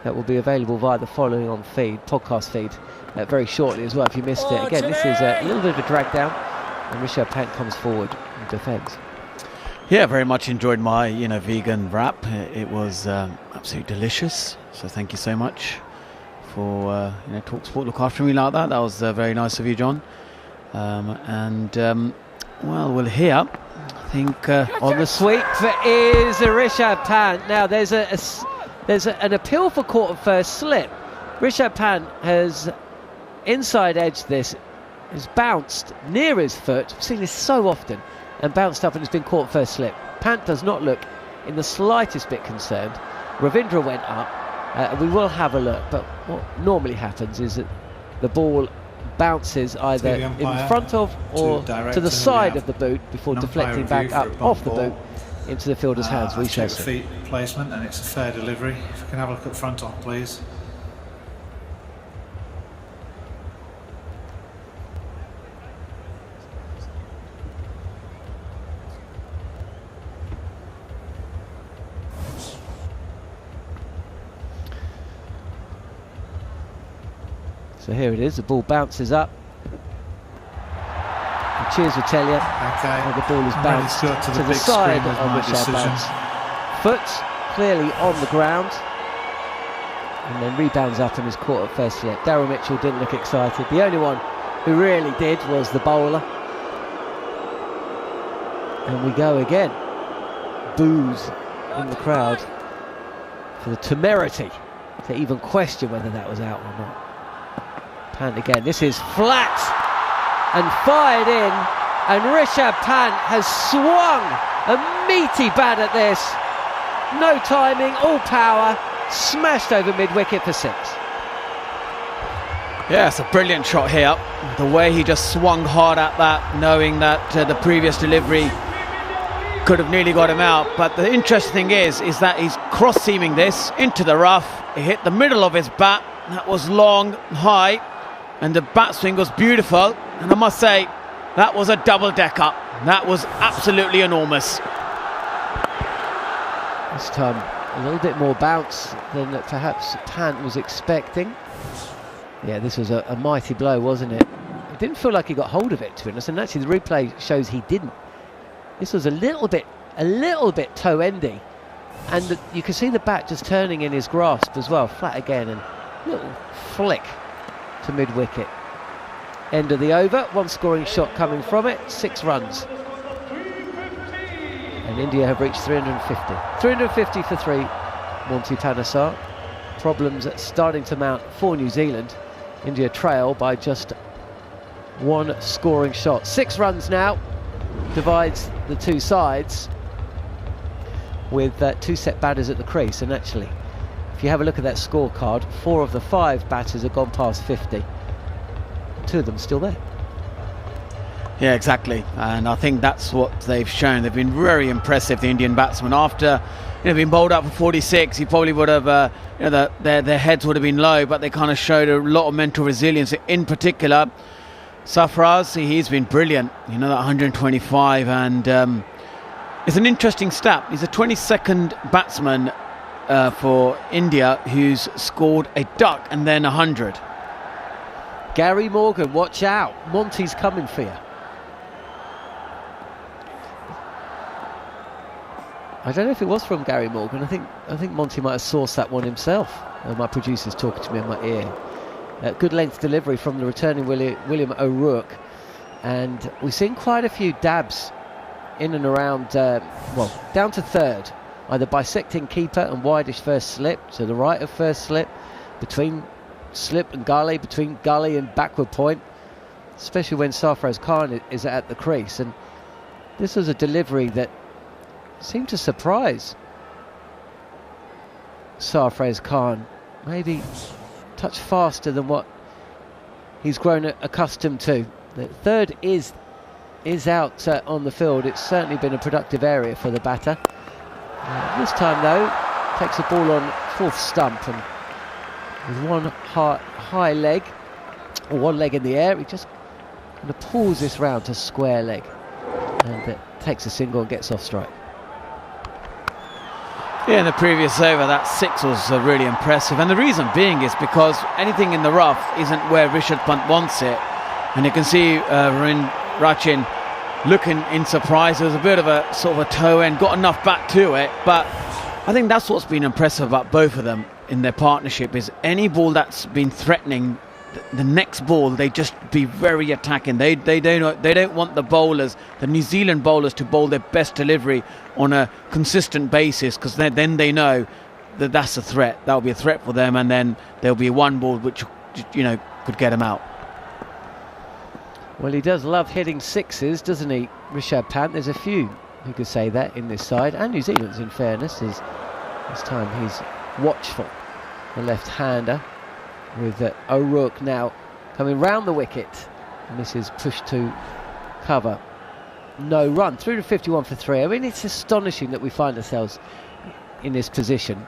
that will be available via the following on podcast feed very shortly as well if you missed it. Again, this is a little bit of a drag down, and Rishabh Pant comes forward and defends. Yeah, very much enjoyed my vegan wrap. It was absolutely delicious, so thank you so much for talkSPORT look after me like that. That was very nice of you, John. Well, we'll hear. I think on the sweep is Rishabh Pant. Now there's an appeal for caught at first slip. Rishabh Pant has inside edged this, has bounced near his foot. We've seen this so often, and bounced up and has been caught first slip. Pant does not look in the slightest bit concerned. Ravindra went up. We will have a look, but what normally happens is that the ball bounces either in front of or to the side of the boot before deflecting back up off the boot into the fielder's hands. We check the feet placement, and it's a fair delivery. If we can have a look at front on, please. So here it is, the ball bounces up. And cheers will tell you the ball is bounced to the side of which that bounce. Foot clearly on the ground, and then rebounds up and is caught at first slip. Daryl Mitchell didn't look excited. The only one who really did was the bowler. And we go again. Boos in the crowd for the temerity to even question whether that was out or not. Pant again, this is flat and fired in, and Rishabh Pant has swung a meaty bat at this. No timing, all power, smashed over mid-wicket for 6. Yeah, it's a brilliant shot here. The way he just swung hard at that, knowing that the previous delivery could have nearly got him out. But the interesting thing is that he's cross-seaming this into the rough. He hit the middle of his bat. That was long, high, and the bat swing was beautiful. And I must say, that was a double-decker. That was absolutely enormous. This time, a little bit more bounce than perhaps Pant was expecting. Yeah, this was a mighty blow, wasn't it? It didn't feel like he got hold of it, to be honest, and actually the replay shows he didn't. This was a little bit toe-endy, and you can see the bat just turning in his grasp as well, flat again, and a little flick to mid-wicket. End of the over, one scoring shot coming from it, 6 runs. And India have reached 350. 350 for 3, Monty Panesar. Problems starting to mount for New Zealand. India trail by just 1 scoring shot. 6 runs now, divides the two sides with 2 set batters at the crease. And actually, if you have a look at that scorecard, 4 of the 5 batters have gone past 50. 2 of them still there. Yeah, exactly, and I think that's what they've shown. They've been very impressive, the Indian batsmen. After being bowled up for 46, you probably would have, their heads would have been low, but they kind of showed a lot of mental resilience. In particular, Sarfaraz, he's been brilliant. That 125, and it's an interesting stat. He's a 22nd batsman for India who's scored a duck and then 100. Gary Morgan, watch out! Monty's coming for you. I don't know if it was from Gary Morgan. I think Monty might have sourced that one himself. My producer's talking to me in my ear. Good length delivery from the returning William O'Rourke, and we've seen quite a few dabs in and around, down to third, either bisecting keeper and wideish first slip, to the right of first slip, between slip and gully, between gully and backward point, especially when Sarfaraz Khan is at the crease. And this was a delivery that seemed to surprise Sarfaraz Khan, maybe a touch faster than what he's grown accustomed to. The third is out on the field. It's certainly been a productive area for the batter. This time though, takes the ball on 4th stump, and with one high leg, or one leg in the air, he just kind of pulls this round to square leg. and takes a single and gets off strike. Yeah, in the previous over, that 6 was really impressive. And the reason being is because anything in the rough isn't where Rishabh Pant wants it. And you can see Rachin looking in surprise. There was a bit of a sort of a toe end, got enough back to it. But I think that's what's been impressive about both of them in their partnership, is any ball that's been threatening the next ball, they just be very attacking. They don't want the bowlers, the New Zealand bowlers, to bowl their best delivery on a consistent basis, because then they know that that's a threat. That'll be a threat for them, and then there'll be one ball which, you know, could get them out. Well, he does love hitting sixes, doesn't he, Rishabh Pant? There's a few who could say that in this side, and New Zealand's, in fairness, as this time he's watchful. The left-hander with O'Rourke now coming round the wicket, and this is pushed to cover. No run, through to 51 for 3. I mean, it's astonishing that we find ourselves in this position.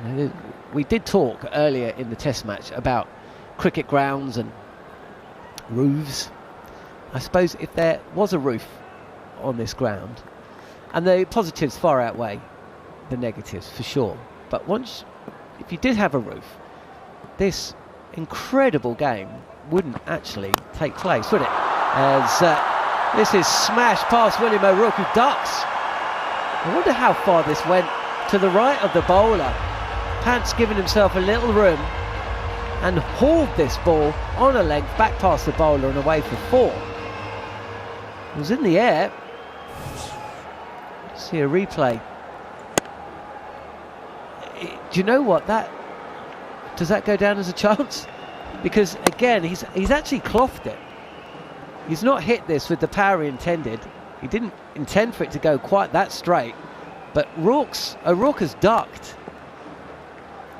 You know, we did talk earlier in the Test match about cricket grounds and roofs. I suppose if there was a roof on this ground, and the positives far outweigh the negatives for sure, but if you did have a roof, this incredible game wouldn't actually take place, would it? As this is smashed past William O'Rourke, who ducks. I wonder how far this went to the right of the bowler. Pant's given himself a little room and hauled this ball on a length back past the bowler and away for 4. It was in the air. See a replay. Do you know what, does that go down as a chance? Because again, he's actually clothed it. He's not hit this with the power he intended. He didn't intend for it to go quite that straight, but O'Rourke has ducked,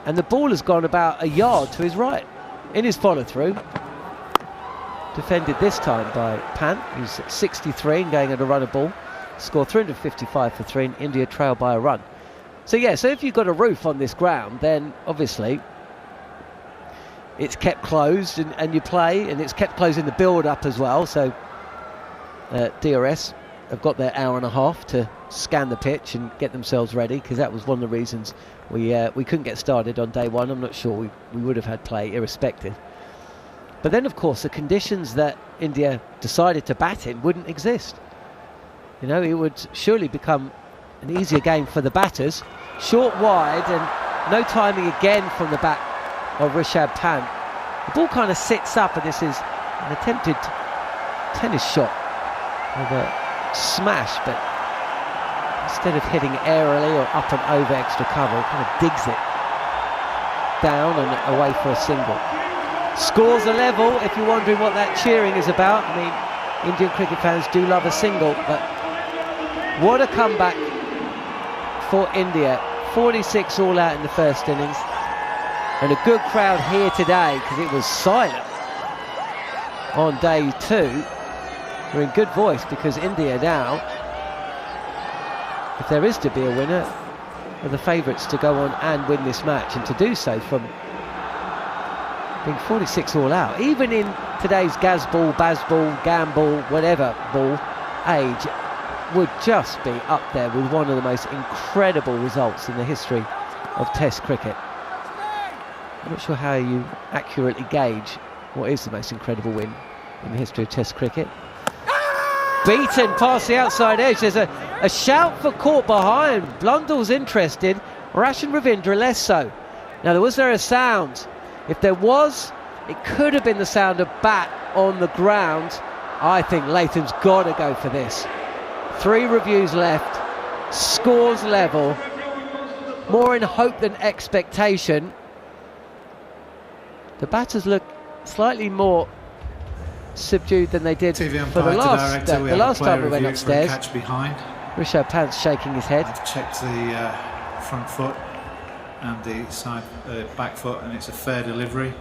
and the ball has gone about a yard to his right in his follow through. Defended this time by Pant, who's at 63 and going at a run of ball. Score 355 for 3, and India trail by a run. So yeah, so if you've got a roof on this ground, then obviously it's kept closed and you play, and it's kept closed in the build-up as well. So DRS have got their hour and a half to scan the pitch and get themselves ready, because that was one of the reasons we couldn't get started on day one. I'm not sure we would have had play irrespective. But then, of course, the conditions that India decided to bat in wouldn't exist. You know, it would surely become an easier game for the batters. Short wide and no timing again from the bat of Rishabh Pant. The ball kind of sits up, and this is an attempted tennis shot with a smash, but instead of hitting aerially or up and over extra cover, it kind of digs it down and away for a single. Scores a level, if you're wondering what that cheering is about. I mean, Indian cricket fans do love a single, but what a comeback for India. 46 all out in the first innings, and a good crowd here today, because it was silent on day 2. We're in good voice, because India now, if there is to be a winner, are the favourites to go on and win this match, and to do so from being 46 all out, even in today's Gazball, Bazball, Gamball, whatever ball age, would just be up there with one of the most incredible results in the history of Test cricket. I'm not sure how you accurately gauge what is the most incredible win in the history of Test cricket. Beaten past the outside edge. There's a shout for caught behind. Blundell's interested, Rachin Ravindra less so. Now, was there a sound? If there was, it could have been the sound of bat on the ground. I think Latham's got to go for this. 3 reviews left, scores level, more in hope than expectation. The batters look slightly more subdued than they did for the last time we went upstairs. Catch behind. Rishabh Pant's shaking his head. I've checked the front foot and the side back foot, and it's a fair delivery.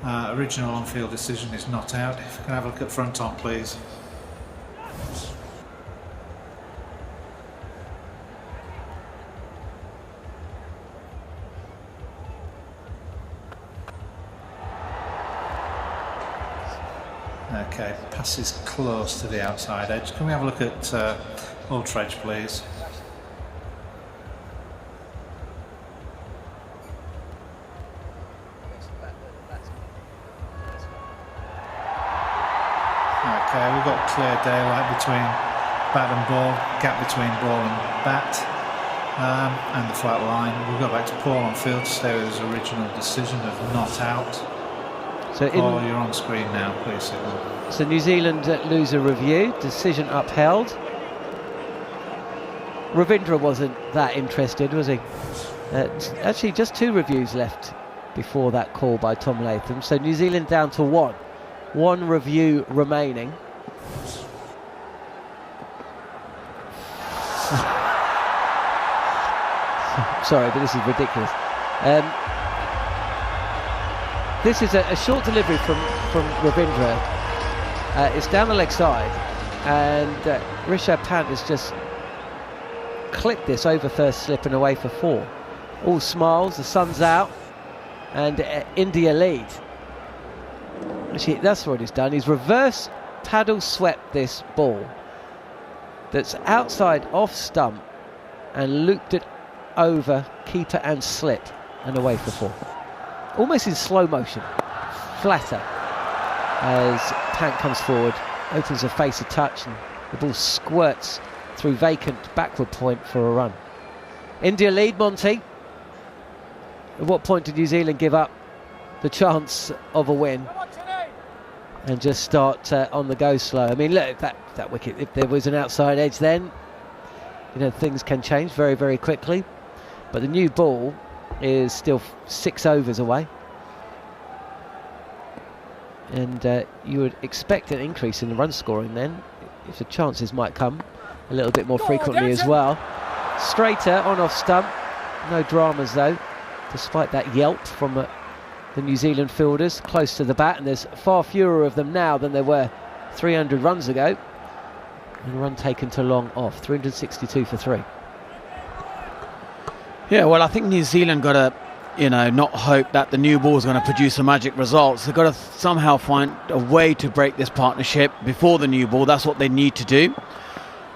Original on-field decision is not out. If you can have a look at front on, please. Okay, passes close to the outside edge. Can we have a look at Aldridge, please? Okay, we've got clear daylight between bat and ball, gap between ball and bat, and the flat line. We'll go back to Paul on field to stay with his original decision of not out. So Paul, you're on screen now, please signal. So New Zealand lose a review, decision upheld. Ravindra wasn't that interested, was he? Actually, just 2 reviews left before that call by Tom Latham. So New Zealand down to 1. 1 review remaining. Sorry, but this is ridiculous. This is a short delivery from Ravindra. It's down the leg side, and Rishabh Pant has just clipped this over first slip and away for 4. All smiles, the sun's out, and India lead. Actually, that's what he's done. He's reverse paddle swept this ball that's outside off stump and looped it over keeper and slip and away for 4. Almost in slow motion, flatter, as Pant comes forward, opens a face a touch, and the ball squirts through vacant backward point for a run. India lead, Monty. At what point did New Zealand give up the chance of a win and just start on the go slow? I mean, look, that wicket, if there was an outside edge then, you know, things can change very, very quickly. But the new ball is still 6 overs away. And you would expect an increase in the run scoring then, if the chances might come a little bit more frequently as well. Straighter on off stump, no dramas though, despite that yelp from the New Zealand fielders close to the bat, and there's far fewer of them now than there were 300 runs ago. And a run taken to long off, 362 for 3. Yeah, well, I think New Zealand got to, you know, not hope that the new ball is going to produce some magic results. They've got to somehow find a way to break this partnership before the new ball. That's what they need to do.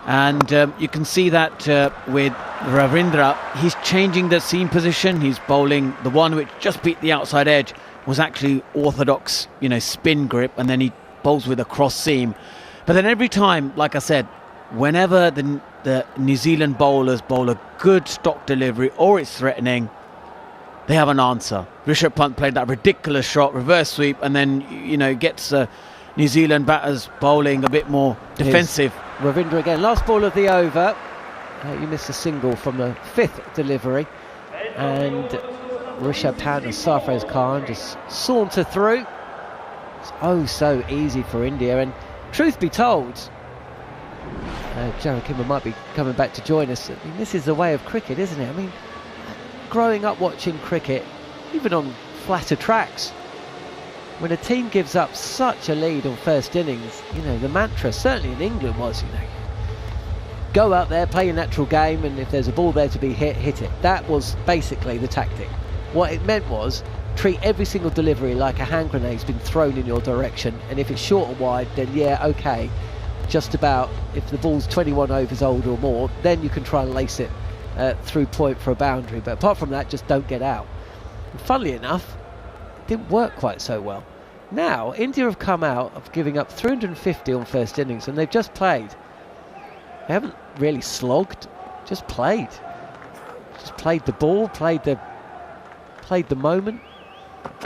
And you can see that with Ravindra, he's changing the seam position. He's bowling the one which just beat the outside edge, was actually orthodox, you know, spin grip, and then he bowls with a cross seam. But then every time, like I said, whenever the New Zealand bowlers bowl a good stock delivery or it's threatening, they have an answer. Rishabh Pant played that ridiculous shot, reverse sweep, and then, you know, gets New Zealand batters bowling a bit more defensive. Here's Ravindra again, last ball of the over. You missed a single from the 5th delivery, and Rishabh Pant and Sarfaraz Khan just saunter through. It's oh so easy for India, and truth be told, Jarrod Kimber might be coming back to join us. I mean, this is the way of cricket, isn't it? I mean, growing up watching cricket, even on flatter tracks, when a team gives up such a lead on first innings, you know, the mantra, certainly in England, was, you know, go out there, play your natural game, and if there's a ball there to be hit, hit it. That was basically the tactic. What it meant was, treat every single delivery like a hand grenade's been thrown in your direction, and if it's short or wide, then yeah, okay, just about, if the ball's 21 overs old or more, then you can try and lace it through point for a boundary, but apart from that, just don't get out. And funnily enough, it didn't work quite so well. Now India have come out of giving up 350 on first innings, and they've just played. They haven't really slogged, just played the ball, played the moment.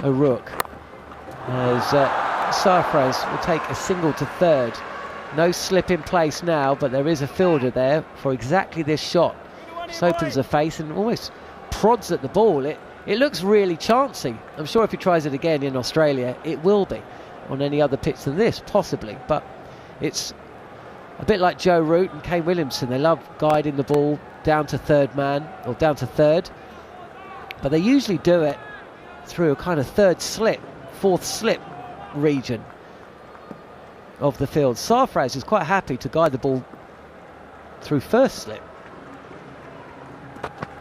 A rook as Sarfaraz will take a single to third. No slip in place now, but there is a fielder there for exactly this shot. Just opens the face and almost prods at the ball. It looks really chancy. I'm sure if he tries it again in Australia, it will be. On any other pitch than this, possibly. But it's a bit like Joe Root and Kane Williamson. They love guiding the ball down to third man, or down to third. But they usually do it through a kind of third slip, fourth slip region of the field. Sarfaraz is quite happy to guide the ball through first slip.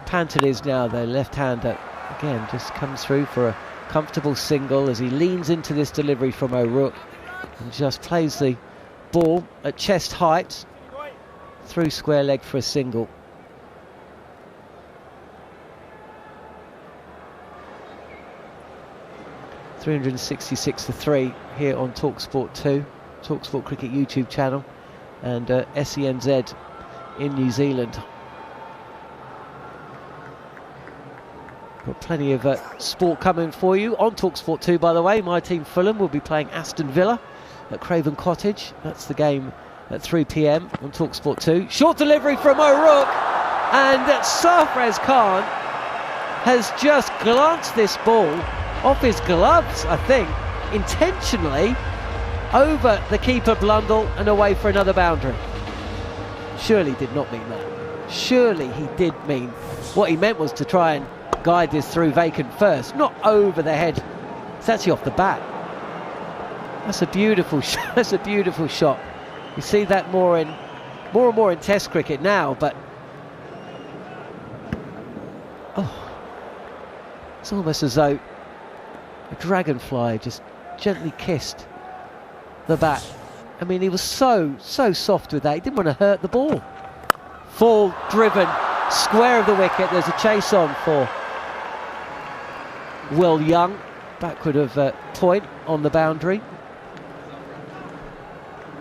Pant is now the left-hander. Again, just comes through for a comfortable single as he leans into this delivery from O'Rourke. and just plays the ball at chest height through square leg for a single. .366 for 3 here on talkSPORT 2, talkSPORT Cricket YouTube channel, and SENZ in New Zealand. Got plenty of sport coming for you on talkSPORT 2, by the way. My team Fulham will be playing Aston Villa at Craven Cottage. That's the game at 3 p.m. on talkSPORT 2. Short delivery from O'Rourke, and Sarfaraz Khan has just glanced this ball off his gloves, I think, intentionally, over the keeper Blundell and away for another boundary. Surely did not mean that. Surely he did mean, what he meant was to try and guide this through vacant first, not over the head. It's actually off the bat. That's a beautiful shot. That's a beautiful shot. You see that more and more in Test cricket now, but it's almost as though a dragonfly just gently kissed the bat. I mean, he was so soft with that. He didn't want to hurt the ball. Full driven, square of the wicket. There's a chase on for Will Young. Backward of point on the boundary.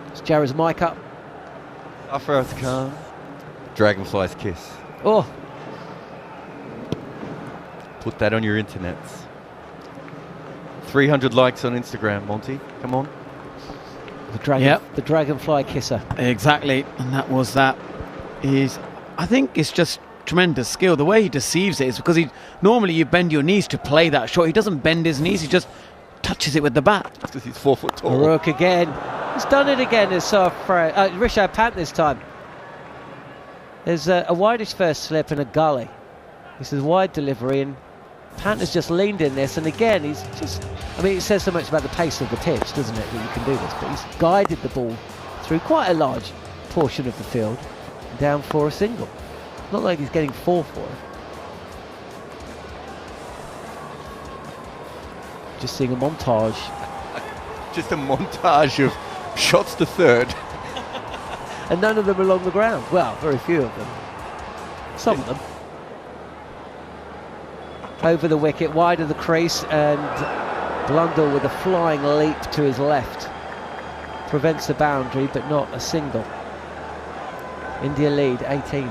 It's Jarrod's mic up. Sarfaraz Khan. Dragonfly's kiss. Oh. Put that on your internets. 300 likes on Instagram, Monty. Come on. The dragonfly kisser. Exactly, and that was that. I think it's just tremendous skill. The way he deceives it is because normally you bend your knees to play that shot. He doesn't bend his knees, he just touches it with the bat. That's because he's 4 foot tall. O'Rourke again. He's done it again as Rishabh Pant this time. There's a wideish first slip and a gully. This is wide delivery, and Pant has just leaned in this, and again he's just, I mean, it says so much about the pace of the pitch, doesn't it, that you can do this, but he's guided the ball through quite a large portion of the field down for a single. Not like he's getting 4 for it. Just seeing a montage. Just a montage of shots to third. And none of them along the ground. Well, very few of them. Some of them. Over the wicket, wide of the crease, and Blundell with a flying leap to his left. Prevents the boundary, but not a single. India lead 18,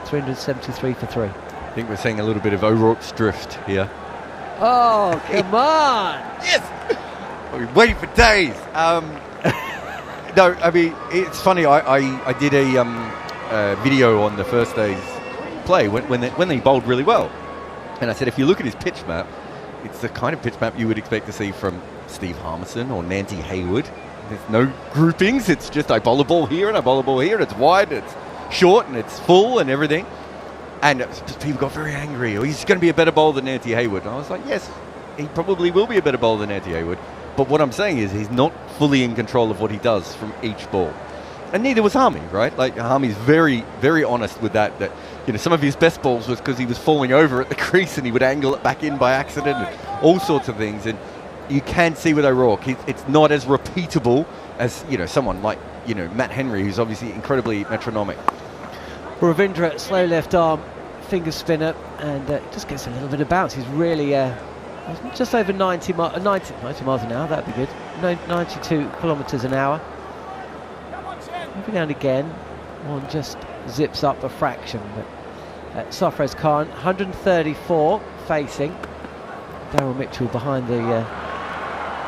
373 for 3. I think we're seeing a little bit of O'Rourke's drift here. Oh, come on! Yes! I've been waiting for days. No, I mean, it's funny. I did a video on the first day's play when they bowled really well. And I said, if you look at his pitch map, it's the kind of pitch map you would expect to see from Steve Harmison or Nancy Hayward. There's no groupings. It's just I bowl a ball here and I bowl a ball here, and it's wide, and it's short, and it's full, and everything. And just people got very angry. Oh, he's going to be a better bowler than Nancy Hayward. And I was like, yes, he probably will be a better bowler than Nancy Hayward. But what I'm saying is he's not fully in control of what he does from each ball. And neither was Harmy, right? Like, Harmy's very, very honest with that, some of his best balls was because he was falling over at the crease and he would angle it back in by accident and all sorts of things. And you can see with O'Rourke, it's not as repeatable as, someone like, Matt Henry, who's obviously incredibly metronomic. Ravindra, slow left arm, finger spinner, and just gets a little bit of bounce. He's really just over 90 miles an hour, that'd be good. 92 kilometres an hour. Every now and again, one just zips up a fraction. But Sarfaraz Khan, 134 facing. Daryl Mitchell behind the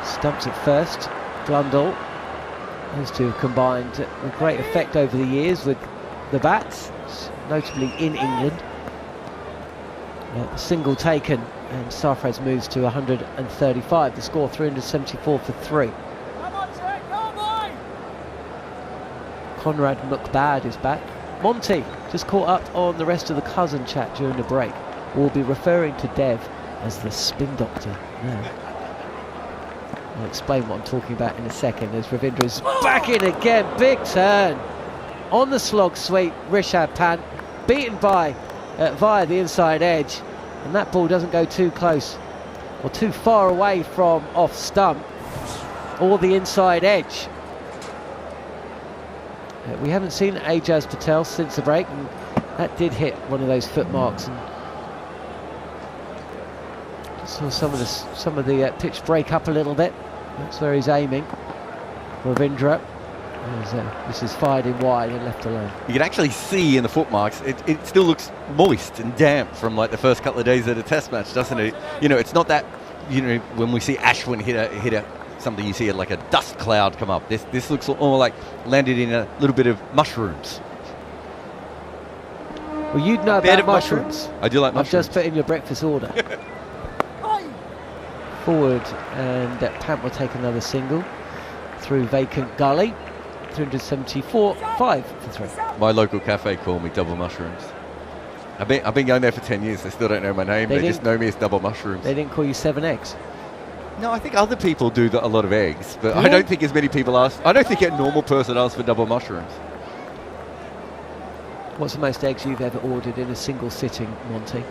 stumps at first. Blundell. Those two have combined with great effect over the years with the bats, notably in England. A single taken, and Sarfaraz moves to 135. The score 374 for 3. Conrad McBad is back. Monty just caught up on the rest of the cousin chat during the break. We'll be referring to Dev as the spin doctor now. I'll explain what I'm talking about in a second as Ravindra is back in again. Big turn on the slog sweep. Rishabh Pant beaten by via the inside edge, and that ball doesn't go too close or too far away from off stump. or the inside edge. We haven't seen Ajaz Patel since the break, and that did hit one of those foot marks. And saw some of the pitch break up a little bit. That's where he's aiming. Ravindra. This is fired in wide and left alone. You can actually see in the foot marks, it still looks moist and damp from like the first couple of days of the test match, doesn't it? You know, it's not that, you know, when we see Ashwin hit something, you see it like a dust cloud come up. This looks more like landed in a little bit of mushrooms. Well, you'd know about mushrooms. I do like mushrooms. I've just put in your breakfast order. Forward, and Pant will take another single through vacant gully. 374, 5 for 3. My local cafe call me Double Mushrooms. I've been going there for 10 years. They still don't know my name. They just know me as Double Mushrooms. They didn't call you 7 eggs? No, I think other people do a lot of eggs, but I don't think as many people ask. I don't think a normal person asks for Double Mushrooms. What's the most eggs you've ever ordered in a single sitting, Monty?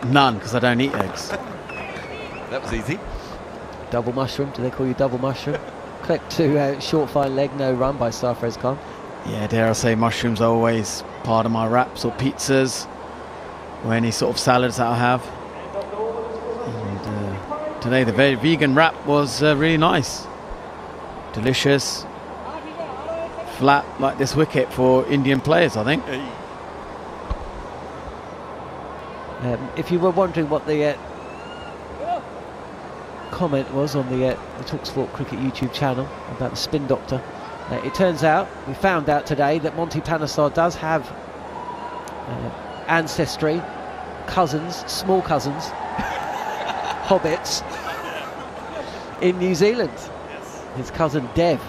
None, because I don't eat eggs. That was easy. Double mushroom. Do they call you Double Mushroom? Click to short fine leg, no run by Sarfaraz Khan. Yeah, dare I say, mushrooms are always part of my wraps or pizzas or any sort of salads that I have. And today the very vegan wrap was really nice. Delicious. Flat like this wicket for Indian players, I think. If you were wondering what the comment was on the talkSPORT Cricket YouTube channel about the spin doctor, it turns out, we found out today, that Monty Panesar does have ancestry, cousins, small cousins, hobbits in New Zealand. His cousin Dev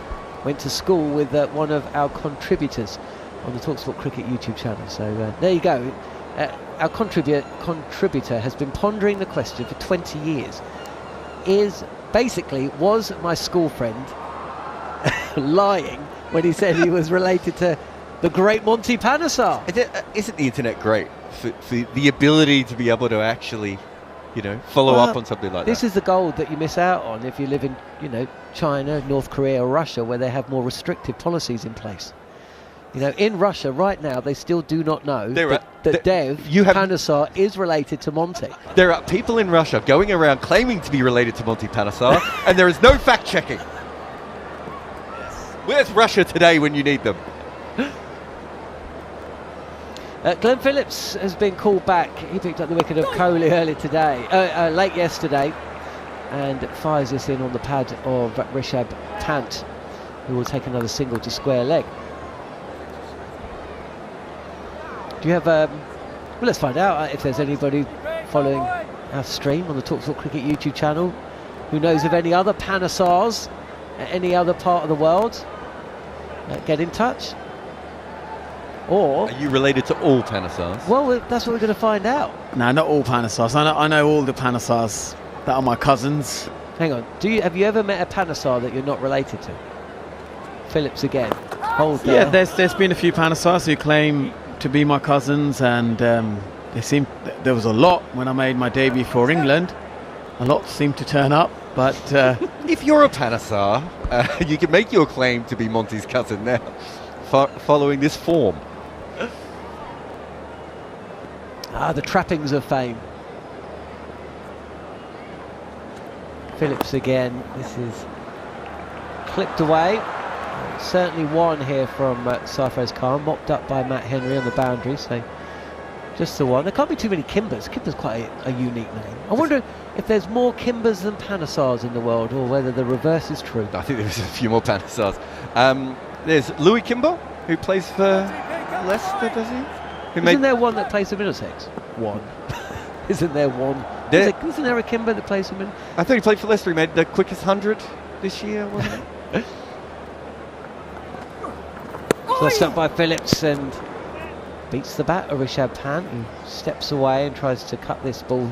went to school with one of our contributors on the talkSPORT Cricket YouTube channel. So there you go. Our contributor has been pondering the question for 20 years. Was my school friend lying when he said he was related to the great Monty Panesar? Isn't the internet great for the ability to be able to actually, follow up on something like that? This is the gold that you miss out on if you live in, China, North Korea or Russia, where they have more restrictive policies in place. In Russia right now, they still do not know that Dev Panesar is related to Monty. There are people in Russia going around claiming to be related to Monty Panesar, and there is no fact-checking. Where's Russia today when you need them? Glenn Phillips has been called back. He picked up the wicket of Kohli late yesterday, and fires this in on the pad of Rishabh Pant, who will take another single to square leg. Do you have well, let's find out if there's anybody following our stream on the talkSPORT Cricket YouTube channel who knows of any other Panesars at any other part of the world. Get in touch. Or are you related to all Panesars? Well, that's what we're going to find out. No, not all Panesars. I know all the Panesars that are my cousins. Hang on. Have you ever met a Panesar that you're not related to? Phillips again. Hold there. Yeah, there's been a few Panesars who claim to be my cousins, and there was a lot when I made my debut for England. A lot seemed to turn up, but if you're a Panesar, you can make your claim to be Monty's cousin now, following this form. The trappings of fame. Phillips again. This is clipped away. Certainly one here from Sarfaraz Khan, mopped up by Matt Henry on the boundary, so just the one. There can't be too many Kimbers. Kimber's quite a unique name. I wonder if there's more Kimbers than Panesars in the world, or whether the reverse is true. I think there's a few more Panesars. There's Louis Kimber, who plays for Leicester, does he? Isn't there one that plays for Middlesex? One. Isn't there one? Isn't there a Kimber that plays for Middlesex? I thought he played for Leicester. He made the quickest 100 this year, wasn't it? First up by Phillips, and beats the bat of Rishabh Pant, who steps away and tries to cut this ball.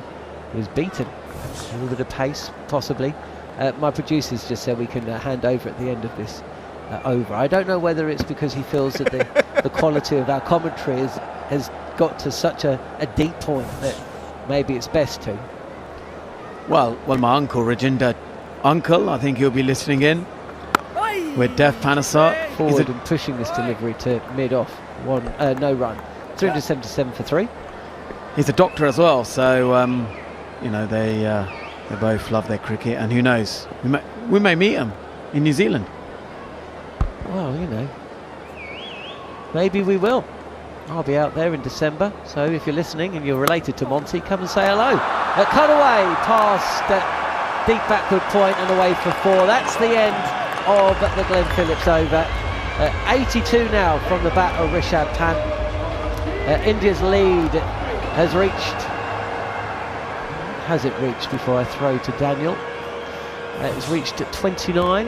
He was beaten. A little bit of pace, possibly. My producers just said we can hand over at the end of this over. I don't know whether it's because he feels that the quality of our commentary has got to such a deep point that maybe it's best to. Well, my uncle Rajinder uncle. I think he'll be listening in. With Dev Panesar forward and pushing this delivery to mid-off. No run. 377 for 3. He's a doctor as well, so they both love their cricket, and who knows, we may meet him in New Zealand. Well, maybe we will. I'll be out there in December, so if you're listening and you're related to Monty, come and say hello. Cut away, past deep backward point and away for 4. That's the end of the Glenn Phillips over. 82 now from the bat of Rishabh Pant. India's lead has it reached before I throw to Daniel? It's reached at 29,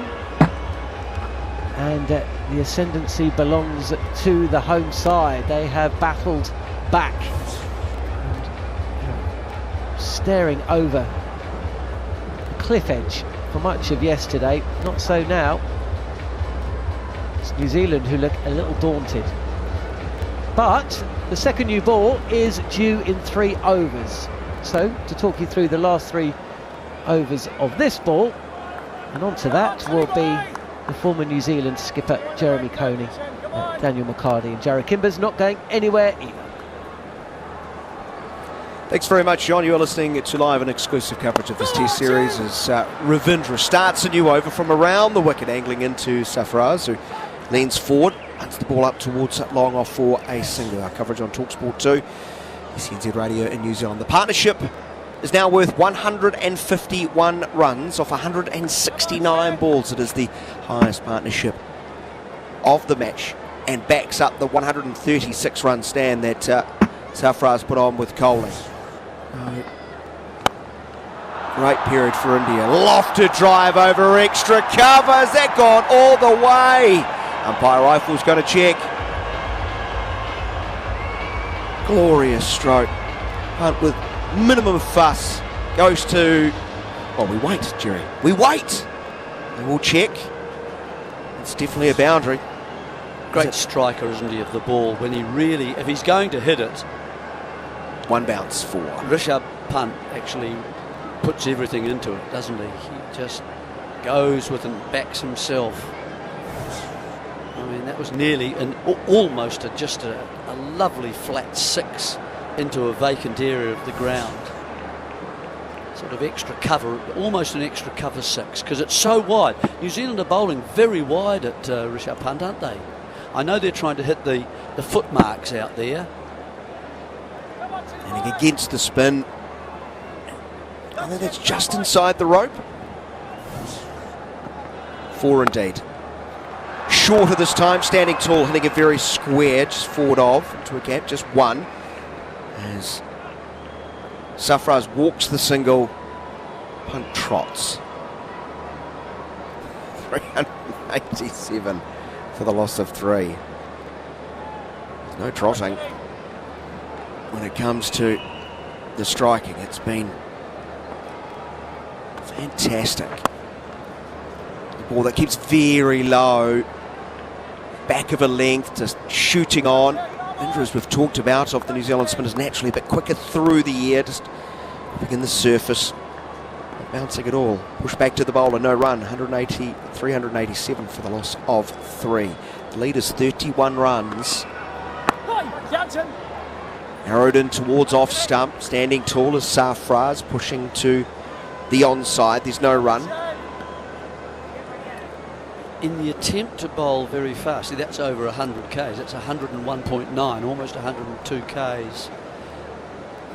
and the ascendancy belongs to the home side. They have battled back, and, staring over the cliff edge for much of yesterday. Not so now. It's New Zealand who look a little daunted. But the second new ball is due in 3 overs. So, to talk you through the last 3 overs of this ball, and onto that will be the former New Zealand skipper Jeremy Coney, Daniel McHardy, and Jarrod Kimber's not going anywhere either. Thanks very much, John. You are listening to live and exclusive coverage of this Test series as Ravindra starts a new over from around the wicket, angling into Sarfaraz, who leans forward, hunts the ball up towards that long off for a single. Our coverage on talkSPORT 2, SENZ Radio in New Zealand. The partnership is now worth 151 runs off 169 balls. It is the highest partnership of the match and backs up the 136 run stand that Sarfaraz put on with Kohli. Great period for India. Lofted drive over extra cover. Has that gone all the way? Umpire Rifle's going to check. Glorious stroke. Hunt with minimum fuss. Goes to... Oh, we wait, Jerry. We wait. They will check. It's definitely a boundary. Great striker, isn't he, of the ball, when he really, if he's going to hit it. One bounce for. Rishabh Pant actually puts everything into it, doesn't he? He just goes with and backs himself. I mean, that was nearly almost just a lovely flat 6 into a vacant area of the ground. Sort of extra cover, almost an extra cover 6, because it's so wide. New Zealand are bowling very wide at Rishabh Pant, aren't they? I know they're trying to hit the foot marks out there. And against the spin. I think that's just inside the rope. 4 indeed. Shorter this time, standing tall, hitting it very square, just forward of, into a gap, just 1. As Sarfaraz walks the single, Pant trots. 387 for the loss of 3. There's no trotting when it comes to the striking. It's been fantastic. The ball that keeps very low, back of a length, just shooting on. As we've talked about, of the New Zealand spinners naturally a bit quicker through the air, just in the surface, not bouncing at all. Push back to the bowler, no run, 387 for the loss of 3. The lead is 31 runs. Arrowed in towards off stump, standing tall as Sarfaraz, pushing to the onside. There's no run. In the attempt to bowl very fast, see, that's over 100 Ks, that's 101.9, almost 102 Ks.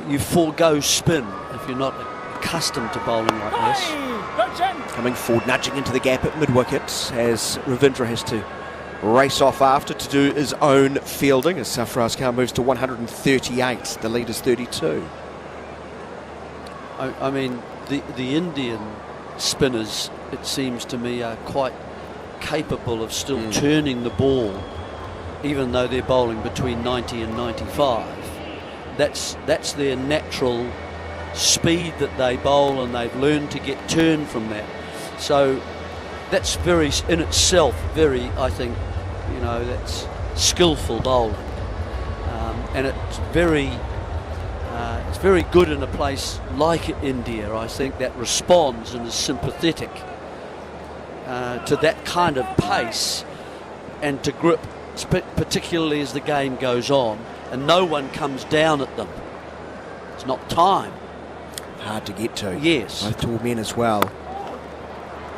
You forego spin if you're not accustomed to bowling like this. Coming forward, nudging into the gap at mid-wicket as Ravindra has to race off after to do his own fielding as Sarfaraz Khan moves to 138. The lead is 32. I mean, the Indian spinners, it seems to me, are quite capable of still turning the ball, even though they're bowling between 90 and 95. That's their natural speed that they bowl, and they've learned to get turned from that. So that's very, in itself, very, I think, that's skillful bowling, and it's very It's very good in a place like India, I think, that responds and is sympathetic to that kind of pace and to grip, particularly as the game goes on, and no one comes down at them. It's not time. Hard to get to. Yes. Both tall men as well.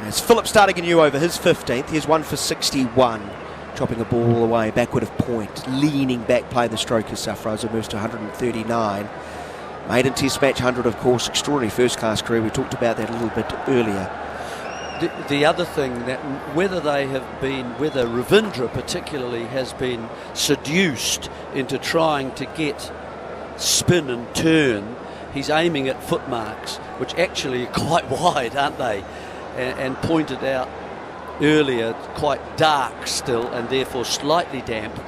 As Phillips starting a new over, his 15th. Here's 1 for 61. Chopping a ball away, backward of point. Leaning back play the stroke as Sarfaraz moves to 139. Maiden Test match 100, of course. Extraordinary first-class career. We talked about that a little bit earlier. The other thing, that whether Ravindra particularly has been seduced into trying to get spin and turn, he's aiming at footmarks, which actually are quite wide, aren't they? And pointed out earlier, quite dark still, and therefore slightly damp.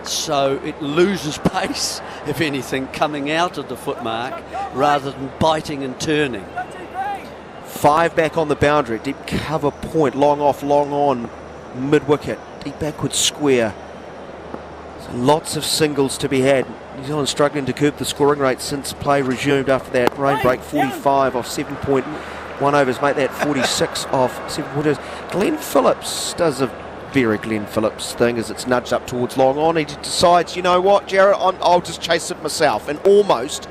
So it loses pace, if anything, coming out of the footmark rather than biting and turning. 5 back on the boundary, deep cover point, long off, long on, mid-wicket, deep backward square. So lots of singles to be had. New Zealand struggling to curb the scoring rate since play resumed after that rain break. 45 off 7.1 overs, make that 46 off 7 overs. Glenn Phillips does a very Glenn Phillips thing as it's nudged up towards long on. He decides, you know what, Jarrod, I'll just chase it myself, and almost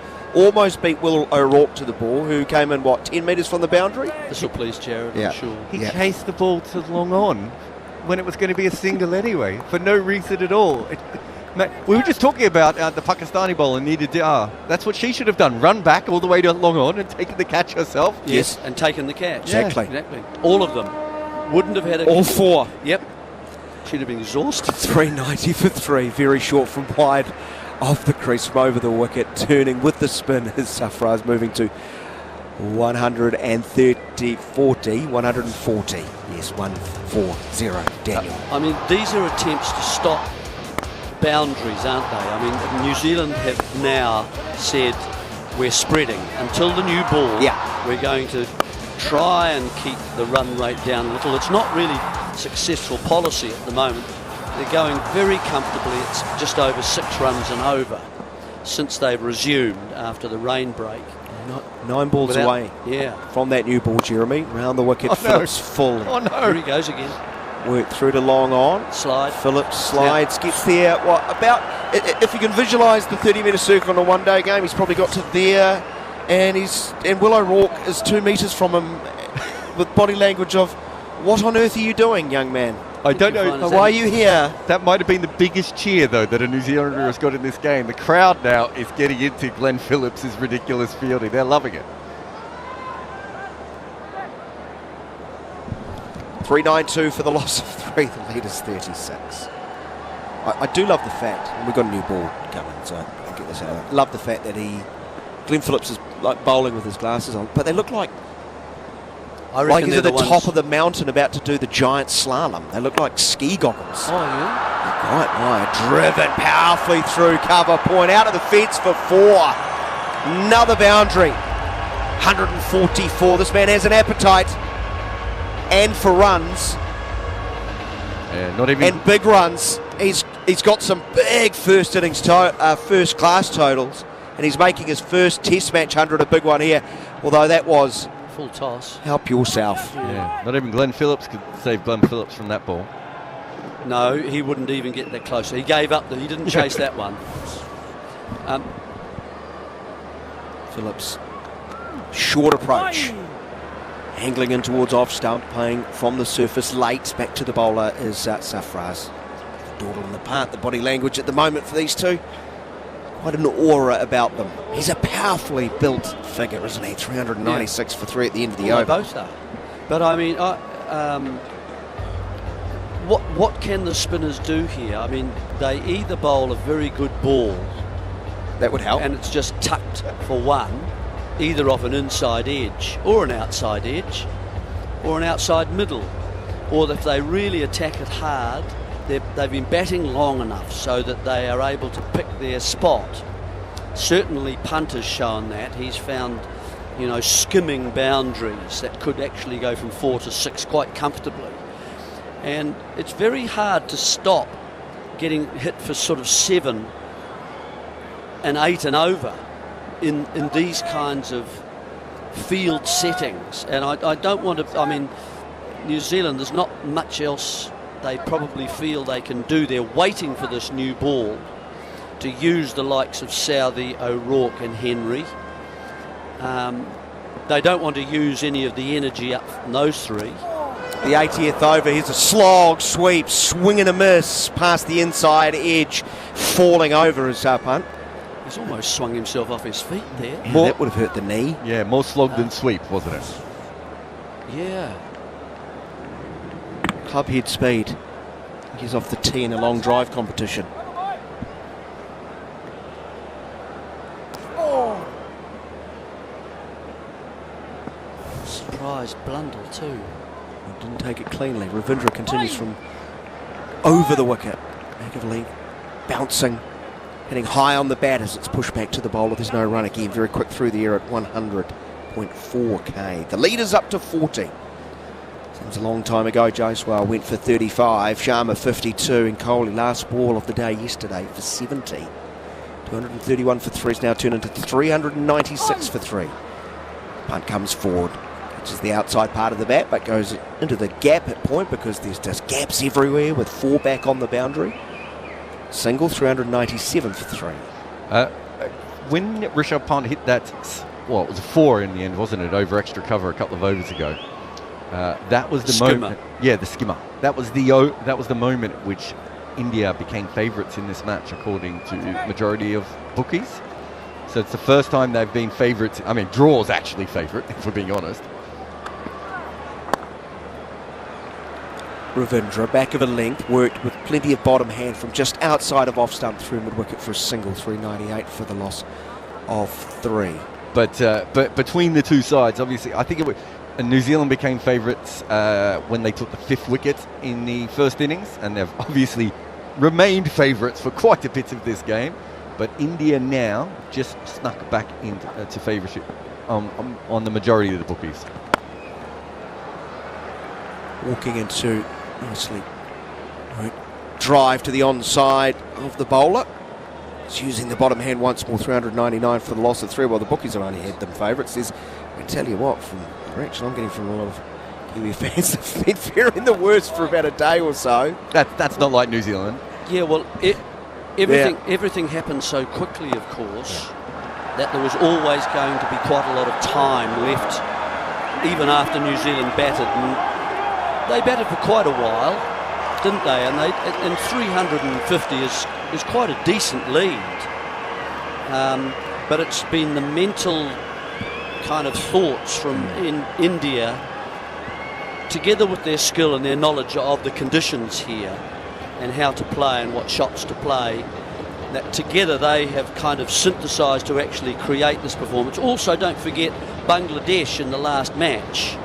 beat Will O'Rourke to the ball, who came in, 10 metres from the boundary? This will please Jarrod, yeah. I'm sure. He chased the ball to long on when it was going to be a single anyway, for no reason at all. We were just talking about the Pakistani bowler, Nida Dar. That's what she should have done, run back all the way to long on and taken the catch herself. Yes, and taken the catch. Exactly. All of them. Wouldn't have had all 4. Yep. She'd have been exhausted. 390 for 3, very short from wide off the crease from over the wicket, turning with the spin as Sarfaraz moving to 140. Yes, 140, Daniel. I mean, these are attempts to stop boundaries, aren't they? I mean, New Zealand have now said we're spreading until the new ball. Yeah. We're going to try and keep the run rate down a little. It's not really successful policy at the moment. They're going very comfortably. It's just over 6 runs and over since they've resumed after the rain break. 9 balls away from that new ball, Jeremy. Round the wicket, Phillips full. Oh no! Here he goes again. Work through to long on. Slide. Phillips slides, gets there. If you can visualise the 30-metre circle in a one-day game, he's probably got to there, and Will O'Rourke is 2 metres from him with body language of, what on earth are you doing, young man? I don't know. Why are you here? That might have been the biggest cheer, though, that a New Zealander has got in this game. The crowd now is getting into Glenn Phillips' ridiculous fielding. They're loving it. 392 for the loss of 3. The lead is 36. I do love the fact, and we've got a new ball coming, so I'll get this out. Love the fact that Glenn Phillips is like bowling with his glasses on, but they look like he's at the top of the mountain about to do the giant slalom. They look like ski goggles. Oh, yeah? Right wide, driven powerfully through cover point, out of the fence for 4. Another boundary. 144. This man has an appetite. And for runs. Not even. And big runs. He's got some big first innings, first class totals, and he's making his first Test match 100, a big one here. Although that was full toss. Help yourself. Yeah. Not even Glenn Phillips could save Glenn Phillips from that ball. No, he wouldn't even get that close. He gave up. He didn't chase that one. Phillips, short approach. Angling in towards off stump, playing from the surface late. Back to the bowler is Sarfaraz. The dawdle in the part, the body language at the moment for these two. Quite an aura about them. He's a powerfully built figure, isn't he? 396 for 3 at the end of the over. They both are. But I mean, what can the spinners do here? I mean, they either bowl a very good ball. That would help. And it's just tucked for 1. Either off an inside edge or an outside edge or an outside middle, or if they really attack it hard, they've been batting long enough so that they are able to pick their spot. Certainly Punt has shown that. He's found, skimming boundaries that could actually go from 4 to 6 quite comfortably, and it's very hard to stop getting hit for sort of 7 and 8 and over. in these kinds of field settings, and I don't want to. I mean, New Zealand, there's not much else they probably feel they can do. They're waiting for this new ball to use the likes of Southey, O'Rourke and Henry. They don't want to use any of the energy up from those three. The 80th over, here's a slog, sweep, swing and a miss past the inside edge, falling over Rishabh Pant. He's almost swung himself off his feet there. Yeah, that would have hurt the knee. Yeah, more slog than sweep, wasn't it? Yeah. Club head speed. He's off the tee in a long drive competition. Surprised Blundell too. Didn't take it cleanly. Ravindra continues from over the wicket. Back of the leg, bouncing, hitting high on the bat as it's pushed back to the bowler. There's no run again. Very quick through the air at 100.4k. The leader's up to 40. Seems a long time ago. Jaiswal went for 35. Sharma 52. And Kohli, last ball of the day yesterday, for 70. 231 for 3 is now turned into 396 for 3. Punt comes forward. Catches the outside part of the bat, but goes into the gap at point because there's just gaps everywhere with 4 back on the boundary. Single, 397 for 3. When Rishabh Pant hit that, well, it was a 4 in the end, wasn't it, over extra cover a couple of overs ago. That was the moment. Yeah, the skimmer. That was the moment at which India became favourites in this match, according to majority of bookies. So it's the first time they've been favourites. I mean, draw's actually favourite, if we're being honest. Ravindra, back of a length, worked with plenty of bottom hand from just outside of off stump through mid-wicket for a single, 398 for the loss of 3. But between the two sides, obviously, I think New Zealand became favourites when they took the 5th wicket in the first innings, and they've obviously remained favourites for quite a bit of this game. But India now just snuck back into favourite on the majority of the bookies. Walking into, obviously, drive to the onside of the bowler. It's using the bottom hand once more, 399 for the loss of 3. Well, the bookies have only had them favourites. I tell you what, from the reaction I'm getting from a lot of Kiwi fans, they've been faring the worst for about a day or so. That's not like New Zealand. Yeah, well, everything happened so quickly, of course, that there was always going to be quite a lot of time left, even after New Zealand batted. And they batted for quite a while, didn't they? And 350 is quite a decent lead. But it's been the mental kind of thoughts from India, together with their skill and their knowledge of the conditions here and how to play and what shots to play, that together they have kind of synthesised to actually create this performance. Also, don't forget Bangladesh in the last match.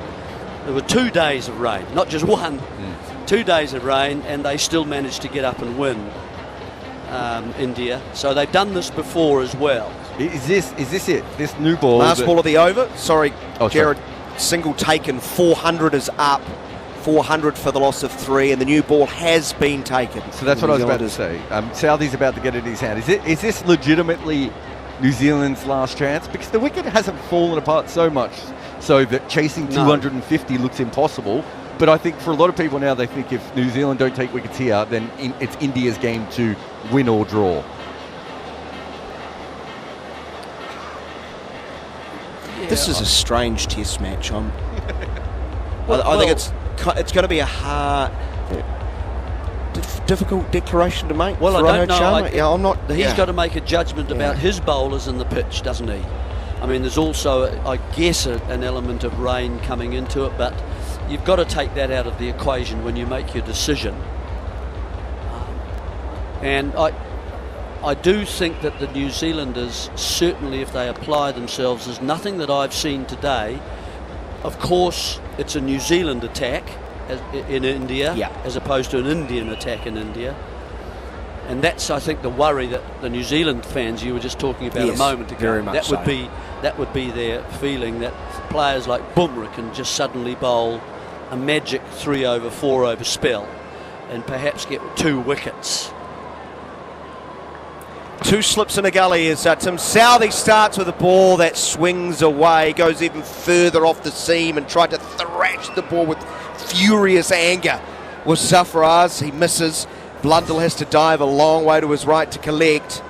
There were 2 days of rain, not just one. 2 days of rain, and they still managed to get up and win, India. So they've done this before as well. Is this it? This new ball? Last ball of the over. Sorry, Jarrod. Sorry. Single taken. 400 is up. 400 for the loss of 3, and the new ball has been taken. So that's what I was about to say. Southey's about to get it in his hand. Is this legitimately New Zealand's last chance? Because the wicket hasn't fallen apart so much so that chasing 250 looks impossible. But I think for a lot of people now, they think if New Zealand don't take wickets here, then it's India's game to win or draw. Yeah, this is a strange test match. I think it's going to be a hard, difficult declaration to make. Well, I don't know. I'm not. He's got to make a judgment about his bowlers in the pitch, doesn't he? I mean, there's also, I guess, an element of rain coming into it, but you've got to take that out of the equation when you make your decision. And I do think that the New Zealanders, certainly if they apply themselves, there's nothing that I've seen today. Of course, it's a New Zealand attack in India, as opposed to an Indian attack in India. And that's, I think, the worry that the New Zealand fans you were just talking about a moment ago. Very much that would be their feeling, that players like Bumrah can just suddenly bowl a magic 3 over, 4 over spell and perhaps get 2 wickets. Two slips in a gully as Tim Southey starts with a ball that swings away, goes even further off the seam and tried to thrash the ball with furious anger. Was Sarfaraz, he misses. Blundell has to dive a long way to his right to collect.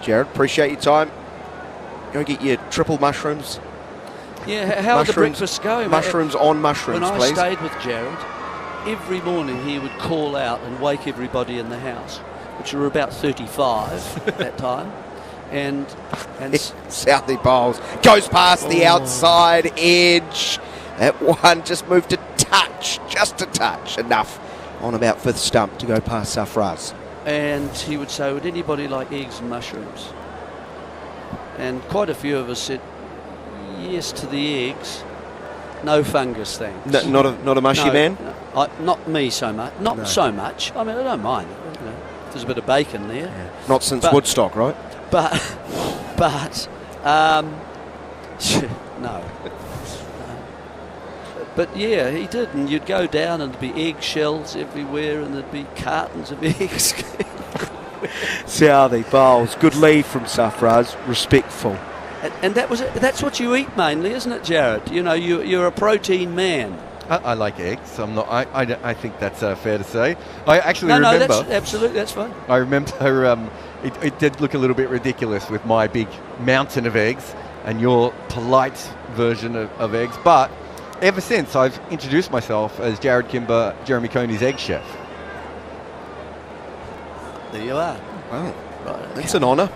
Jarrod, appreciate your time. Go get your triple mushrooms. Yeah, how are the breakfasts going? Mushrooms on mushrooms, when please. When I stayed with Jarrod, every morning he would call out and wake everybody in the house, which were about 35 at that time. And Southey bowls, goes past the outside edge. That one just moved a touch, just a touch, enough on about fifth stump to go past Sarfaraz. And he would say, would anybody like eggs and mushrooms? And quite a few of us said yes to the eggs. No fungus, thanks. Not a mushy man? No, not me so much. Not so much. I mean, I don't mind. You know, there's a bit of bacon there. Yeah. Not since Woodstock, right? But no. But yeah, he did, and you'd go down and there'd be eggshells everywhere and there'd be cartons of eggs. Southey bowls, good lead from Sarfaraz, respectful. And that was it. That's what you eat mainly, isn't it, Jarrod? You know, you're a protein man. I like eggs. I'm not. I think that's fair to say. I actually remember. No, absolutely, that's fine. I remember it did look a little bit ridiculous with my big mountain of eggs and your polite version of eggs. But ever since, I've introduced myself as Jarrod Kimber, Jeremy Coney's egg chef. There you are. Wow, right, that's an honour.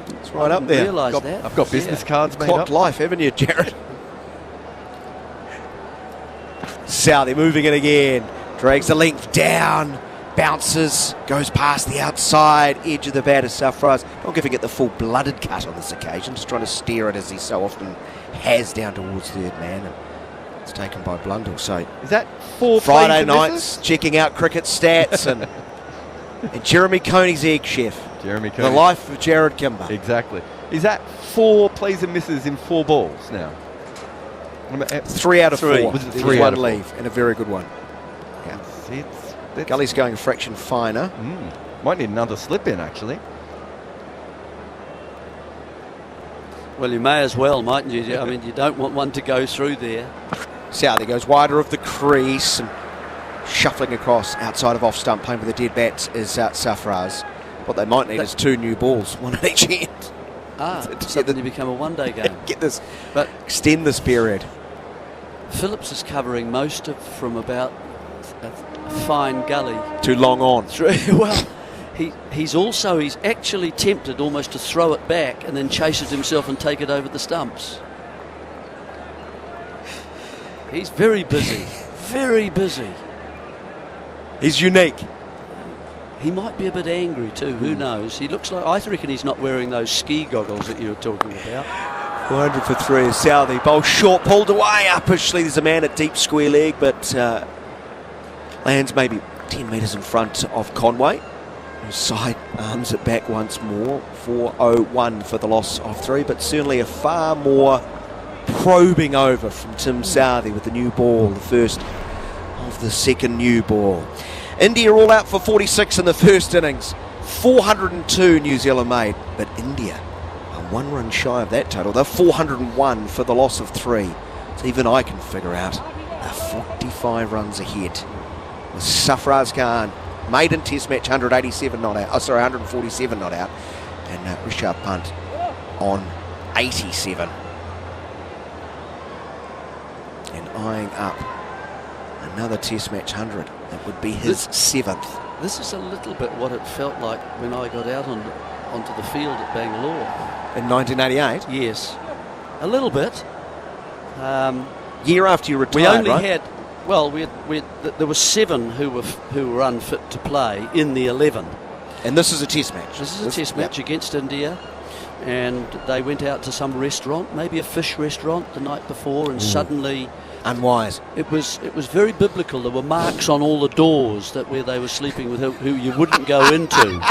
It's right up there. I've got business cards made Clocked up. life, haven't you, Jarrod? Southey moving it again. Drags the length down. Bounces. Goes past the outside edge of the bat of Sarfaraz. Not giving it the full-blooded cut on this occasion. Just trying to steer it as he so often has down towards third man. And it's taken by Blundell. So is that 4 Friday nights checking out cricket stats and Jeremy Coney's egg chef. Jeremy Coney. The life of Jarrod Kimber. Exactly. Is that 4 plays and misses in 4 balls now? 3 out of 4. Was it There's 3 out one of leave and a very good one. Yeah. Gully's going a fraction finer. Might need another slip in, actually. Well, you may as well, mightn't you? I mean, you don't want one to go through there. Southey goes wider of the crease and shuffling across outside of off stump, playing with the dead bats is Sarfaraz. What they might need is 2 new balls, one at each end. So then you become a one-day game. Get this, but extend this period. Phillips is covering most of from about a fine gully. Too long on. Well, he's actually tempted almost to throw it back and then chase it himself and take it over the stumps. He's very busy. Very busy. He's unique. He might be a bit angry too, who knows? He looks like, I reckon he's not wearing those ski goggles that you were talking about. 400 for 3 is Southey. Bowl short, pulled away uppishly. There's a man at deep square leg, but lands maybe 10 metres in front of Conway, who side arms it back once more. 4-0-1 for the loss of 3, but certainly a far more probing over from Tim Southey with the new ball, the first of the second new ball. India all out for 46 in the first innings. 402 New Zealand made, but India are 1 run shy of that total. They're 401 for the loss of 3. So even I can figure out they're 45 runs ahead. With Sarfaraz Khan, maiden test match, 147 not out. 147 not out. And Rishabh Pant on 87. And eyeing up another test match 100. That would be his 7th. This is a little bit what it felt like when I got out onto the field at Bangalore. In 1988? Yes. A little bit. Year after you retired, we only right? had, well, there were 7 who were unfit to play in the 11. And this is a test match? This is a test match against India. And they went out to some restaurant, maybe a fish restaurant the night before, and suddenly... Unwise. It was very biblical. There were marks on all the doors where they were sleeping with who you wouldn't go into.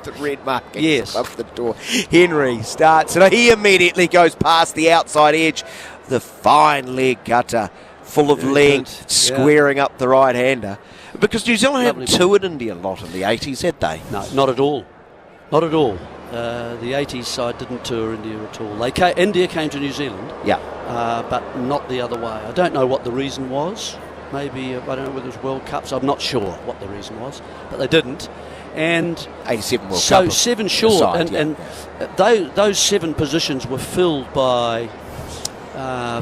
The red markings yes. above the door. Henry starts, and he immediately goes past the outside edge. The fine leg cutter full of leg, squaring up the right-hander. Because New Zealand hadn't toured India a lot in the 80s, had they? No, not at all. Not at all. The 80s side didn't tour India at all. India came to New Zealand, but not the other way. I don't know what the reason was. Maybe, I don't know whether it was World Cups. I'm not sure what the reason was, but they didn't. And 87 World so Cup 7 short, aside, and those 7 positions were filled by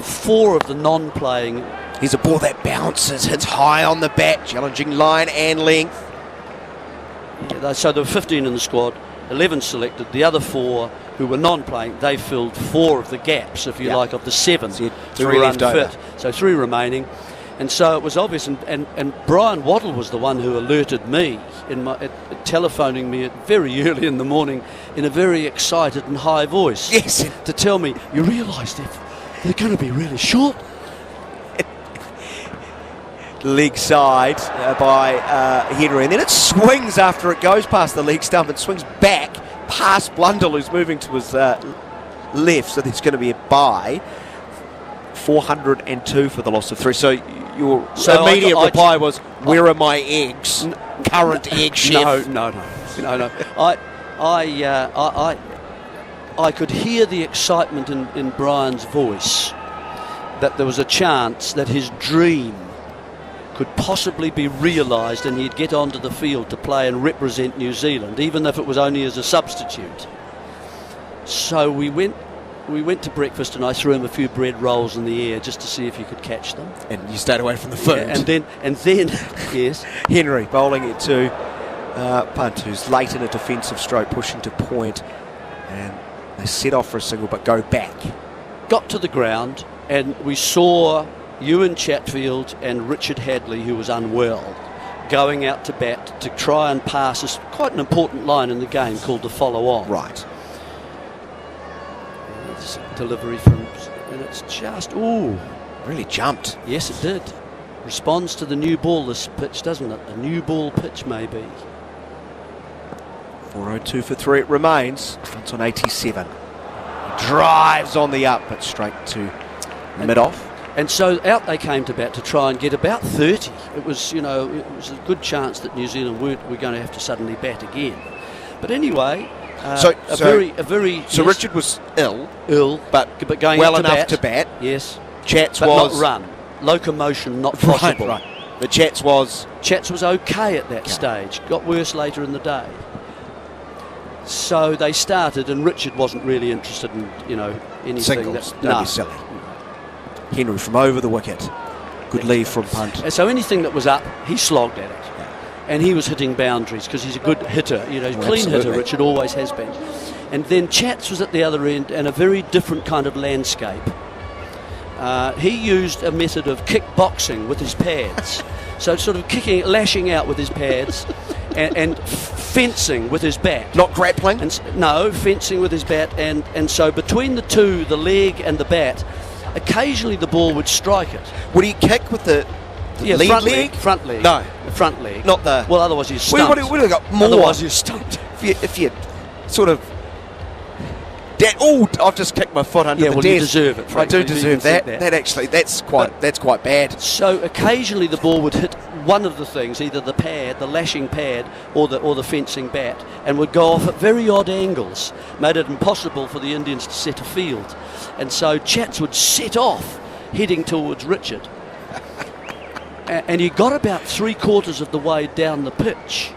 4 of the non-playing. Here's a ball that bounces, hits high on the bat, challenging line and length. Yeah, so there were 15 in the squad, 11 selected. The other 4 who were non-playing, they filled 4 of the gaps, if you like, of the 7 who were unfit. So 3 remaining. And so it was obvious, and Brian Waddle was the one who alerted me, telephoning me very early in the morning in a very excited and high voice. Yes. To tell me, you realise they're going to be really short. Leg side by Henry, and then it swings after it goes past the leg stump and swings back past Blundell, who's moving to his left, so there's going to be a bye. 402 for the loss of 3. So your immediate reply was, where are my eggs? Current egg chef. No. I could hear the excitement in Brian's voice that there was a chance that his dream could possibly be realised and he'd get onto the field to play and represent New Zealand, even if it was only as a substitute. So we went to breakfast and I threw him a few bread rolls in the air just to see if he could catch them. And you stayed away from the food. Yeah, and then yes. Henry bowling it to Pant, who's late in a defensive stroke, pushing to point. And they set off for a single but go back. Got to the ground and we saw Ewan Chatfield and Richard Hadley, who was unwell, going out to bat to try and pass us quite an important line in the game called the follow-on. Right. Delivery from, and it's just, really jumped. Yes, it did. Responds to the new ball, this pitch, doesn't it? A new ball pitch, maybe. 402 for 3 it remains. It's on 87. He drives on the up, but straight to mid-off. And so out they came to bat to try and get about 30. It was, it was a good chance that New Zealand were going to have to suddenly bat again. But anyway, So yes. Richard was ill, but going well up enough to bat. Yes, Chats but was not run, locomotion not possible. Right. The Chats was okay at that stage. Got worse later in the day. So they started, and Richard wasn't really interested in anything. Singles. Don't be silly. Henry from over the wicket. Good leave from Pant. And so anything that was up, he slogged at it. And he was hitting boundaries because he's a good hitter, clean hitter, Richard always has been. And then Chats was at the other end and a very different kind of landscape. He used a method of kickboxing with his pads. So sort of lashing out with his pads and fencing with his bat. Not grappling? No, fencing with his bat. And so between the two, the leg and the bat, occasionally the ball would strike it. Would he kick with the lead front leg? Front leg. No. Front leg. Not the... Well, otherwise you're stumped. We've only got more. Otherwise you're stumped. If you sort of... I've just kicked my foot under the desk. You deserve it. I do deserve that. That's quite bad. So occasionally the ball would hit one of the things, either the pad, the lashing pad, or the fencing bat, and would go off at very odd angles, made it impossible for the Indians to set a field. And so Chats would set off, heading towards Richard. And he got about 3/4 of the way down the pitch.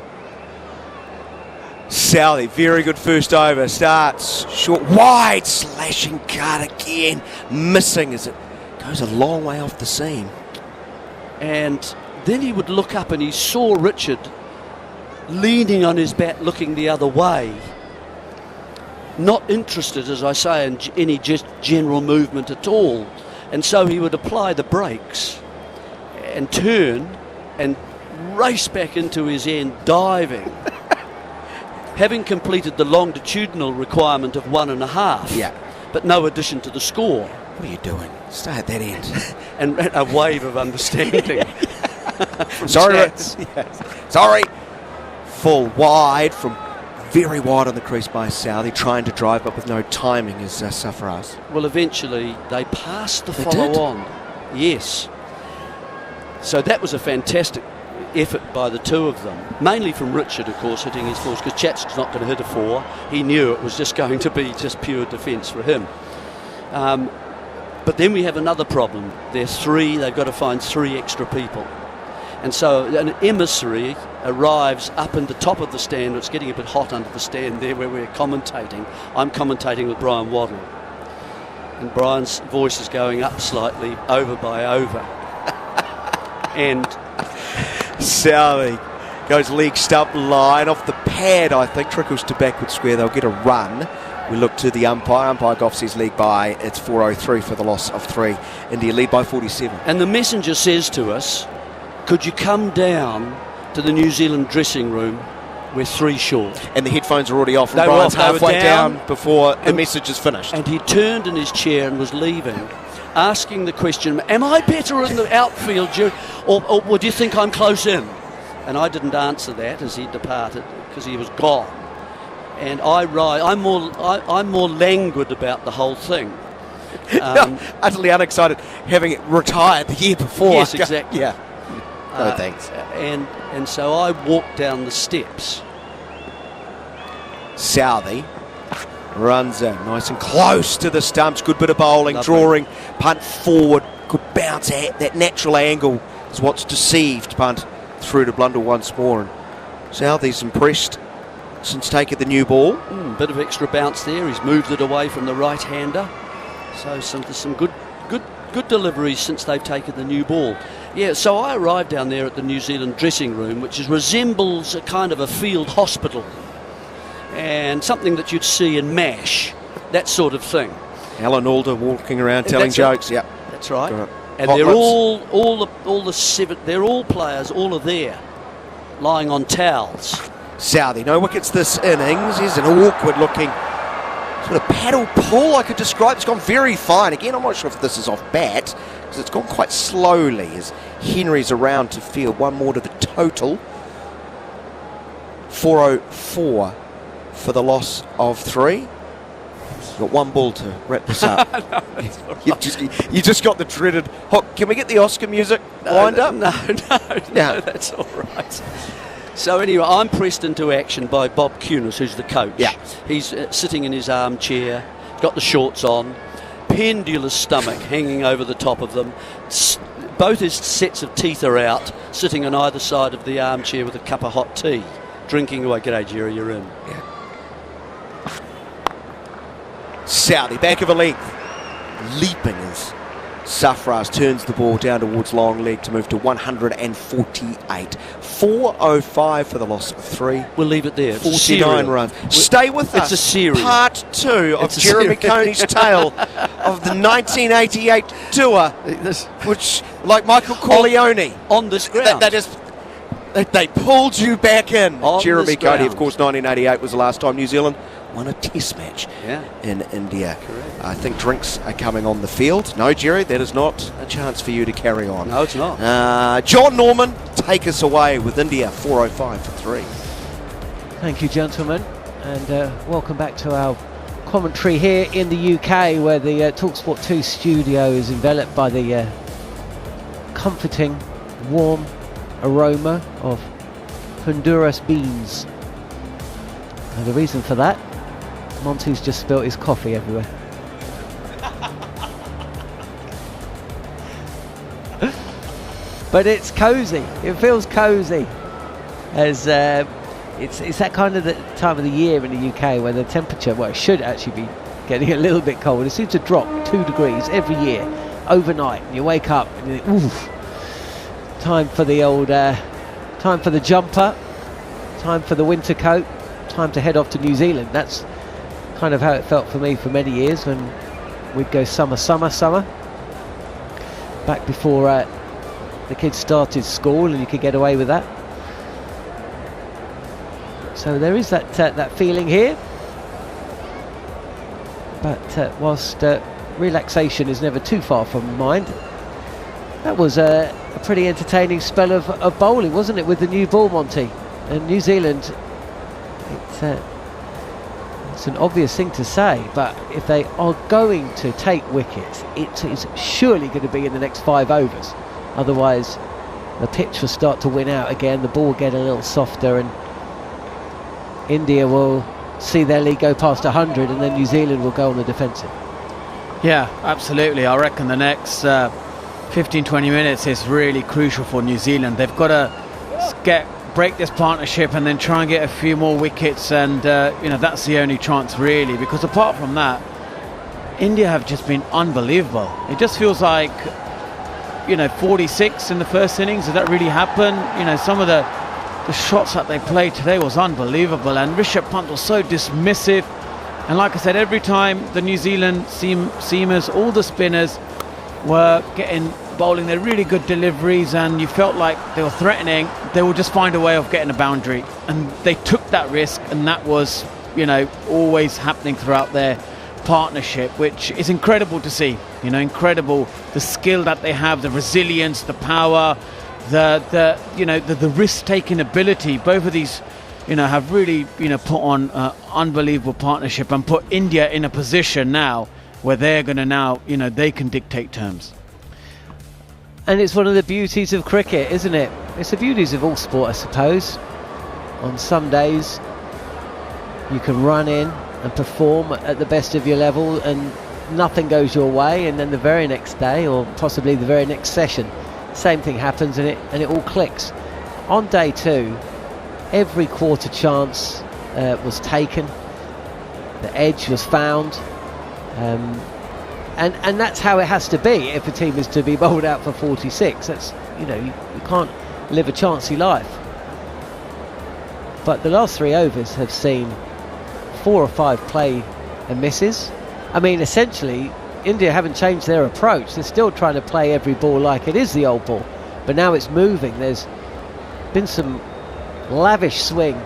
Southey, very good first over. Starts short, wide, slashing cut again. Missing as it goes a long way off the seam. And then he would look up and he saw Richard leaning on his bat, looking the other way. Not interested, as I say, in any just general movement at all. And so he would apply the brakes and turn and race back into his end, diving. Having completed the longitudinal requirement of 1.5, but no addition to the score. What are you doing? Stay at that end. and a wave of understanding. Sorry. Sorry. Full wide from very wide on the crease by Southey, trying to drive but with no timing as Sarfaraz. Well, eventually they passed the follow-on. Yes. So that was a fantastic effort by the two of them, mainly from Richard, of course, hitting his fours, because Chatsk's not going to hit a four. He knew it was just going to be just pure defence for him. But then we have another problem. There's three, they've got to find three extra people. And so an emissary arrives up in the top of the stand. It's getting a bit hot under the stand there where we're commentating. I'm commentating with Brian Waddle. And Brian's voice is going up slightly, over by over. And Southey goes leg stump line off the pad, I think, trickles to backward square. They'll get a run. We look to the umpire. Umpire Goff says lead by. It's 4:03 for the loss of 3. India lead by 47. And the messenger says to us, could you come down to the New Zealand dressing room? We're 3 short. And the headphones are already off, and Brian's halfway down before the message is finished. And he turned in his chair and was leaving, asking the question, am I better in the outfield, or would you think I'm close in? And I didn't answer that as he departed, because he was gone. And I'm more languid about the whole thing. Utterly unexcited, having retired the year before. Yes, exactly. Yeah. No thanks. And so I walked down the steps. Southey runs in, nice and close to the stumps. Good bit of bowling, Lovely. drawing, punt forward, good bounce at that natural angle is what's deceived. Punt through to Blundell once more, and Southey's impressed since taking the new ball. Bit of extra bounce there. He's moved it away from the right-hander. So some good deliveries since they've taken the new ball. Yeah, so I arrived down there at the New Zealand dressing room, which resembles a kind of a field hospital, and something that you'd see in MASH, that sort of thing. Alan Alder walking around telling jokes. Yeah, that's right. Right. And Hot they're lips. all the 7. They're all players. All are there, lying on towels. Southey, no wickets this innings. Here's an awkward-looking sort of paddle pull, I could describe. It's gone very fine. Again, I'm not sure if this is off bat, because it's gone quite slowly as Henry's around to field. One more to the total. 4:04 for the loss of 3. Got one ball to wrap this up. You just got the dreaded hook. Can we get the Oscar music lined up? No, that's all right. So anyway, I'm pressed into action by Bob Cunis, who's the coach. Yeah. He's sitting in his armchair, got the shorts on, pendulous stomach hanging over the top of them. Both his sets of teeth are out, sitting on either side of the armchair with a cup of hot tea, drinking away. G'day, Jerry, you're in. Yeah. Southey, back of a length, leaping as Sarfaraz turns the ball down towards long leg to move to 148. 4:05 for the loss of 3. We'll leave it there. 49 runs. Stay with us. It's a series. Part 2 of Jeremy Coney's tale of the 1988 tour, which, like Michael Corleone, on this ground. They pulled you back in. On Jeremy this Coney, ground. of course, 1988 was the last time New Zealand won a test match in India. Correct. I think drinks are coming on the field. No, Jerry, that is not a chance for you to carry on. No, it's not. Jon Norman, take us away with India, 4:05 for 3. Thank you, gentlemen, and welcome back to our commentary here in the UK, where the talkSPORT 2 studio is enveloped by the comforting, warm aroma of Honduras beans. And the reason for that, Monty's just spilt his coffee everywhere. But it's cosy. It feels cosy, as it's that kind of the time of the year in the UK where the temperature, well, it should actually be getting a little bit cold. It seems to drop 2 degrees every year overnight. And you wake up and you think, oof, time for the old, time for the jumper, time for the winter coat, time to head off to New Zealand. That's kind of how it felt for me for many years, when we'd go summer, back before the kids started school and you could get away with that. So there is that feeling here, but whilst relaxation is never too far from mind, that was a pretty entertaining spell of bowling, wasn't it, with the new ball, Monty? And New Zealand, it's an obvious thing to say, but if they are going to take wickets, it is surely going to be in the next 5 overs. Otherwise, the pitch will start to win out again, the ball will get a little softer, and India will see their lead go past 100, and then New Zealand will go on the defensive. Yeah, absolutely. I reckon the next 15-20 minutes is really crucial for New Zealand. They've got to break this partnership and then try and get a few more wickets, and that's the only chance really, because apart from that, India have just been unbelievable. It just feels like 46 in the first innings. Did that really happen? Some of the shots that they played today was unbelievable, and Rishabh Pant was so dismissive. And like I said, every time the New Zealand seamers, all the spinners were bowling their really good deliveries, and you felt like they were threatening, they would just find a way of getting a boundary, and they took that risk, and that was always happening throughout their partnership, which is incredible to see. Incredible, the skill that they have, the resilience, the power, the risk-taking ability. Both of these have really put on unbelievable partnership and put India in a position now where they're going to now they can dictate terms. And it's one of the beauties of cricket, isn't it? It's the beauties of all sport, I suppose. On some days you can run in and perform at the best of your level and nothing goes your way, and then the very next day, or possibly the very next session, same thing happens and it all clicks. On day 2, every quarter chance was taken, the edge was found, and that's how it has to be if a team is to be bowled out for 46. That's you can't live a chancy life. But the last 3 overs have seen 4 or 5 play and misses. I mean, essentially India haven't changed their approach. They're still trying to play every ball like it is the old ball, but now it's moving. There's been some lavish swing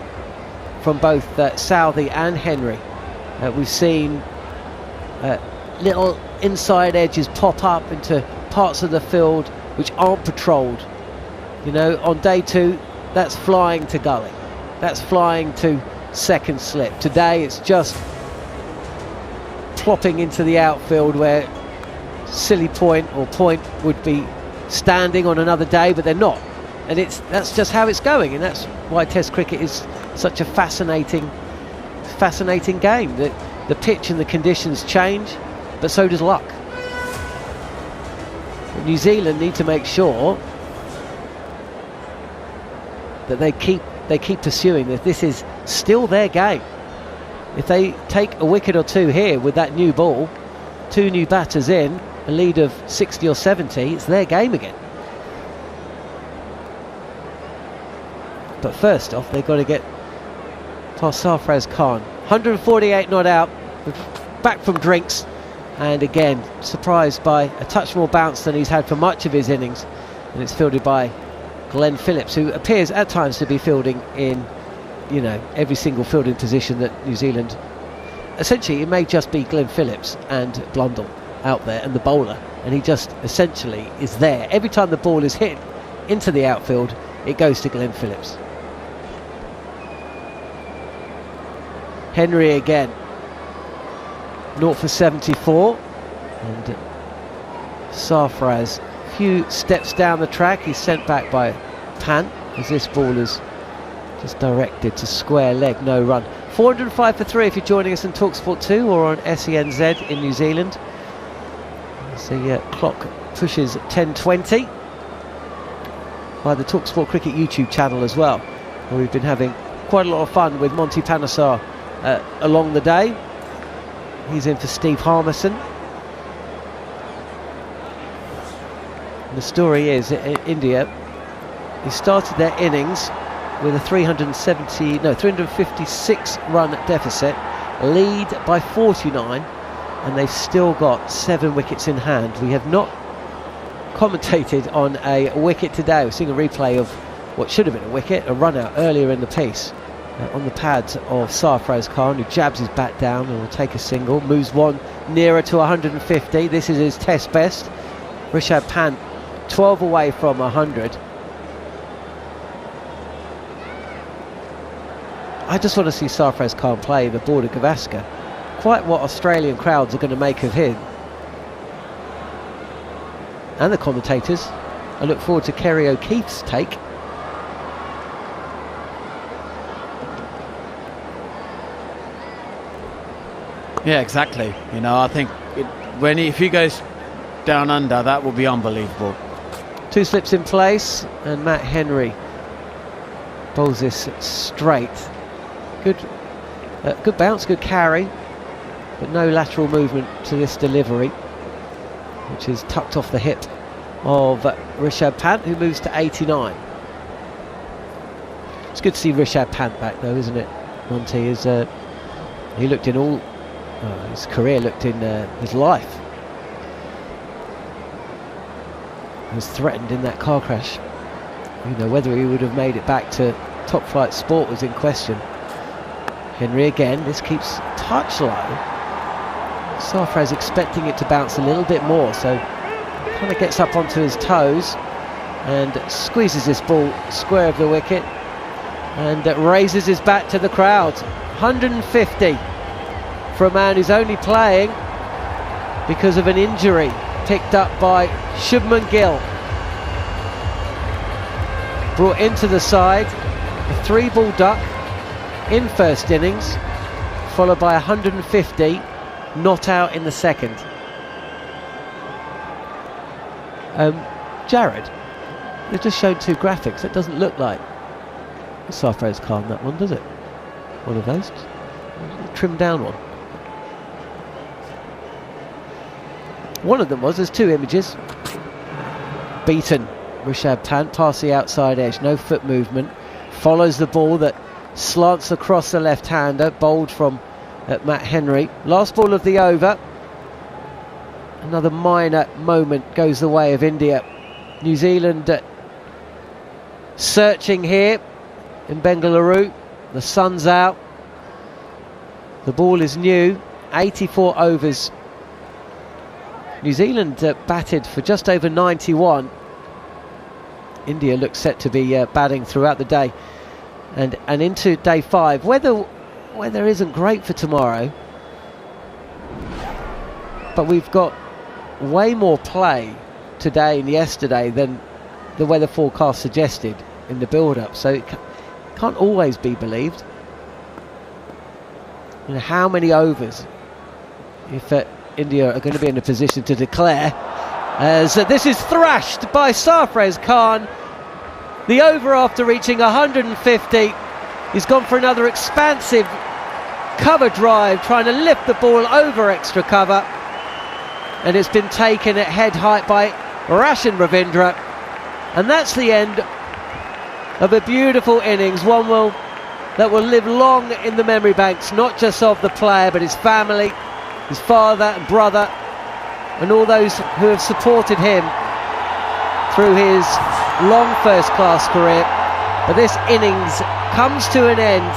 from both Southee and Henry. We've seen little inside edges pop up into parts of the field which aren't patrolled. On day 2, that's flying to gully, that's flying to second slip. Today it's just plopping into the outfield where silly point or point would be standing on another day, but they're not. And that's just how it's going, and that's why Test cricket is such a fascinating game. The pitch and the conditions change, but so does luck. New Zealand need to make sure that they keep pursuing this. This is still their game. If they take a wicket or 2 here with that new ball, 2 new batters in, a lead of 60 or 70, it's their game again. But first off, they've got to get past Sarfaraz Khan. 148 not out, back from drinks, and again surprised by a touch more bounce than he's had for much of his innings, and it's fielded by Glenn Phillips, who appears at times to be fielding in every single fielding position that New Zealand. Essentially it may just be Glenn Phillips and Blundell out there and the bowler, and he just essentially is there. Every time the ball is hit into the outfield, it goes to Glenn Phillips. Henry again, 0 for 74, and Sarfaraz a few steps down the track. He's sent back by Pant as this ball is just directed to square leg, no run. 405 for 3 if you're joining us on talkSPORT 2 or on SENZ in New Zealand. As the clock pushes 10:20 by the talkSPORT Cricket YouTube channel as well, where we've been having quite a lot of fun with Monty Panesar along the day. He's in for Steve Harmison. And the story is India, they started their innings with a 356 run deficit, lead by 49, and they've still got 7 wickets in hand. We have not commentated on a wicket today. We're seeing a replay of what should have been a wicket, a run out earlier in the piece on the pads of Sarfaraz Khan, who jabs his bat down and will take a single, moves one nearer to 150. This is his test best. Rishabh Pant 12 away from 100. I just want to see Sarfaraz Khan play the Border Gavaskar. Quite what Australian crowds are going to make of him. And the commentators. I look forward to Kerry O'Keefe's take. Yeah, exactly. You know, I think if he goes down under, that will be unbelievable. 2 slips in place, and Matt Henry bowls this straight. Good bounce, good carry, but no lateral movement to this delivery, which is tucked off the hip of Rishabh Pant, who moves to 89. It's good to see Rishabh Pant back, though, isn't it, Monty? He looked in all... his career looked in his life. He was threatened in that car crash. You know, whether he would have made it back to top flight sport was in question. Henry again, this keeps touch low. Sarfaraz expecting it to bounce a little bit more, so kind of gets up onto his toes and squeezes this ball square of the wicket and raises his bat to the crowd. 150 for a man who's only playing because of an injury picked up by Shubman Gill. Brought into the side, a 3-ball duck in first innings, followed by 150 not out in the second. Jarrod, they've just shown 2 graphics. It doesn't look like Sarfaraz Khan, that one, does it? One of those. Trimmed down one. One of them was, there's 2 images. Beaten Rishabh Pant past the outside edge, no foot movement. Follows the ball that slants across the left-hander, bowled from Matt Henry. Last ball of the over. Another minor moment goes the way of India. New Zealand searching here in Bengaluru. The sun's out. The ball is new. 84 overs. New Zealand batted for just over 91. India looks set to be batting throughout the day and into day 5. Weather isn't great for tomorrow, but we've got way more play today and yesterday than the weather forecast suggested in the build-up, so it can't always be believed. You know, how many overs if India are going to be in a position to declare, as this is thrashed by Sarfaraz Khan. The over after reaching 150. He's gone for another expansive cover drive, trying to lift the ball over extra cover, and it's been taken at head height by Rashan Ravindra, and that's the end of a beautiful innings, one that will live long in the memory banks, not just of the player but his family, his father and brother, and all those who have supported him through his long first-class career. But this innings comes to an end.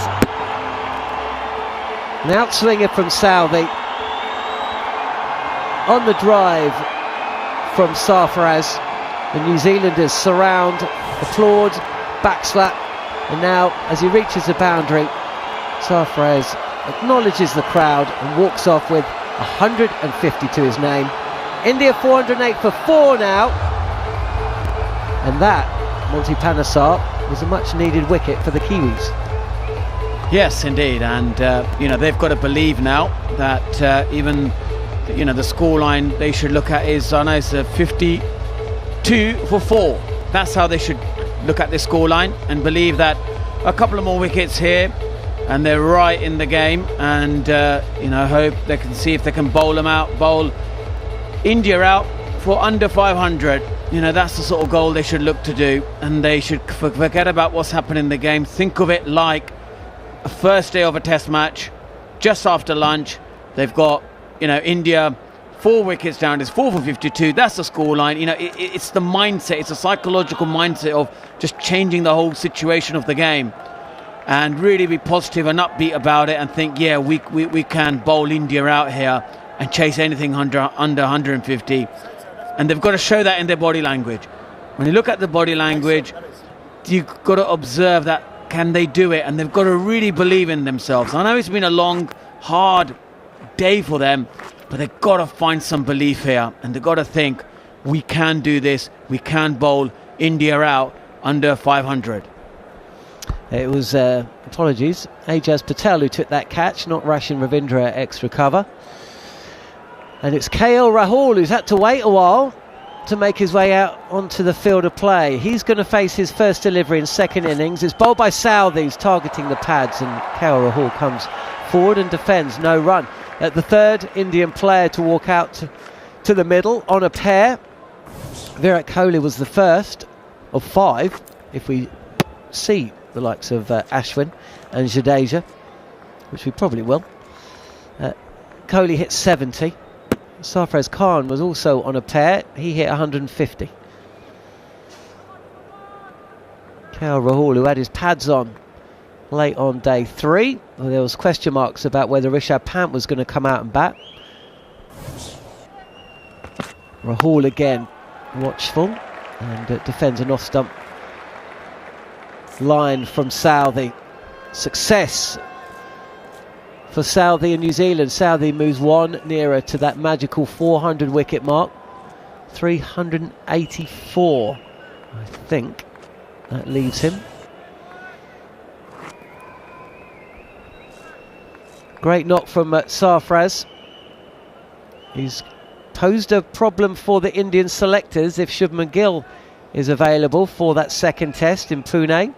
An outswinger from Southey on the drive from Sarfaraz. The New Zealanders surround, applaud, backslap, and now as he reaches the boundary, Sarfaraz acknowledges the crowd and walks off with 150 to his name. India 408 for 4 now, and that, Monty Panesar, was a much needed wicket for the Kiwis. Yes, indeed, and they've got to believe now that even the scoreline they should look at is, I know it's 52 for 4. That's how they should look at this scoreline and believe that a couple of more wickets here and they're right in the game, and hope they can see if they can bowl India out for under 500. That's the sort of goal they should look to do, and they should forget about what's happened in the game. Think of it like a first day of a test match, just after lunch. They've got India 4 wickets down. It's 4 for 52. That's the scoreline. It's the mindset. It's a psychological mindset of just changing the whole situation of the game, and really be positive and upbeat about it, and think, yeah, we can bowl India out here and chase anything under 150. And they've got to show that in their body language. When you look at the body language, you've got to observe that, can they do it? And they've got to really believe in themselves. I know it's been a long, hard day for them, but they've got to find some belief here, and they've got to think, we can do this, we can bowl India out under 500. It was, apologies, Ajaz Patel who took that catch, not Rashin Ravindra extra cover. And it's KL Rahul who's had to wait a while to make his way out onto the field of play. He's going to face his first delivery in second innings. It's bowled by Southee, who's targeting the pads, and KL Rahul comes forward and defends, no run. At the third Indian player to walk out to the middle on a pair. Virat Kohli was the first of 5, if we see the likes of Ashwin and Jadeja, which we probably will. Kohli hit 70. Sarfaraz Khan was also on a pair. He hit 150. KL Rahul, who had his pads on late on day 3. Well, there was question marks about whether Rishabh Pant was going to come out and bat. Rahul again watchful and defends an off-stump line from Southee. Success for Southee in New Zealand. Southee moves one nearer to that magical 400 wicket mark. 384, I think that leaves him. Great knock from Sarfaraz. He's posed a problem for the Indian selectors if Shubman Gill is available for that second test in Pune.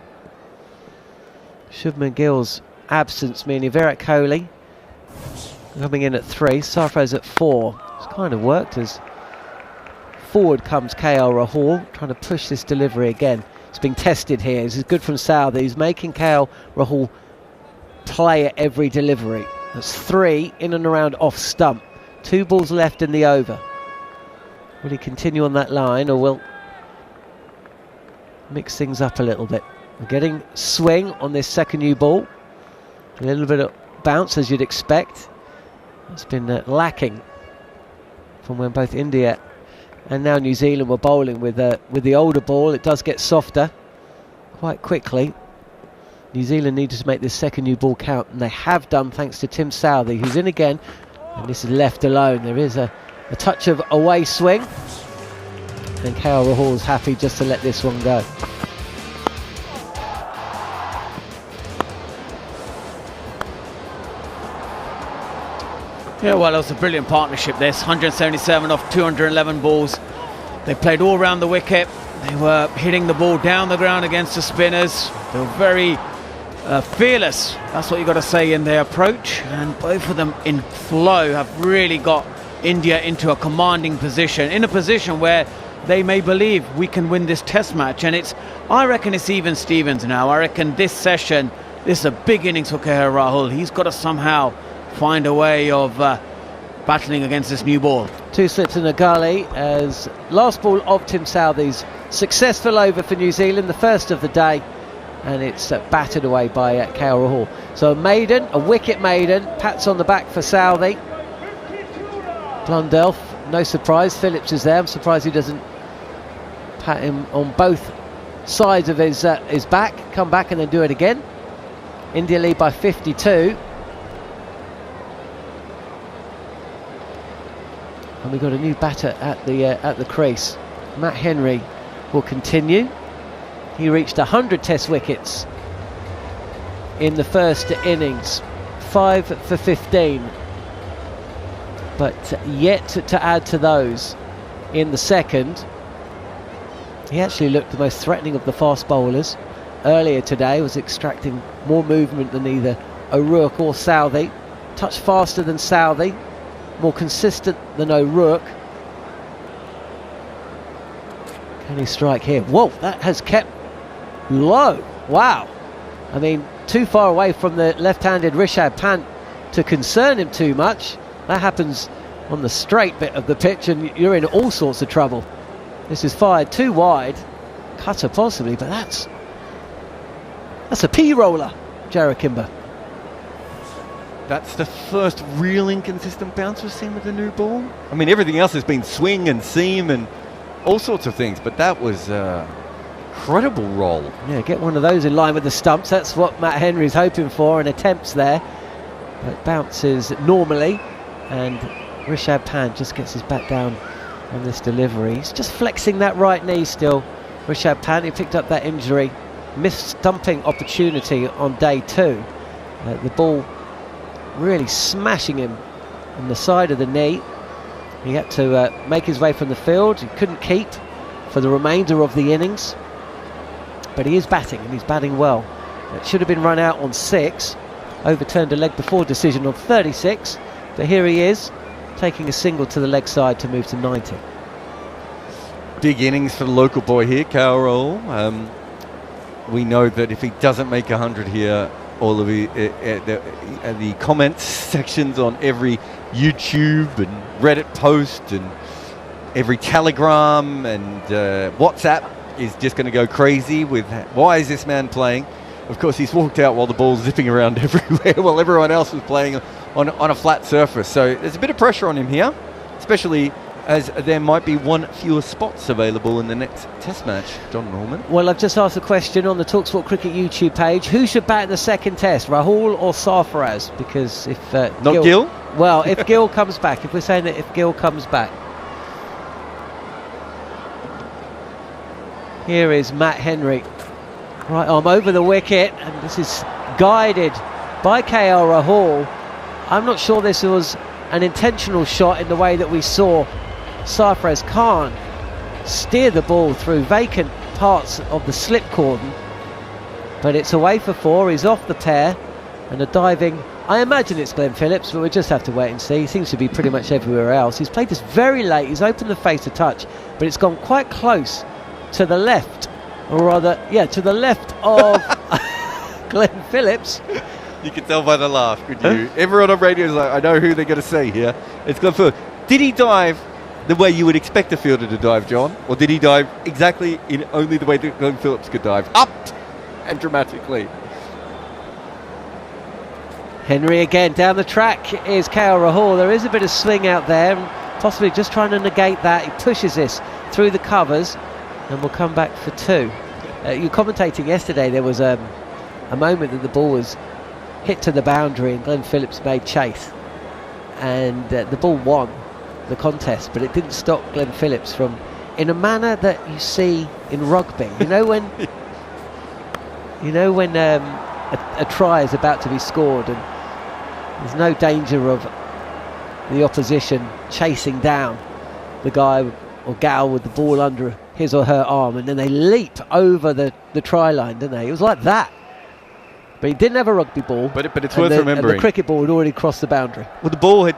Shubman Gill's absence meaning Virat Kohli coming in at 3, Sarfaraz at 4. It's kind of worked as forward comes KL Rahul, trying to push this delivery again. It's being tested here. This is good from Southee. He's making KL Rahul play at every delivery. That's 3 in and around off stump. 2 balls left in the over. Will he continue on that line, or will mix things up a little bit? We're getting swing on this second new ball. A little bit of bounce, as you'd expect. It's been lacking from when both India and now New Zealand were bowling with the older ball. It does get softer quite quickly. New Zealand needed to make this second new ball count, and they have done thanks to Tim Southee, who's in again, and this is left alone. There is a touch of away swing, and KL Rahul's happy just to let this one go. Yeah, well, it was a brilliant partnership this. 177 off 211 balls. They played all round the wicket. They were hitting the ball down the ground against the spinners. They were very fearless, that's what you've got to say, in their approach. And both of them in flow have really got India into a commanding position, in a position where they may believe we can win this test match. And I reckon it's even Stevens now. I reckon this session, this is a big innings for KL Rahul. He's got to somehow find a way of battling against this new ball. 2 slips in a gully as last ball of Tim Southee's successful over for New Zealand, the first of the day, and it's battered away by KL Rahul. So a wicket maiden, pats on the back for Southee. Blundell, no surprise, Phillips is there. I'm surprised he doesn't pat him on both sides of his back, come back and then do it again. India lead by 52. And we've got a new batter at the crease. Matt Henry will continue. He reached 100 test wickets in the first innings, 5 for 15, but yet to add to those in the second. He actually looked the most threatening of the fast bowlers earlier today, was extracting more movement than either O'Rourke or Southee, touch faster than Southee, more consistent than O'Rourke. Can he strike here? Whoa, that has kept low. Wow. I mean, too far away from the left-handed Rishabh Pant to concern him too much. That happens on the straight bit of the pitch and you're in all sorts of trouble. This is fired too wide. Cutter possibly, but that's a P-roller, Jarrod Kimber. That's the first real inconsistent bounce we've seen with the new ball. I mean, everything else has been swing and seam and all sorts of things, but that was incredible roll. Yeah, get one of those in line with the stumps. That's what Matt Henry's hoping for, and attempts there. But bounces normally, and Rishabh Pant just gets his bat down on this delivery. He's just flexing that right knee still. Rishabh Pant, he picked up that injury. Missed stumping opportunity on day 2. The ball really smashing him on the side of the knee. He had to make his way from the field. He couldn't keep for the remainder of the innings. But he is batting, and he's batting well. It should have been run out on 6. Overturned a leg before decision on 36. But here he is, taking a single to the leg side to move to 90. Big innings for the local boy here, KL Rahul. We know that if he doesn't make 100 here, all of the comments sections on every YouTube and Reddit post and every Telegram and WhatsApp is just going to go crazy with why is this man playing? Of course, he's walked out while the ball's zipping around everywhere while everyone else was playing on a flat surface. So there's a bit of pressure on him here, especially as there might be one fewer spots available in the next test match. Jon Norman. Well, I've just asked a question on the talkSPORT Cricket YouTube page. Who should bat in the second test, Rahul or Sarfaraz? Because if Not Gill? Well, if Gill comes back, if we're saying that if Gill comes back. Here is Matt Henry. Right arm over the wicket, and this is guided by KL Rahul. I'm not sure this was an intentional shot in the way that we saw Sarfaraz Khan steer the ball through vacant parts of the slip cordon, but it's away for 4. He's off the pair, and a diving, I imagine it's Glenn Phillips, but we'll just have to wait and see. He seems to be pretty much everywhere else. He's played this very late. He's opened the face a touch, but it's gone quite close to the left, or rather, yeah, to the left of Glenn Phillips. You can tell by the laugh, could you? Everyone on radio is like, I know who they're going to say here. It's Glenn Phillips. Did he dive the way you would expect a fielder to dive, John? Or did he dive exactly in only the way that Glenn Phillips could dive? Up and dramatically. Henry again, down the track is KL Rahul. There is a bit of swing out there, possibly just trying to negate that. He pushes this through the covers, and we'll come back for 2. You commentating yesterday, there was a moment that the ball was hit to the boundary and Glenn Phillips made chase, and the ball won the contest, but it didn't stop Glenn Phillips from, in a manner that you see in rugby, you know when a try is about to be scored and there's no danger of the opposition chasing down the guy or gal with the ball under his or her arm, and then they leap over the try line, don't they? It was like that. But he didn't have a rugby ball. But it's worth remembering. And the cricket ball had already crossed the boundary. Well, the ball had...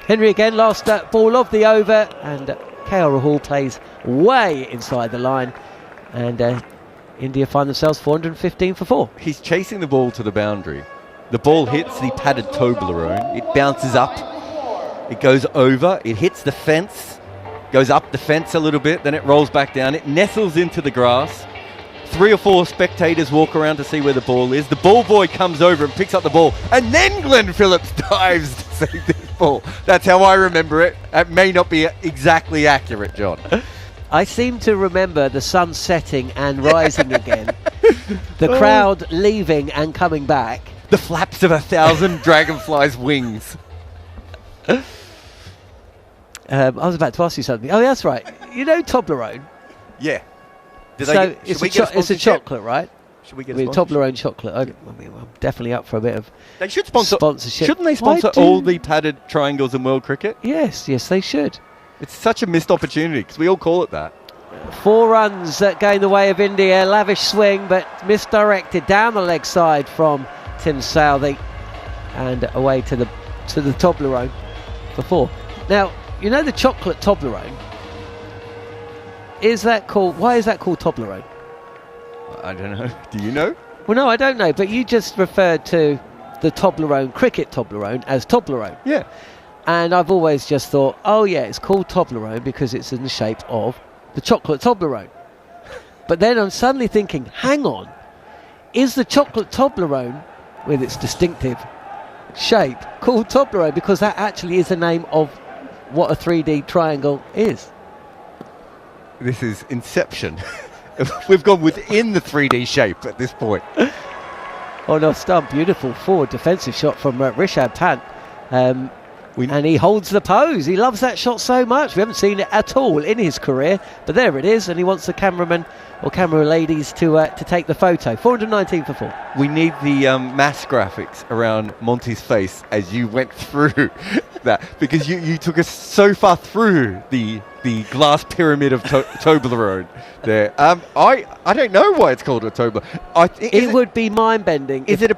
Henry again, last ball of the over, and KL Rahul plays way inside the line, and India find themselves 415 for 4. He's chasing the ball to the boundary. The ball hits the padded Toblerone. It bounces up. It goes over. It hits the fence. Goes up the fence a little bit. Then it rolls back down. It nestles into the grass. 3 or 4 spectators walk around to see where the ball is. The ball boy comes over and picks up the ball, and then Glenn Phillips dives to save this ball. That's how I remember it. It may not be exactly accurate, John. I seem to remember the sun setting and rising again. The crowd leaving and coming back. The flaps of 1,000 dragonflies' wings. I was about to ask you something. Oh, that's right. You know Toblerone? Yeah. It's a chocolate, right? Should we get a Toblerone chocolate? I'm definitely up for a bit of they should sponsor sponsorship. Shouldn't they sponsor all the padded triangles in world cricket? Yes, they should. It's such a missed opportunity because we all call it that. 4 runs going the way of India. Lavish swing, but misdirected down the leg side from Tim Southey, and away to the Toblerone for 4. Now, you know the chocolate Toblerone. Why is that called Toblerone? I don't know. Do you know? Well, no, I don't know. But you just referred to the Toblerone, cricket Toblerone, as Toblerone. Yeah. And I've always just thought, oh yeah, it's called Toblerone because it's in the shape of the chocolate Toblerone. But then I'm suddenly thinking, hang on, is the chocolate Toblerone, with its distinctive shape, called Toblerone because that actually is the name of what a 3D triangle is? This is Inception. We've gone within the 3D shape at this point. On off stump, beautiful forward defensive shot from Rishabh Pant. And he holds the pose. He loves that shot so much. We haven't seen it at all in his career, but there it is, and he wants the cameraman or camera ladies to take the photo. 419 for 4. We need the mass graphics around Monty's face as you went through that, because you took us so far through the glass pyramid of Toblerone there. I don't know why it's called a Toblerone. It would be mind-bending. Is it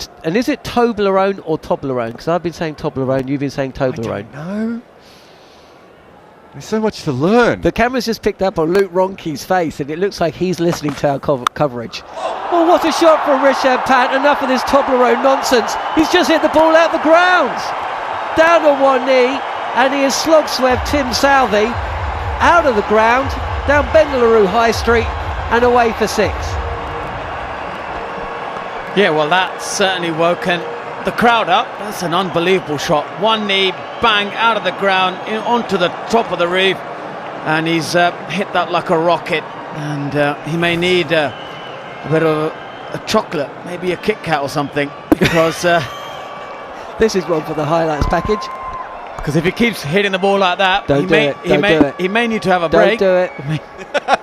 Toblerone or Toblerone? Because I've been saying Toblerone, you've been saying Toblerone. I don't know. There's so much to learn. The camera's just picked up on Luke Ronke's face, and it looks like he's listening to our coverage. Oh, what a shot from Rishabh Pant. Enough of this Toblerone nonsense. He's just hit the ball out the ground. Down on one knee, and he has slog-swept Tim Southey out of the ground, down Bengaluru High Street, and away for 6. Yeah, well, that's certainly woken the crowd up. That's an unbelievable shot. One knee, bang, out of the ground, onto the top of the reef, and he's hit that like a rocket. And he may need a bit of a chocolate, maybe a Kit Kat or something, because this is one for the highlights package. Because if he keeps hitting the ball like that, Don't do it. He may need to have a break. Don't do it.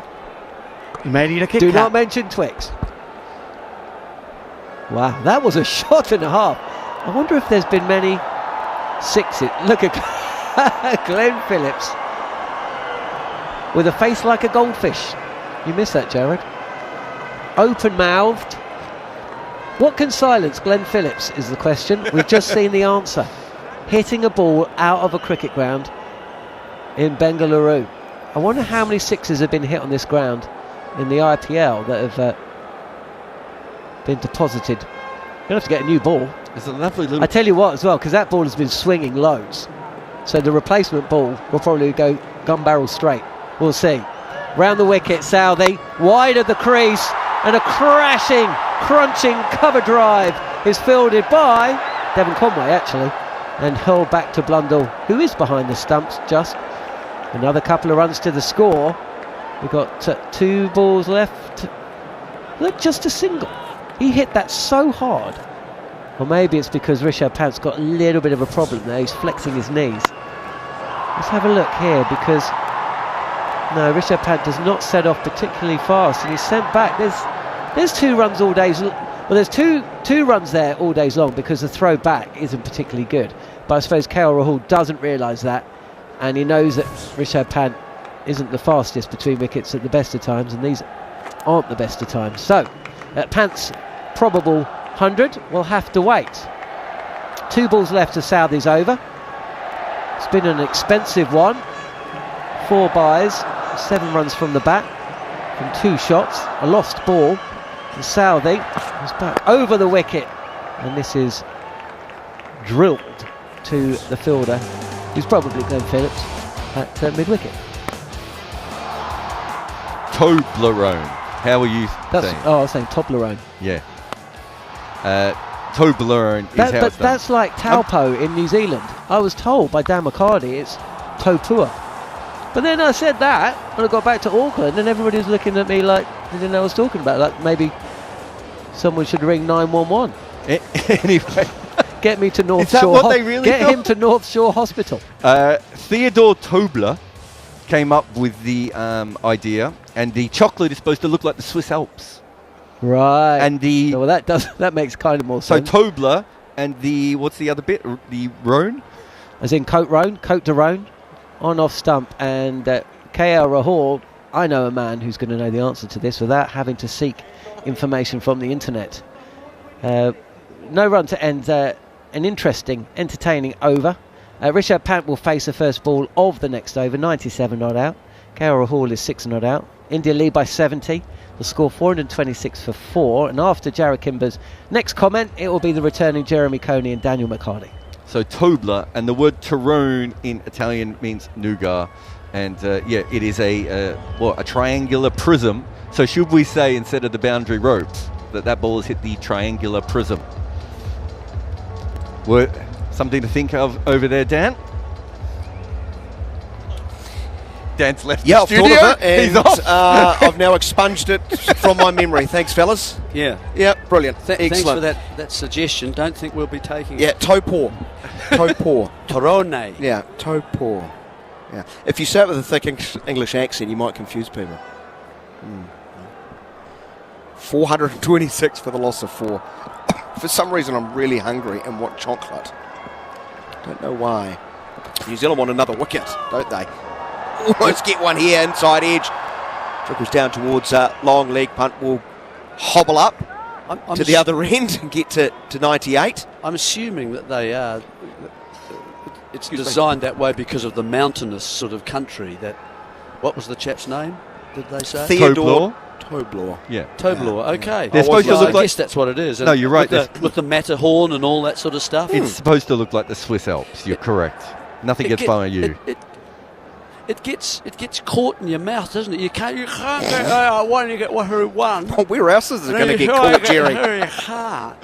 He may need a Kit Kat. Do not mention Twix. Wow, that was a shot and a half. I wonder if there's been many 6s. Look at Glenn Phillips with a face like a goldfish. You missed that, Jarrod. Open-mouthed. What can silence Glenn Phillips is the question. We've just seen the answer. Hitting a ball out of a cricket ground in Bengaluru. I wonder how many 6s have been hit on this ground in the IPL that have been deposited. You're going to have to get a new ball. It's a lovely little... I tell you what as well, because that ball has been swinging loads. So the replacement ball will probably go gun barrel straight. We'll see. Round the wicket, Southey, wide of the crease, and a crashing, crunching cover drive is fielded by Devon Conway, actually, and hurled back to Blundell, who is behind the stumps just. Another couple of runs to the score. We've got 2 balls left. Look, just a single. He hit that so hard. Or maybe it's because Rishabh Pant's got a little bit of a problem there. He's flexing his knees. Let's have a look here, because no, Rishabh Pant does not set off particularly fast, and he's sent back. There's 2 runs all day. Well, there's two runs there all days long, because the throw back isn't particularly good. But I suppose KL Rahul doesn't realise that, and he knows that Rishabh Pant isn't the fastest between wickets at the best of times, and these aren't the best of times. So Pant's probable 100 will have to wait. 2 balls left to Southey's over. It's been an expensive one. 4 byes, 7 runs from the bat, from 2 shots, a lost ball. And Southey is back over the wicket, and this is drilled to the fielder, who's probably Glenn Phillips, at mid-wicket. Toblerone. How are you saying? Oh, I was saying Toblerone. Yeah. Toblerone is how But it's done. that's like Taupo in New Zealand. I was told by Dan McHardy it's Topua. But then I said that when I got back to Auckland, and everybody was looking at me like they didn't know what I was talking about. Like maybe someone should ring 911. Anyway, get me to North is that Shore. what they really get thought? him to North Shore Hospital. Theodore Tobler came up with the idea, and the chocolate is supposed to look like the Swiss Alps. Right. And the well, that makes kind of more sense. So Tobler and the what's the other bit? The Rhone, as in Cote de Rhone, on off stump, and KL Rahul. I know a man who's going to know the answer to this without having to seek information from the internet. No run to end. An interesting, entertaining over. Rishabh Pant will face the first ball of the next over, 97 not out. KL Rahul is 6 not out. India lead by 70. The score 426 for 4. And after Jarrod Kimber's next comment, it will be the returning Jeremy Coney and Daniel McHardy. So Tobler, and the word Tyrone in Italian means nougat. And yeah, it is a triangular prism. So should we say, instead of the boundary rope, that ball has hit the triangular prism? Something to think of over there, Dan? Dan's left Yeah, the I've studio. thought of it, He's and off. I've now expunged it from my memory. Thanks, fellas. Yeah. Yeah, brilliant. Thanks Excellent. for that suggestion. Don't think we'll be taking Yeah, it. toe paw. Toe paw. Torone. Yeah, toe paw. Yeah. If you say it with a thick English accent, you might confuse people. 426 for the loss of 4. For some reason, I'm really hungry and want chocolate. Don't know why. New Zealand want another wicket, don't they? Almost get one here, inside edge. Trickles down towards long leg. Punt will hobble up to the other end and get to 98. I'm assuming that they are. It's designed that way because of the mountainous sort of country. That. What was the chap's name? Did they say? Theodore Toblor. Yeah. Toblor. Okay. They're supposed to look I like. guess that's what it is. No, you're right. With the Matterhorn and all that sort of stuff. It's supposed to look like the Swiss Alps. You're correct. Nothing gets by you. It gets caught in your mouth, doesn't it? You can't get one. You get one. Oh, where else is it going to get caught, Jerry? Very hard.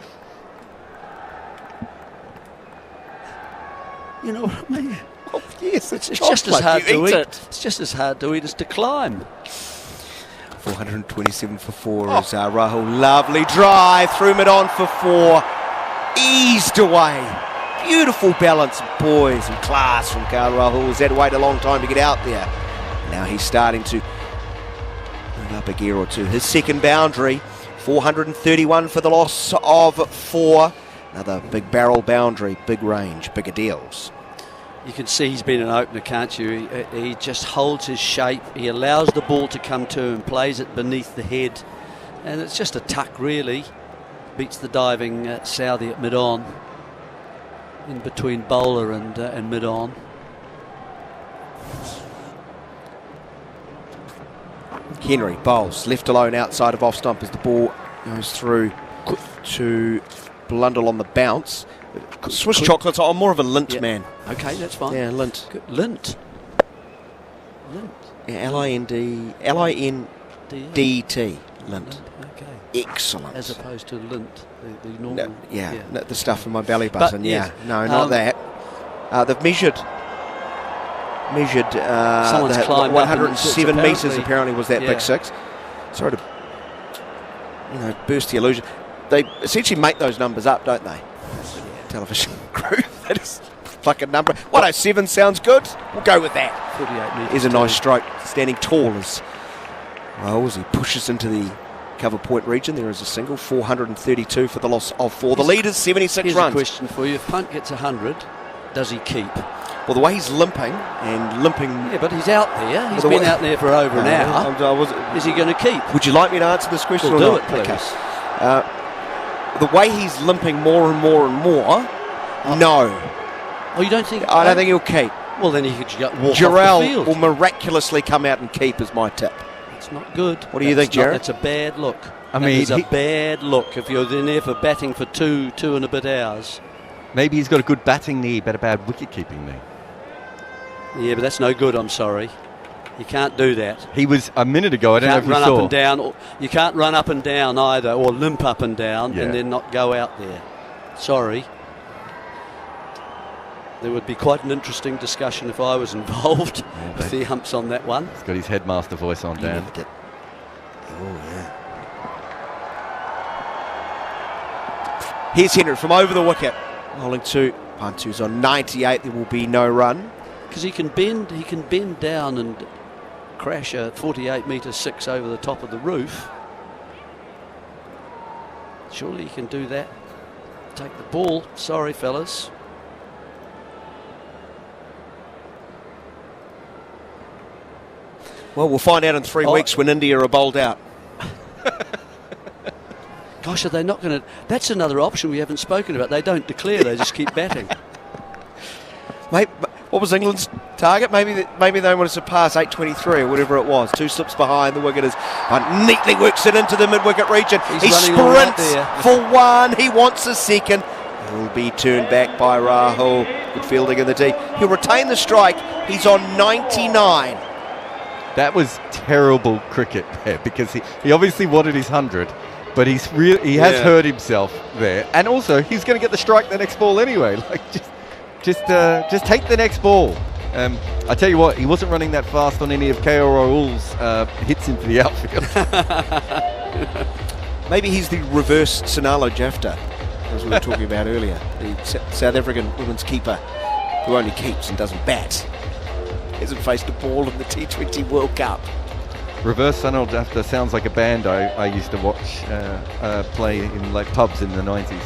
You know what I mean? Oh, yes, it's just as hard to eat. It. It's just as hard to eat as to climb. 427 for 4 is Rahul. Lovely drive through mid-on for 4. Eased away. Beautiful balance, boys, and class from Rahul. He's had to wait a long time to get out there. Now he's starting to move up a gear or two. His second boundary, 431 for the loss of 4. Another big barrel boundary, big range, bigger deals. You can see he's been an opener, can't you? He just holds his shape. He allows the ball to come to him, plays it beneath the head. And it's just a tuck, really. Beats the diving Southee at mid-on. In between bowler and mid-on. Henry bowls, left alone outside of off-stump as the ball goes through to Blundell on the bounce. Swiss chocolates, I'm more of a Lindt man. Okay, that's fine. Yeah, Lindt. Good. Lindt. Yeah, L-I-N-D-T. Lindt. Okay. Excellent. As opposed to Lindt, the normal. No, the stuff in my belly button. But, yeah, yes. no, not that. They've measured. Someone's the climbed 107 up metres apparently was that yeah. big 6. Sorry to burst the illusion. They essentially make those numbers up, don't they? Television crew. That is fucking number. 107 sounds good. We'll go with that. 48 metres. Here's a nice stroke, standing tall as rolls. He pushes into the cover point region. There is a single, 432 for the loss of 4. The lead is 76 Here's runs. a question for you. If Punt gets 100, does he keep? Well, the way he's limping and limping... Yeah, but he's out there. He's been out there for over an hour. Is he going to keep? Would you like me to answer this question We'll or do not? it, please. Okay. The way he's limping more and more and more, no. Oh, you don't think? I don't think he'll keep. Well, then he could walk off the Jarrell field. will miraculously come out and keep, is my tip. It's not good. What do you think, Jarrod? That's a bad look. I mean, it's a bad look if you're in there for batting for two and a bit hours. Maybe he's got a good batting knee, but a bad wicket-keeping knee. Yeah, but that's no good, I'm sorry. You can't do that. He was, a minute ago, I don't know if you run saw. up and down. You can't run up and down either, or limp up and down, and then not go out there. Sorry. There would be quite an interesting discussion if I was involved with the umps on that one. He's got his headmaster voice on, Dan. Oh, yeah. Here's Henry from over the wicket. Rolling 2. Pantu's on 98. There will be no run. Because he can bend down and crash a 48 metre 6 over the top of the roof. Surely he can do that. Take the ball. Sorry, fellas. Well, we'll find out in 3 weeks when India are bowled out. Gosh, are they not going to... That's another option we haven't spoken about. They don't declare, they just keep batting. Mate, what was England's target? Maybe they want to surpass 823 or whatever it was. 2 slips behind. The wicket is neatly works it into the mid-wicket region. He sprints for 1. He wants a second. He'll be turned back by Rahul. Good fielding in the D. He'll retain the strike. He's on 99. That was terrible cricket there because he obviously wanted his 100, but he has hurt himself there, and also he's going to get the strike the next ball anyway. Like just take the next ball. I tell you what, he wasn't running that fast on any of KL Rahul's hits into the outfield. Maybe he's the reverse Sinalo Jafta, as we were talking about earlier. The South African women's keeper who only keeps and doesn't bat. Hasn't faced a ball in the T20 World Cup. Reverse Sinalo Jafta sounds like a band I used to watch play in like pubs in the 90s.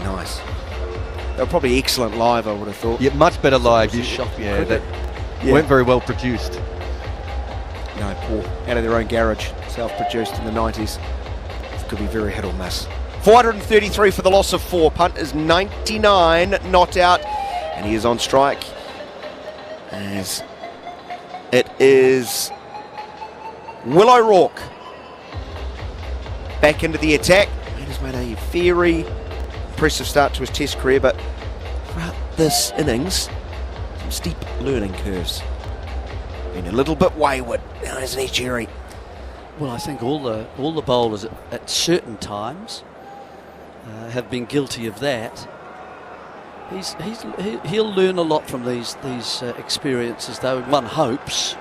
Nice. They were probably excellent live, I would have thought. Yeah, much better live. Yeah, that weren't very well produced. No, poor. Out of their own garage, self-produced in the 90s. It could be very hit or miss. 433 for the loss of 4. Punt is 99, not out, and he is on strike. As it is Will O'Rourke back into the attack. He has made a very impressive start to his Test career, but throughout this innings, some steep learning curves. Been a little bit wayward, hasn't he, Jerry? Well, I think all the bowlers at certain times have been guilty of that. He'll learn a lot from these experiences, though. One hopes.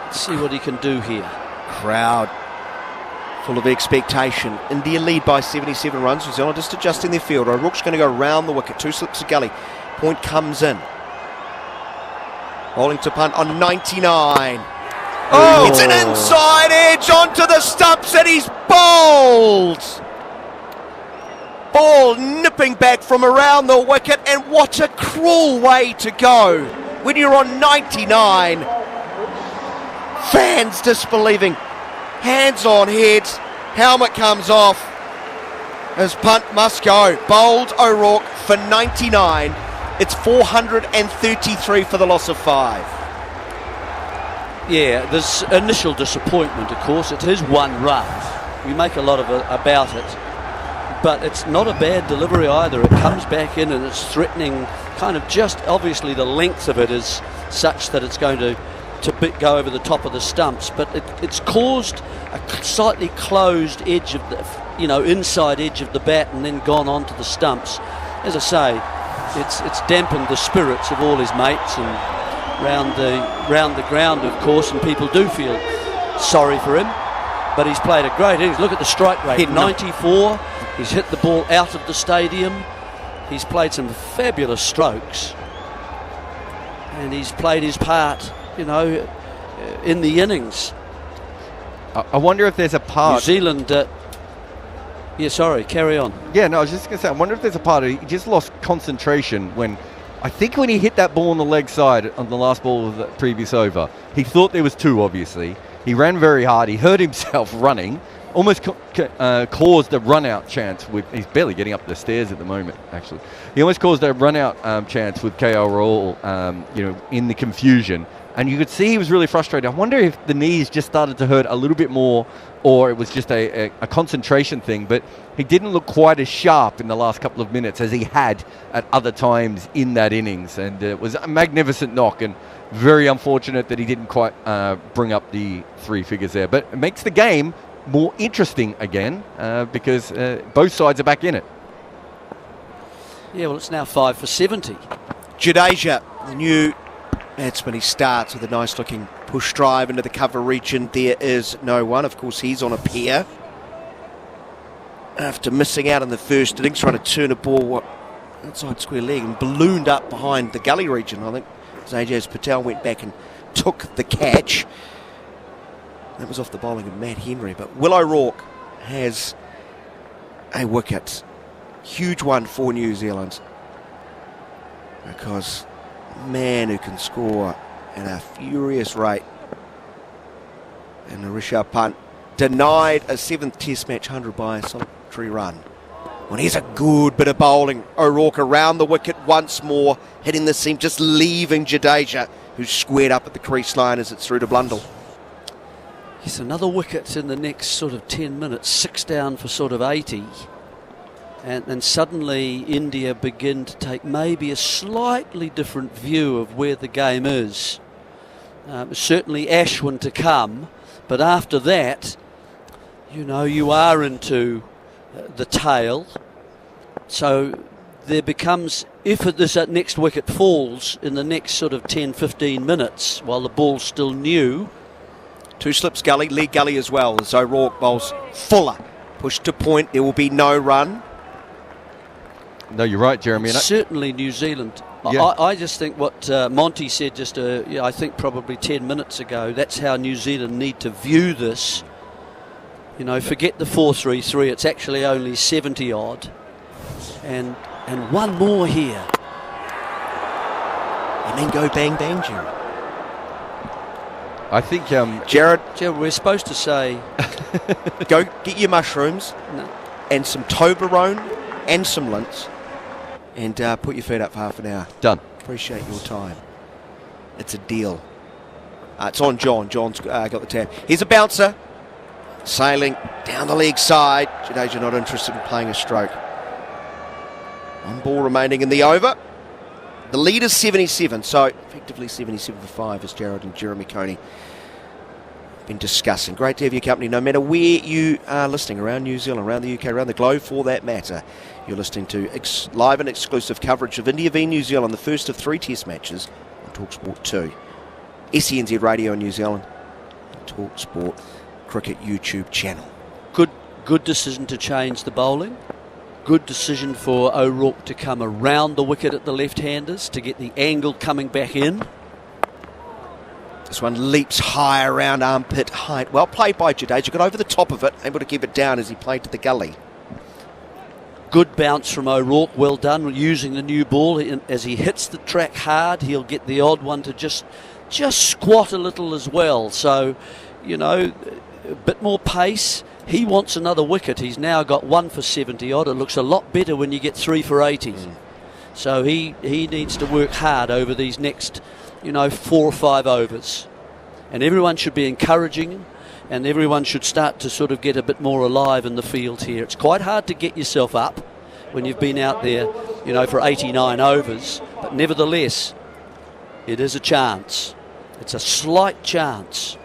Let's see what he can do here. Crowd full of expectation. India lead by 77 runs. New Zealand just adjusting their field. O'Rourke's going to go round the wicket. 2 slips of gully. Point comes in. Bowling to punt on 99. Oh! It's an inside edge onto the stumps and he's bowled. Ball nipping back from around the wicket, and what a cruel way to go when you're on 99. Fans disbelieving. Hands on heads. Helmet comes off. His punt must go. Bowled O'Rourke for 99. It's 433 for the loss of 5. Yeah, there's initial disappointment, of course. It is 1 run. We make a lot of it about it. But it's not a bad delivery either. It comes back in and it's threatening, kind of just obviously the length of it is such that it's going to go over the top of the stumps. But it's caused a slightly closed edge of the, inside edge of the bat and then gone onto the stumps. As I say, it's dampened the spirits of all his mates and round the ground, of course, and people do feel sorry for him. But he's played a great innings. Look at the strike rate, 94. He's hit the ball out of the stadium. He's played some fabulous strokes. And he's played his part, in the innings. I wonder if there's a part... New Zealand... carry on. Yeah, no, I was just going to say, I wonder if there's a part of he just lost concentration when he hit that ball on the leg side on the last ball of the previous over. He thought there was 2, obviously. He ran very hard. He hurt himself running. Almost caused a run-out chance with... He's barely getting up the stairs at the moment, actually. He almost caused a run-out chance with KL Rahul, in the confusion. And you could see he was really frustrated. I wonder if the knees just started to hurt a little bit more or it was just a concentration thing. But he didn't look quite as sharp in the last couple of minutes as he had at other times in that innings. And it was a magnificent knock and very unfortunate that he didn't quite bring up the 3 figures there. But it makes the game more interesting again because both sides are back in it. Yeah, well, it's now 5 for 70. Jadeja, the new batsman, he starts with a nice looking push drive into the cover region. There is no one. Of course, he's on a pair. After missing out in the first innings, trying to turn a ball outside square leg and ballooned up behind the gully region. I think Ajaz Patel went back and took the catch. That was off the bowling of Matt Henry. But Will O'Rourke has a wicket. Huge one for New Zealand. Because man who can score at a furious rate. And Rishabh Pant denied a 7th Test match 100 by a solitary run. Well, here's a good bit of bowling. O'Rourke around the wicket once more, hitting the seam, just leaving Jadeja, who's squared up at the crease line as it's through to Blundell. Yes, another wicket in the next sort of 10 minutes, 6 down for sort of 80. And suddenly India begin to take maybe a slightly different view of where the game is. Certainly Ashwin to come, but after that, you are into the tail. So there becomes, if this next wicket falls in the next sort of 10-15 minutes while the ball's still new. 2 slips gully, leg gully as well, as O'Rourke bowls Fuller. Pushed to point, there will be no run. No, you're right, Jeremy. Certainly New Zealand. Yeah. I just think what Monty said just, I think probably 10 minutes ago, that's how New Zealand need to view this. You know, forget the 4-3-3, it's actually only 70 odd. And one more here. And then go bang bang, Jerry. I think, Jarrod, we're supposed to say, go get your mushrooms and some Toblerone and some Lints, and put your feet up for half an hour. Done. Appreciate your time. It's a deal. It's on John. John's got the tab. Here's a bouncer. Sailing down the leg side. Jadeja not interested in playing a stroke. 1 ball remaining in the over. The lead is 77, so effectively 77 for 5 as Jarrod and Jeremy Coney have been discussing. Great to have your company, no matter where you are listening, around New Zealand, around the UK, around the globe for that matter. You're listening to live and exclusive coverage of India v New Zealand, the first of 3 test matches on talkSPORT 2. SENZ Radio in New Zealand, talkSPORT Cricket YouTube channel. Good decision to change the bowling. Good decision for O'Rourke to come around the wicket at the left-handers to get the angle coming back in. This one leaps high around armpit height. Well played by Jadeja. Got over the top of it, able to keep it down as he played to the gully. Good bounce from O'Rourke. Well done using the new ball. As he hits the track hard, he'll get the odd one to just squat a little as well. So, you know, a bit more pace. He wants another wicket. He's now got 1 for 70 odd. It looks a lot better when you get 3 for 80. So he needs to work hard over these next, 4 or 5 overs. And everyone should be encouraging him, and everyone should start to sort of get a bit more alive in the field here. It's quite hard to get yourself up when you've been out there, for 89 overs. But nevertheless, it is a chance. It's a slight chance.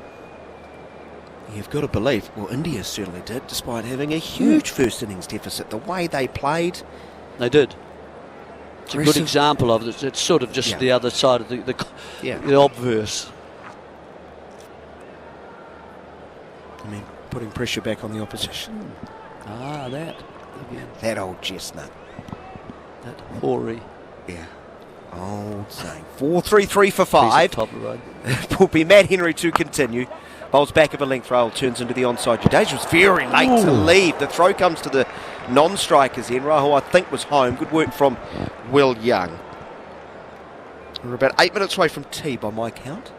You've got to believe, well, India certainly did, despite having a huge first innings deficit. The way they played. They did. It's a good example of it. It's sort of just the other side of the obverse. I mean, putting pressure back on the opposition. That again. That old chestnut. That hoary. Yeah. Old saying. 4-3-3 for 5. Top of the road. Will be Matt Henry to continue. Bowls back of a length rail, turns into the onside. Jadeja was very late to leave. The throw comes to the non-strikers then. Rahul, I think, was home. Good work from Will Young. We're about 8 minutes away from tea by my count.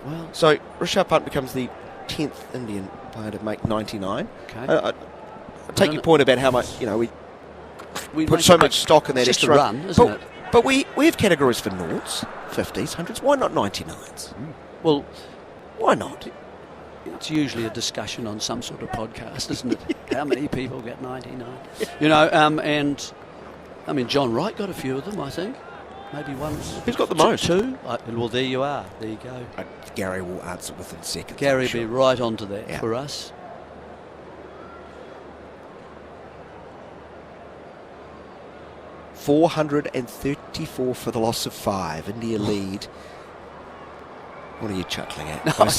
Well, so Rishabh Pant becomes the 10th Indian player to make 99. Okay. I take your point about how much, we put so much stock in that extra run, isn't it? But we have categories for noughts, 50s, 100s. Why not 99s? Well, why not? It's usually a discussion on some sort of podcast, isn't it? How many people get 99? And I mean, John Wright got a few of them, I think. Maybe one. Who's got the most? 2. Well, there you are. There you go. Gary will answer within seconds. Gary will be right onto that for us. $434 for the loss of 5. India lead. What are you chuckling at? No, I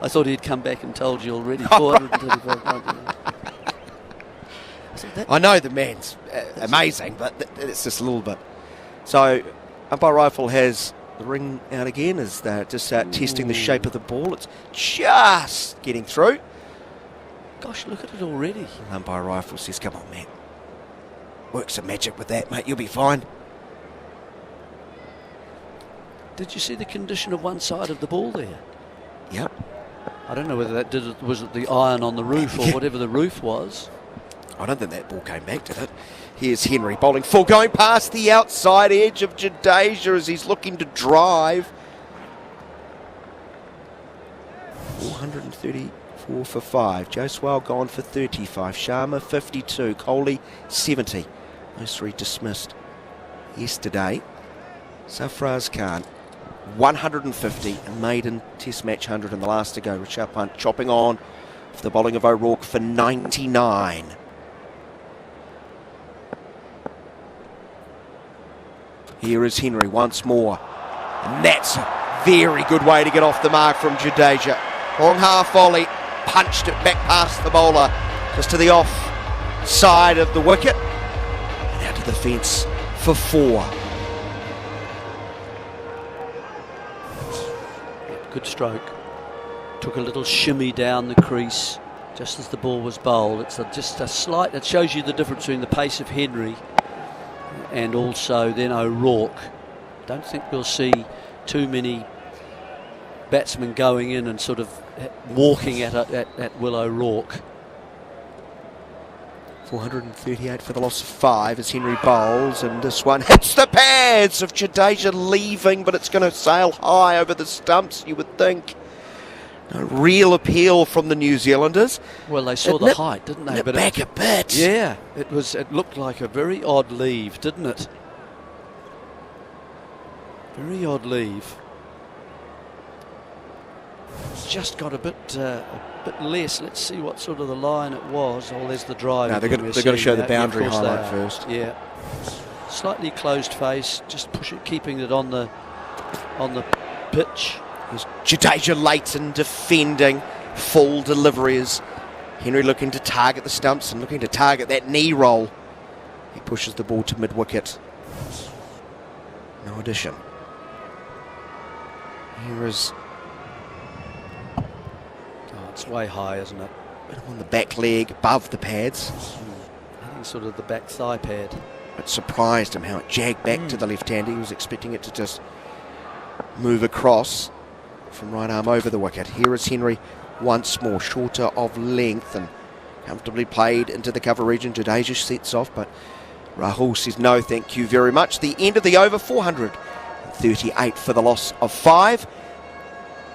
thought he'd come back and told you already. 435. I know the man's amazing, but it's just a little bit. So, umpire rifle has the ring out again as they're just testing the shape of the ball. It's just getting through. Gosh, look at it already. Umpire rifle says, come on, man. Work some magic with that, mate. You'll be fine. Did you see the condition of one side of the ball there? Yep. I don't know whether was it the iron on the roof or whatever the roof was. I don't think that ball came back, did it? Here's Henry bowling full, going past the outside edge of Jadeja as he's looking to drive. 434 for 5. Joswell gone for 35. Sharma 52. Kohli 70. Those 3 dismissed yesterday. Sarfaraz Khan 150, a maiden test match 100 in the last to go. Rishabh Pant chopping on for the bowling of O'Rourke for 99. Here is Henry once more. And that's a very good way to get off the mark from Jadeja. Long half volley, punched it back past the bowler, just to the off side of the wicket. And out to the fence for 4. Good stroke. Took a little shimmy down the crease just as the ball was bowled. It's just a slight, it shows you the difference between the pace of Henry and also then O'Rourke. Don't think we'll see too many batsmen going in and sort of walking at Will O'Rourke. 438 for the loss of 5 as Henry bowls, and this one hits the pads of Jadeja, leaving, but it's going to sail high over the stumps, you would think. No real appeal from the New Zealanders. Well, they saw the height, didn't they? But back a bit. Yeah, it looked like a very odd leave, didn't it? Very odd leave. It's just got a bit less. Let's see what sort of the line it was. Oh, there's the drive. No, they're going to show the boundary highlight first. Yeah, slightly closed face, just keeping it on the pitch. There's Jadeja Leighton defending, full deliveries. Henry looking to target the stumps and looking to target that knee roll. He pushes the ball to mid-wicket. No addition. Here is... It's way high, isn't it? On the back leg, above the pads. I think sort of the back thigh pad. It surprised him how it jagged back to the left-hander. He was expecting it to just move across from right arm over the wicket. Here is Henry once more, shorter of length and comfortably played into the cover region. Jadeja sets off, but Rahul says no, thank you very much. The end of the over, 438 for the loss of 5.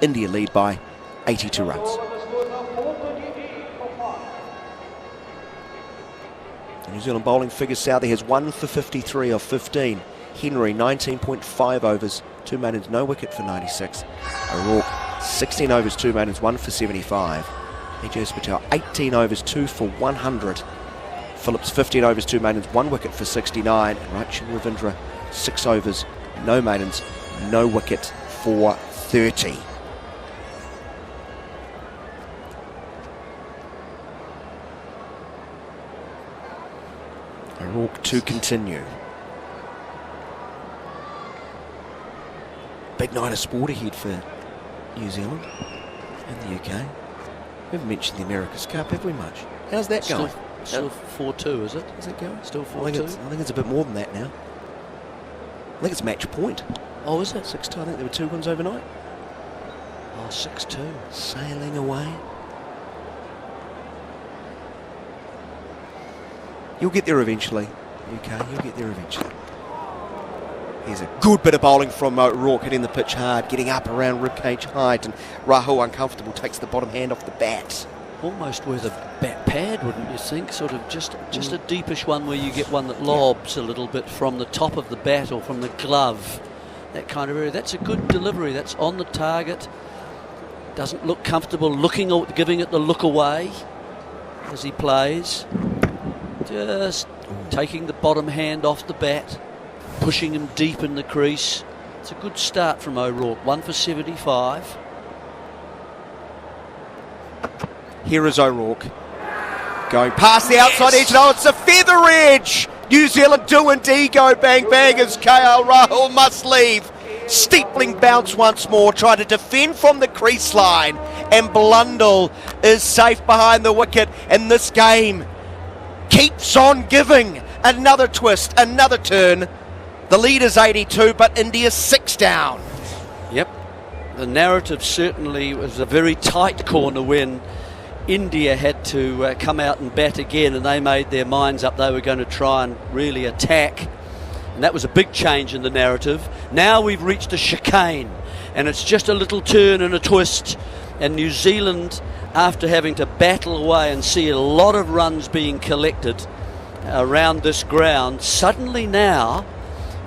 India lead by 82 runs. The New Zealand bowling figure, Southey has 1 for 53 of 15. Henry 19.5 overs, 2 maidens, no wicket for 96. O'Rourke 16 overs, 2 maidens, 1 for 75. Ajaz Patel 18 overs, 2 for 100. Phillips 15 overs, 2 maidens, 1 wicket for 69. And Rachel Ravindra 6 overs, no maidens, no wicket for 30. O'Rourke to continue. Big night of sport ahead for New Zealand and the UK. We haven't mentioned the America's Cup, have we, much? How's that going? Still 4-2, is it? Is it going? Still 4-2? I think it's a bit more than that now. I think it's match point. Oh, is it? 6-2. I think there were 2 wins overnight. Oh, 6-2. Sailing away. You'll get there eventually, UK. You'll get there eventually. Here's a good bit of bowling from O'Rourke, hitting the pitch hard, getting up around ribcage height, and Rahul uncomfortable, takes the bottom hand off the bat. Almost where the bat pad, wouldn't you think? Sort of just a deepish one where you get one that lobs a little bit from the top of the bat or from the glove. That kind of area. That's a good delivery. That's on the target. Doesn't look comfortable looking or giving it the look away as he plays. Just taking the bottom hand off the bat, pushing him deep in the crease. It's a good start from O'Rourke. 1 for 75. Here is O'Rourke going past the outside edge. Oh, it's a feather edge. New Zealand do indeed go bang bang as KL Rahul must leave. Steepling bounce once more, try to defend from the crease line, and Blundell is safe behind the wicket, and this game keeps on giving. Another twist, another turn. The lead is 82, but India's 6 down. Yep. The narrative certainly was a very tight corner when India had to come out and bat again, and they made their minds up they were going to try and really attack. And that was a big change in the narrative. Now we've reached a chicane, and it's just a little turn and a twist. And New Zealand, after having to battle away and see a lot of runs being collected around this ground, suddenly now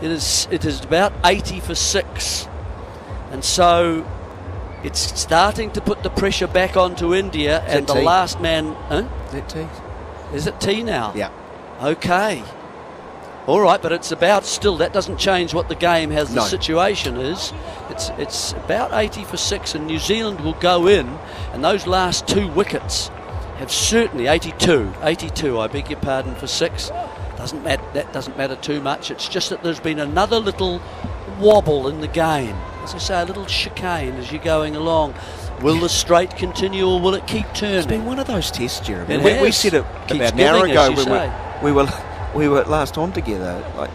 it is about 80 for 6. And so it's starting to put the pressure back onto India, and the last man... Huh? Is it T? Is it T now? Yeah. Okay. All right, but it's about still, that doesn't change what the game has. The No. situation is, it's about 80 for 6, and New Zealand will go in, and those last 2 wickets have certainly 82, I beg your pardon, for 6. That doesn't matter too much. It's just that there's been another little wobble in the game. As I say, a little chicane as you're going along. Will the straight continue, or will it keep turning? It's been one of those tests, Jeremy. It We has. said it Keeps about an hour giving, as ago you say. when we were last on together. Like,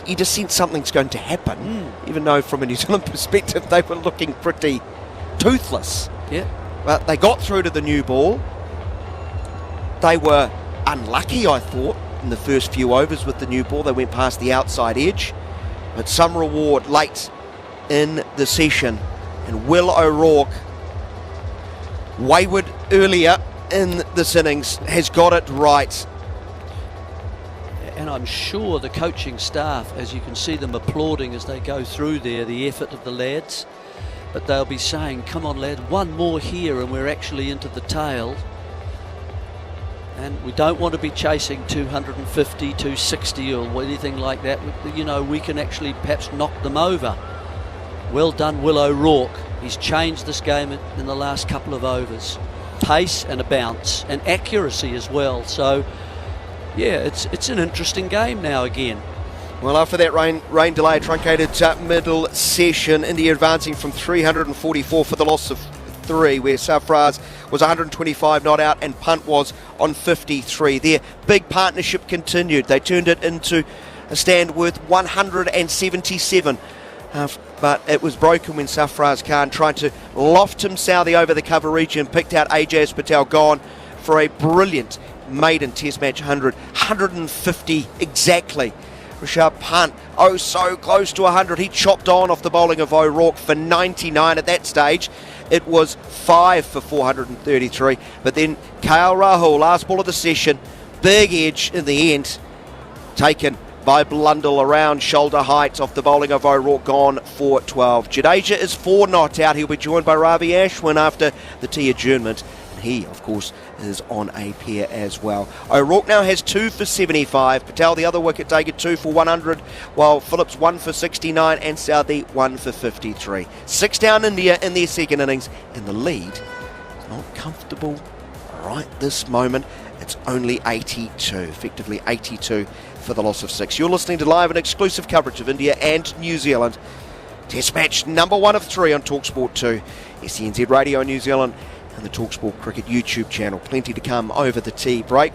you just sense something's going to happen, even though from a New Zealand perspective they were looking pretty toothless. Yeah. But they got through to the new ball. They were unlucky, I thought, in the first few overs with the new ball. They went past the outside edge, but some reward late in the session. And Will O'Rourke, wayward earlier in this innings, has got it right. And I'm sure the coaching staff, as you can see them applauding as they go through there, the effort of the lads, but they'll be saying, come on lad, one more here and we're actually into the tail. And we don't want to be chasing 250, 260 or anything like that. You know, we can actually perhaps knock them over. Well done, Will O'Rourke. He's changed this game in the last couple of overs. Pace and a bounce and accuracy as well. So, yeah, it's an interesting game now again. Well, after that rain delay, truncated middle session, India advancing from 344 for the loss of 3, where Sarfaraz was 125 not out and Pant was on 53. Their big partnership continued. They turned it into a stand worth 177. But it was broken when Sarfaraz Khan tried to loft him southie over the cover region, picked out Ajaz Patel, gone for a brilliant maiden Test match 150 exactly. Rishabh Pant, oh so close to 100. He chopped on off the bowling of O'Rourke for 99 at that stage. It was 5 for 433. But then KL Rahul, last ball of the session, big edge in the end, taken by Blundell around shoulder height off the bowling of O'Rourke, gone for 12. Jadeja is 4 not out. He'll be joined by Ravi Ashwin after the tea adjournment. And he, of course, is on a pair as well. O'Rourke now has 2 for 75. Patel, the other wicket taker, 2 for 100, while Phillips 1 for 69 and Southee 1 for 53. 6 down India in their second innings, and the lead is not comfortable right this moment. It's only 82, effectively 82 for the loss of 6. You're listening to live and exclusive coverage of India and New Zealand. Test match number 1 of 3 on talkSPORT 2, SENZ Radio New Zealand, and the talkSPORT Cricket YouTube channel. Plenty to come over the tea break.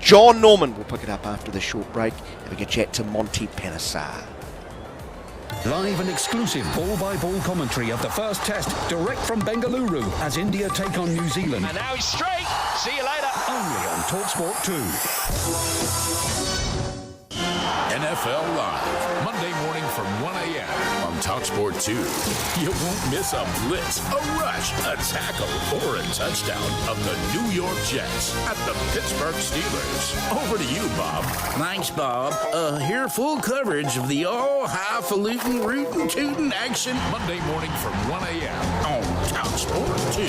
Jon Norman will pick it up after the short break, having a chat to Monty Panesar. Live and exclusive ball-by-ball commentary of the first test, direct from Bengaluru, as India take on New Zealand. And now he's straight. See you later. Only on talkSPORT 2. NFL Live, Monday morning from 1 a.m. on talkSPORT 2. You won't miss a blitz, a rush, a tackle, or a touchdown of the New York Jets at the Pittsburgh Steelers. Over to you, Bob. Thanks, Bob. Here full coverage of the all-highfalutin, rootin' tootin' action. Monday morning from 1 a.m. on talkSPORT 2.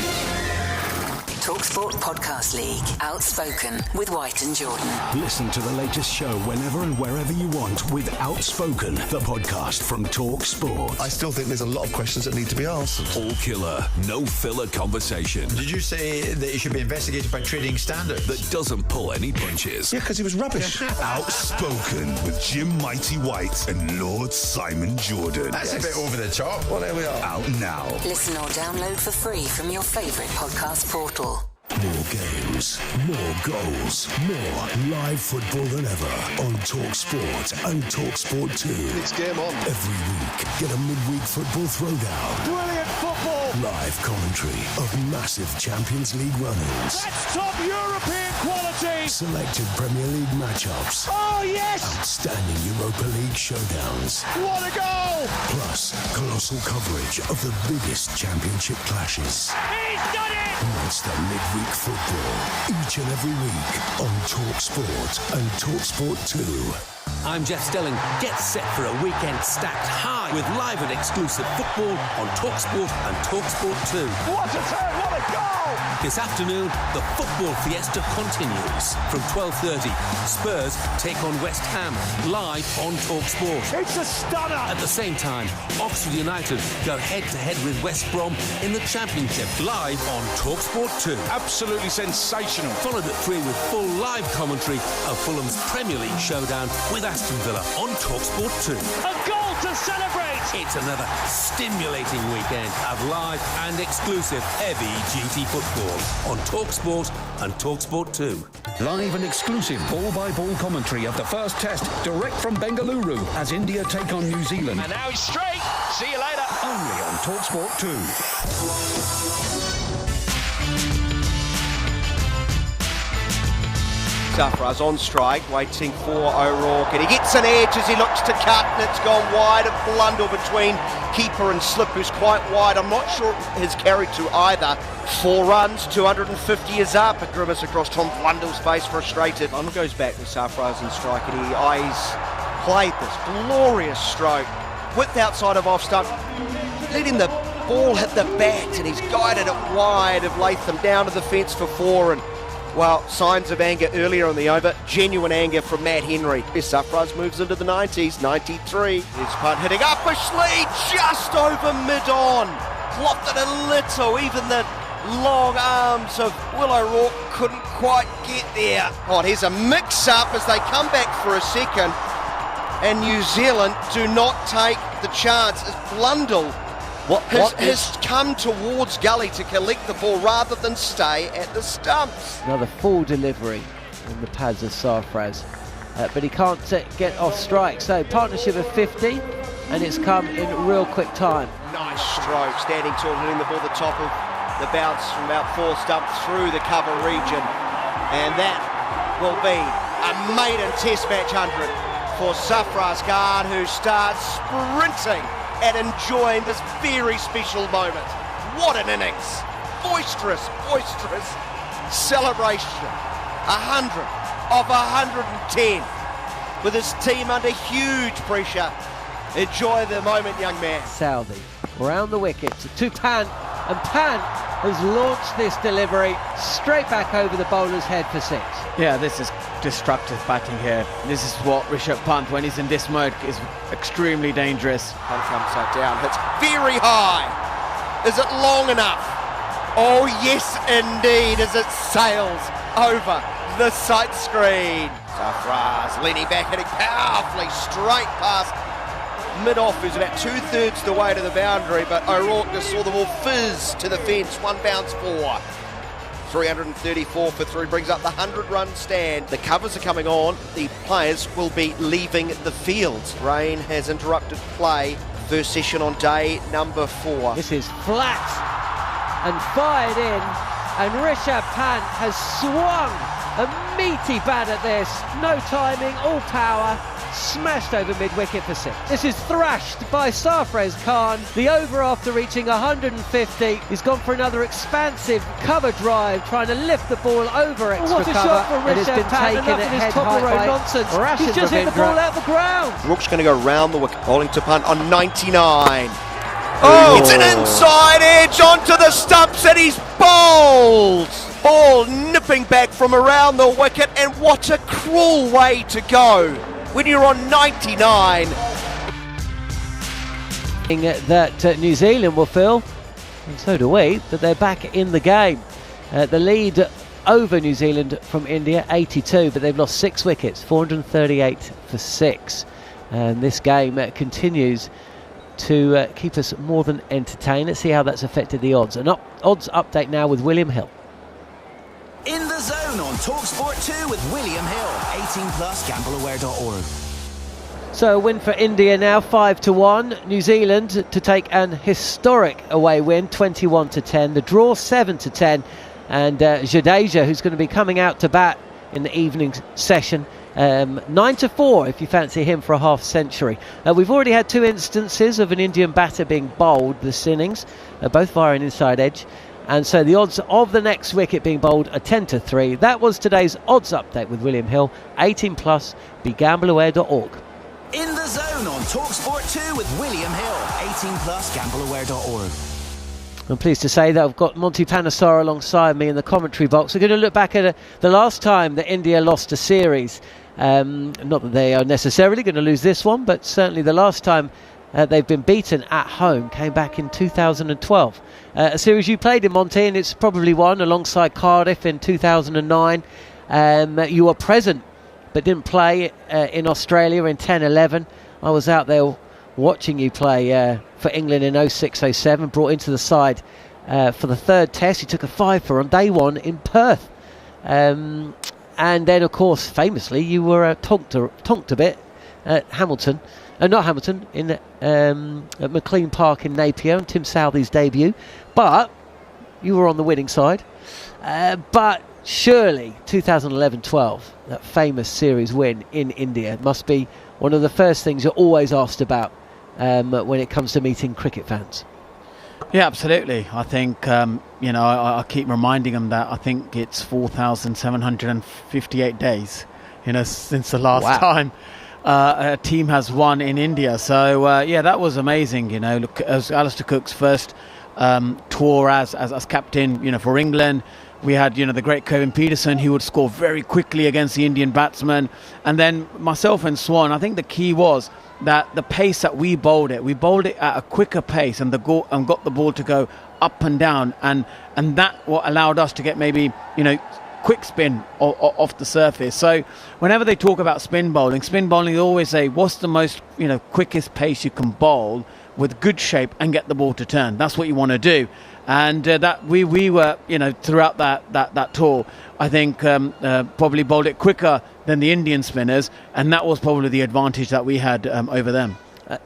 talkSPORT Podcast League. Outspoken with White and Jordan. Listen to the latest show whenever and wherever you want with Outspoken, the podcast from talkSPORT. I still think there's a lot of questions that need to be answered. All killer, no filler conversation. Did you say that he should be investigated by trading standards? That doesn't pull any punches. Yeah, because he was rubbish. Outspoken with Jim Mighty White and Lord Simon Jordan. That's a bit over the top. Well, there we are. Out now. Listen or download for free from your favourite podcast portal. More games, more goals, more live football than ever on talkSPORT and talkSPORT 2. It's game on. Every week, get a midweek football throwdown. Brilliant football. Live commentary of massive Champions League run-ins. That's top European quality. Selected Premier League matchups. Oh, yes. Outstanding Europa League showdowns. What a goal. Plus, colossal coverage of the biggest championship clashes. He's done it. Monster midweek football each and every week on talkSPORT and talkSPORT 2. I'm Jeff Stelling. Get set for a weekend stacked high with live and exclusive football on talkSPORT and talkSPORT 2. What a turn, what a goal! This afternoon, the football fiesta continues. From 12:30, Spurs take on West Ham, live on talkSPORT. It's a stunner! At the same time, Oxford United go head-to-head with West Brom in the Championship, live on talkSPORT 2. Absolutely sensational. Followed at 3 with full live commentary of Fulham's Premier League showdown with Aston Villa on talkSPORT 2. A goal to celebrate! It's another stimulating weekend of live and exclusive heavy-duty football on talkSPORT and talkSPORT 2. Live and exclusive ball-by-ball commentary of the first test, direct from Bengaluru, as India take on New Zealand. And now he's straight. See you later. Only on talkSPORT 2. Sarfaraz on strike, waiting for O'Rourke, and he gets an edge as he looks to cut, and it's gone wide. A blunder between keeper and slip, who's quite wide. I'm not sure it has carried to either. 4 runs, 250 is up. A grimace across Tom Blundell's face, frustrated. One goes back with Sarfaraz in strike, and he eyes played this glorious stroke, width outside of off stump, letting the ball hit the bat, and he's guided it wide of Latham down to the fence for 4, and well, signs of anger earlier in the over. Genuine anger from Matt Henry. Sarfaraz moves into the 90s, 93. His punt hitting up Bushley, just over mid-on. Flopped it a little. Even the long arms of Will O'Rourke couldn't quite get there. Oh, here's a mix-up as they come back for a second. And New Zealand do not take the chance as Blundell has come towards Gully to collect the ball rather than stay at the stumps. Another full delivery in the pads of Sarfaraz, but he can't get off strike. So partnership of 50, and it's come in real quick time. Nice stroke, standing tall, hitting the ball the top of the bounce from about 4 stumps through the cover region, and that will be a maiden Test match 100 for Sarfaraz Khan, who starts sprinting and enjoying this very special moment. What an innings. Boisterous celebration. 100 of 110 with his team under huge pressure. Enjoy the moment, young man. Southey around the wicket to Pant, and Pant has launched this delivery straight back over the bowler's head for 6. Yeah, this is destructive batting here. This is what Rishabh Pant, when he's in this mode, is extremely dangerous. Pant comes down, hits very high. Is it long enough? Oh yes indeed, as it sails over the sight screen. Sarfaraz leaning back, hitting powerfully straight past mid-off, who's about 2/3 the way to the boundary, but O'Rourke just saw the ball fizz to the fence. 1 bounce 4. 334 for 3 brings up the 100-run stand. The covers are coming on. The players will be leaving the field. Rain has interrupted play. First session on day number 4. This is flat and fired in, and Rishabh Pant has swung a meaty bat at this. No timing, all power. Smashed over mid-wicket for 6. This is thrashed by Sarfaraz Khan. The over after reaching 150. He's gone for another expansive cover drive, trying to lift the ball over extra what a cover. shot for Rishabh Pant, enough of this top of road nonsense. He's just hit the ball out the ground. Rook's going to go round the wicket, bowling to Pant on 99. Oh, it's an inside edge onto the stumps, and he's bowled. Ball nipping back from around the wicket, and what a cruel way to go when you're on 99. That New Zealand will feel, and so do we, that they're back in the game. The lead over New Zealand from India, 82, but they've lost 6 wickets, 438 for 6. And this game continues to keep us more than entertained. Let's see how that's affected the odds. An odds update now with William Hill. In the Zone on talkSPORT 2 with William Hill. 18+, gambleaware.org. So a win for India now, 5-1. New Zealand to take an historic away win, 21-10. The draw, 7-10. And Jadeja, who's going to be coming out to bat in the evening session, 9-4 if you fancy him for a half century. We've already had 2 instances of an Indian batter being bowled this innings, both via an inside edge. And so the odds of the next wicket being bowled are 10-3. That was today's odds update with William Hill. 18 plus, begambleaware.org. In the Zone on talkSPORT 2 with William Hill. 18 plus, gambleaware.org. I'm pleased to say that I've got Monty Panesar alongside me in the commentary box. We're going to look back at the last time that India lost a series. Not that they are necessarily going to lose this one, but certainly the last time they've been beaten at home came back in 2012. A series you played in, Monty, and it's probably won alongside Cardiff in 2009. You were present but didn't play in Australia in 10-11. I was out there watching you play for England in 06-07, brought into the side for the third test. You took a 5-for on day one in Perth. And then, of course, famously, you were tonked a bit at Hamilton. Not Hamilton, at McLean Park in Napier on Tim Southey's debut. But you were on the winning side. But surely 2011-12, that famous series win in India, must be one of the first things you're always asked about when it comes to meeting cricket fans. Yeah, absolutely. I think, I keep reminding them that I think it's 4,758 days, since the last time a team has won in India. So, that was amazing. Look, as Alistair Cook's first tour as captain, for England. We had, the great Kevin Peterson, who would score very quickly against the Indian batsmen. And then myself and Swan, I think the key was that the pace that we bowled it at a quicker pace and got the ball to go up and down. And that what allowed us to get maybe, quick spin off the surface. So whenever they talk about spin bowling, they always say, what's the most, quickest pace you can bowl with good shape and get the ball to turn? That's what you want to do. And that we were, throughout that tour, I think probably bowled it quicker than the Indian spinners, and that was probably the advantage that we had over them.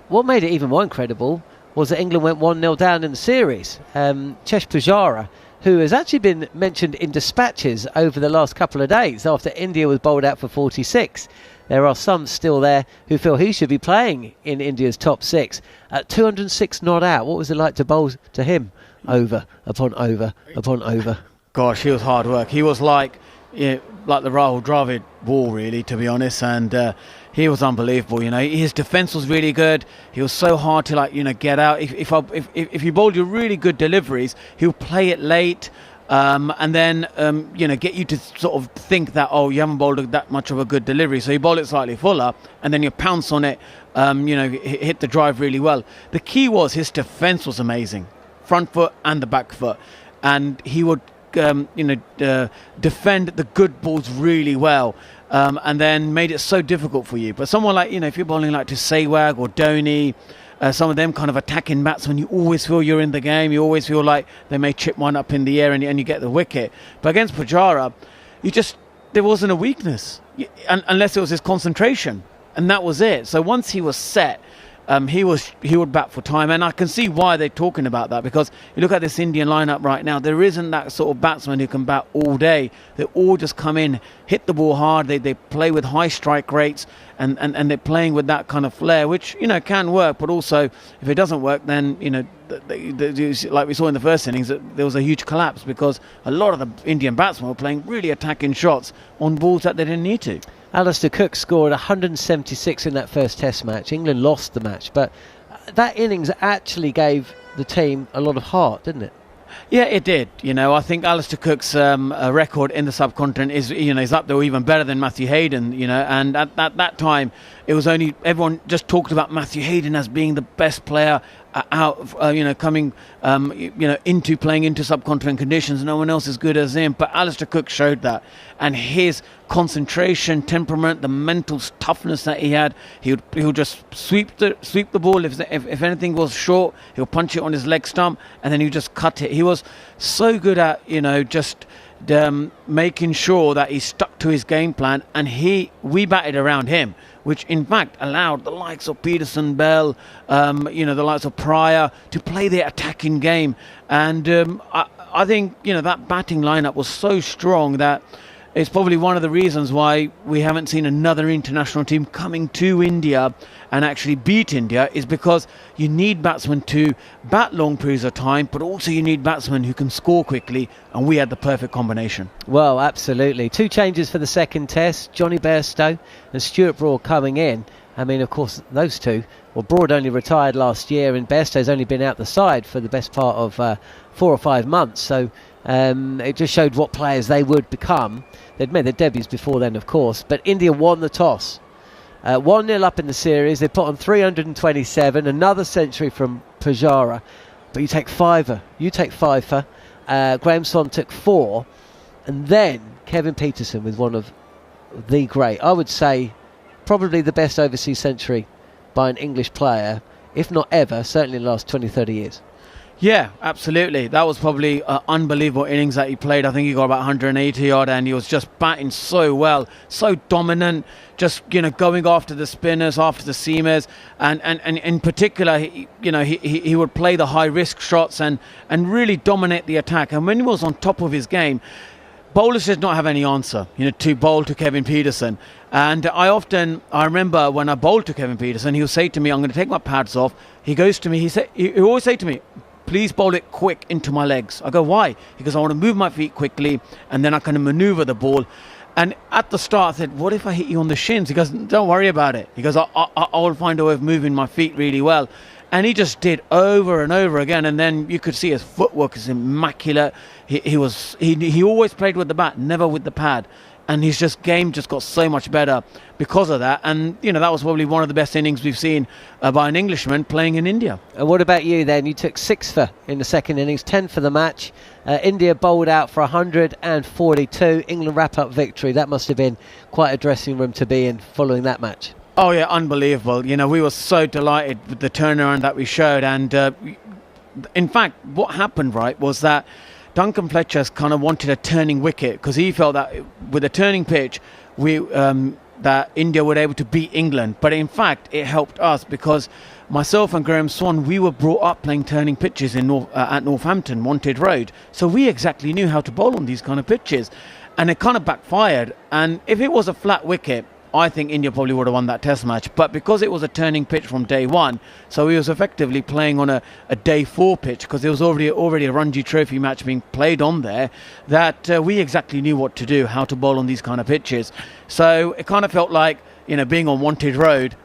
What made it even more incredible was that England went 1-0 down in the series. Chesh Pujara, who has actually been mentioned in dispatches over the last couple of days after India was bowled out for 46. There are some still there who feel he should be playing in India's top six. At 206 not out, what was it like to bowl to him? Over upon over upon over. Gosh, he was hard work. He was like the Rahul Dravid wall, really, to be honest, and he was unbelievable. His defence was really good. He was so hard to get out. If you bowled your really good deliveries, he'll play it late. And then get you to sort of think that you haven't bowled that much of a good delivery, so you bowl it slightly fuller and then you pounce on it, hit the drive really well. The key was his defence was amazing, front foot and the back foot, and he would defend the good balls really well, and then made it so difficult for you. But someone like if you're bowling like to Sehwag or Dhoni, some of them kind of attacking batsmen, you always feel you're in the game. You always feel like they may chip one up in the air and you get the wicket. But against Pujara, there wasn't a weakness, unless it was his concentration, and that was it. So once he was set, he would bat for time, and I can see why they're talking about that, because you look at this Indian lineup right now, there isn't that sort of batsman who can bat all day. They all just come in, hit the ball hard, they play with high strike rates, and they're playing with that kind of flair, which can work, but also if it doesn't work, then like we saw in the first innings, there was a huge collapse because a lot of the Indian batsmen were playing really attacking shots on balls that they didn't need to. Alistair Cook scored 176 in that first test match. England lost the match, but that innings actually gave the team a lot of heart, didn't it? Yeah, it did. I think Alistair Cook's record in the subcontinent is up there, even better than Matthew Hayden. And at that time, it was only everyone just talked about Matthew Hayden as being the best player coming into playing into subcontinent conditions. No one else as good as him. But Alistair Cook showed that, and his concentration, temperament, the mental toughness that he had, he'll just sweep the ball. If anything was short, he'll punch it on his leg stump, and then he'll just cut it. He was so good at just making sure that he stuck to his game plan, and we batted around him, which in fact allowed the likes of Peterson, Bell, the likes of Pryor to play their attacking game. And I think that batting lineup was so strong that it's probably one of the reasons why we haven't seen another international team coming to India and actually beat India, is because you need batsmen to bat long periods of time, but also you need batsmen who can score quickly, and we had the perfect combination. Well, absolutely. 2 changes for the second test, Johnny Bairstow and Stuart Broad coming in. I mean, of course, those two, well, Broad only retired last year and Bairstow's only been out the side for the best part of 4 or 5 months, so it just showed what players they would become. They'd made their debuts before then, of course, but India won the toss. 1-0 up in the series. They put on 327, another century from Pujara. But you take fiver. Graham Swann took 4. And then Kevin Pietersen with one of the great, I would say, probably the best overseas century by an English player, if not ever, certainly in the last 20, 30 years. Yeah, absolutely. That was probably an unbelievable innings that he played. I think he got about 180 odd, and he was just batting so well, so dominant, just, you know, going after the spinners, after the seamers, and in particular, he would play the high risk shots and really dominate the attack. And when he was on top of his game, bowlers did not have any answer, to bowl to Kevin Pietersen. And I remember when I bowled to Kevin Pietersen, he would say to me, "I'm going to take my pads off." He goes to me, he always say to me, "Please bowl it quick into my legs." I go, "Why?" He goes, "I want to move my feet quickly and then I can maneuver the ball." And at the start I said, "What if I hit you on the shins?" He goes, "Don't worry about it." He goes, I will find a way of moving my feet really well. And he just did over and over again, and then you could see his footwork is immaculate. He always played with the bat, never with the pad. And his game just got so much better because of that. And, that was probably one of the best innings we've seen by an Englishman playing in India. And what about you then? You took 6 for in the second innings, 10 for the match. India bowled out for 142. England wrap-up victory. That must have been quite a dressing room to be in following that match. Oh, yeah, unbelievable. We were so delighted with the turnaround that we showed. And, in fact, what happened, right, was that Duncan Fletcher's kind of wanted a turning wicket because he felt that with a turning pitch, that India would be able to beat England. But in fact, it helped us because myself and Graham Swann, we were brought up playing turning pitches at Northampton, Wanted Road. So we exactly knew how to bowl on these kind of pitches. And it kind of backfired. And if it was a flat wicket, I think India probably would have won that test match. But because it was a turning pitch from day one, so he was effectively playing on a day 4 pitch because there was already a Ranji Trophy match being played on there, that we exactly knew what to do, how to bowl on these kind of pitches. So it kind of felt like, being on Wanted Road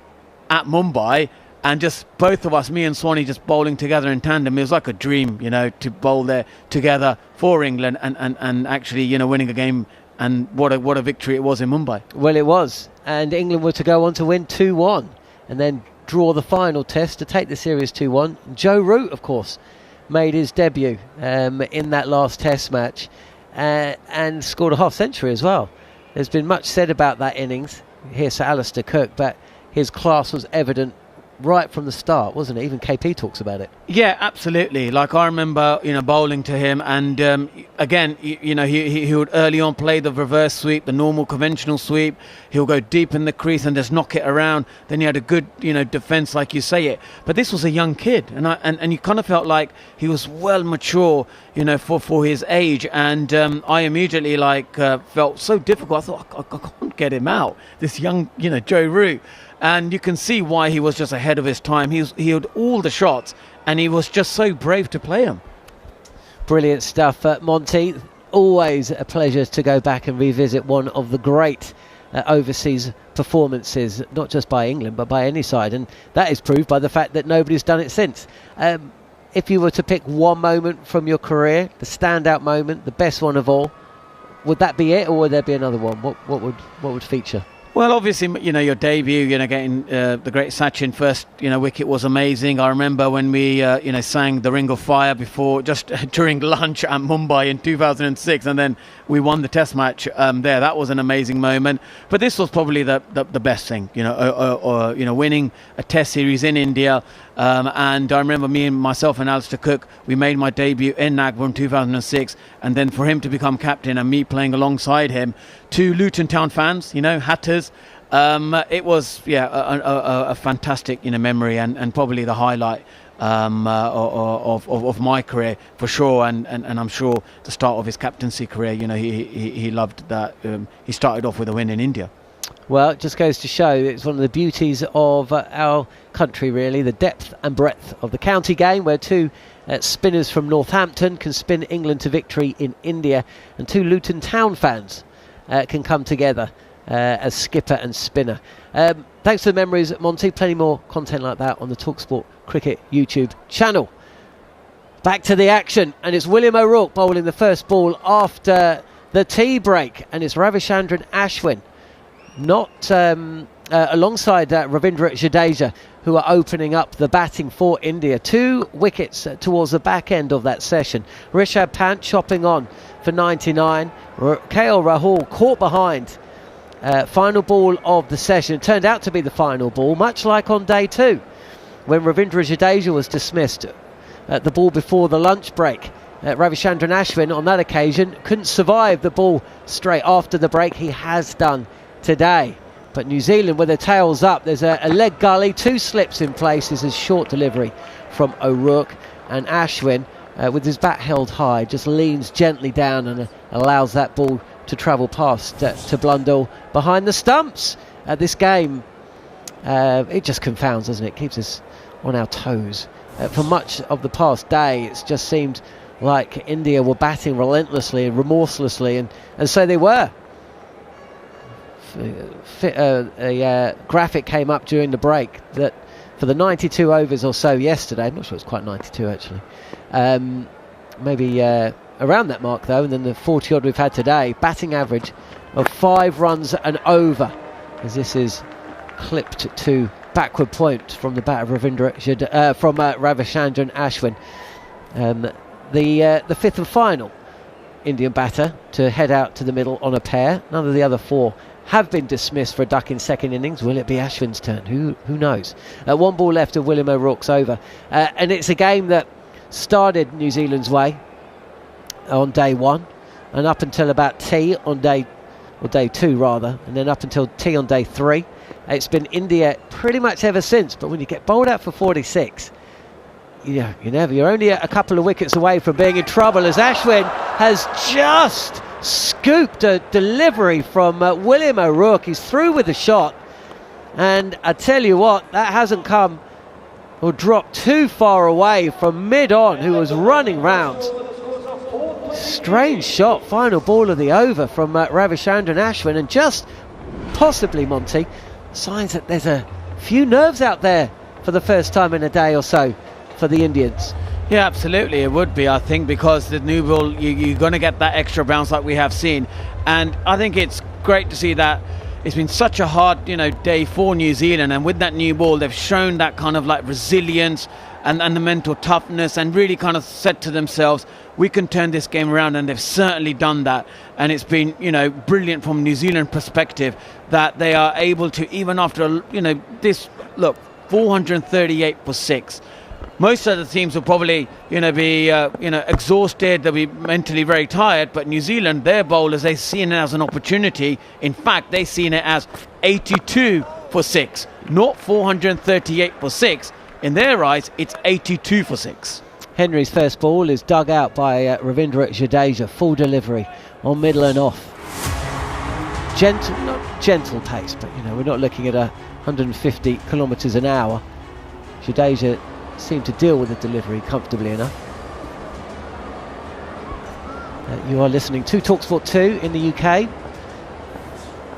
at Mumbai and just both of us, me and Swanee, just bowling together in tandem. It was like a dream, to bowl there together for England and actually, winning a game. And what a victory it was in Mumbai. Well, it was. And England were to go on to win 2-1 and then draw the final test to take the series 2-1. Joe Root, of course, made his debut in that last test match and scored a half century as well. There's been much said about that innings. Here's Sir Alistair Cook, but his class was evident right from the start, wasn't it? Even KP talks about it. Yeah, absolutely. Like I remember, bowling to him, and again, he would early on play the reverse sweep, the normal conventional sweep. He'll go deep in the crease and just knock it around. Then he had a good, defence, like you say it. But this was a young kid, and you kind of felt like he was well mature, for his age. And I immediately felt so difficult. I thought I can't get him out. This young, Joe Root. And you can see why he was just ahead of his time. He had all the shots, and he was just so brave to play them. Brilliant stuff, Monty. Always a pleasure to go back and revisit one of the great overseas performances, not just by England, but by any side. And that is proved by the fact that nobody's done it since. If you were to pick one moment from your career, the standout moment, the best one of all, would that be it, or would there be another one? What would feature? Well, obviously, your debut, getting the great Sachin first, wicket was amazing. I remember when we, sang The Ring of Fire just during lunch at Mumbai in 2006, and then we won the Test match there. That was an amazing moment. But this was probably the best thing, winning a Test series in India. And I remember myself and Alistair Cook, we made my debut in Nagpur in 2006, and then for him to become captain and me playing alongside him, to Luton Town fans, Hatters, it was a fantastic memory and probably the highlight of my career for sure, and I'm sure the start of his captaincy career, you know, he loved that. He started off with a win in India. Well, it just goes to show it's one of the beauties of our country, really, the depth and breadth of the county game, where two spinners from Northampton can spin England to victory in India, and two Luton Town fans can come together as skipper and spinner. Thanks for the memories, Monty. Plenty more content like that on the TalkSport Cricket YouTube channel. Back to the action, and it's William O'Rourke bowling the first ball after the tea break, and it's Ravichandran Ashwin, not alongside Ravindra Jadeja, who are opening up the batting for India. 2 wickets towards the back end of that session. Rishabh Pant chopping on for 99. KL Rahul caught behind. Final ball of the session. It turned out to be the final ball, much like on day 2, when Ravindra Jadeja was dismissed at the ball before the lunch break. Ravichandran Ashwin on that occasion couldn't survive the ball straight after the break. He has done today. But New Zealand with their tails up, there's a leg gully, 2 slips in place. This is a short delivery from O'Rourke, and Ashwin with his bat held high just leans gently down and allows that ball to travel past to Blundell behind the stumps. This game, it just confounds, doesn't it? Keeps us on our toes. For much of the past day, it's just seemed like India were batting relentlessly and remorselessly, and so they were. A graphic came up during the break that for the 92 overs or so yesterday, I'm not sure it's quite 92 actually, maybe around that mark though, and then the 40 odd we've had today, batting average of 5 runs and over, as this is clipped to backward point from the bat of Ravichandran Ashwin. The 5th and final Indian batter to head out to the middle on a pair. None of the other 4 have been dismissed for a duck in second innings. Will it be Ashwin's turn? Who knows? 1 ball left of William O'Rourke's over, and it's a game that started New Zealand's way on day 1 and up until about tea on day 2 rather, and then up until tea on day 3. It's been India pretty much ever since. But when you get bowled out for 46, you're only a couple of wickets away from being in trouble, as Ashwin has just scooped a delivery from William O'Rourke. He's through with the shot, and I tell you what, that hasn't come or dropped too far away from mid-on, who was running round. Strange shot, final ball of the over from Ravichandran Ashwin, and just possibly, Monty, signs that there's a few nerves out there for the first time in a day or so for the Indians. Yeah, absolutely, it would be, I think, because the new ball, you're going to get that extra bounce like we have seen. And I think it's great to see that it's been such a hard, day for New Zealand, and with that new ball, they've shown that kind of like resilience and the mental toughness, and really kind of said to themselves, we can turn this game around, and they've certainly done that. And it's been, brilliant from New Zealand perspective that they are able to, even after, this, look, 438 for 6. Most of the teams will probably, be, exhausted. They'll be mentally very tired. But New Zealand, their bowlers, they've seen it as an opportunity. In fact, they've seen it as 82 for 6, not 438 for 6. In their eyes, it's 82 for 6. Henry's first ball is dug out by Ravindra Jadeja. Full delivery on middle and off. Not gentle pace, but we're not looking at 150 kilometres an hour. Jadeja seemed to deal with the delivery comfortably enough. You are listening to talkSPORT 2 in the UK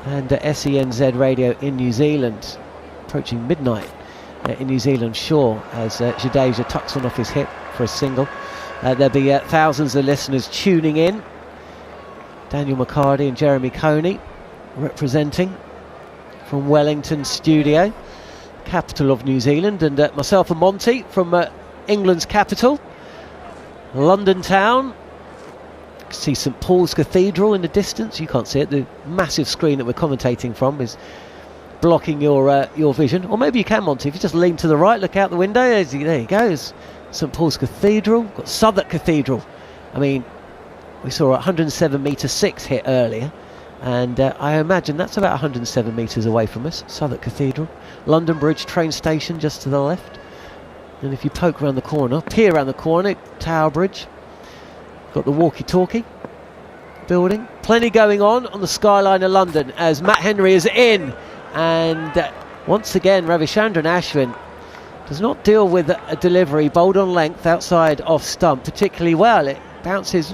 and SENZ radio in New Zealand, approaching midnight in New Zealand shore, as Jadeja tucks one off his hip for a single. There'll be thousands of listeners tuning in. Daniel McHardy and Jeremy Coney representing from Wellington studio, capital of New Zealand, and myself and Monty from England's capital, London town. You can see St Paul's Cathedral in the distance. You can't see it. The massive screen that we're commentating from is blocking your vision. Or maybe you can, Monty, if you just lean to the right, look out the window. There you go. It's St Paul's Cathedral. Got Southwark Cathedral. I mean, we saw a 107 metre 6 hit earlier, and I imagine that's about 107 metres away from us. Southwark Cathedral. London Bridge train station just to the left. And if you poke around the corner, peer around the corner, Tower Bridge, got the walkie-talkie building. Plenty going on the skyline of London as Matt Henry is in. And once again, Ravichandran Ashwin does not deal with a delivery bowled on length outside off stump particularly well. It bounces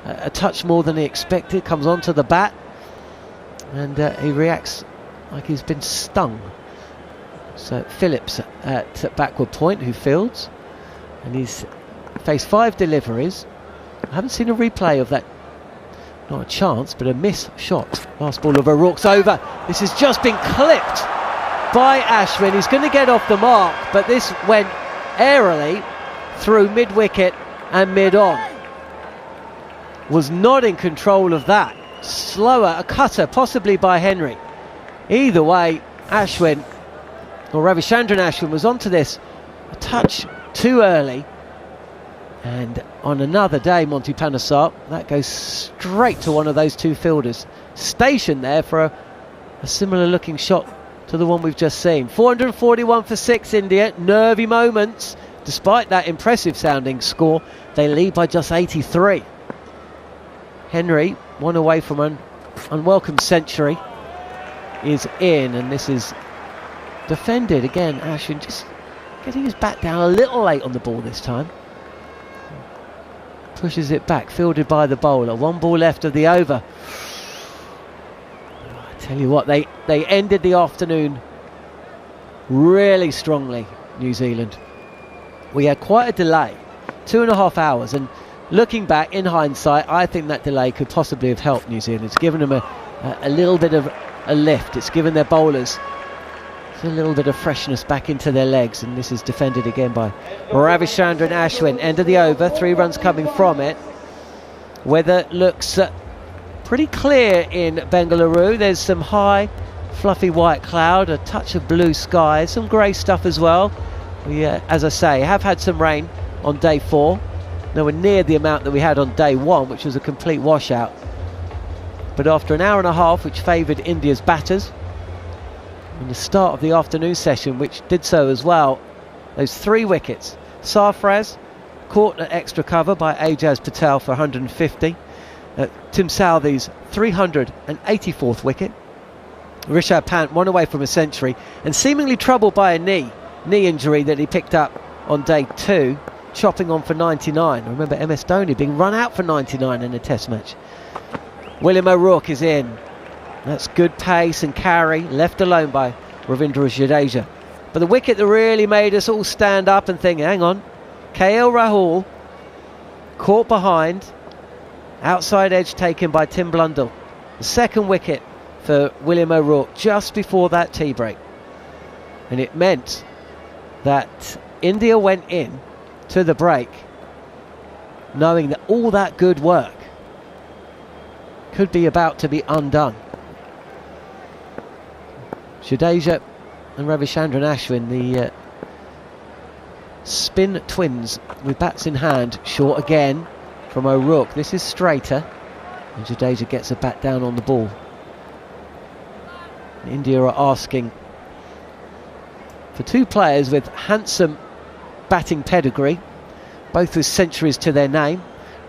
a touch more than he expected, comes onto the bat, and he reacts like he's been stung. So Phillips at backward point, who fields, and he's faced 5 deliveries. I haven't seen a replay of that. Not a chance, but a miss shot. Last ball of O'Rourke's over. This has just been clipped by Ashwin. He's going to get off the mark, but this went airily through mid-wicket and mid-on. Was not in control of that. Slower, a cutter, possibly by Henry. Either way, Ashwin, or Ravichandran Ashwin, was onto this a touch too early. And on another day, Monty Panesar, that goes straight to one of those 2 fielders, stationed there for a similar looking shot to the one we've just seen. 441 for 6 India, nervy moments. Despite that impressive sounding score, they lead by just 83. Henry, one away from an unwelcome century, is in, and this is defended again. Ashwin just getting his bat down a little late on the ball this time. Pushes it back, fielded by the bowler. 1 ball left of the over. I tell you what, they ended the afternoon really strongly, New Zealand. We had quite a delay, 2.5 hours, and looking back in hindsight, I think that delay could possibly have helped New Zealand. It's given them a little bit of a lift. It's given their bowlers a little bit of freshness back into their legs, and this is defended again by Ravichandran Ashwin. End of the over, 3 runs coming from it. Weather looks pretty clear in Bengaluru. There's some high fluffy white cloud, a touch of blue sky, some grey stuff as well. We as I say, have had some rain on day 4, nowhere near the amount that we had on day 1, which was a complete washout. But after an hour and a half, which favoured India's batters, in the start of the afternoon session, which did so as well, those 3 wickets. Sarfaraz caught at extra cover by Ajaz Patel for 150. Tim Southee's 384th wicket. Rishabh Pant, 1 away from a century, and seemingly troubled by a knee injury that he picked up on day 2, chopping on for 99. I remember MS Dhoni being run out for 99 in a test match. William O'Rourke is in. That's good pace and carry, left alone by Ravindra Jadeja. But the wicket that really made us all stand up and think, hang on, KL Rahul caught behind, outside edge taken by Tim Blundell. The 2nd wicket for William O'Rourke just before that tea break. And it meant that India went in to the break knowing that all that good work could be about to be undone. Jadeja and Ravichandran Ashwin, the spin twins with bats in hand. Short again from O'Rourke. This is straighter, and Jadeja gets a bat down on the ball. India are asking for 2 players with handsome batting pedigree, both with centuries to their name.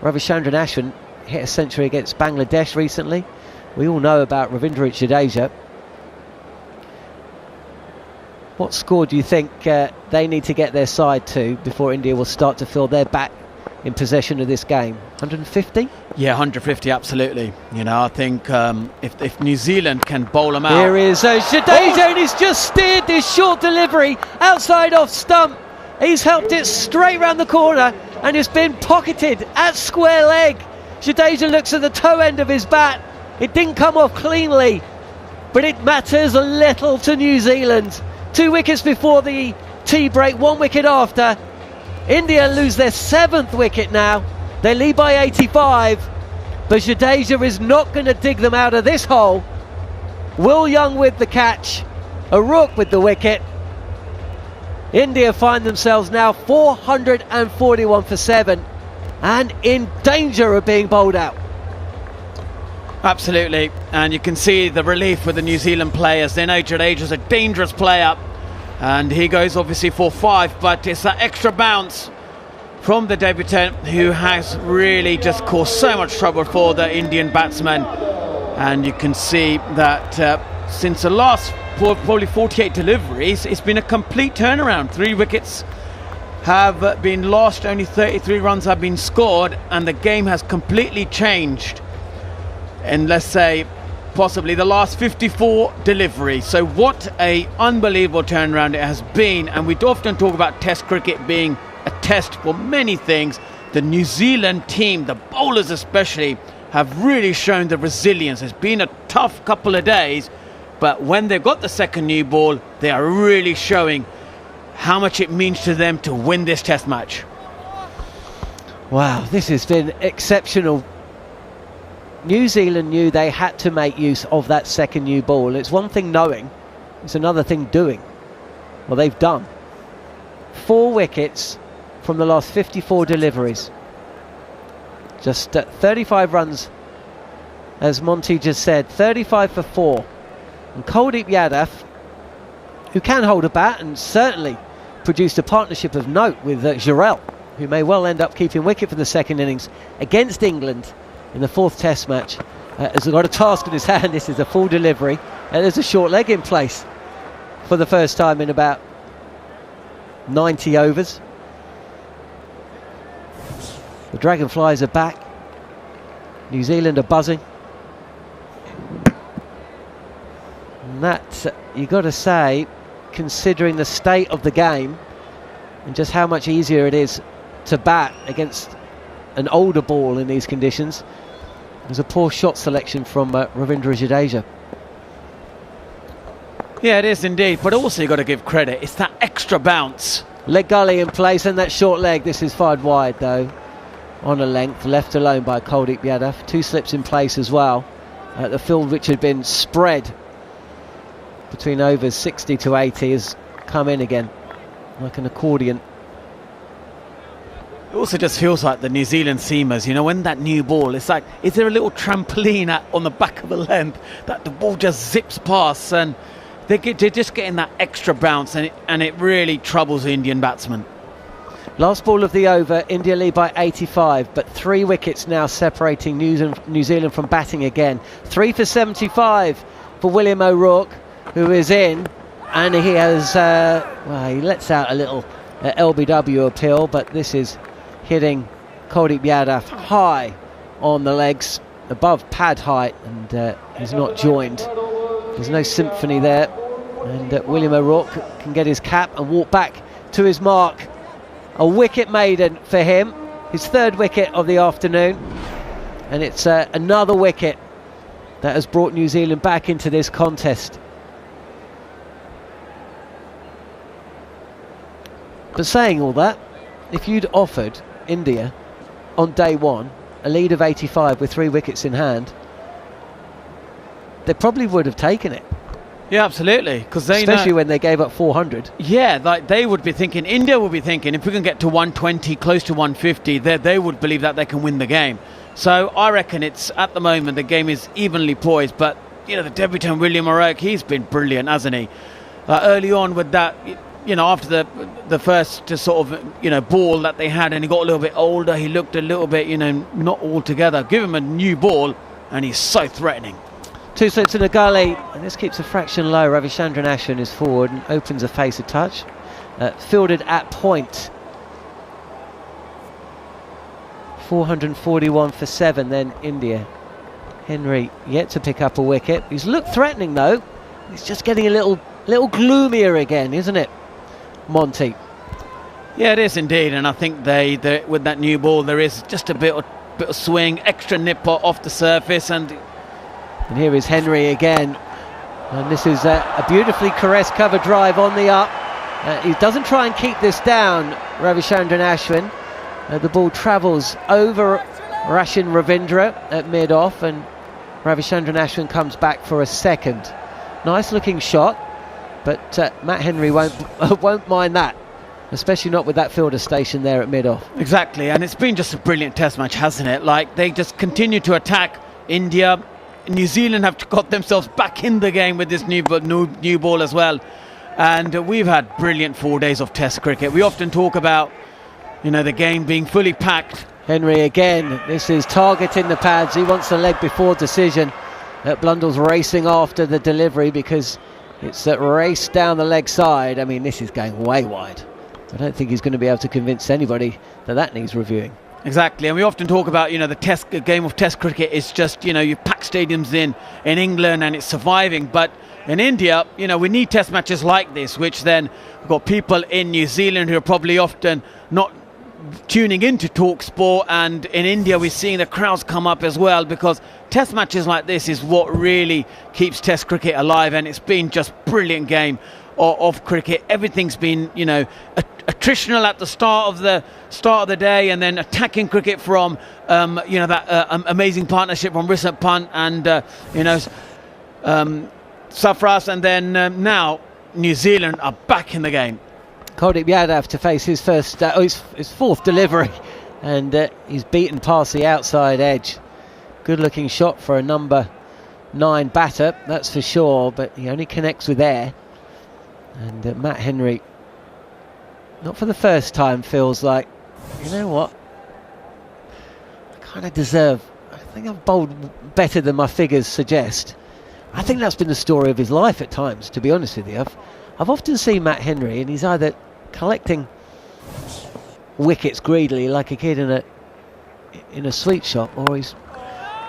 Ravichandran Ashwin hit a century against Bangladesh recently. We all know about Ravindra Jadeja. What score do you think they need to get their side to before India will start to feel they're back in possession of this game? 150? Yeah, 150, absolutely. You know, I think if New Zealand can bowl them out. Here is Jadeja, and he's just steered this short delivery outside off stump. He's helped it straight round the corner, and it's been pocketed at square leg. Jadeja looks at the toe end of his bat. It didn't come off cleanly, but it matters a little to New Zealand. 2 wickets before the tea break, 1 wicket after. India lose their 7th wicket now. They lead by 85, but Jadeja is not going to dig them out of this hole. Will Young with the catch, O'Rourke with the wicket. India find themselves now 441 for 7 and in danger of being bowled out. Absolutely, and you can see the relief with the New Zealand players. They know Jadeja's a dangerous player, And he goes obviously for 5, but it's that extra bounce from the debutant who has really just caused so much trouble for the Indian batsman. And you can see that since the last probably 48 deliveries, it's been a complete turnaround. 3 wickets have been lost, only 33 runs have been scored, and the game has completely changed in, let's say, possibly the last 54 deliveries. So what a unbelievable turnaround it has been. And we often talk about Test cricket being a test for many things. The New Zealand team, the bowlers especially, have really shown the resilience. It's been a tough couple of days, but when they've got the second new ball, they are really showing how much it means to them to win this Test match. Wow, this has been exceptional. New Zealand knew they had to make use of that second new ball. It's one thing knowing, it's another thing doing. Well, they've done. 4 wickets from the last 54 deliveries. Just 35 runs, as Monty just said, 35 for 4. And Kuldeep Yadav, who can hold a bat and certainly produced a partnership of note with Jarrod, who may well end up keeping wicket for the second innings against England in the 4th Test match, has got a task in his hand. This is a full delivery, and there's a short leg in place for the first time in about 90 overs. The Dragonflies are back. New Zealand are buzzing. And that, you got to say, considering the state of the game and just how much easier it is to bat against an older ball in these conditions, it was a poor shot selection from Ravindra Jadeja. Yeah, it is indeed, but also you've got to give credit. It's that extra bounce. Leg gully in place and that short leg. This is fired wide though, on a length, left alone by Kuldeep Yadav. 2 slips in place as well. The field which had been spread between overs 60 to 80 has come in again like an accordion. It also just feels like the New Zealand seamers, you know, when that new ball, it's like, is there a little trampoline on the back of the length that the ball just zips past, and they're just getting that extra bounce, and it really troubles the Indian batsmen. Last ball of the over, India lead by 85, but 3 wickets now separating New Zealand from batting again. 3 for 75 for William O'Rourke, who is in, and he has, well, he lets out a little LBW appeal, but this is hitting Kuldeep Yadav high on the legs, above pad height, and he's not joined. There's no symphony there, and William O'Rourke can get his cap and walk back to his mark. A wicket maiden for him, his 3rd wicket of the afternoon, and it's another wicket that has brought New Zealand back into this contest. But saying all that, if you'd offered India on day 1 a lead of 85 with 3 wickets in hand, they probably would have taken it. Yeah, absolutely, because they especially when they gave up 400. Yeah, like they would be thinking, India would be thinking, if we can get to 120, close to 150, they would believe that they can win the game. So I reckon it's, at the moment, the game is evenly poised. But you know, the debutant William O'Rourke, he's been brilliant, hasn't he? Early on with that, you know, after the first sort of, you know, ball that they had, and he got a little bit older, he looked a little bit, you know, not all together. Give him a new ball, and he's so threatening. 2 slips in a gully, and this keeps a fraction low. Ravichandran Ashwin is forward and opens a face a touch. Fielded at point. 441 for 7 then India. Henry yet to pick up a wicket. He's looked threatening though. He's just getting a little gloomier again, isn't it, Monty? Yeah, it is indeed, and I think they with that new ball there is just a bit of swing, extra nip off the surface, and here is Henry again, and this is a beautifully caressed cover drive on the up. He doesn't try and keep this down, Ravichandran Ashwin. The ball travels over Rashin Ravindra at mid-off, and Ravichandran Ashwin comes back for a second. Nice looking shot, but Matt Henry won't mind that, especially not with that fielder station there at mid-off. Exactly, and it's been just a brilliant Test match, hasn't it? Like, they just continue to attack India. New Zealand have got themselves back in the game with this new ball as well. And we've had brilliant 4 days of Test cricket. We often talk about, the game being fully packed. Henry again, this is targeting the pads. He wants the leg before decision. Blundell's racing after the delivery because it's that race down the leg side. I mean, this is going way wide. I don't think he's going to be able to convince anybody that needs reviewing. Exactly, and we often talk about, the game of Test cricket is just, you pack stadiums in England and it's surviving. But in India, we need Test matches like this, which then we've got people in New Zealand who are probably often not tuning into talkSPORT, and in India we're seeing the crowds come up as well, because Test matches like this is what really keeps Test cricket alive, and it's been just brilliant game of cricket. Everything's been attritional at the start of the day, and then attacking cricket from that amazing partnership from Rishabh Pant and Sarfaraz, and then now New Zealand are back in the game. Kuldeep Yadav to face his first, his fourth delivery, and he's beaten past the outside edge. Good looking shot for a number 9 batter, that's for sure, but he only connects with air. And Matt Henry, not for the first time, feels like, you know what, I kind of deserve, I think I've bowled better than my figures suggest. I think that's been the story of his life at times, to be honest with you. I've often seen Matt Henry, and he's either collecting wickets greedily like a kid in a sweet shop, or he's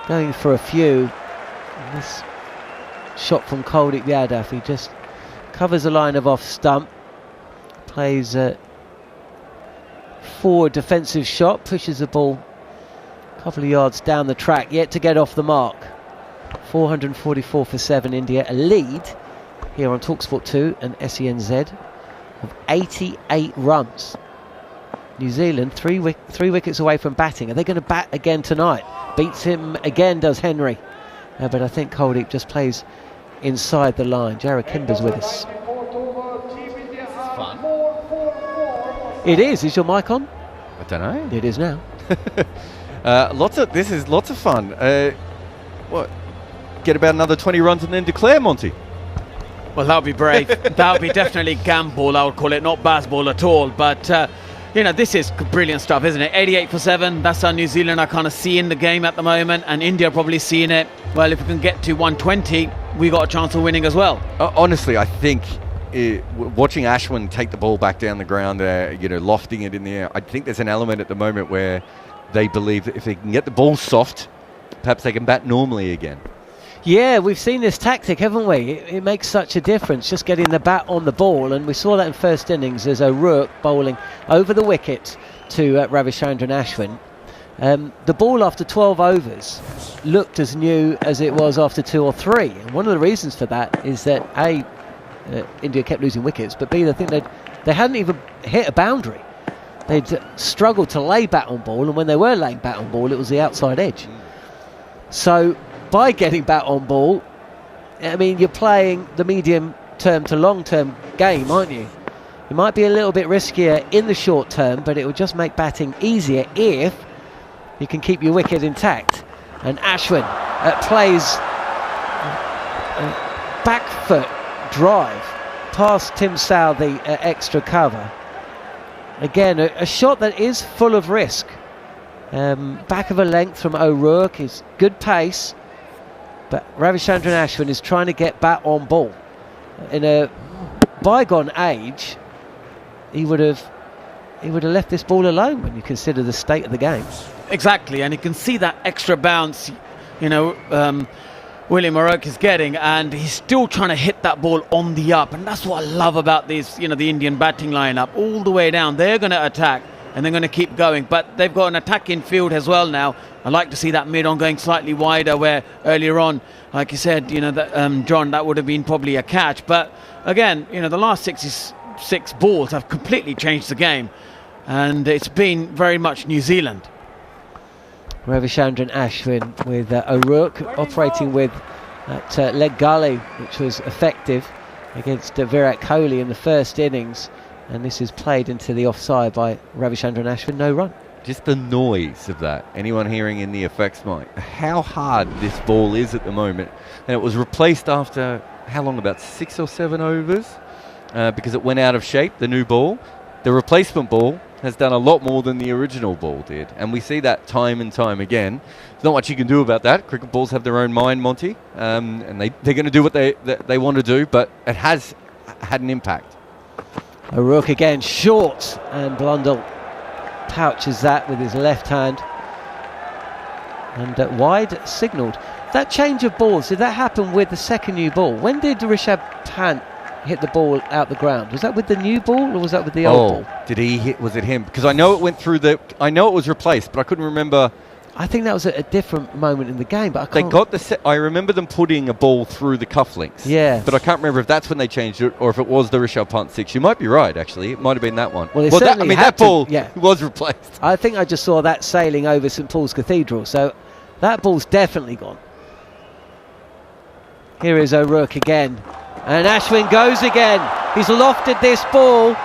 going for a few. And this shot from Kuldeep Yadav, he just covers the line of off stump, plays a forward defensive shot, pushes the ball a couple of yards down the track, yet to get off the mark. 444 for 7, India, a lead here on talkSPORT 2 and SENZ of 88 runs. New Zealand 3 wickets away from batting. Are they going to bat again tonight? Beats him again, does Henry. But I think Kuldeep just plays inside the line. Jarrod Kimber's with us. Fun. It is. Is your mic on? I don't know. It is now. This is lots of fun. What? Get about another 20 runs and then declare, Monty? Well, that would be brave. That would be definitely gamble, I would call it, not baseball at all. But, this is brilliant stuff, isn't it? 88 for 7, that's how New Zealand are kind of seeing the game at the moment, and India probably seeing it. Well, if we can get to 120, we got a chance of winning as well. Honestly, I think watching Ashwin take the ball back down the ground there, lofting it in the air, I think there's an element at the moment where they believe that if they can get the ball soft, perhaps they can bat normally again. Yeah, we've seen this tactic, haven't we? It makes such a difference, just getting the bat on the ball, and we saw that in first innings as O'Rourke bowling over the wicket to Ravichandran Ashwin. The ball after 12 overs looked as new as it was after 2 or 3, and one of the reasons for that is that A, India kept losing wickets, but B, I think they hadn't even hit a boundary. They'd struggled to lay bat on ball, and when they were laying bat on ball, it was the outside edge. So by getting bat on ball, I mean, you're playing the medium term to long term game, aren't you? It might be a little bit riskier in the short term, but it will just make batting easier if you can keep your wicket intact. And Ashwin plays a back foot drive past Tim Sow, the extra cover. Again, a shot that is full of risk. Back of a length from O'Rourke is good pace, but Ravichandran Ashwin is trying to get bat on ball. In a bygone age, he would have left this ball alone when you consider the state of the game. Exactly, and you can see that extra bounce, William O'Rourke is getting, and he's still trying to hit that ball on the up, and that's what I love about this, the Indian batting lineup. All the way down, they're going to attack, and they're going to keep going, but they've got an attacking field as well now. I like to see that mid-on going slightly wider, where earlier on, like you said, John, that would have been probably a catch. But again, the last 66 balls have completely changed the game, and it's been very much New Zealand. Ravichandran Ashwin with O'Rourke operating with that leg gully, which was effective against Virat Kohli in the first innings. And this is played into the offside by Ravichandran Ashwin, no run. Just the noise of that. Anyone hearing in the effects mic, how hard this ball is at the moment. And it was replaced after, how long, about 6 or 7 overs? because it went out of shape, the new ball. The replacement ball has done a lot more than the original ball did, and we see that time and time again. There's not much you can do about that. Cricket balls have their own mind, Monty, and they're going to do what they want to do, but it has had an impact. O'Rourke again, short, and Blundell pouches that with his left hand. And wide signalled. That change of balls, did that happen with the second new ball? When did Rishabh Pant hit the ball out the ground? Was that with the new ball or was that with the old ball? Did he hit? Was it him? Because I know it went through I know it was replaced, but I couldn't remember. I think that was at a different moment in the game, but I can't. They got I remember them putting a ball through the cufflinks. Yeah. But I can't remember if that's when they changed it or if it was the Rishabh Pant 6. You might be right, actually. It might have been that one. Well, that ball was replaced. I think I just saw that sailing over St Paul's Cathedral, so that ball's definitely gone. Here is O'Rourke again. And Ashwin goes again. He's lofted this ball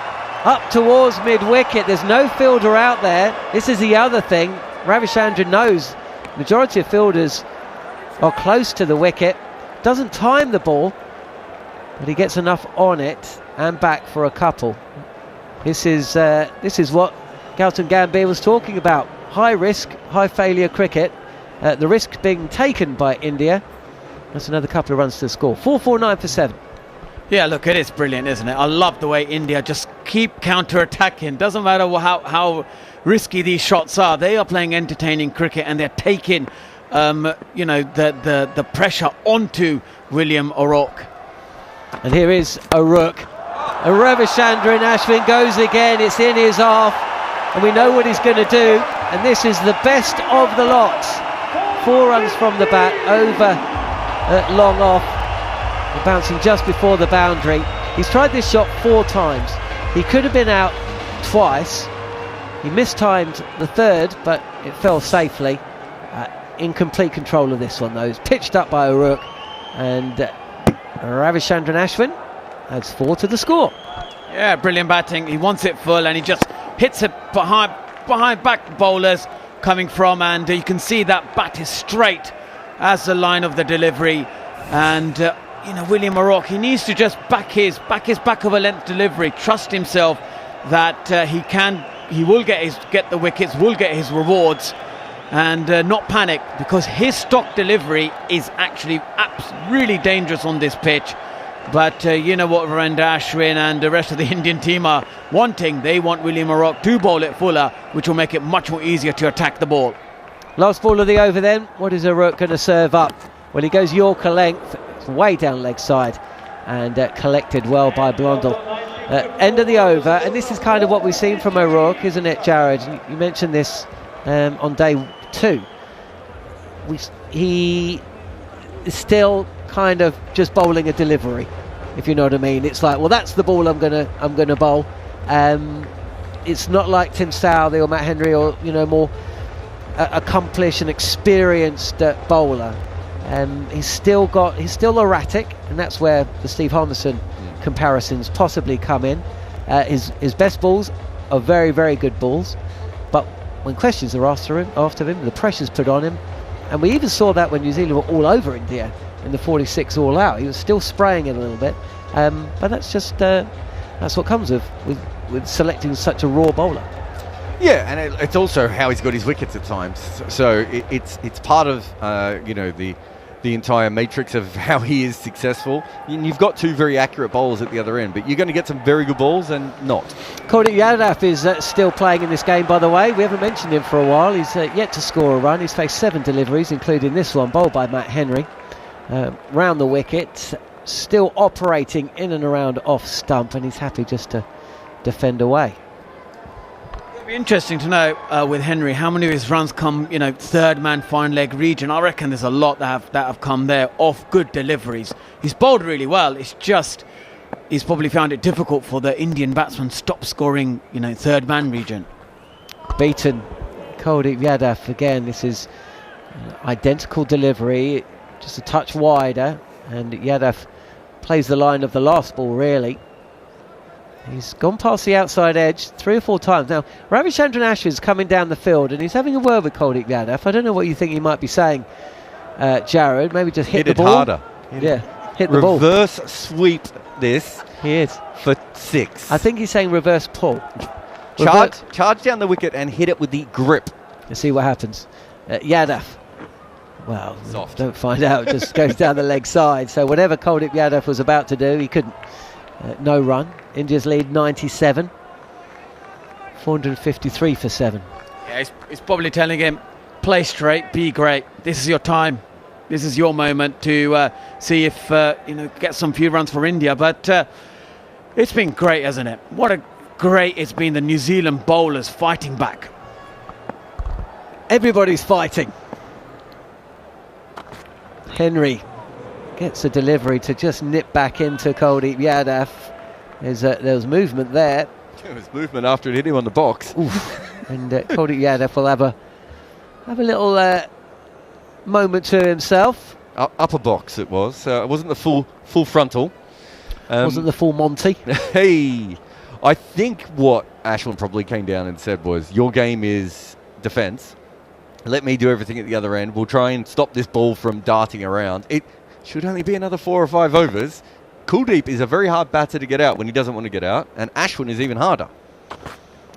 up towards mid-wicket. There's no fielder out there. This is the other thing. Ravichandran knows majority of fielders are close to the wicket. Doesn't time the ball, but he gets enough on it and back for a couple. This is what Gautam Gambhir was talking about. High risk, high failure cricket. The risk being taken by India. That's another couple of runs to score. 4-4-9 for 7. Yeah, look, it is brilliant, isn't it? I love the way India just keep counter-attacking. Doesn't matter how risky these shots are. They are playing entertaining cricket and they're taking, the pressure onto William O'Rourke. And here is O'Rourke. Ravichandran Ashwin goes again. It's in his half, and we know what he's going to do. And this is the best of the lot. 4 runs from the bat over long off. Bouncing just before the boundary. He's tried this shot 4 times. He could have been out twice. He mistimed the third, but it fell safely. In complete control of this one, though. It's pitched up by O'Rourke, and Ravichandran Ashwin adds 4 to the score. Yeah, brilliant batting. He wants it full, and he just hits it behind back bowlers coming from, and you can see that bat is straight as the line of the delivery. And William O'Rourke, he needs to just back his back of a length delivery, trust himself that he will get the wickets, will get his rewards, and not panic, because his stock delivery is actually really dangerous on this pitch. But you know what Virendra Ashwin and the rest of the Indian team are wanting. They want William O'Rourke to bowl it fuller, which will make it much more easier to attack the ball. Last ball of the over then. What is O'Rourke going to serve up? Well, he goes Yorker length. It's way down leg side and collected well by Blundell. End of the over, and this is kind of what we've seen from O'Rourke, isn't it, Jarrod? You mentioned this on day 2. He is still kind of just bowling a delivery, if you know what I mean. It's like, well, that's the ball I'm gonna bowl. It's not like Tim Southey or Matt Henry or more accomplished and experienced bowler. He's still erratic, and that's where the Steve Harmison comparisons possibly come in. His best balls are very, very good balls, but when questions are after him, the pressure's put on him, and we even saw that when New Zealand were all over India in the 46 all out. He was still spraying it a little bit, but that's just that's what comes with selecting such a raw bowler. Yeah, and it's also how he's got his wickets at times. So it's part of the entire matrix of how he is successful. And you've got 2 very accurate bowlers at the other end, but you're going to get some very good balls and not. Coney Yadav is still playing in this game, by the way. We haven't mentioned him for a while. He's yet to score a run. He's faced 7 deliveries, including this one, bowled by Matt Henry. Round the wicket, still operating in and around off stump, and he's happy just to defend away. It'd be interesting to know with Henry how many of his runs come, third man, fine leg region. I reckon there's a lot that have come there off good deliveries. He's bowled really well. It's just he's probably found it difficult for the Indian batsman stop scoring, third man region. Beaten, Kuldeep Yadav again. This is identical delivery, just a touch wider, and Yadav plays the line of the last ball really. He's gone past the outside edge 3 or 4 times. Now, Ravichandran Ashwin's coming down the field and he's having a word with Kuldeep Yadav. I don't know what you think he might be saying, Jarrod. Maybe just hit the ball. Harder. Hit the ball. Reverse sweep this. He is. For 6. I think he's saying reverse pull. Charge down the wicket and hit it with the grip. Let's see what happens. Yadav. Well, soft. Don't find out. Just goes down the leg side. So whatever Kuldeep Yadav was about to do, he couldn't. No run. India's lead 97. 453 for 7. Yeah, he's probably telling him, play straight, be great. This is your time. This is your moment to see if get some few runs for India. But it's been great, hasn't it? What a great it's been. The New Zealand bowlers fighting back. Everybody's fighting. Henry gets a delivery to just nip back into Kuldeep Yadav. There was movement there. There was movement after it hit him on the box. Oof. And Kuldeep Yadav will have a little moment to himself. Upper box it was. It wasn't the full frontal. Wasn't the full Monty. Hey, I think what Ashwin probably came down and said was, your game is defence. Let me do everything at the other end. We'll try and stop this ball from darting around. It should only be another 4 or 5 overs. Kuldeep is a very hard batter to get out when he doesn't want to get out, and Ashwin is even harder.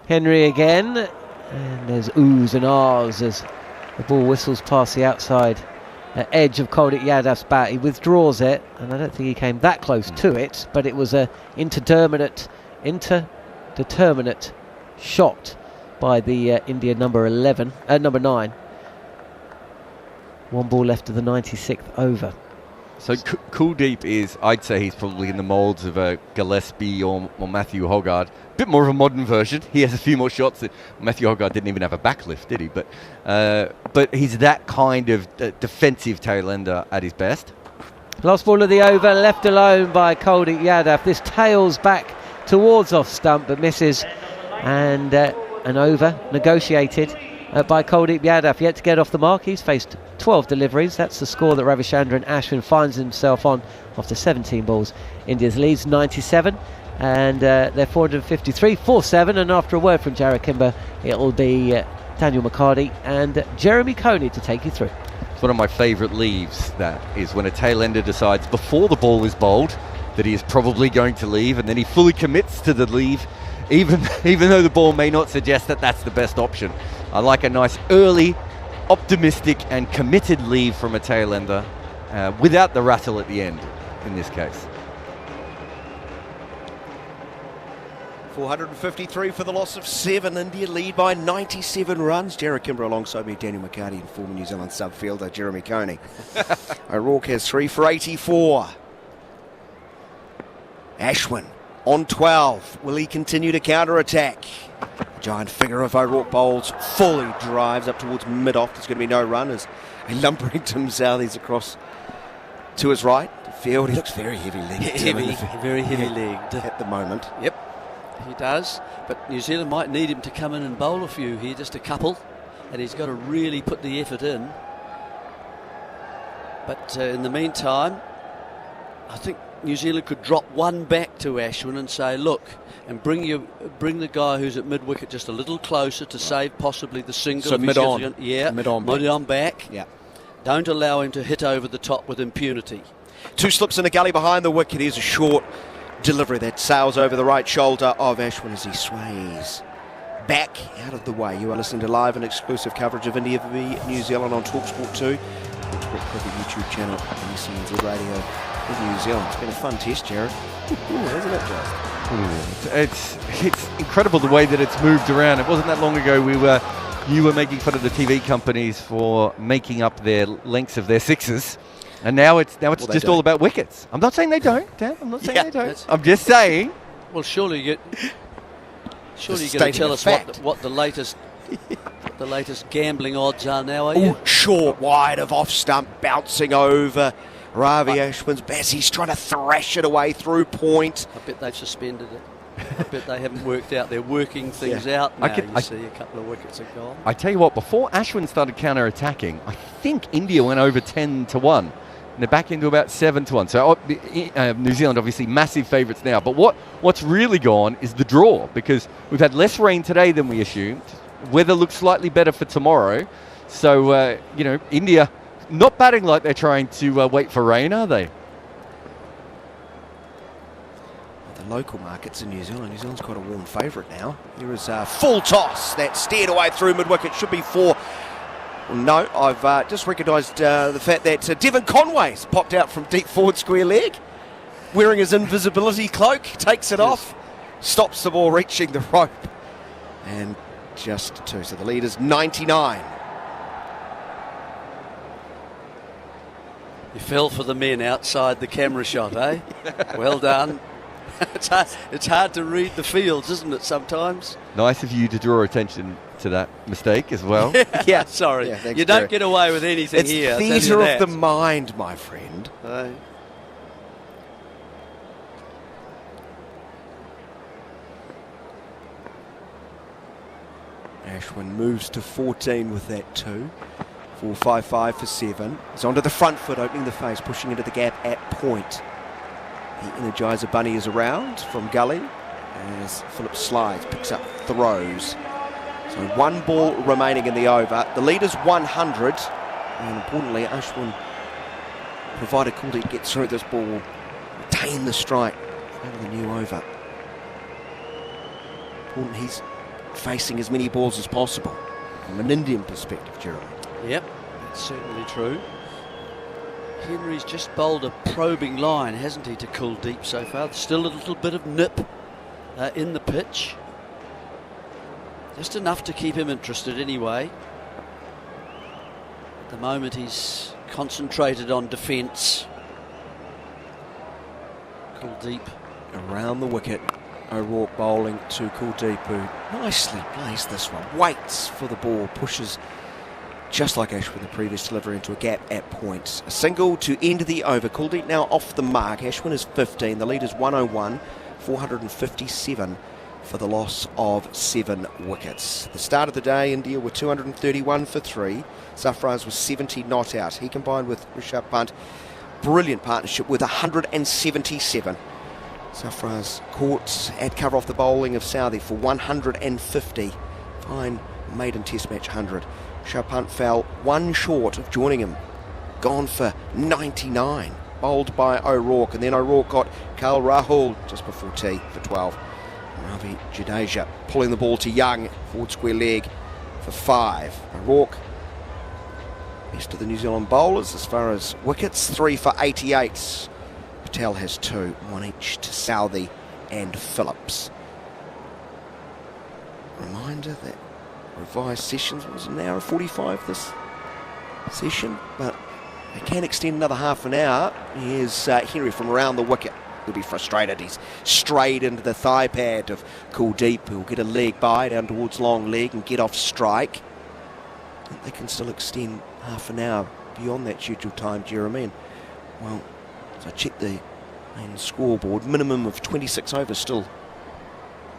Henry again, and there's oohs and ahs as the ball whistles past the outside edge of Kuldeep Yadav's bat. He withdraws it, and I don't think he came that close to it, but it was a interdeterminate shot by the India number 9. 1 ball left of the 96th over. So Kuldeep is, I'd say he's probably in the moulds of a Gillespie or Matthew Hoggard. A bit more of a modern version. He has a few more shots. Matthew Hoggard didn't even have a backlift, did he? But he's that kind of defensive tail-ender at his best. Last ball of the over, left alone by Kuldeep Yadav. This tails back towards off stump, but misses. And an over negotiated by Kuldeep Yadav. Yet to get off the mark. He's faced 12 deliveries. That's the score that Ravichandran Ashwin finds himself on after 17 balls. India's leads 97, and they're 453 4-7. And after a word from Jarrod Kimber, it'll be Daniel McHardy and Jeremy Coney to take you through. It's one of my favourite leaves, that is when a tail-ender decides before the ball is bowled that he is probably going to leave, and then he fully commits to the leave, even though the ball may not suggest that that's the best option. I like a nice early, optimistic and committed leave from a tail-ender without the rattle at the end in this case. 453 for the loss of 7. India lead by 97 runs. Jarrod Kimber alongside me, Daniel McHardy, and former New Zealand sub-fielder Jeremy Coney. O'Rourke has 3 for 84. Ashwin on 12. Will he continue to counter-attack? Giant figure of O'Rourke bowls, fully drives up towards mid-off. There's going to be no run as a lumbering Tim Southee's across to his right. Field, he looks very heavy-legged. Very heavy-legged. At the moment. Yep, he does. But New Zealand might need him to come in and bowl a few here, just a couple. And he's got to really put the effort in. But in the meantime, I think New Zealand could drop one back to Ashwin and say, look, and bring the guy who's at mid-wicket just a little closer to save possibly the single. So mid-on. Yeah, mid-on back. Yeah. Don't allow him to hit over the top with impunity. 2 slips in a gully behind the wicket. Here's a short delivery that sails over the right shoulder of Ashwin as he sways back out of the way. You are listening to live and exclusive coverage of India v New Zealand on talkSPORT 2. TalkSPORT Cricket YouTube channel and SENZ Radio in New Zealand. It's been a fun test, Jarrod. Hasn't it just? It's incredible the way that it's moved around. It wasn't that long ago you were making fun of the TV companies for making up their lengths of their sixes, and now it's just all about wickets. I'm not saying they don't, Dan. I'm not saying they don't. I'm just saying. Well, surely you're going to tell us what the latest gambling odds are now, are you? Short, wide of off stump, bouncing over Ravi Ashwin's bat. He's trying to thrash it away through point. I bet they've suspended it. I bet they haven't worked out. They're working things out now. You see a couple of wickets are gone. I tell you what, before Ashwin started counter-attacking, I think India went over 10-1. And they're back into about 7-1. So New Zealand obviously massive favourites now. But what's really gone is the draw, because we've had less rain today than we assumed. Weather looks slightly better for tomorrow. So, India not batting like they're trying to wait for rain, are they? local markets in New Zealand. New Zealand's quite a warm favourite now. Here is a full toss that steered away through mid-wicket. Should be 4. Well, no, I've just recognised the fact that Devon Conway's popped out from deep forward square leg, wearing his invisibility cloak, takes it off, stops the ball reaching the rope, and just 2. So the lead is 99. You fell for the men outside the camera shot, eh? Well done. It's hard to read the fields, isn't it, sometimes? Nice of you to draw attention to that mistake as well. Yeah, sorry. Yeah, thanks, you don't Gary. get away with anything here. It's theatre of the mind, my friend. Ashwin moves to 14 with that 2. 4-5-5 for 7. He's onto the front foot, opening the face, pushing into the gap at point. The Energizer Bunny is around from gully as Phillips slides, picks up throws. So 1 ball remaining in the over. The lead is 100. And importantly, Ashwin, provided Kuldeep gets through this ball, will retain the strike over the new over. Important he's facing as many balls as possible from an Indian perspective, Jeremy. Yep, that's certainly true. Henry's just bowled a probing line, hasn't he, to Kuldeep so far? There's still a little bit of nip in the pitch. Just enough to keep him interested anyway. At the moment he's concentrated on defence. Kuldeep around the wicket. O'Rourke bowling to Kuldeep, who nicely plays this one. Waits for the ball, pushes just like Ashwin the previous delivery into a gap at points. A single to end the over. Kuldeep now off the mark. Ashwin is 15. The lead is 101. 457 for the loss of 7 wickets. The start of the day, India were 231 for 3. Sarfaraz was 70 not out. He combined with Rishabh Pant. Brilliant partnership with 177. Sarfaraz caught at cover off the bowling of Southee for 150. Fine maiden test match 100. Rishabh Pant fell 1 short of joining him. Gone for 99. Bowled by O'Rourke, and then O'Rourke got Kale Rahul just before tea for 12. Ravi Jadeja pulling the ball to Young, forward square leg for 5. O'Rourke, best of the New Zealand bowlers as far as wickets, 3 for 88. Patel has 2, 1 each to Southee and Phillips. Reminder that revised sessions was an hour and 45 this session, but they can extend another half an hour. Here's Henry from around the wicket. He'll be frustrated. He's strayed into the thigh pad of Kuldeep, who'll get a leg by down towards long leg and get off strike. They can still extend half an hour beyond that scheduled time, Jeremy. Well, so I checked the main scoreboard. Minimum of 26 overs still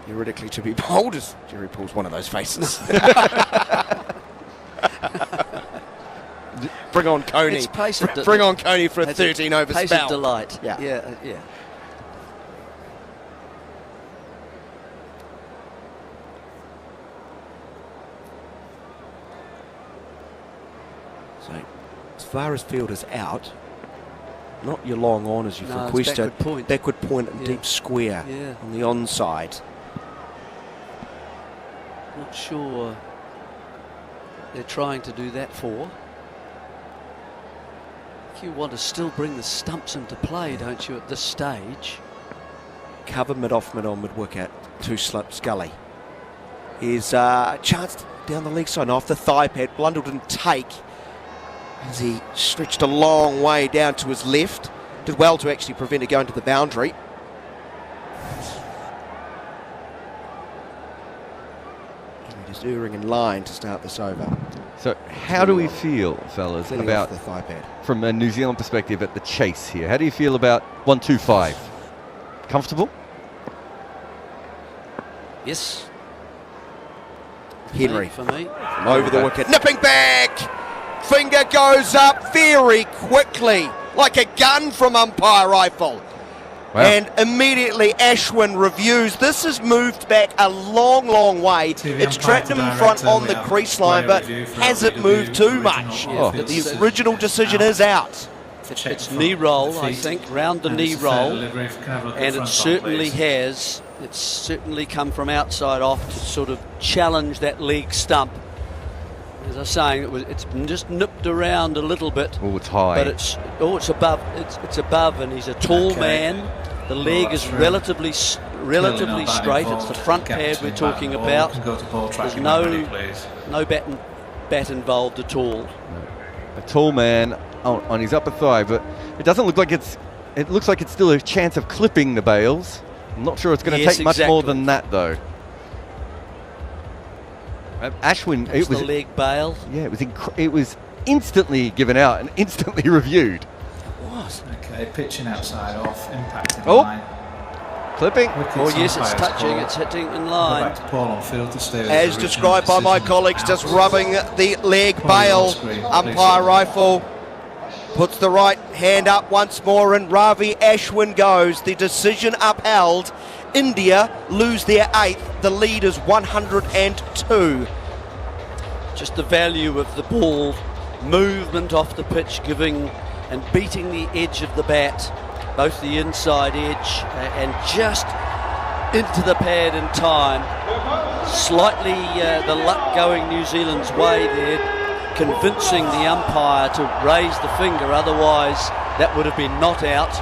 theoretically to be bowled as Jerry pulls one of those faces. Bring on Coney. It's pace Bring on Coney for a 13 over pace spell. Of delight. Yeah. So, as far as field is out, not your long on as you've requested. Backward point and deep square on the onside. Not sure they're trying to do that for. You want to still bring the stumps into play, don't you, at this stage? Cover mid-off, mid-on, mid-wicket. 2 slips, gully. Here's a chance down the leg side, off the thigh pad. Blundell didn't take as he stretched a long way down to his left. Did well to actually prevent it going to the boundary. Just erring in line to start this over. So how do we feel, fellas, Clearly about, off the thigh pad. from a New Zealand perspective, at the chase here? How do you feel about 125? Comfortable? Yes. Henry for me. From over the wicket. Nipping back! Finger goes up very quickly, like a gun from umpire rifle. Wow. And immediately Ashwin reviews. This has moved back a long, long way. It's trapped him in front on the crease line, but has it moved too much? The original decision is out. It's knee roll, I think, round the knee roll, and it certainly has. It's certainly come from outside off to sort of challenge that leg stump. As I was saying, it's just nipped around a little bit. Oh, it's high. But it's above. It's above, and he's a tall man. The leg is relatively straight. It's the front pad we're talking about. There's no bat involved at all. A tall man on his upper thigh, but it doesn't look like it's. It looks like it's still a chance of clipping the bails. I'm not sure it's going to take much more than that, though. Ashwin, it was the leg bail. Yeah, it was instantly given out and instantly reviewed. It was. Okay, pitching outside off, impacted line. Clipping. Oh yes, it's touching. It's hitting in line. Back to Paul on field to stay. As described by my colleagues, just rubbing the leg bail. Umpire rifle puts the right hand up once more, and Ravi Ashwin goes. The decision upheld. India lose their 8th. The lead is 102. Just the value of the ball, movement off the pitch, giving and beating the edge of the bat, both the inside edge and just into the pad in time. Slightly the luck going New Zealand's way there, convincing the umpire to raise the finger, otherwise that would have been not out.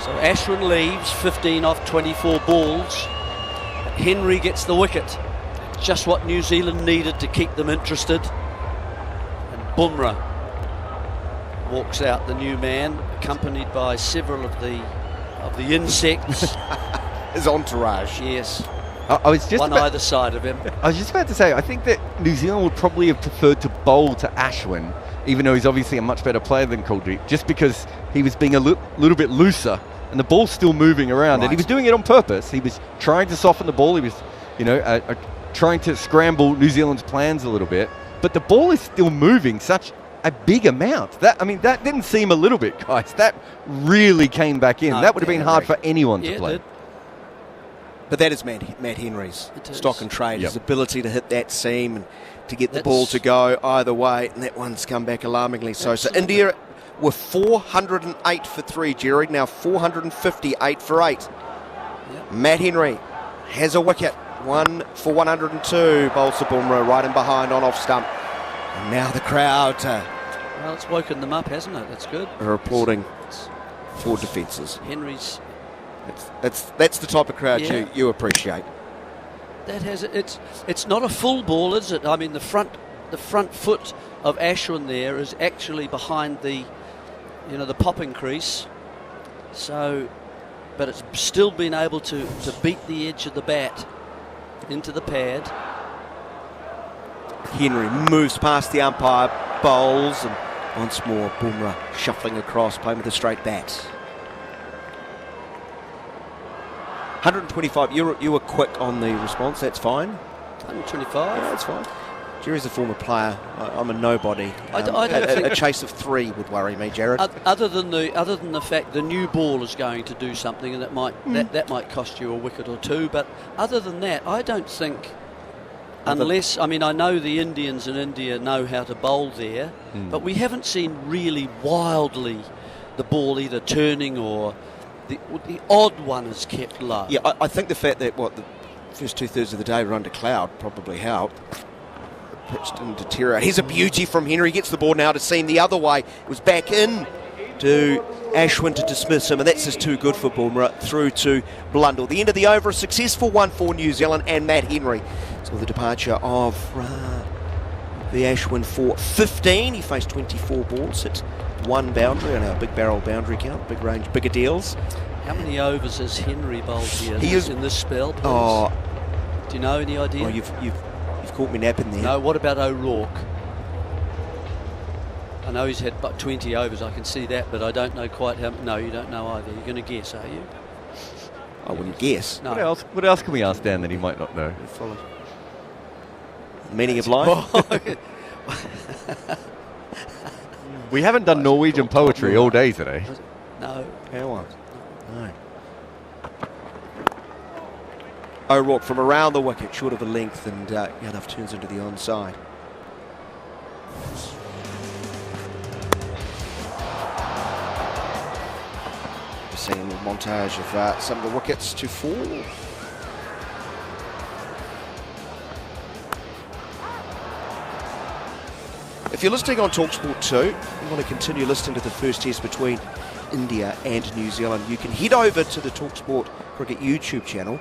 So Ashwin leaves 15 off 24 balls. Henry gets the wicket. Just what New Zealand needed to keep them interested. And Bumrah walks out, the new man, accompanied by several of the insects. His entourage. Yes. I was just one either side of him. I was just about to say, I think that New Zealand would probably have preferred to bowl to Ashwin, even though he's obviously a much better player than Kuldeep, just because he was being a little bit looser and the ball's still moving around, and he was doing it on purpose. He was trying to soften the ball. He was, trying to scramble New Zealand's plans a little bit, but the ball is still moving such a big amount. That didn't seem a little bit, guys. That really came back in. That would have been hard for anyone to play. But that is Matt Henry's stock and trade, his ability to hit that seam and to get the ball to go either way, and that one's come back alarmingly so. So India were 408 for 3, Jarrod, now 458 for 8. Yep. Matt Henry has a wicket, 1 for 102, bowls to Bumrah right in behind on off stump. And now the crowd well, it's woken them up, hasn't it? That's good. Are applauding for defences. Henry's... That's the type of crowd you appreciate. That has it's not a full ball, is it? I mean, the front foot of Ashwin there is actually behind the popping crease. So, but it's still been able to beat the edge of the bat into the pad. Henry moves past the umpire, bowls, and once more Bumrah shuffling across, playing with a straight bat. 125. You were quick on the response. That's fine. 125. Yeah, that's fine. Jerry's a former player. I'm a nobody. I don't think a chase of 3 would worry me, Jarrod. Other than the fact the new ball is going to do something, and that might cost you a wicket or 2. But other than that, I don't think. Unless, I know the Indians in India know how to bowl there, but we haven't seen really wildly the ball either turning or. The odd one is kept low. Yeah, I think the fact that the first 2/3 of the day were under cloud probably helped. The pitch didn't deteriorate. Here's a beauty from Henry. Gets the ball now to seam the other way. It was back in to Ashwin to dismiss him, and that's just too good for Bumrah. Through to Blundell. The end of the over, a successful one for New Zealand and Matt Henry. So the departure of the Ashwin for 15. He faced 24 balls. Hit 1 boundary on our big barrel boundary count, big range, bigger deals. How many overs has Henry bowled here he is in this spell, please? Oh, do you know any idea? Oh, you've caught me napping there. No, what about O'Rourke? I know he's had about 20 overs, I can see that, but I don't know quite how. No, you don't know either. You're going to guess, are you? I wouldn't guess. No. What else can we ask Dan that he might not know? Meaning of life? We haven't done Norwegian poetry all day today. No. How on? No. O'Rourke from around the wicket, short of a length, and Yadav turns into the onside. seeing a montage of some of the wickets to fall. If you're listening on talkSPORT 2, you want to continue listening to the first test between India and New Zealand, you can head over to the talkSPORT Cricket YouTube channel.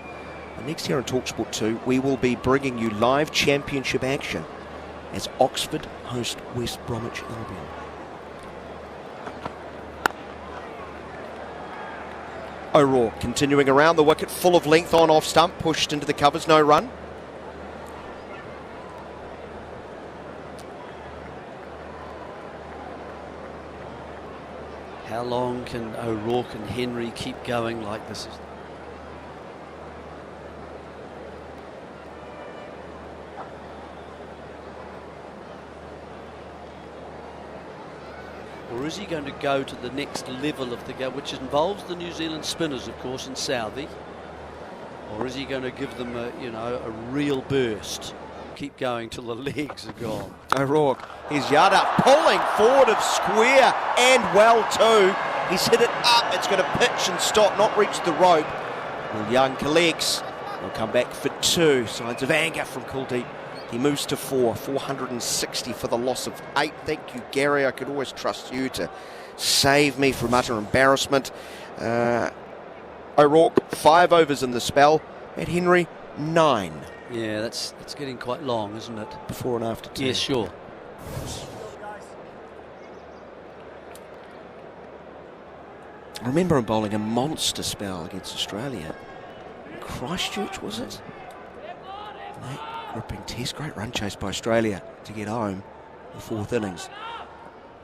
And next here on talkSPORT 2, we will be bringing you live championship action as Oxford host West Bromwich Albion. O'Rourke continuing around the wicket, full of length on off stump, pushed into the covers, no run. How long can O'Rourke and Henry keep going like this? Or is he going to go to the next level of the game, which involves the New Zealand spinners, of course, in Southie? Or is he going to give them a real burst? Keep going till the legs are gone. O'Rourke, his yard up, pulling forward of square and well too. He's hit it up, it's going to pitch and stop, not reach the rope. Will Young collects, he'll come back for 2. Signs of anger from Kuldeep. He moves to 460 for the loss of 8. Thank you, Gary. I could always trust you to save me from utter embarrassment. O'Rourke, 5 overs in the spell. At Henry, 9. Yeah, that's getting quite long, isn't it? Before and after 10. Yeah, sure. I remember him bowling a monster spell against Australia. Christchurch, was it? No. Gripping test, great run chase by Australia to get home in the 4th innings.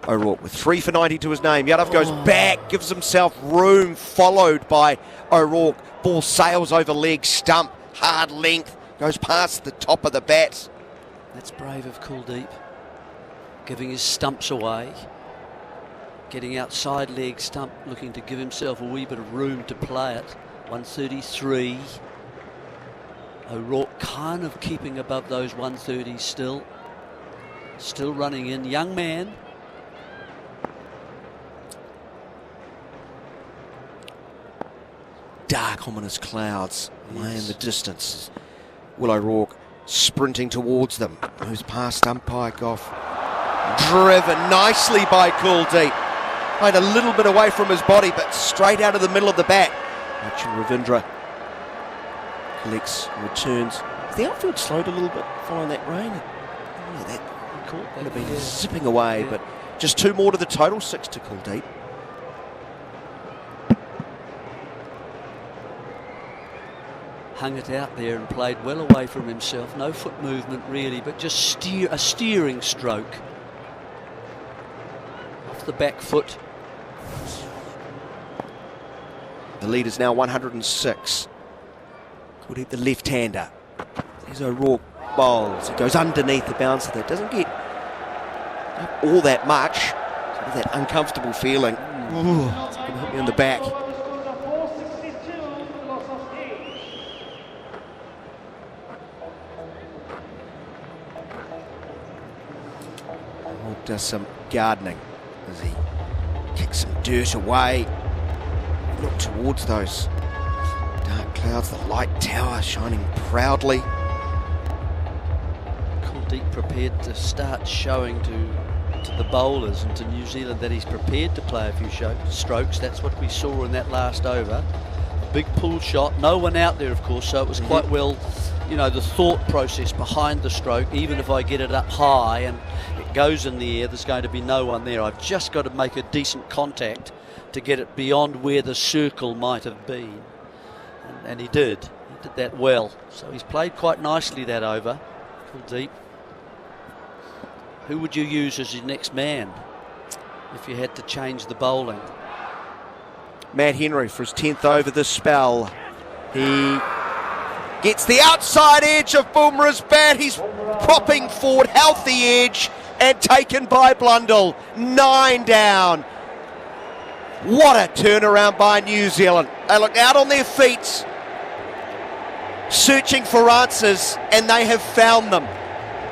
O'Rourke with 3 for 90 to his name. Yadav goes back, gives himself room, followed by O'Rourke. Ball sails over leg stump, hard length, goes past the top of the bat. That's brave of Kuldeep, giving his stumps away, getting outside leg stump, looking to give himself a wee bit of room to play it. 133. O'Rourke kind of keeping above those 130s still running in. Young man. Dark ominous clouds lay in the distance. Will O'Rourke sprinting towards them, moves past umpire Goff, driven nicely by Kuldeep. Played a little bit away from his body, but straight out of the middle of the bat. Ravindra collects, returns. The outfield slowed a little bit following that rain. That would have been zipping away, but just 2 more to the total, 6 to Kuldeep. Hung it out there and played well away from himself. No foot movement really, but just a steering stroke. Off the back foot. The lead is now 106. Kuldeep, the left-hander. There's O'Rourke bowls. He goes underneath the bouncer there. Doesn't get all that much. Sort of that uncomfortable feeling. Ooh, it's going to hit me in the back. O'Rourke does some gardening as he kicks some dirt away. Look towards those dark clouds, the light tower shining proudly. Kuldeep prepared to start showing to the bowlers and to New Zealand that he's prepared to play a few strokes. That's what we saw in that last over. A big pull shot, no one out there of course, so it was quite well, the thought process behind the stroke. Even if I get it up high and it goes in the air, there's going to be no one there. I've just got to make a decent contact to get it beyond where the circle might have been. And he did. He did that well. So he's played quite nicely that over. Kuldeep. Who would you use as your next man if you had to change the bowling? Matt Henry for his 10th over this spell. He gets the outside edge of Bumrah's bat. He's propping forward, healthy edge, and taken by Blundell. 9 down. What a turnaround by New Zealand. They look out on their feet, searching for answers, and they have found them.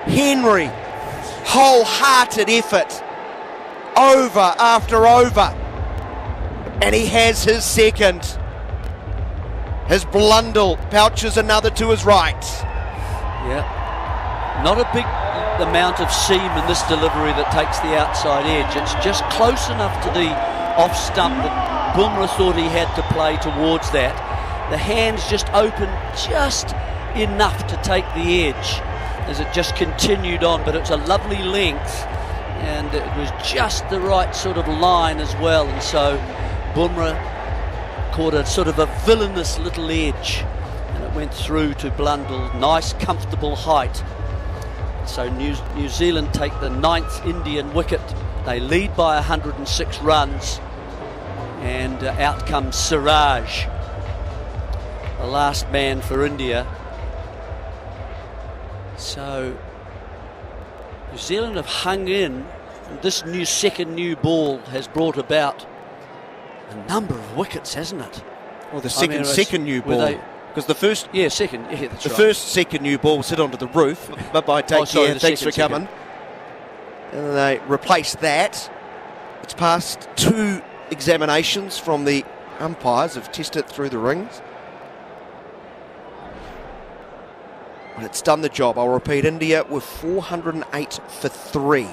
Henry, wholehearted effort, over after over. And he has his second. His Blundell pouches another to his right. Yeah. Not a big amount of seam in this delivery that takes the outside edge. It's just close enough to the off stump that Bumrah thought he had to play towards that. The hands just open just enough to take the edge as it just continued on, but it's a lovely length and it was just the right sort of line as well, and so Bumrah caught a sort of a villainous little edge and it went through to Blundell. Nice comfortable height. So New Zealand take the 9th Indian wicket. They lead by 106 runs and out comes Siraj, the last man for India. So New Zealand have hung in, and this second new ball has brought about a number of wickets, hasn't it? Well, the second new ball. Because the first... Yeah, second. Yeah, that's right. First second new ball sit onto the roof. Bye-bye, take care, thanks for coming. And they replaced that. It's passed 2 examinations from the umpires, have tested it through the rings. And it's done the job. I'll repeat, India with 408 for 3.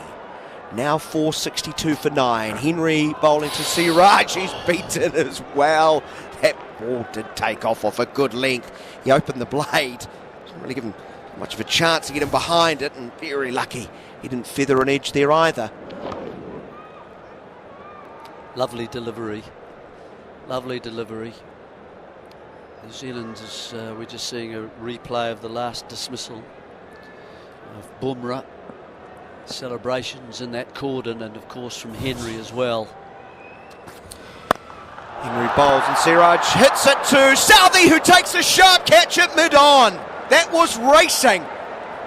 Now 462 for 9. Henry bowling to Siraj. He's beaten as well. That ball did take off a good length. He opened the blade. Didn't really give him much of a chance to get him behind it, and very lucky he didn't feather an edge there either. Lovely delivery. Lovely delivery. New Zealand is, we're just seeing a replay of the last dismissal of Bumrah. Celebrations in that cordon, and of course from Henry as well. Henry bowls and Siraj hits it to Southee, who takes a sharp catch at mid-on. That was racing.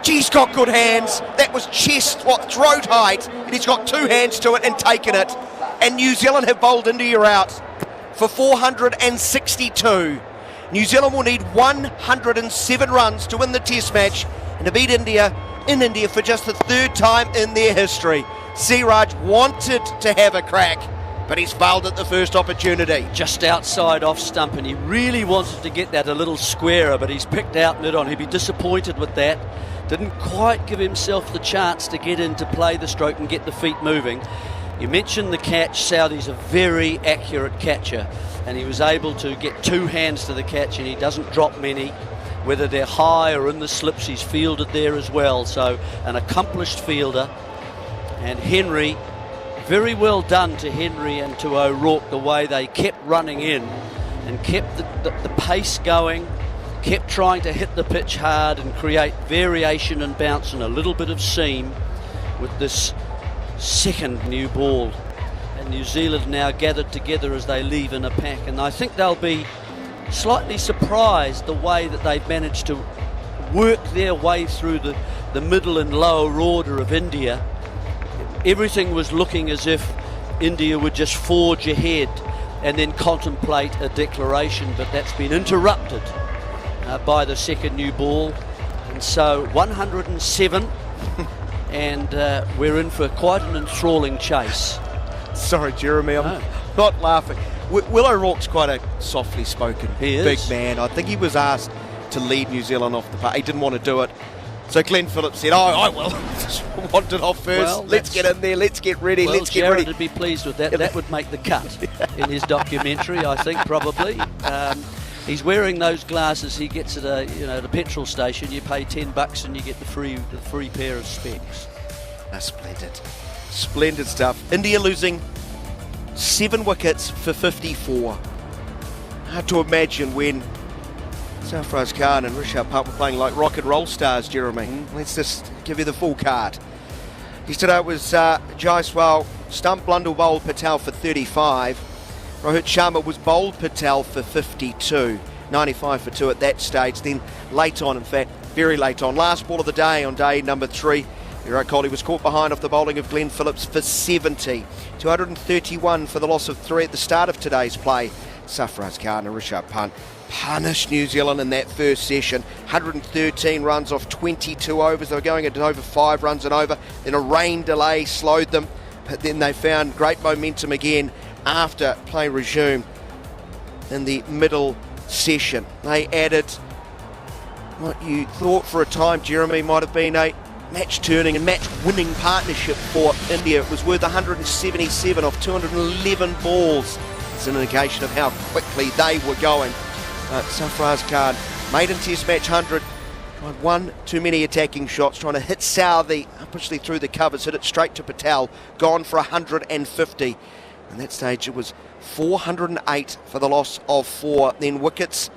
He's got good hands. That was throat height, and he's got 2 hands to it and taken it. And New Zealand have bowled India out for 462. New Zealand will need 107 runs to win the Test match and to beat India in India for just the 3rd time in their history. Siraj wanted to have a crack, but he's failed at the first opportunity. Just outside off stump, and he really wanted to get that a little squarer, but he's picked out mid-on. He'd be disappointed with that. Didn't quite give himself the chance to get in to play the stroke and get the feet moving. You mentioned the catch. Southee's a very accurate catcher, and he was able to get 2 hands to the catch, and he doesn't drop many. Whether they're high or in the slips, he's fielded there as well. So an accomplished fielder. And Henry, very well done to Henry and to O'Rourke, the way they kept running in and kept the pace going, kept trying to hit the pitch hard and create variation and bounce and a little bit of seam with this second new ball. And New Zealand now gathered together as they leave in a pack, and I think they'll be slightly surprised the way that they've managed to work their way through the middle and lower order of India. Everything was looking as if India would just forge ahead and then contemplate a declaration, but that's been interrupted by the second new ball. And so 107 and we're in for quite an enthralling chase. Sorry, Jeremy, I'm not laughing. Will O'Rourke's quite a softly spoken big man. I think he was asked to lead New Zealand off the park. He didn't want to do it. So Glenn Phillips said, I will. Just want it off first. Well, let's get in there. Let's get ready. Well, let's get Jarrod ready. would be pleased with that. That would make the cut in his documentary, I think, probably. He's wearing those glasses he gets at the petrol station. You pay $10 and you get the free pair of specs. That's splendid stuff. India losing 7 wickets for 54. Hard to imagine when Sarfaraz Khan and Rishabh Pant were playing like rock and roll stars, Jeremy. Let's just give you the full card. Yesterday it was Jaiswal stump Blundell bowled Patel for 35. Rohit Sharma was bowled Patel for 52. 95 for 2 at that stage. Then late on, in fact, very late on. Last ball of the day on day number 3. Virat Kohli was caught behind off the bowling of Glenn Phillips for 70. 231 for the loss of 3 at the start of today's play. Sarfaraz Khan and Rishabh Pant punished New Zealand in that first session. 113 runs off 22 overs. They were going at over 5 runs and over. Then a rain delay slowed them. But then they found great momentum again after play resumed in the middle session. They added what you thought for a time, Jeremy, might have been a match-turning and match-winning partnership for India. It was worth 177 off 211 balls. It's an indication of how quickly they were going. Sarfaraz Khan, maiden test match 100, tried one too many attacking shots, trying to hit Southee, upishly through the covers, hit it straight to Patel, gone for 150. At that stage it was 408 for the loss of 4. Then wickets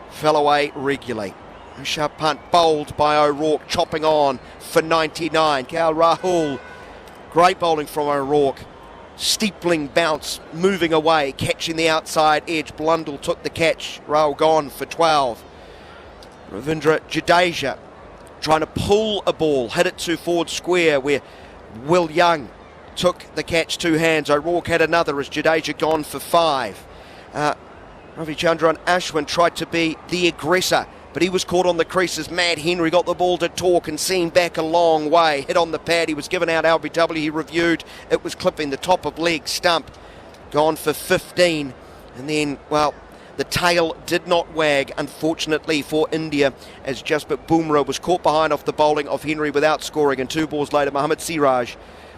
fell away regularly. Rishabh Pant bowled by O'Rourke, chopping on for 99. KL Rahul, great bowling from O'Rourke. Steepling bounce, moving away, catching the outside edge. Blundell took the catch. Rahul gone for 12. Ravindra Jadeja trying to pull a ball, hit it to forward square where Will Young took the catch 2 hands. O'Rourke had another as Jadeja gone for 5. Ravichandran Ashwin tried to be the aggressor, but he was caught on the crease as Mad Henry got the ball to talk and seen back a long way. Hit on the pad, he was given out LBW, he reviewed, it was clipping the top of leg stump. Gone for 15, and then, well, the tail did not wag, unfortunately for India, as Jasprit Bumrah was caught behind off the bowling of Henry without scoring, and 2 balls later Mohammad Siraj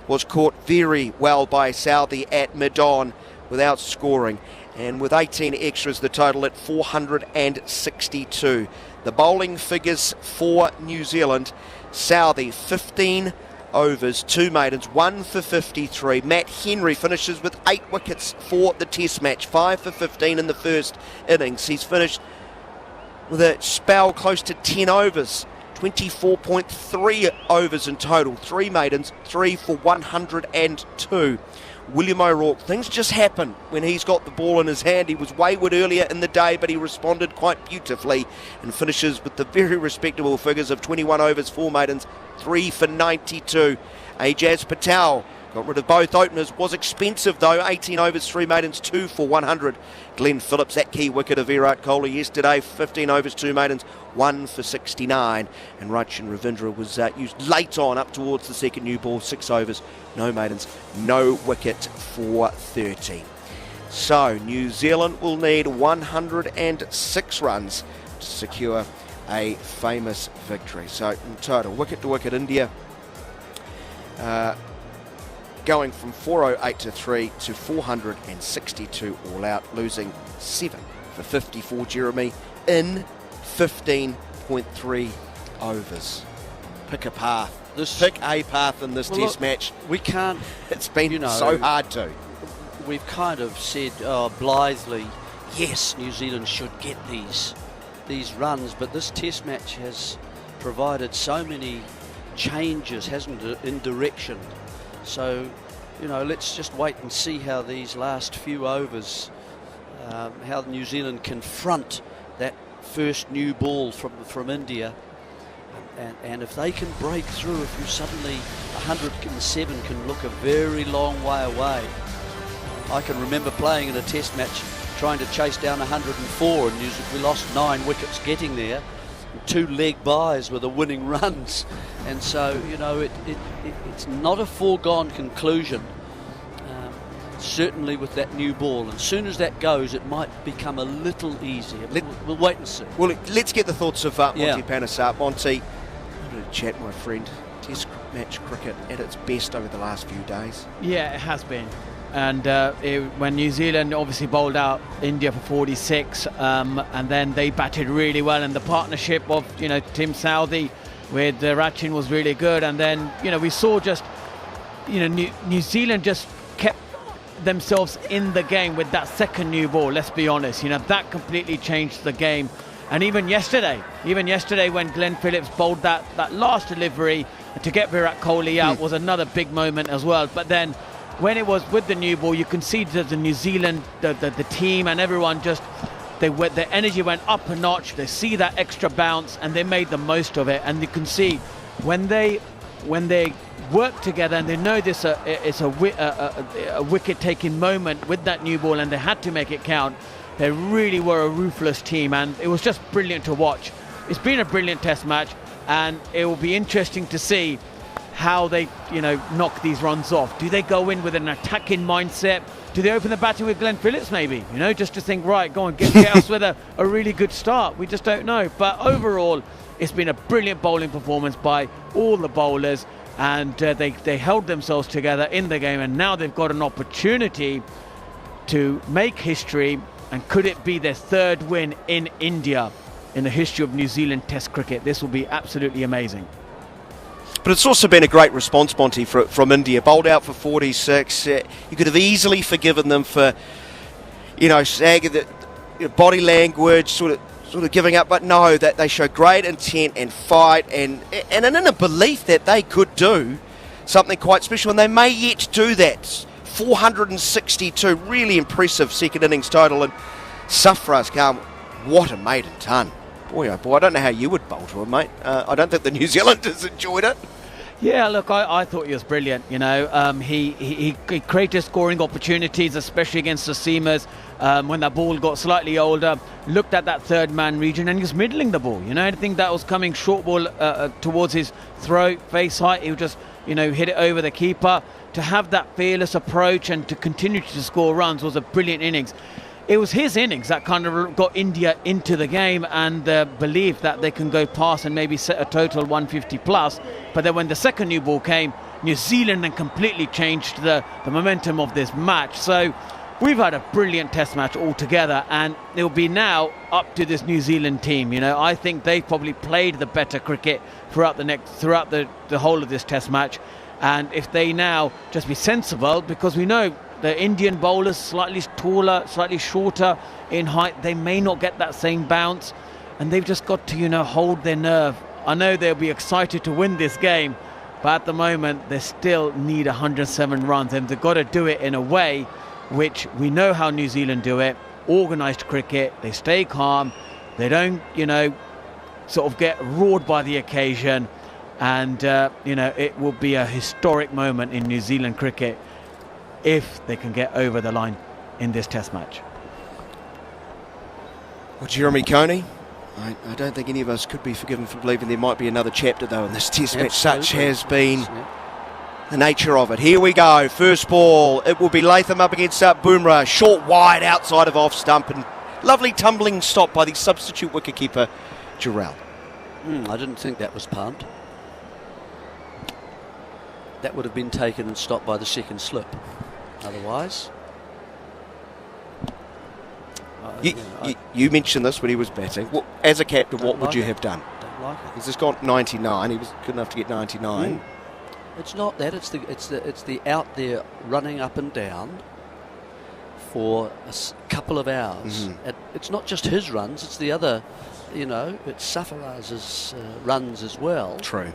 was caught very well by Southee at mid-on without scoring. And with 18 extras, the total at 462. The bowling figures for New Zealand: Southee, 15 overs, 2 maidens, 1 for 53. Matt Henry finishes with 8 wickets for the test match, 5 for 15 in the first innings. He's finished with a spell close to 10 overs, 24.3 overs in total, 3 maidens, 3 for 102. William O'Rourke, things just happen when he's got the ball in his hand. He was wayward earlier in the day, but he responded quite beautifully and finishes with the very respectable figures of 21 overs, 4 maidens, 3 for 92. Ajaz Patel got rid of both openers, was expensive though, 18 overs, 3 maidens, 2 for 100. Glenn Phillips, that key wicket of Virat Kohli yesterday, 15 overs, 2 maidens, 1 for 69. And Rachin Ravindra was used late on up towards the second new ball, 6 overs, no maidens, no wicket for 30. So New Zealand will need 106 runs to secure a famous victory. So in total, wicket to wicket, India going from 408 to 3 to 462 all out, losing 7 for 54, Jeremy, in 15.3 overs. Pick a path. Pick a path in this test match. We can't. It's been so hard to. We've kind of said blithely, yes, New Zealand should get these runs, but this test match has provided so many changes, hasn't it, in direction. So, let's just wait and see how these last few overs, how New Zealand confront that first new ball from India. And if they can break through, if you suddenly 107 can look a very long way away. I can remember playing in a test match trying to chase down 104, and we lost 9 wickets getting there. 2 leg byes were the winning runs, and so it's not a foregone conclusion, certainly with that new ball. And as soon as that goes, it might become a little easier. We'll wait and see. Well, let's get the thoughts of Monty Panesar. Monty, I'm going to chat, my friend. Test match cricket at its best over the last few days. Yeah, it has been. And when New Zealand obviously bowled out India for 46, and then they batted really well, and the partnership of Tim Southee with Rachin was really good. And then we saw just New Zealand just kept themselves in the game with that second new ball. Let's be honest, that completely changed the game. And even yesterday when Glenn Phillips bowled that last delivery to get Virat Kohli out was another big moment as well. But then when it was with the new ball, you can see that the New Zealand, the team and everyone just, their energy went up a notch. They see that extra bounce and they made the most of it. And you can see when they work together and they know this it's a wicket-taking moment with that new ball, and they had to make it count. They really were a ruthless team, and it was just brilliant to watch. It's been a brilliant test match, and it will be interesting to see how they knock these runs off. Do they go in with an attacking mindset, Do they open the batting with Glenn Phillips maybe? You know, just to think, right, go on, get us with a really good start. We just don't know. But overall, it's been a brilliant bowling performance by all the bowlers, and they held themselves together in the game, and now they've got an opportunity to make history. And could it be their third win in India in the history of New Zealand Test cricket? This will be absolutely amazing. But it's also been a great response, Monty, from India. Bowled out for 46. You could have easily forgiven them for, sagging the body language, sort of giving up. But no, that they showed great intent and fight, and in a belief that they could do something quite special, and they may yet do that. 462, really impressive second innings total, and Sarfaraz Khan, what a maiden ton. Boy, oh boy, I don't know how you would bowl to him, mate. I don't think the New Zealanders enjoyed it. Yeah, look, I thought he was brilliant. He created scoring opportunities, especially against the seamers. When that ball got slightly older, looked at that third man region, and he was middling the ball. Anything that was coming short ball towards his throat, face height, he would just, hit it over the keeper. To have that fearless approach and to continue to score runs was a brilliant innings. It was his innings that kind of got India into the game and the belief that they can go past and maybe set a total 150 plus. But then when the second new ball came, New Zealand then completely changed the momentum of this match. So we've had a brilliant test match altogether, and it'll be now up to this New Zealand team. I think they've probably played the better cricket throughout the whole of this test match. And if they now just be sensible, because we know the Indian bowlers slightly taller, slightly shorter in height, they may not get that same bounce, and they've just got to, hold their nerve. I know they'll be excited to win this game, but at the moment they still need 107 runs, and they've got to do it in a way which we know how New Zealand do it. Organised cricket, they stay calm, they don't, sort of get roared by the occasion. And, it will be a historic moment in New Zealand cricket if they can get over the line in this test match. Well, Jeremy Coney, I don't think any of us could be forgiven for believing there might be another chapter, though, in this test match. Such has been the nature of it. Here we go. First ball. It will be Latham up against Bumrah. Short wide outside of off stump, and lovely tumbling stop by the substitute wicketkeeper, Jarrod. I didn't think that was Pant. That would have been taken and stopped by the second slip. Otherwise, you mentioned this when he was batting. Well, as a captain, what would you have done? Don't like it. He's just got 99. He was good enough to get 99. It's not that. It's the out there running up and down for a couple of hours. It's not just his runs. It's the other. It's Sarfaraz's runs as well. True.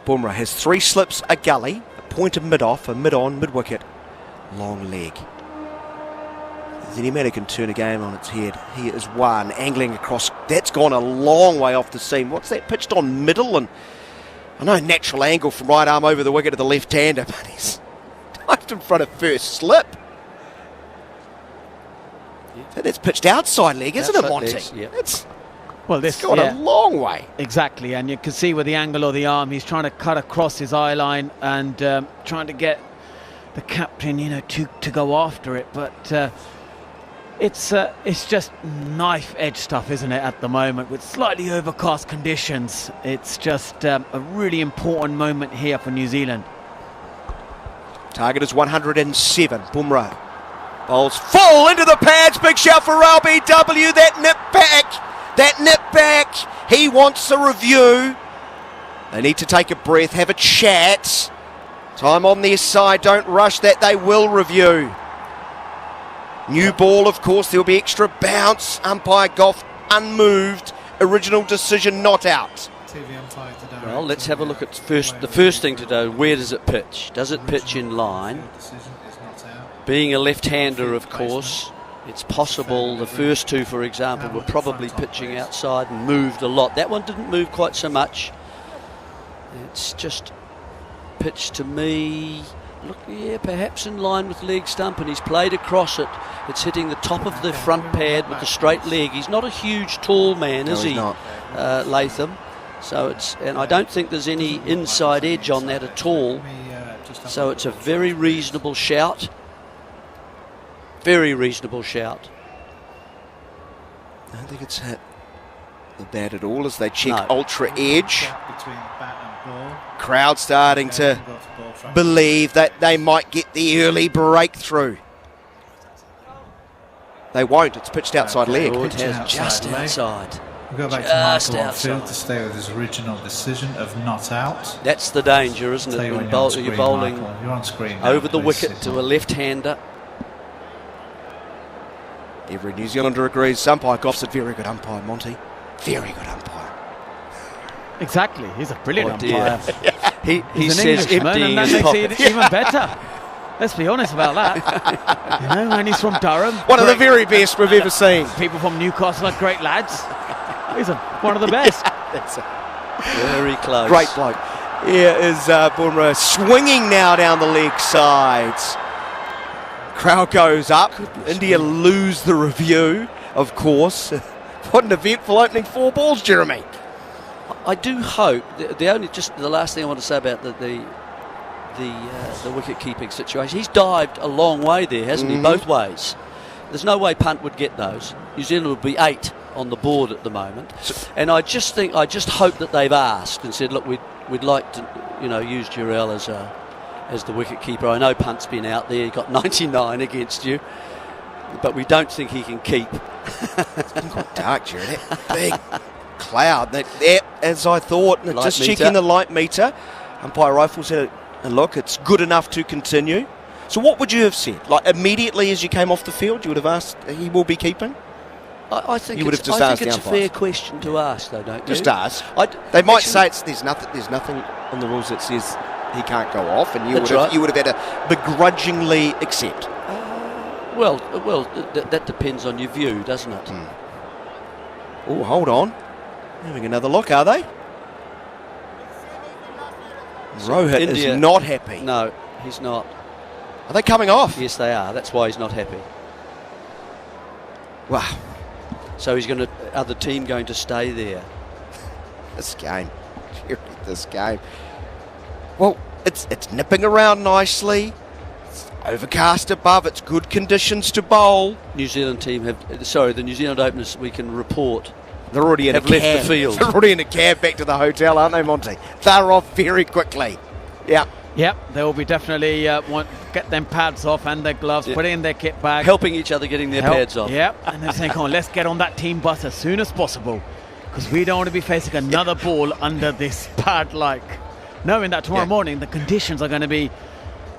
Bumrah has 3 slips, a gully, a pointer mid-off, a mid-on, mid-wicket, long leg. If any man who can turn a game on its head, he is one, angling across. That's gone a long way off the seam. What's that, pitched on middle? And I know natural angle from right arm over the wicket to the left-hander, but he's dived in front of first slip. That's pitched outside leg, isn't it, Monty? It's gone a long way. Exactly, and you can see with the angle of the arm, he's trying to cut across his eye line and trying to get the captain, to go after it. But it's just knife edge stuff, isn't it, at the moment, with slightly overcast conditions. It's just a really important moment here for New Zealand. Target is 107. Bumrah bowls full into the pads. Big shout for LBW. That nip back. He wants a review. They need to take a breath, have a chat. Time on their side. Don't rush that. They will review. New ball, of course. There will be extra bounce. Umpire golf unmoved. Original decision not out. Well, let's have a look at the first thing to do. Where does it pitch? Does it pitch in line? Being a left-hander, of course, it's possible the first two, for example, were probably pitching outside and moved a lot. That one didn't move quite so much. It's just pitched to me, look, perhaps in line with leg stump, and he's played across it. It's hitting the top of the front pad with the straight leg. He's not a huge, tall man, is he, not. Latham? So and I don't think there's any inside edge on that at all. So it's a very reasonable shout. Very reasonable shout. I don't think it's hit the bat at all as they check ultra edge. Crowd starting to believe that they might get the early breakthrough. They won't. It's pitched outside leg. It has just outside. We'll go back to Michael on field to stay with his original decision of not out. That's the danger, isn't it? When you're bowling you're on screen now, over the wicket to a left-hander. Every New Zealander agrees. Umpire Goff's a very good umpire, Monty. Very good umpire. Exactly. He's a brilliant umpire. He He's says Englishman, emptying and that his makes pocket. it even better. Let's be honest about that. You know, and he's from Durham. One of the very best we've ever seen. People from Newcastle are great lads. He's one of the best. Very close. Great bloke. Here is Bumrah swinging now down the leg sides. Crowd goes up. India lose the review, of course. What an eventful opening 4 balls, Jeremy. I do hope the last thing I want to say about the wicket keeping situation. He's dived a long way there, hasn't he? Both ways. There's no way Punt would get those. New Zealand would be 8 on the board at the moment, and I just hope that they've asked and said, look, we'd like to use Jarrell as the wicket keeper. I know Punt's been out there, he got 99 against you, but we don't think he can keep. It's been quite dark, Jared. That big cloud. That, as I thought, just checking the light meter. Umpire Rifle said, look, it's good enough to continue. So what would you have said? Like immediately as you came off the field, you would have asked, he will be keeping? I think you would have just asked the it's umpires. a fair question to ask, though, don't you? Just ask. They might say there's nothing in the rules that says he can't go off, and you would have had to begrudgingly accept. Well, that depends on your view, doesn't it? Oh, hold on. Having another look, are they? Rohit is not happy. No, he's not. Are they coming off? Yes, they are. That's why he's not happy. Wow. So are the team going to stay there? This game. Well, it's nipping around nicely. It's overcast above. It's good conditions to bowl. The New Zealand openers we can report. They're already in have a cab. left the field. They're already in a cab back to the hotel, aren't they, Monty? They're off very quickly. Yeah. Yep, they will be definitely get them pads off and their gloves, put it in their kit bag. Helping each other getting their pads off. Yep, and they're saying, come on, let's get on that team bus as soon as possible because we don't want to be facing another ball under this pad, knowing that tomorrow morning the conditions are going to be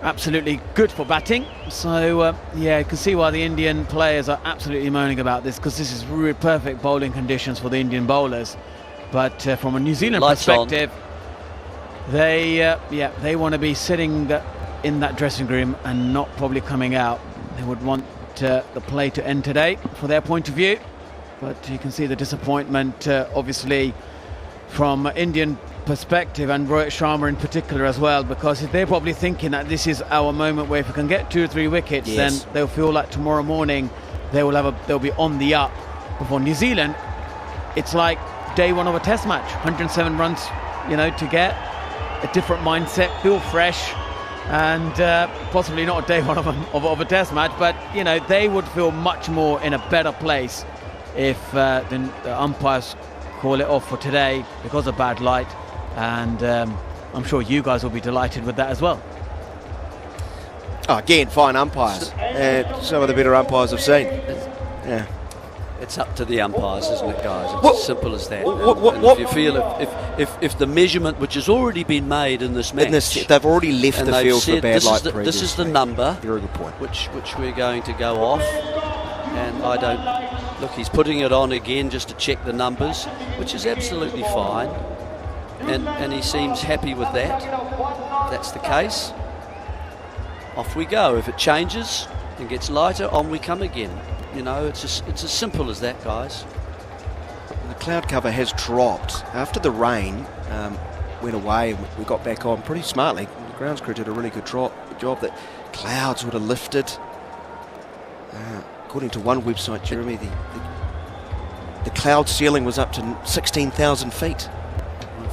absolutely good for batting. So, you can see why the Indian players are absolutely moaning about this because this is really perfect bowling conditions for the Indian bowlers. But from a New Zealand perspective, they want to be sitting in that dressing room and not probably coming out. They would want the play to end today for their point of view. But you can see the disappointment, obviously, from Indian perspective and Rohit Sharma in particular as well, because they're probably thinking that this is our moment where if we can get 2 or 3 wickets, then they'll feel like tomorrow morning they'll be on the up. But for New Zealand, it's like day 1 of a test match, 107 runs, to get. A different mindset, feel fresh, and possibly not day 1 of a test match, but they would feel much more in a better place if the umpires call it off for today because of bad light, and I'm sure you guys will be delighted with that as well. Oh, again, fine umpires. Some of the better umpires I've seen. Yeah. It's up to the umpires, isn't it, guys? It's as simple as that. If you feel if the measurement, which has already been made in this match, they've already left the field for bad light. This is the number. Very good point. Which we're going to go off, and I don't look. He's putting it on again just to check the numbers, which is absolutely fine, and he seems happy with that. If that's the case, off we go. If it changes and gets lighter, on we come again. It's as simple as that, guys. The cloud cover has dropped. After the rain went away, we got back on pretty smartly. The grounds crew did a really good job. That clouds would have lifted. According to one website, Jeremy, the cloud ceiling was up to 16,000 feet.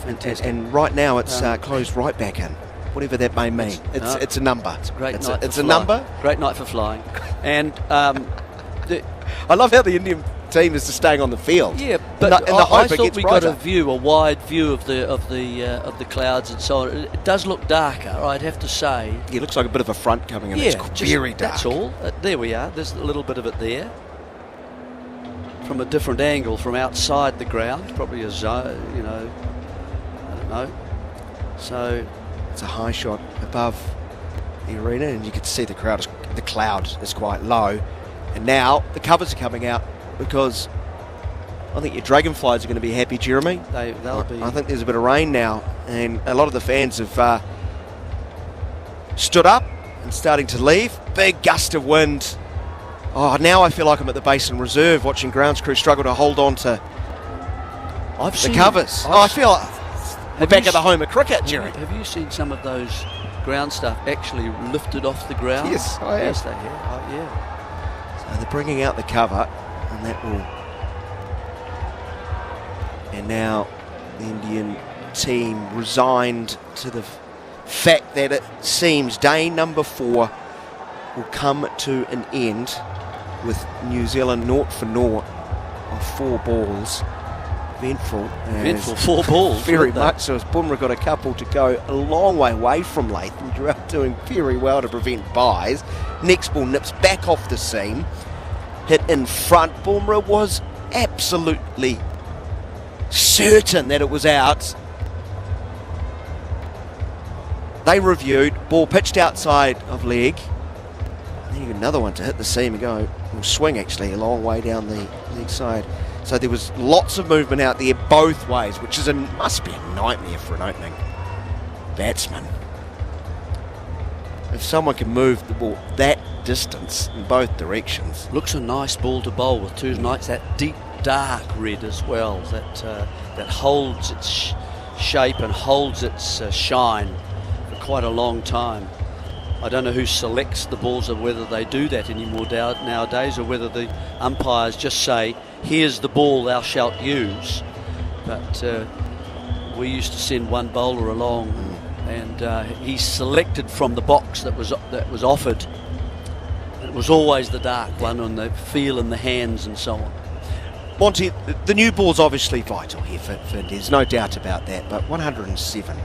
fantastic. And right now it's closed right back in, whatever that may mean. It's a number. It's a great night. It's a number. Great night for flying. And I love how the Indian team is just staying on the field. Yeah, but I thought we got a wide view of the clouds and so on. It does look darker, I'd have to say. Yeah, it looks like a bit of a front coming in. Yeah, it's very dark. That's all. There we are. There's a little bit of it there. From a different angle, from outside the ground, probably a zone, I don't know. So it's a high shot above the arena, and you can see the cloud is quite low. And now the covers are coming out because I think your Dragonflies are going to be happy, Jeremy. They'll be. I think there's a bit of rain now, and a lot of the fans have stood up and starting to leave. Big gust of wind. Oh, now I feel like I'm at the Basin Reserve watching grounds crew struggle to hold on to the covers. I feel like we're back at the home of cricket, Jerry. Have you seen some of those ground stuff actually lifted off the ground? Yes, I have. Yes, they have. Oh, yeah. So they're bringing out the cover, and that will. And now the Indian team resigned to the fact that it seems day number 4 will come to an end with New Zealand 0 for 0 on 4 balls. Ventful 4 balls. Very much so, as Bumrah got a couple to go a long way away from Latham. Jarrod doing very well to prevent byes. Next ball nips back off the seam. Hit in front. Bumrah was absolutely certain that it was out. They reviewed. Ball pitched outside of leg. Then another one to hit the seam and go, or swing actually, a long way down the leg side. So there was lots of movement out there both ways, which must be a nightmare for an opening batsman. If someone can move the ball that distance in both directions. Looks a nice ball to bowl with 2 nights, that deep dark red as well, that holds its shape and holds its shine for quite a long time. I don't know who selects the balls or whether they do that anymore nowadays, or whether the umpires just say, here's the ball thou shalt use. But we used to send one bowler along, and he selected from the box that was offered. It was always the dark one, on the feel in the hands and so on. Monty, the new ball's obviously vital here for India, there's no doubt about that, but 107,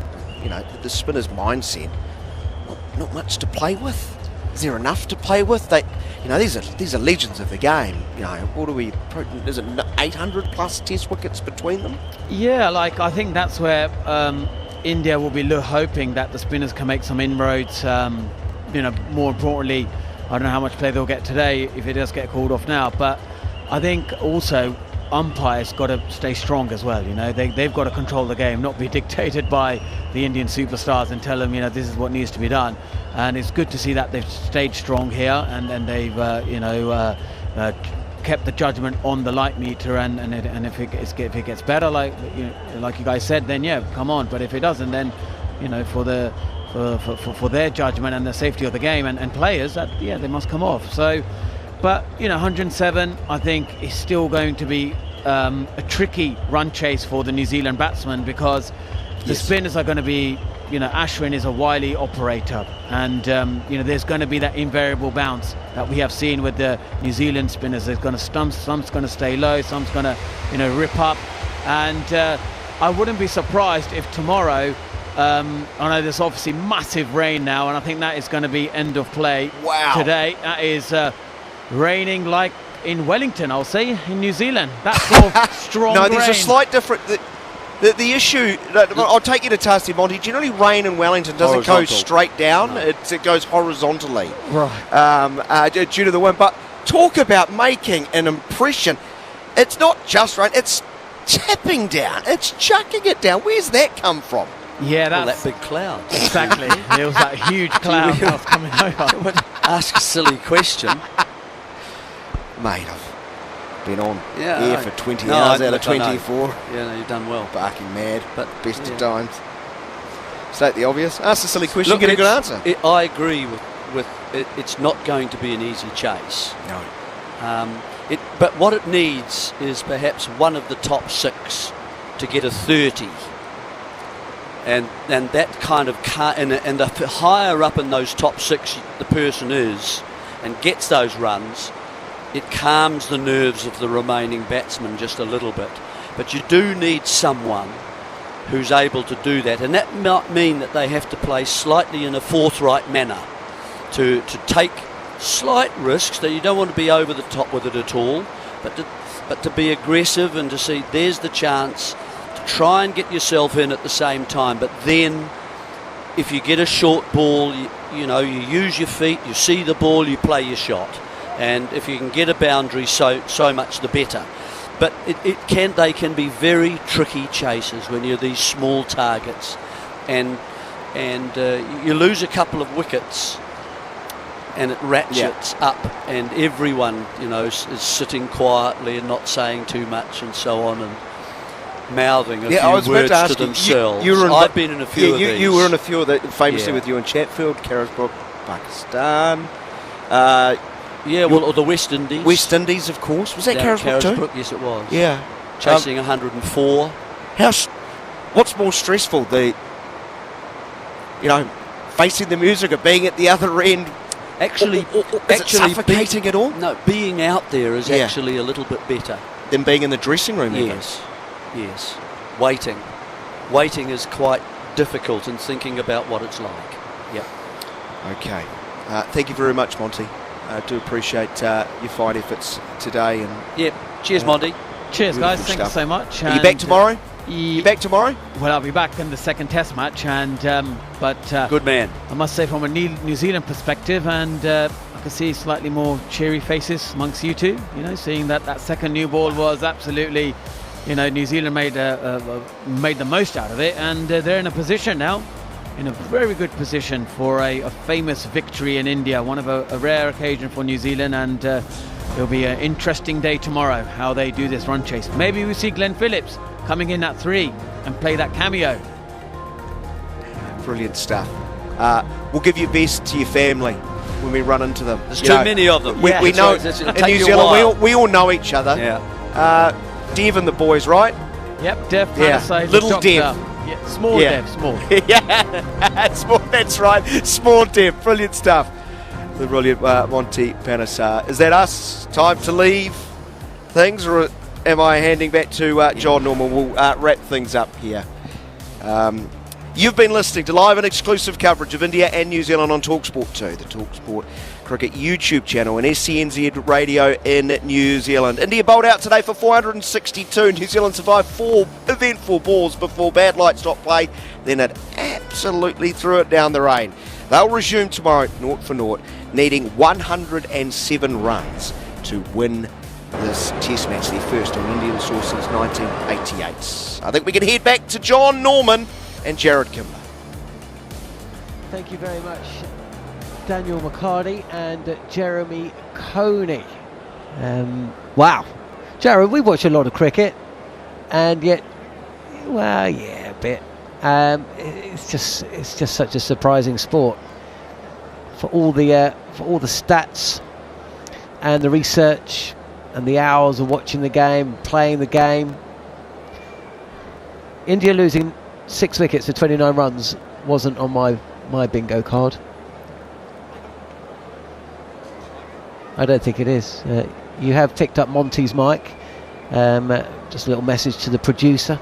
the spinner's mindset, not much to play with. Is there enough to play with? These are legends of the game. What are we? Is it 800 plus Test wickets between them? Yeah, I think that's where India will be hoping that the spinners can make some inroads. More importantly, I don't know how much play they'll get today if it does get called off now. But I think also umpires got to stay strong as well. They've got to control the game, not be dictated by the Indian superstars and tell them, this is what needs to be done. And it's good to see that they've stayed strong here, and they've kept the judgment on the light meter. And if it gets better, like you guys said, then yeah, come on. But if it doesn't, then for their judgment and the safety of the game and players, they must come off. So. But 107, I think, is still going to be a tricky run chase for the New Zealand batsmen, because the spinners are going to be, Ashwin is a wily operator, and there's going to be that invariable bounce that we have seen with the New Zealand spinners. There's going to some's going to stay low, some's going to rip up, and I wouldn't be surprised if tomorrow. I know there's obviously massive rain now, and I think that is going to be end of play today. That is. Raining like in Wellington, I'll say, in New Zealand. That sort of strong rain. No, there's a slight difference. The issue, I'll take you to task here, Monty. Generally, rain in Wellington doesn't go straight down. No. It goes horizontally. Right. Due to the wind. But talk about making an impression. It's not just rain. It's tipping down. It's chucking it down. Where's that come from? Yeah, that big cloud. Exactly. There was that huge cloud coming over. Ask a silly question. Mate, I've been on air for 20 hours out of 24. You've done well. Barking mad, but best of times. State the obvious. Ask a silly question, get a good answer. I agree with it. It's not going to be an easy chase. No. But what it needs is perhaps one of the top 6 to get a 30 And that kind of and the higher up in those top 6 the person is and gets those runs, it calms the nerves of the remaining batsmen just a little bit. But you do need someone who's able to do that, and that might mean that they have to play slightly in a forthright manner to take slight risks, that you don't want to be over the top with it at all, but to be aggressive and to see there's the chance to try and get yourself in at the same time. But then if you get a short ball, you use your feet, you see the ball, you play your shot, and if you can get a boundary, so much the better. But they can be very tricky chasers when you're these small targets, and you lose a couple of wickets and it ratchets up, and everyone is sitting quietly and not saying too much and so on, and mouthing a few words to themselves. I've been in a few of these. You were in a few of that, famously with you in Chatfield, Carisbrooke, Pakistan. Or the West Indies. West Indies, of course. Was that Carisbrooke too? Yes, it was. Yeah. Chasing 104. What's more stressful, facing the music or being at the other end? Actually, suffocating it all? No, being out there is actually a little bit better than being in the dressing room. Yes. Waiting is quite difficult, and thinking about what it's like. Yeah. Okay. Thank you very much, Monty. I do appreciate your fine efforts today. And cheers, Monty. Cheers, guys. Thank you so much. Are you back tomorrow? You back tomorrow? Well, I'll be back in the second Test match, and good man. I must say, from a New Zealand perspective, and I can see slightly more cheery faces amongst you two. Seeing that second new ball was absolutely, New Zealand made the most out of it, and they're in a position now, in a very good position for a famous victory in India, one of a rare occasion for New Zealand, and it'll be an interesting day tomorrow how they do this run chase. Maybe we see Glenn Phillips coming in at 3 and play that cameo. Brilliant stuff. We'll give your best to your family when we run into them. There's too many of them. We know in New Zealand we all know each other. Yeah. Dev and the boys, right? Yep, Dev, Panesar, little Doctor. Dev. Yeah, small Dev, small. Small, that's right. Small Dev, brilliant stuff. The brilliant Monty Panesar. Is that us? Time to leave things, or am I handing back to Jon Norman? We'll wrap things up here. You've been listening to live and exclusive coverage of India and New Zealand on talkSPORT 2, the talkSPORT Cricket YouTube channel, and SENZ radio in New Zealand. India bowled out today for 462. New Zealand survived 4 eventful balls before bad light stopped play. Then it absolutely threw it down the rain. They'll resume tomorrow, 0-0, needing 107 runs to win this Test match, their first on Indian soil since 1988. I think we can head back to Jon Norman and Jarrod Kimber. Thank you very much, Daniel McHardy and Jeremy Coney. Wow, Jarrod, we watch a lot of cricket, and yet, a bit. It's just such a surprising sport for all the stats and the research and the hours of watching the game, playing the game. India losing 6 wickets for 29 runs wasn't on my bingo card. I don't think it is. You have picked up Monty's mic. Just a little message to the producer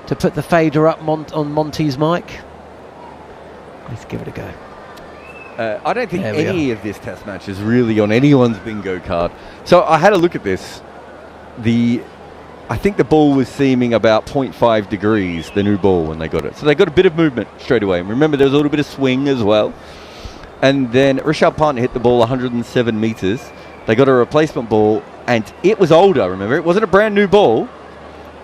to put the fader up on Monty's mic. Let's give it a go. I don't think any of this Test match is really on anyone's bingo card. So I had a look at this. I think the ball was seaming about 0.5 degrees, the new ball, when they got it. So they got a bit of movement straight away. And remember, there was a little bit of swing as well. And then Rishabh Pant hit the ball 107 metres. They got a replacement ball, and it was older, remember? It wasn't a brand new ball,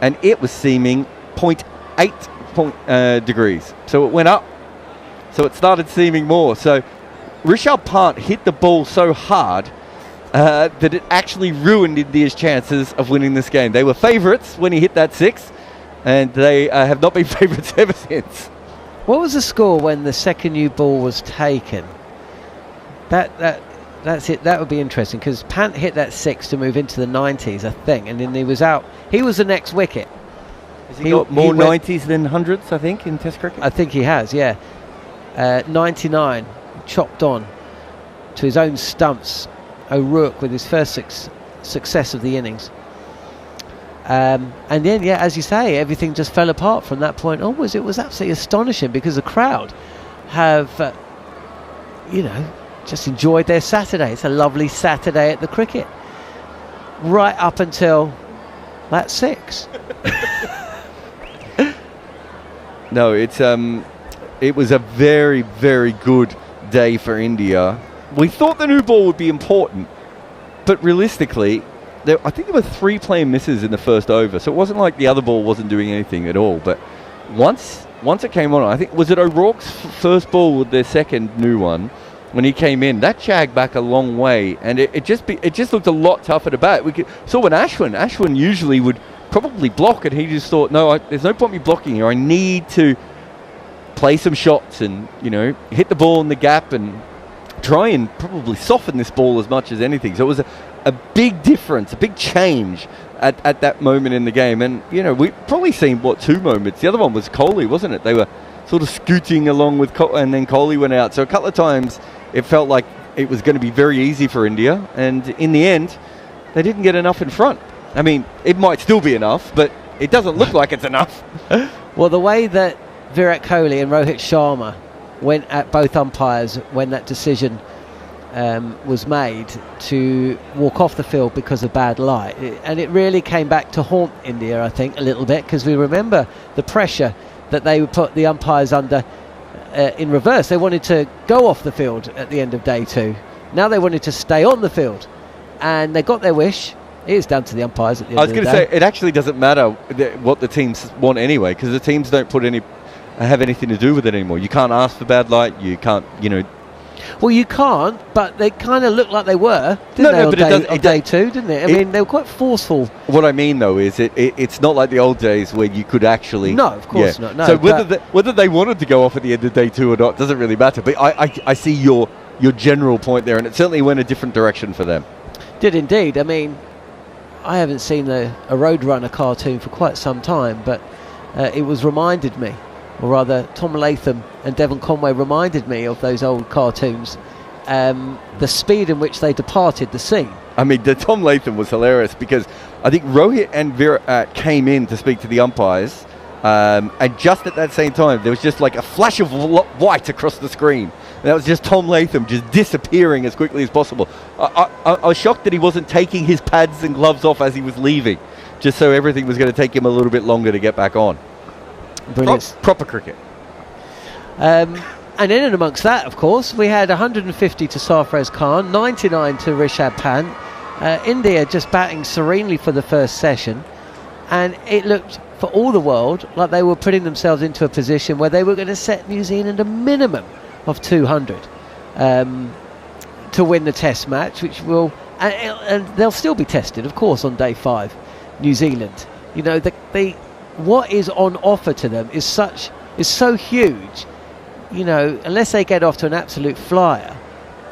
and it was seaming 0.8 degrees. So it went up. So it started seaming more. So Rishabh Pant hit the ball so hard that it actually ruined India's chances of winning this game. They were favourites when he hit that 6, and they have not been favourites ever since. What was the score when the second new ball was taken? That's it. That would be interesting, because Pant hit that 6 to move into the 90s, I think, and then he was out. He was the next wicket. Has he got more 90s than hundreds, I think, in Test cricket? I think he has, yeah. 99, chopped on to his own stumps. O'Rourke with his first success of the innings. And then, yeah, as you say, everything just fell apart from that point onwards. It was absolutely astonishing because the crowd have, just enjoyed their Saturday. It's a lovely Saturday at the cricket. Right up until that 6. No, it was a very, very good day for India. We thought the new ball would be important, but realistically, I think there were 3 plain misses in the first over, so it wasn't like the other ball wasn't doing anything at all. But once it came on, I think, was it O'Rourke's first ball with their second new one, when he came in, that jagged back a long way, and it just looked a lot tougher to bat. So when Ashwin usually would probably block, and he just thought, no, there's no point me blocking here. I need to play some shots and hit the ball in the gap and try and probably soften this ball as much as anything. So it was a big difference, a big change at that moment in the game. And we probably seen 2 moments. The other one was Kohli, wasn't it? They were sort of scooting along with and then Kohli went out. So a couple of times it felt like it was going to be very easy for India, and in the end they didn't get enough in front. I mean, it might still be enough, but it doesn't look like it's enough. Well, the way that Virat Kohli and Rohit Sharma went at both umpires when that decision was made to walk off the field because of bad light, and it really came back to haunt India, I think, a little bit, because we remember the pressure that they would put the umpires under in reverse. They wanted to go off the field at the end of day 2. Now they wanted to stay on the field, and they got their wish. It is down to the umpires at the end of the day. I was going to say, it actually doesn't matter what the teams want anyway, because the teams don't have anything to do with it anymore. You can't ask for bad light. You can't, Well, you can't, but they kind of looked like they were, didn't they, on day 2, didn't it? I mean, they were quite forceful. What I mean, though, is it's not like the old days where you could actually... No, of course not. No, so whether they wanted to go off at the end of day 2 or not doesn't really matter. But I see your general point there, and it certainly went a different direction for them. Did indeed. I mean, I haven't seen a Roadrunner cartoon for quite some time, but it was reminded me, or rather Tom Latham and Devon Conway reminded me of those old cartoons, the speed in which they departed the scene. I mean, the Tom Latham was hilarious, because I think Rohit and Virat came in to speak to the umpires, and just at that same time there was just like a flash of white across the screen. And that was just Tom Latham just disappearing as quickly as possible. I was shocked that he wasn't taking his pads and gloves off as he was leaving, just so everything was going to take him a little bit longer to get back on. Brilliant. Proper cricket. And in and amongst that, of course, we had 150 to Sarfaraz Khan, 99 to Rishabh Pant. India just batting serenely for the first session, and it looked for all the world like they were putting themselves into a position where they were going to set New Zealand a minimum of 200 to win the test match, which will, and they'll still be tested, of course, on day 5. New Zealand, what is on offer to them is so huge. Unless they get off to an absolute flyer,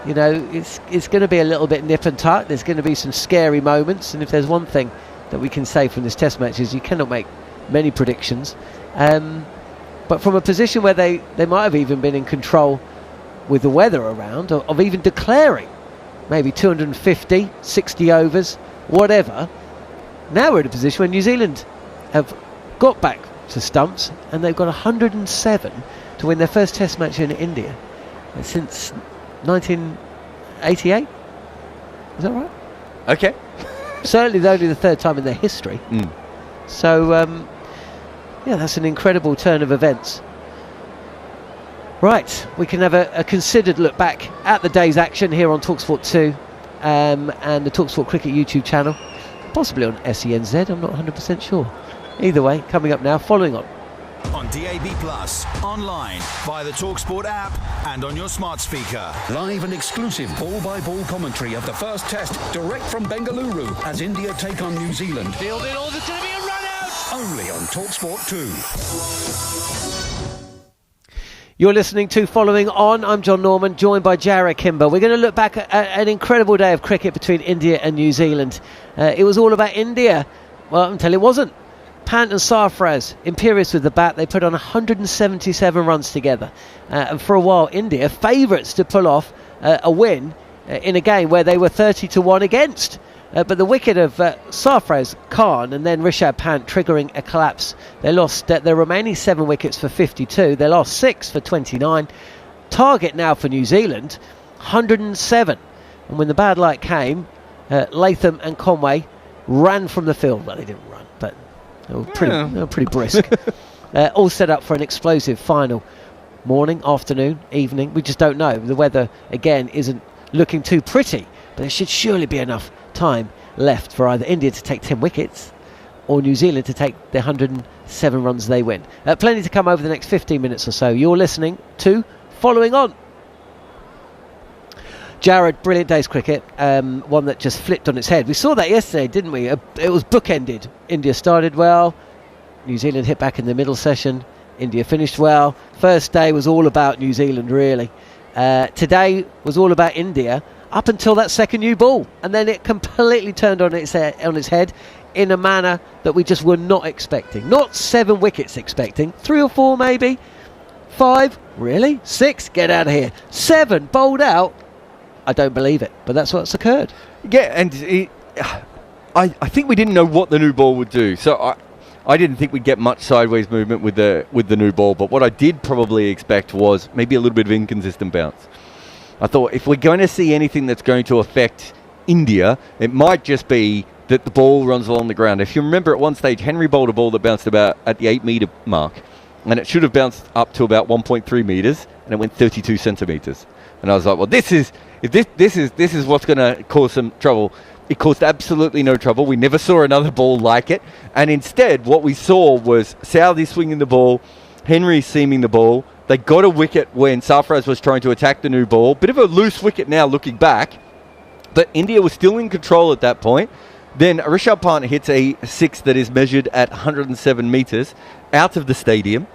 it's going to be a little bit nip and tuck. There's going to be some scary moments, and if there's one thing that we can say from this test match is you cannot make many predictions. But from a position where they might have even been in control with the weather around, of even declaring maybe 250, 60 overs, whatever, now we're in a position where New Zealand have got back to stumps, and they've got 107 to win their first test match in India since 1988. Is that right? Okay. Certainly only the 3rd time in their history. So that's an incredible turn of events. Right, we can have a considered look back at the day's action here on talkSPORT 2 and the talkSPORT Cricket YouTube channel, possibly on SENZ, I'm not 100% sure. Either way, coming up now, following on DAB+, online, via the talkSPORT app, and on your smart speaker. Live and exclusive ball-by-ball commentary of the first test, direct from Bengaluru, as India take on New Zealand. Fielded, oh, there's going to be a run-out! Only on talkSPORT 2. You're listening to Following On. I'm Jon Norman, joined by Jarrod Kimber. We're going to look back at an incredible day of cricket between India and New Zealand. It was all about India. Well, until it wasn't. Pant and Sarfaraz, imperious with the bat, they put on 177 runs together. And for a while, India, favourites to pull off a win in a game where they were 30-1 against. But the wicket of Sarfaraz Khan and then Rishabh Pant triggering a collapse. They lost their remaining 7 wickets for 52. They lost 6 for 29. Target now for New Zealand, 107. And when the bad light came, Latham and Conway ran from the field. Well, they didn't run, but they were pretty brisk. All set up for an explosive final. Morning, afternoon, evening, we just don't know. The weather, again, isn't looking too pretty, but there should surely be enough time left for either India to take 10 wickets or New Zealand to take the 107 runs they win. Plenty to come over the next 15 minutes or so. You're listening to Following On. Jarrod, brilliant day's cricket, one that just flipped on its head. We saw that yesterday, didn't we? It was bookended. India started well, New Zealand hit back in the middle session, India finished well. First day was all about New Zealand, really. Today was all about India up until that second new ball, and then it completely turned on its head in a manner that we just were not expecting. Not 7 wickets expecting, 3 or 4 maybe, 5, really? 6, get out of here. 7 bowled out. I don't believe it, but that's what's occurred. Yeah, and I think we didn't know what the new ball would do, so I didn't think we'd get much sideways movement with the new ball, but what I did probably expect was maybe a little bit of inconsistent bounce. I thought if we're going to see anything that's going to affect India, it might just be that the ball runs along the ground. If you remember at one stage, Henry bowled a ball that bounced about at the 8-metre mark, and it should have bounced up to about 1.3 metres, and it went 32 centimetres. And I was like, well, this is what's going to cause some trouble. It caused absolutely no trouble. We never saw another ball like it. And instead, what we saw was Southey swinging the ball, Henry seaming the ball. They got a wicket when Sarfaraz was trying to attack the new ball. Bit of a loose wicket now looking back. But India was still in control at that point. Then Rishabh Pant hits a 6 that is measured at 107 metres out of the stadium.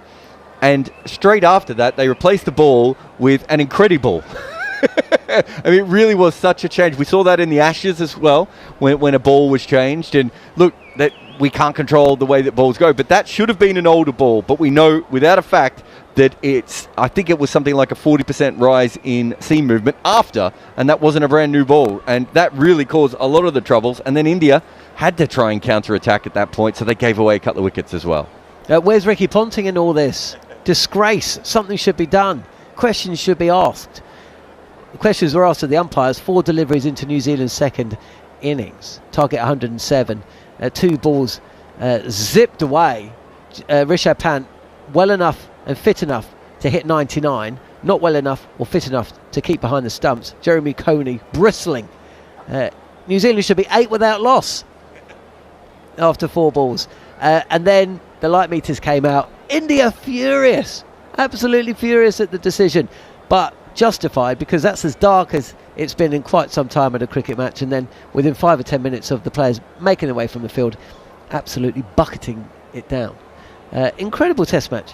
And straight after that, they replaced the ball with an Incredible. I mean, it really was such a change. We saw that in the Ashes as well, when a ball was changed. And look, that we can't control the way that balls go, but that should have been an older ball. But we know without a fact that I think it was something like a 40% rise in seam movement after, and that wasn't a brand new ball. And that really caused a lot of the troubles. And then India had to try and counter-attack at that point, so they gave away a couple of wickets as well. Where's Ricky Ponting in all this? Disgrace. Something should be done. Questions should be asked. The questions were asked of the umpires. 4 deliveries into New Zealand's second innings. Target 107. 2 balls zipped away. Rishabh Pant well enough and fit enough to hit 99. Not well enough or fit enough to keep behind the stumps. Jeremy Coney bristling. New Zealand should be 8 without loss after 4 balls. And then the light meters came out. India furious. Absolutely furious at the decision. But justified, because that's as dark as it's been in quite some time at a cricket match, and then within 5 or 10 minutes of the players making their way from the field, absolutely bucketing it down. Incredible test match.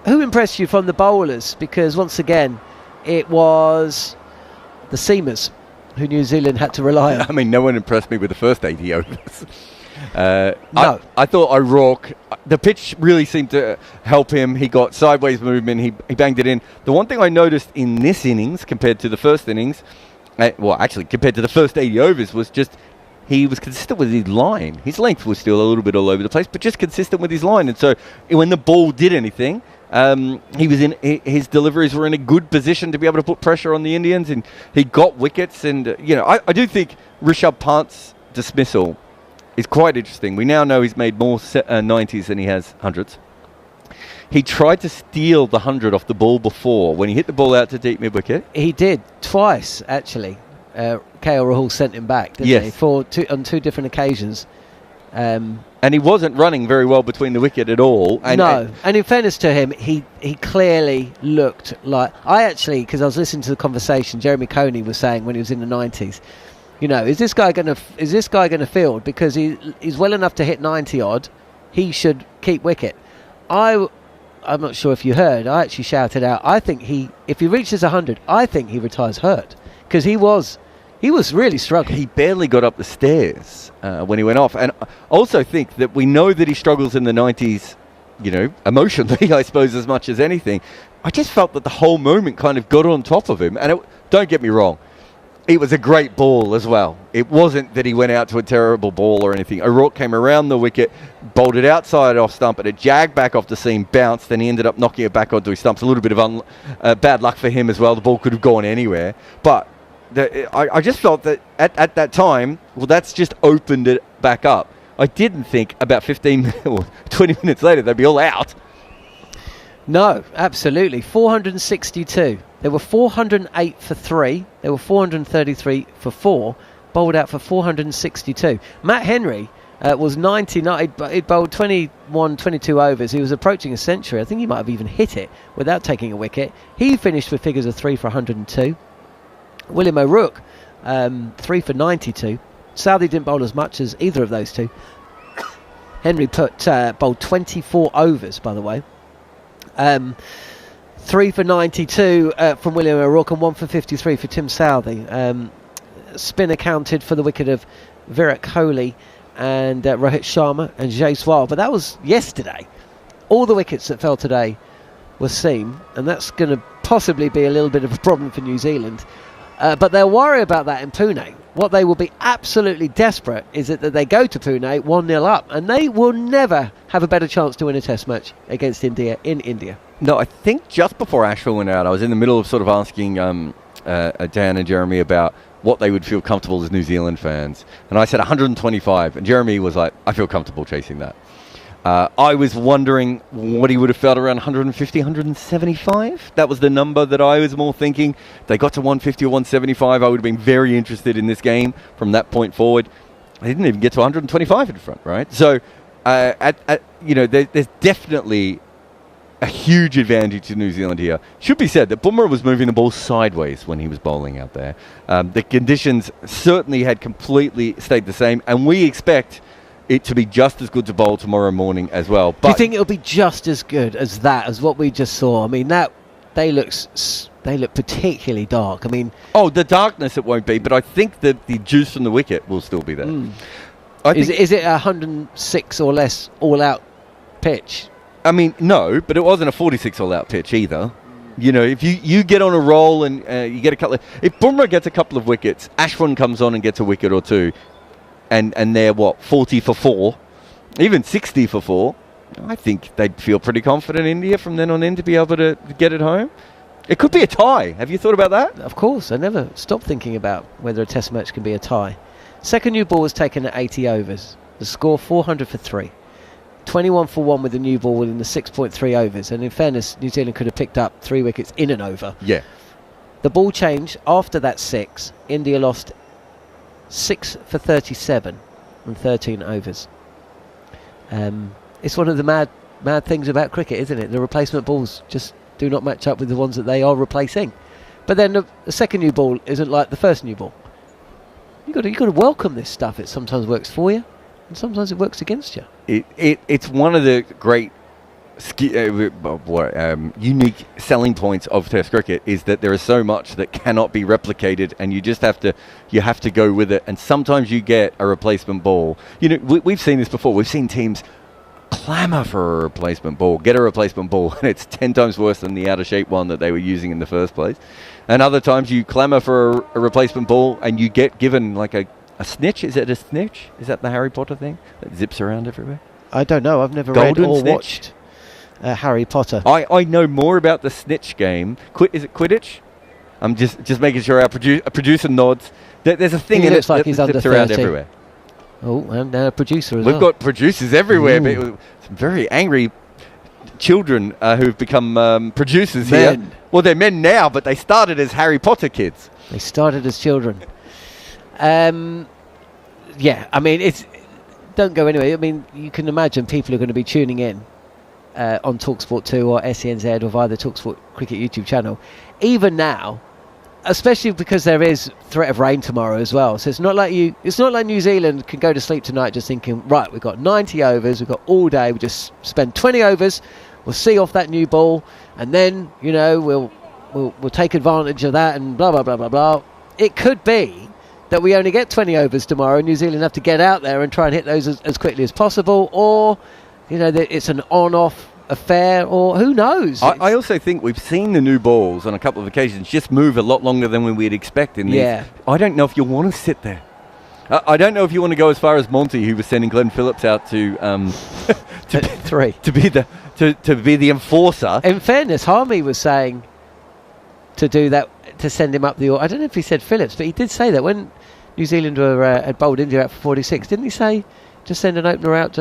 Who impressed you from the bowlers? Because once again it was the seamers who New Zealand had to rely on. I mean, no one impressed me with the first 80 overs. No. I thought O'Rourke, the pitch really seemed to help him. He got sideways movement, he banged it in. The one thing I noticed in this innings compared to the first innings, compared to the first 80 overs, was just he was consistent with his line. His length was still a little bit all over the place, but just consistent with his line. And so when the ball did anything, his deliveries were in a good position to be able to put pressure on the Indians, and he got wickets. And I do think Rishabh Pant's dismissal is quite interesting. We now know he's made more 90s than he has 100s. He tried to steal the 100 off the ball before when he hit the ball out to deep mid-wicket. He did twice, actually. KL Rahul sent him back, didn't he? On 2 different occasions. And he wasn't running very well between the wicket at all. And in fairness to him, he clearly looked like... because I was listening to the conversation Jeremy Coney was saying when he was in the 90s, is this guy going to field? Because he's well enough to hit 90 odd. He should keep wicket. I'm not sure if you heard. I actually shouted out. I think if he reaches 100, I think he retires hurt, because he was He was really struggling. He barely got up the stairs when he went off. And I also think that we know that he struggles in the 90s, emotionally, I suppose, as much as anything. I just felt that the whole moment kind of got on top of him. And don't get me wrong, it was a great ball as well. It wasn't that he went out to a terrible ball or anything. O'Rourke came around the wicket, bowled it outside off stump, and it jagged back off the seam, bounced, then he ended up knocking it back onto his stumps. A little bit of bad luck for him as well. The ball could have gone anywhere. But I just felt that at that time, well, that's just opened it back up. I didn't think about 15 or 20 minutes later they'd be all out. No, absolutely. 462. There were 408 for 3. There were 433 for 4. Bowled out for 462. Matt Henry was 99. He bowled 21, 22 overs. He was approaching a century. I think he might have even hit it without taking a wicket. He finished with figures of 3 for 102. William O'Rourke, 3 for 92. Southey didn't bowl as much as either of those two. Henry bowled 24 overs, by the way. 3 for 92 from William O'Rourke and 1 for 53 for Tim Southey. Spin accounted for the wicket of Virat Kohli and Rohit Sharma and Jaiswal, but that was yesterday. All the wickets that fell today were seam, and that's going to possibly be a little bit of a problem for New Zealand. But they'll worry about that in Pune. What they will be absolutely desperate is that they go to Pune 1-0 up, and they will never have a better chance to win a test match against India in India. No, I think just before Ashwin went out, I was in the middle of sort of asking Dan and Jeremy about what they would feel comfortable as New Zealand fans. And I said 125, and Jeremy was like, I feel comfortable chasing that. I was wondering what he would have felt around 150, 175. That was the number that I was more thinking. If they got to 150 or 175, I would have been very interested in this game from that point forward. They didn't even get to 125 in front, right? So, there's definitely a huge advantage to New Zealand here. Should be said that Bumrah was moving the ball sideways when he was bowling out there. The conditions certainly had completely stayed the same, and we expect it to be just as good to bowl tomorrow morning as well. But do you think it'll be just as good as that, as what we just saw? I mean, they look particularly dark. I mean, the darkness it won't be, but I think that the juice from the wicket will still be there. Is it a 106 or less all-out pitch? I mean, no, but it wasn't a 46 all-out pitch either. If you get on a roll and you get a couple of... If Bumrah gets a couple of wickets, Ashwin comes on and gets a wicket or two, and they're, 40 for 4, even 60 for 4, I think they'd feel pretty confident, India, from then on in to be able to get it home. It could be a tie. Have you thought about that? Of course. I never stop thinking about whether a test match can be a tie. Second new ball was taken at 80 overs. The score 400 for 3. 21 for 1 with the new ball within the 6.3 overs. And in fairness, New Zealand could have picked up 3 wickets in an over. Yeah. The ball changed after that 6. India lost 6 for 37 on 13 overs. It's one of the mad things about cricket, isn't it? The replacement balls just do not match up with the ones that they are replacing. But then the second new ball isn't like the first new ball. You've got to welcome this stuff. It sometimes works for you, and sometimes it works against you. It's one of the great unique selling points of Test cricket is that there is so much that cannot be replicated, and you just have to go with it. And sometimes you get a replacement ball. We've seen this before. We've seen teams clamour for a replacement ball, get a replacement ball, and it's 10 times worse than the out of shape one that they were using in the first place. And other times you clamour for a replacement ball and you get given like a snitch. Is it a snitch? Is that the Harry Potter thing that zips around everywhere? I don't know. I've never Golden read or snitch? watched Harry Potter. I know more about the snitch game. Is it Quidditch? I'm just making sure our producer nods. There's a thing in it that zips around everywhere. Oh, and a producer as well. We've got producers everywhere. But some very angry children who've become producers here. Well, they're men now, but they started as Harry Potter kids. They started as children. Yeah, I mean, don't go anywhere. I mean, you can imagine people are going to be tuning in on talkSPORT 2 or SENZ or via the talkSPORT Cricket YouTube channel. Even now, especially because there is threat of rain tomorrow as well. So it's not like New Zealand can go to sleep tonight just thinking, right, we've got 90 overs, we've got all day, we just spend 20 overs, we'll see off that new ball, and then, we'll take advantage of that and blah, blah, blah, blah, blah. It could be that we only get 20 overs tomorrow, and New Zealand have to get out there and try and hit those as quickly as possible, or, you know, that it's an on-off affair, or who knows. I also think we've seen the new balls on a couple of occasions just move a lot longer than we'd expect in these. Yeah. I don't know if you'll want to sit there. I don't know if you want to go as far as Monty, who was sending Glenn Phillips out to to be the enforcer. In fairness, Harmy was saying to do that, to send him up the order. I don't know if he said Phillips, but he did say that when New Zealand had bowled India out for 46. Didn't he say just send an opener out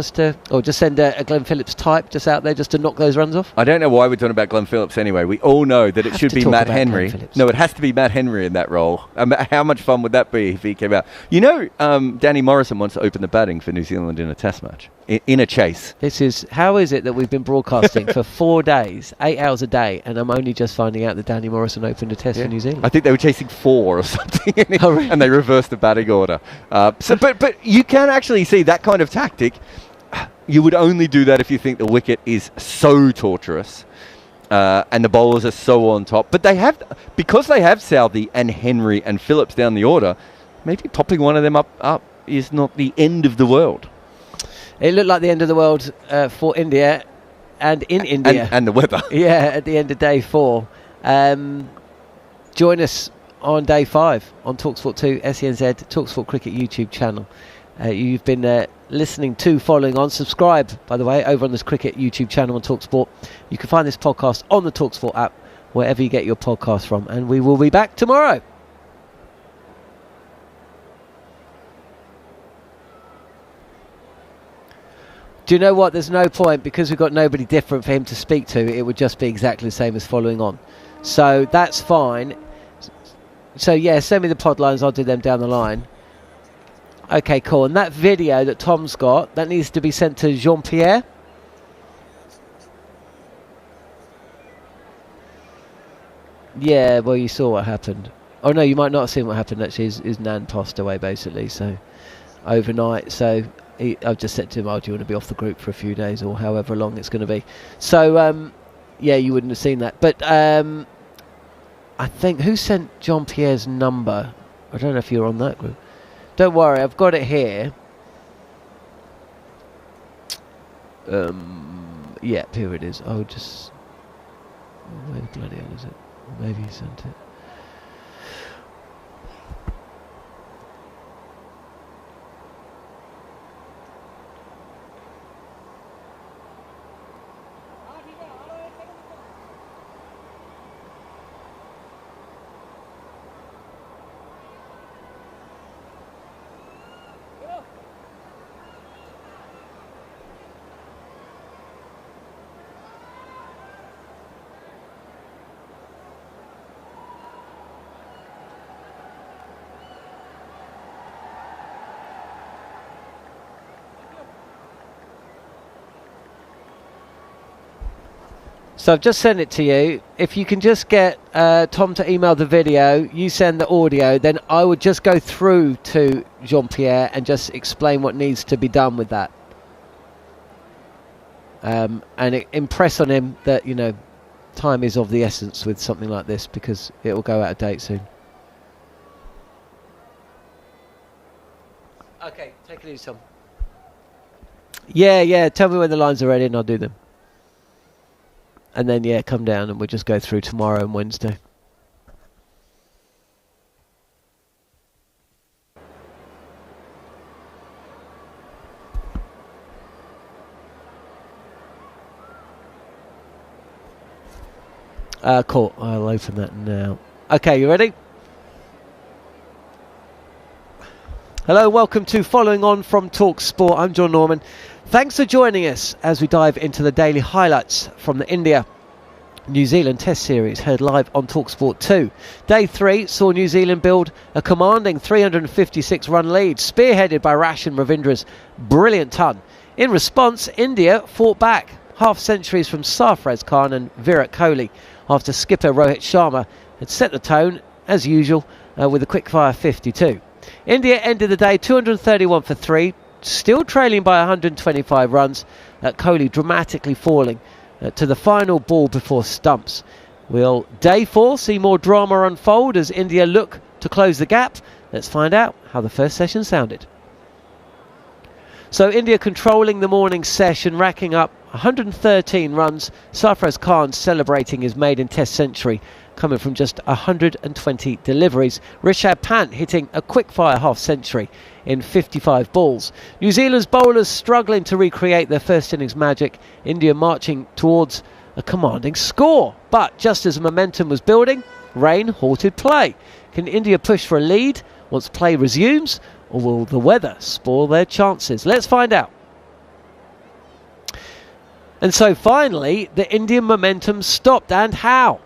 or just send a Glenn Phillips type just out there just to knock those runs off? I don't know why we're talking about Glenn Phillips anyway. We all know that it should be Matt Henry. No, it has to be Matt Henry in that role. How much fun would that be if he came out? You know, Danny Morrison wants to open the batting for New Zealand in a test match, in a chase. How is it that we've been broadcasting for 4 days, 8 hours a day, and I'm only just finding out that Danny Morrison opened a test for New Zealand? I think they were chasing 4 or something, really? And they reversed the batting order. But you can actually see that kind of tactic. You would only do that if you think the wicket is so torturous and the bowlers are so on top. But because they have Southee and Henry and Phillips down the order, maybe popping one of them up is not the end of the world. It looked like the end of the world for India and in India. And the weather. Yeah, at the end of day 4. Join us on day 5 on talkSPORT 2, SENZ, talkSPORT Cricket YouTube channel. You've been listening to Following On. Subscribe, by the way, over on this cricket YouTube channel on talkSPORT. You can find this podcast on the talkSPORT app, wherever you get your podcast from. And we will be back tomorrow. Do you know what? There's no point, because we've got nobody different for him to speak to. It would just be exactly the same as Following On. So that's fine. So, yeah, send me the pod lines. I'll do them down the line. Okay, cool. And that video that Tom's got, that needs to be sent to Jean-Pierre. Yeah, well, you saw what happened. Oh, no, you might not have seen what happened, actually. His nan passed away, basically, so overnight. So I've just said to him, do you want to be off the group for a few days or however long it's going to be? So, yeah, you wouldn't have seen that. But I think, who sent Jean-Pierre's number? I don't know if you're on that group. Don't worry, I've got it here. Yeah, here it is. Where the bloody hell is it? Maybe he sent it. So I've just sent it to you. If you can just get Tom to email the video, you send the audio, then I would just go through to Jean-Pierre and just explain what needs to be done with that. And impress on him that, you know, time is of the essence with something like this, because it will go out of date soon. Okay, take it easy, Tom. Yeah, tell me when the lines are ready and I'll do them. And then, yeah, come down and we'll just go through tomorrow and Wednesday. Cool. I'll open that now. Okay, you ready? Hello, welcome to Following On from talkSPORT. I'm Jon Norman. Thanks for joining us as we dive into the daily highlights from the India-New Zealand Test Series, heard live on talkSPORT 2. Day 3 saw New Zealand build a commanding 356-run lead, spearheaded by Rashan Ravindra's brilliant ton. In response, India fought back, half-centuries from Sarfaraz Khan and Virat Kohli, after skipper Rohit Sharma had set the tone, as usual, with a quick-fire 52. India ended the day 231 for 3, still trailing by 125 runs, Kohli dramatically falling to the final ball before stumps. Will day 4 see more drama unfold as India look to close the gap. Let's find out how the first session sounded. So India controlling the morning session, racking up 113 runs. Sarfaraz Khan celebrating his maiden Test century, coming from just 120 deliveries. Rishabh Pant hitting a quick-fire half-century in 55 balls. New Zealand's bowlers struggling to recreate their first innings magic. India marching towards a commanding score. But just as momentum was building, rain halted play. Can India push for a lead once play resumes, or will the weather spoil their chances? Let's find out. And so finally, the Indian momentum stopped, and how?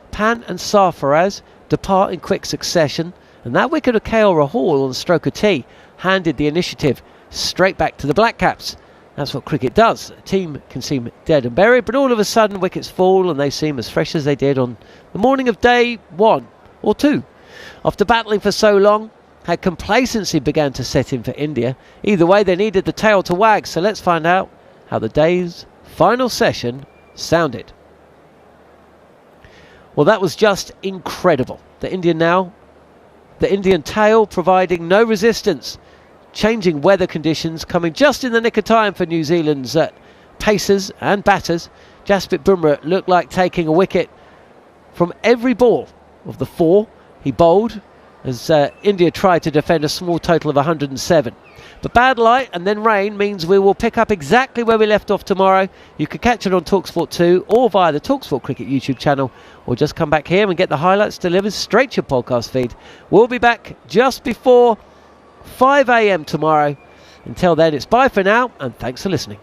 Pant and Sarfaraz depart in quick succession, and that wicket of KL Rahul on the stroke of tea handed the initiative straight back to the Black Caps. That's what cricket does. A team can seem dead and buried, but all of a sudden wickets fall and they seem as fresh as they did on the morning of day 1 or 2. After battling for so long, had complacency began to set in for India. Either way, they needed the tail to wag, so let's find out how the day's final session sounded. Well, that was just incredible. The Indian tail providing no resistance. Changing weather conditions coming just in the nick of time for New Zealand's pacers and batters. Jasprit Bumrah looked like taking a wicket from every ball of the 4 he bowled as India tried to defend a small total of 107. But bad light and then rain means we will pick up exactly where we left off tomorrow. You can catch it on talkSPORT 2 or via the talkSPORT Cricket YouTube channel, or just come back here and get the highlights delivered straight to your podcast feed. We'll be back just before 5 a.m. tomorrow. Until then, it's bye for now, and thanks for listening.